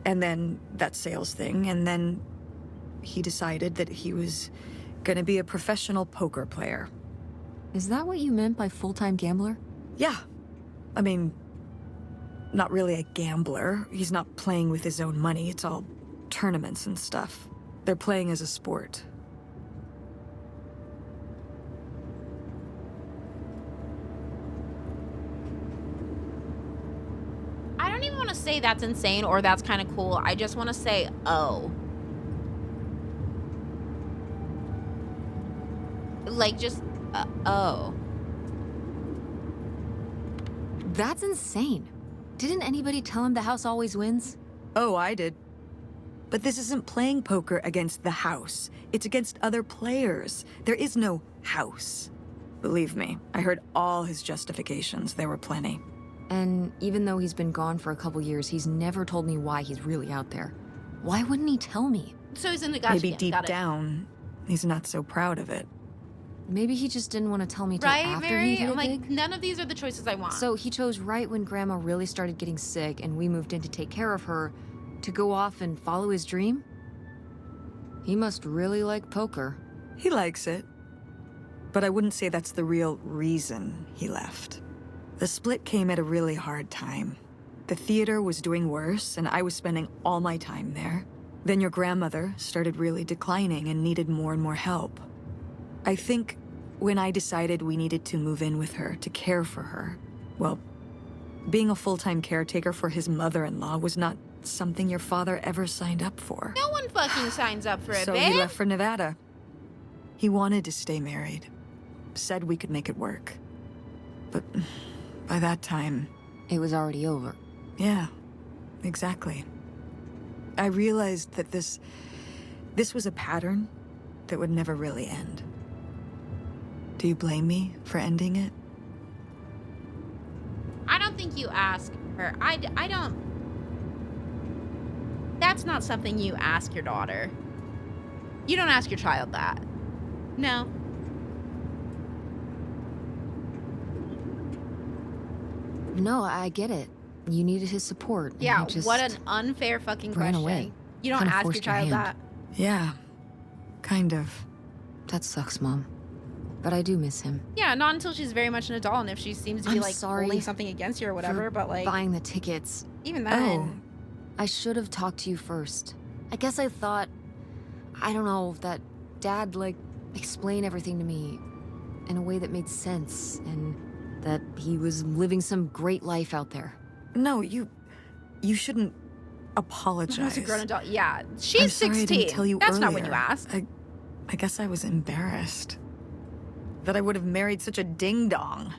And then that sales thing, and then he decided that he was going to be a professional poker player. Is that what you meant by full-time gambler? Yeah. I mean, not really a gambler. He's not playing with his own money. It's all tournaments and stuff. They're playing as a sport. I don't even want to say that's insane or that's kind of cool. I just want to say, oh. Like, just, oh. That's insane. Didn't anybody tell him the house always wins? Oh, I did. But this isn't playing poker against the house. It's against other players. There is no house. Believe me, I heard all his justifications. There were plenty. And even though he's been gone for a couple years, he's never told me why he's really out there. Why wouldn't he tell me? So he's in the gotcha Maybe game. deep Got it. down, he's not so proud of it. Maybe he just didn't want to tell me till Right, after Mary? he hit I'm it like, big. none of these are the choices I want. So he chose right when Grandma really started getting sick and we moved in to take care of her to go off and follow his dream? He must really like poker. He likes it. But I wouldn't say that's the real reason he left. The split came at a really hard time. The theater was doing worse, and I was spending all my time there. Then your grandmother started really declining and needed more and more help. I think when I decided we needed to move in with her to care for her, well, being a full-time caretaker for his mother-in-law was not something your father ever signed up for. no one fucking signs up for it, So babe. he left for Nevada. He wanted to stay married. Said we could make it work. But by that time, It was already over. yeah, exactly. I realized that this was a pattern that would never really end. Do you blame me for ending it? I don't think you ask her. I don't. That's not something you ask your daughter. You don't ask your child that. No. No, I get it. You needed his support. and Yeah, he just what an unfair fucking ran question. away. You don't Kinda ask your forced her child hand. that. Yeah, kind of. That sucks, Mom. But I do miss him. Yeah, not until she's very much an adult and if she seems to be I'm like sorry holding something against you or whatever, for but like buying the tickets. even then. Oh, I should have talked to you first. I guess I thought, I don't know, that Dad, like, explain everything to me in a way that made sense and that he was living some great life out there. no, you shouldn't apologize. As a grown adult, yeah. I'm She's sorry 16. I didn't tell you That's not earlier. when you asked. I guess I was embarrassed that I would have married such a ding-dong.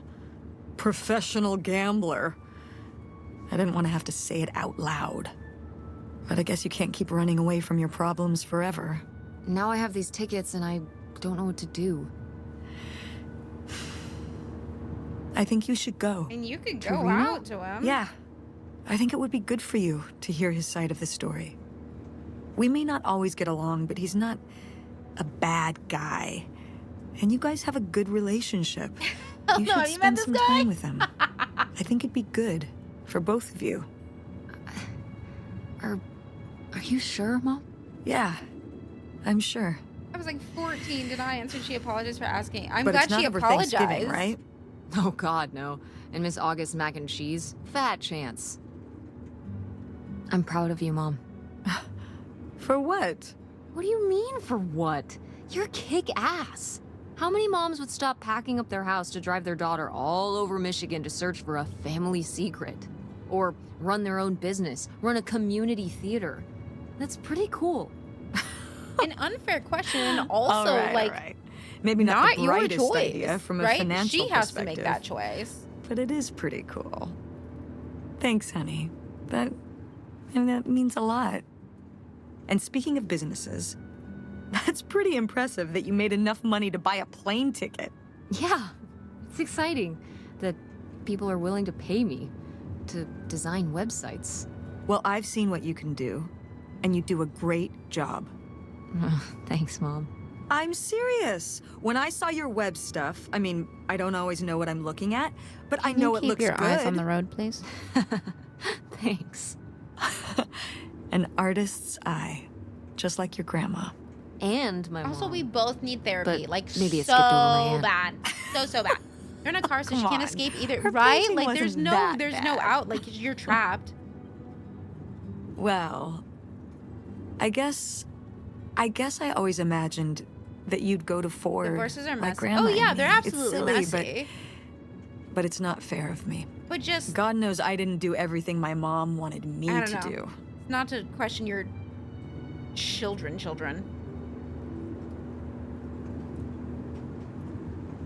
Professional gambler. I didn't want to have to say it out loud. But I guess you can't keep running away from your problems forever. Now I have these tickets and I don't know what to do. I think you should go. And you could To go Reno? out to him. Yeah. I think it would be good for you to hear his side of the story. We may not always get along, but he's not a bad guy. And you guys have a good relationship. You no, should you met spend this some guy? time with him. I think it'd be good for both of you. Are you sure, Mom? Yeah, I'm sure. I was like 14, did I? And so she apologized for asking. I'm But glad it's not she over apologized. Thanksgiving, right? Oh, God, no. And Miss August mac and cheese? Fat chance. I'm proud of you, Mom. For what? What do you mean, for what? You're kick-ass. How many moms would stop packing up their house to drive their daughter all over Michigan to search for a family secret? Or run their own business, run a community theater? That's pretty cool. An unfair question, and also All right, like all right. Maybe not, not the your brightest choice, idea from a right? financial She has to perspective. make that choice. But it is pretty cool. Thanks, honey. That means a lot. And speaking of businesses, that's pretty impressive that you made enough money to buy a plane ticket. Yeah, it's exciting that people are willing to pay me to design websites. Well, I've seen what you can do, and you do a great job. Thanks, Mom. I'm serious. When I saw your web stuff, I mean, I don't always know what I'm looking at, but I know it looks good. road, please. Thanks. An artist's eye, just like your grandma. And my Also, mom. we both need therapy. But Like maybe it so skipped over my aunt. bad. So bad. You're in a car, so she Come can't on. escape either. Her Right? painting Like there's wasn't no that no bad. out. Like you're trapped. Well, I guess I always imagined that you'd go to Ford. Divorces are like messy. Grandma Oh and yeah, me. they're It's absolutely silly, messy. but it's not fair of me. But just God knows I didn't do everything my mom wanted me I don't to know. do. not to question your children.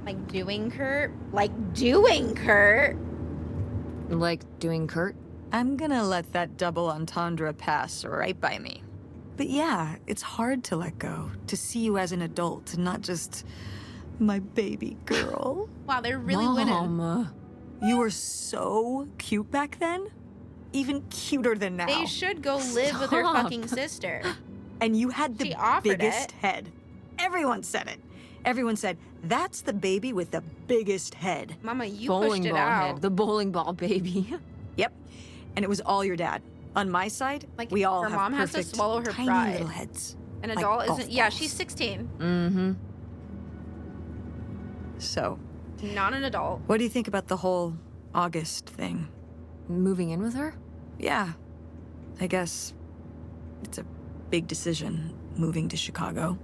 Like doing Kurt? Like doing Kurt? Like doing Kurt? I'm gonna let that double entendre pass right by me. But yeah, it's hard to let go, to see you as an adult, and not just my baby girl. Wow, they're really winning. Mom. You were so cute back then, even cuter than now. They should go live with their Stop. fucking sister. And you had She the offered biggest it. head. Everyone said it. Everyone said, that's the baby with the biggest head. Mama, you Bowling pushed it ball out. head. The bowling ball baby. Yep. And it was all your dad. On my side, Like, we all her have mom has to perfect, swallow her tiny pride. little heads. An like adult golf isn't. Yeah, balls. she's 16. Mm-hmm. So, Not an adult. what do you think about the whole August thing? Moving in with her? Yeah, I guess it's a big decision, moving to Chicago.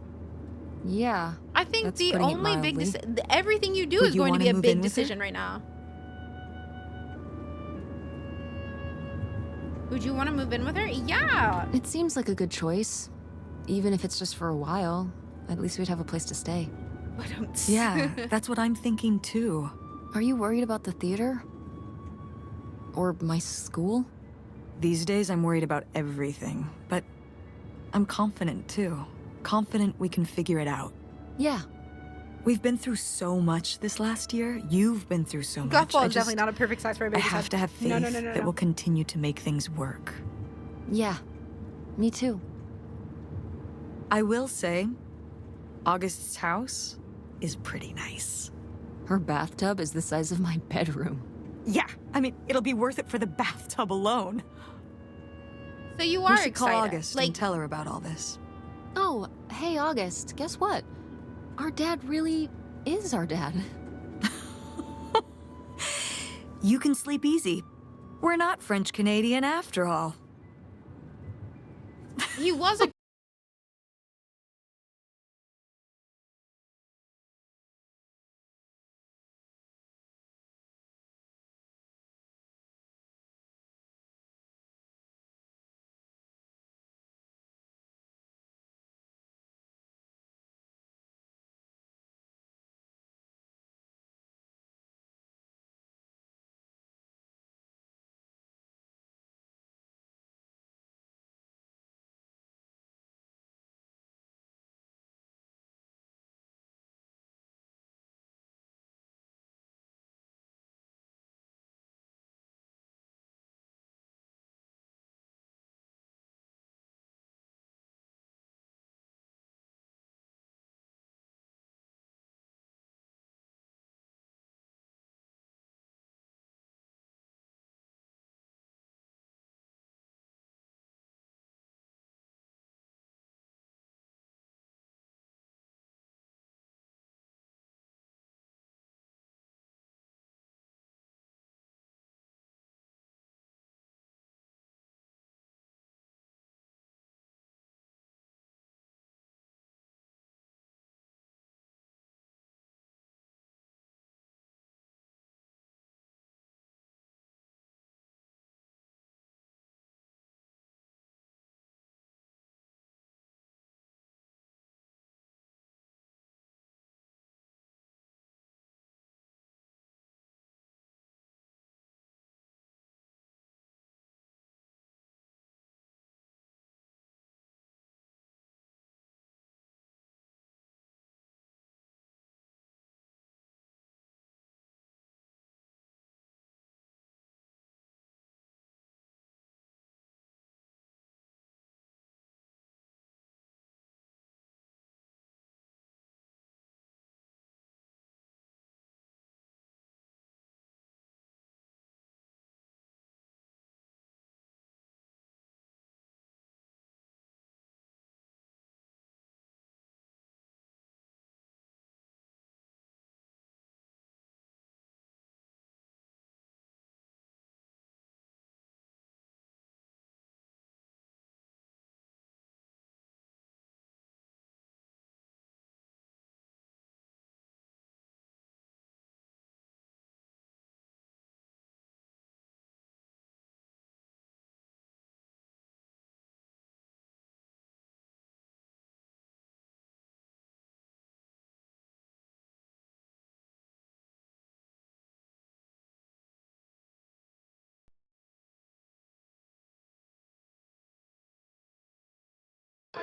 Yeah. I think That's the putting it only big mildly. everything you do Would is you going to wanna be a move big in with her? decision right now. Would you want to move in with her? Yeah. It seems like a good choice. Even if it's just for a while, at least we'd have a place to stay. Yeah, that's what I'm thinking too. Are you worried about the theater? Or my school? These days, I'm worried about everything, but I'm confident too. Confident we can figure it out. Yeah. We've been through so much this last year. You've been through so much. Golf ball I is definitely just- not a perfect size for a I baby. have to have faith No. that we'll continue to make things work. Yeah. Me too. I will say, August's house is pretty nice. Her bathtub is the size of my bedroom. Yeah, I mean, it'll be worth it for the bathtub alone. So you We are should call excited. August Like, and tell her about all this. Oh, hey, August, guess what? Our dad really is our dad. You can sleep easy. We're not French-Canadian after all. he was a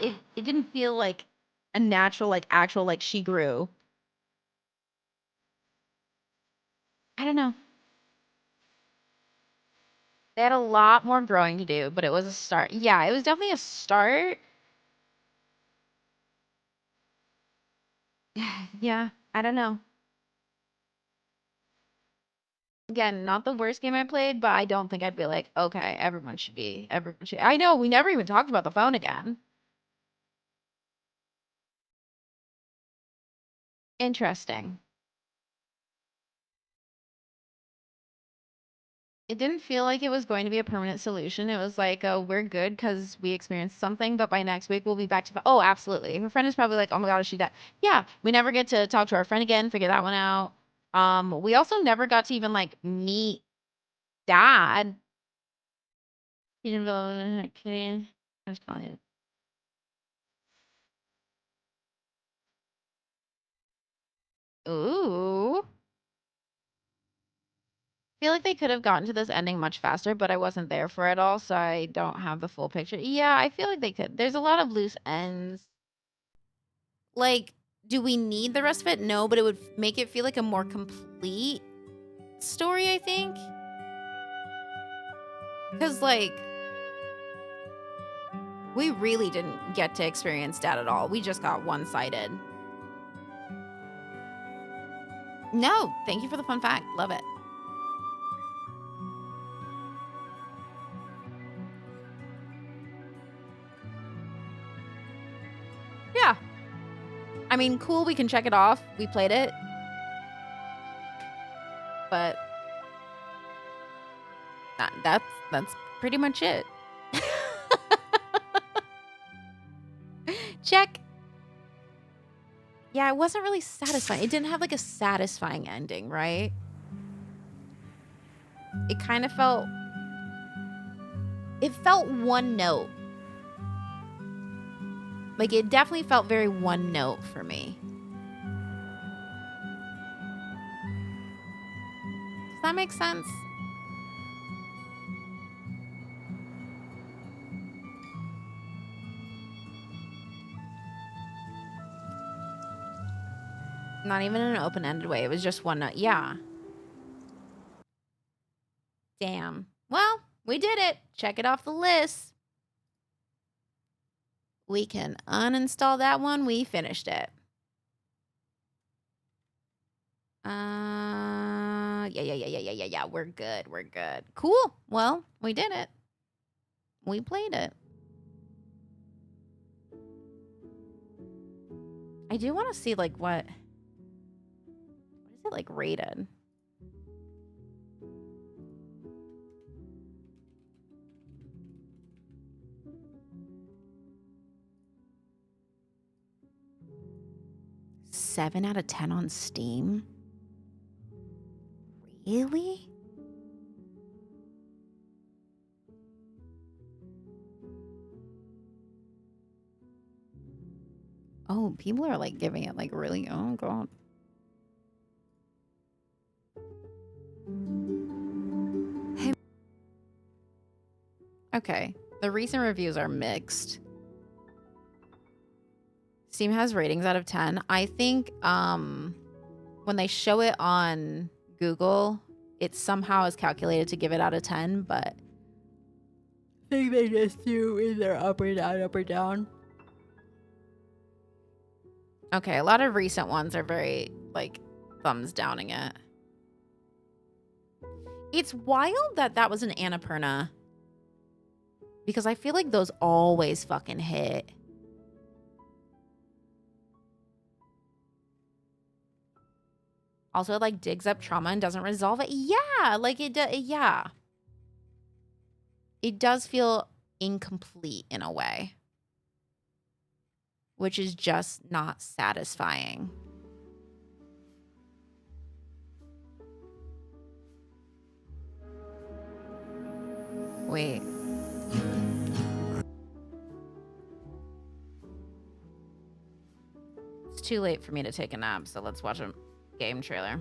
it didn't feel like a natural, like actual, like she grew. I don't know. They had a lot more growing to do, but it was a start. Yeah, it was definitely a start. Yeah, I don't know. Again, not the worst game I played, but I don't think I'd be like, okay, everyone should. I know, we never even talked about the phone again. Interesting. It didn't feel like it was going to be a permanent solution. It was like, oh, we're good because we experienced something, but by next week we'll be back to. Oh, absolutely. Her friend is probably like, oh my God, is she dead? Yeah, we never get to talk to our friend again, figure that one out. We also never got to even like meet dad. He didn't really kidding. I was calling it. Ooh. Feel like they could have gotten to this ending much faster, but I wasn't there for it all, so I don't have the full picture. Yeah, I feel like they could. There's a lot of loose ends. Like, do we need the rest of it? No, but it would make it feel like a more complete story, I think. Because, like, we really didn't get to experience dad at all. We just got one-sided. No, thank you for the fun fact. Love it. I mean, cool, we can check it off. We played it. But that's pretty much it. Check. Yeah, it wasn't really satisfying. It didn't have like a satisfying ending, right? It kind of felt... It felt one note. Like, it definitely felt very one note for me. Does that make sense? Not even in an open-ended way. It was just one note. Yeah. Damn. Well, we did it. Check it off the list. We can uninstall that one. We finished it. Yeah. We're good. We're good. Cool. Well, we did it. We played it. I do want to see like what is it like rated? Seven out of 10 on Steam? Really? Oh, people are like giving it like really, oh god. Hey. Okay, the recent reviews are mixed. Steam has ratings out of 10. I think when they show it on Google, it somehow is calculated to give it out of 10, but I think they just do either up or down. Okay, a lot of recent ones are very, like, thumbs downing it. It's wild that that was an Annapurna. Because I feel like those always fucking hit. Also, it, like, digs up trauma and doesn't resolve it. Yeah, like, yeah. It does feel incomplete in a way. Which is just not satisfying. Wait. It's too late for me to take a nap, so let's watch a game trailer.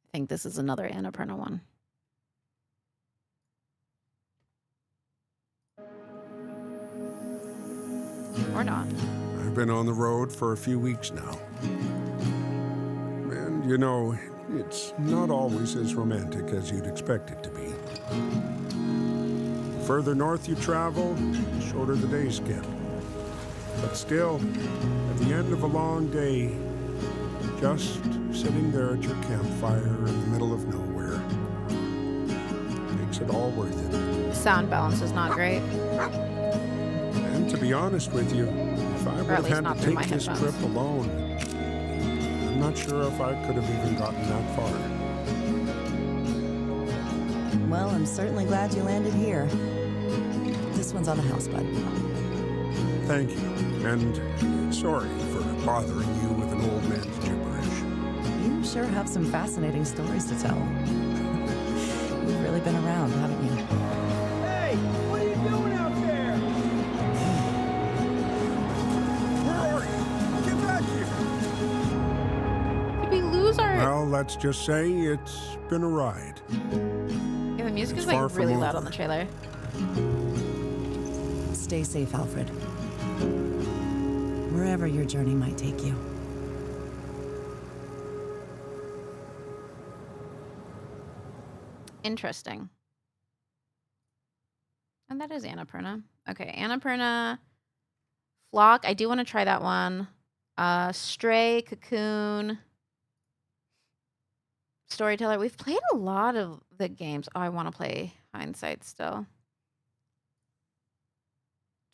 I think this is another Annapurna one. Or not. I've been on the road for a few weeks now. And, you know, it's not always as romantic as you'd expect it to be. The further north you travel, the shorter the days get. But still, at the end of a long day, just sitting there at your campfire in the middle of nowhere, makes it all worth it. Sound balance is not great. And to be honest with you, if I would have had to take this trip alone, I'm not sure if I could have even gotten that far. Well, I'm certainly glad you landed here. This one's on the house, bud. Thank you, and sorry for bothering you with an old man's gibberish. You sure have some fascinating stories to tell. You've really been around, haven't you? Hey, what are you doing out there? Where are you? Get back here! Did we lose our... Well, let's just say it's been a ride. Yeah, the music is far like from really loud over. on the trailer. Stay safe, Alfred. Wherever your journey might take you. Interesting. And that is Annapurna. Okay, Annapurna. Flock. I do want to try that one. Stray, Cocoon. Storyteller. We've played a lot of the games. Oh, I want to play Hindsight still.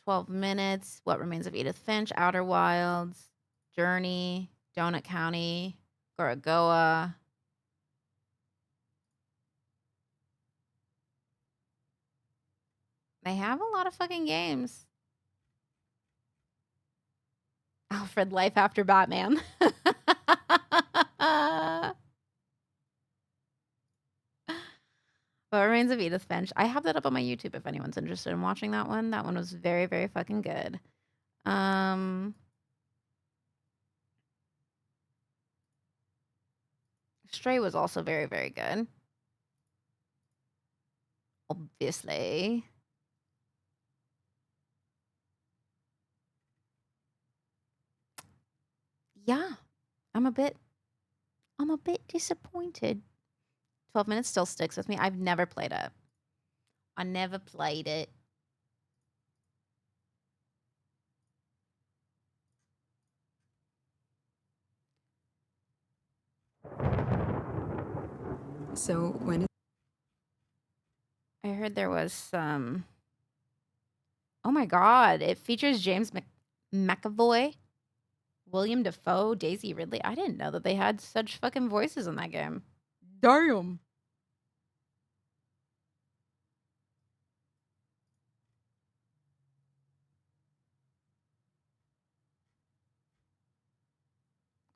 12 minutes. What Remains of Edith Finch, Outer Wilds, Journey, Donut County, Gorogoa. They have a lot of fucking games. Alfred Life After Batman. What Remains of Edith Finch. I have that up on my YouTube if anyone's interested in watching that one. That one was very, very fucking good. Stray was also very, very good. Obviously. Yeah. I'm a bit disappointed. 12 minutes still sticks with me. I've never played it. I never played it. So when is I heard there was some. Oh my god! It features James McAvoy, William Dafoe, Daisy Ridley. I didn't know that they had such fucking voices in that game. Damn.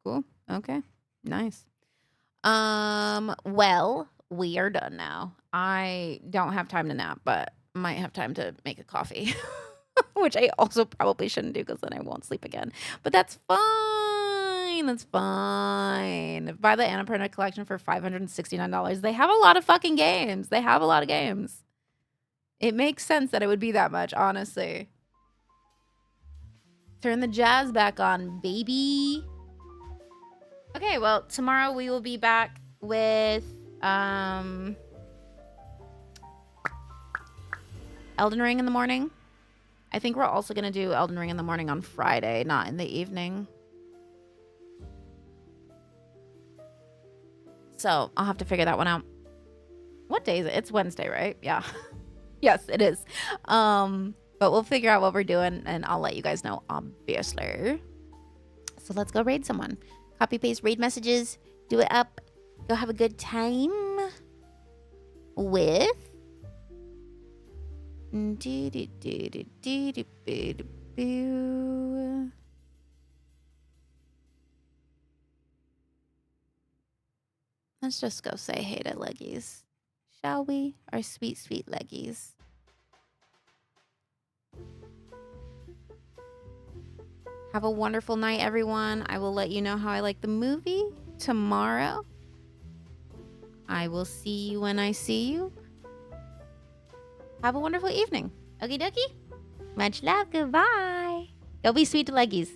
Cool. Okay. Nice. Well, we are done now. I don't have time to nap, but might have time to make a coffee. Which I also probably shouldn't do because then I won't sleep again. But that's fine. That's fine. Buy the Annapurna collection for $569. They have a lot of fucking games. They have a lot of games. It makes sense that it would be that much, honestly. Turn the jazz back on, baby. Okay, well, tomorrow we will be back with Elden Ring in the morning. I think we're also going to do Elden Ring in the morning on Friday, not in the evening. So I'll have to figure that one out. What day is it? It's Wednesday, right? Yeah. Yes, it is. But we'll figure out what we're doing and I'll let you guys know, obviously. So let's go raid someone. Copy paste raid messages. Do it up. Go have a good time with let's just go say hey to Leggies, shall we? Our sweet, sweet Leggies. Have a wonderful night, everyone. I will let you know how I like the movie tomorrow. I will see you when I see you. Have a wonderful evening. Okie dokie. Much love. Goodbye. Go be sweet to Leggies.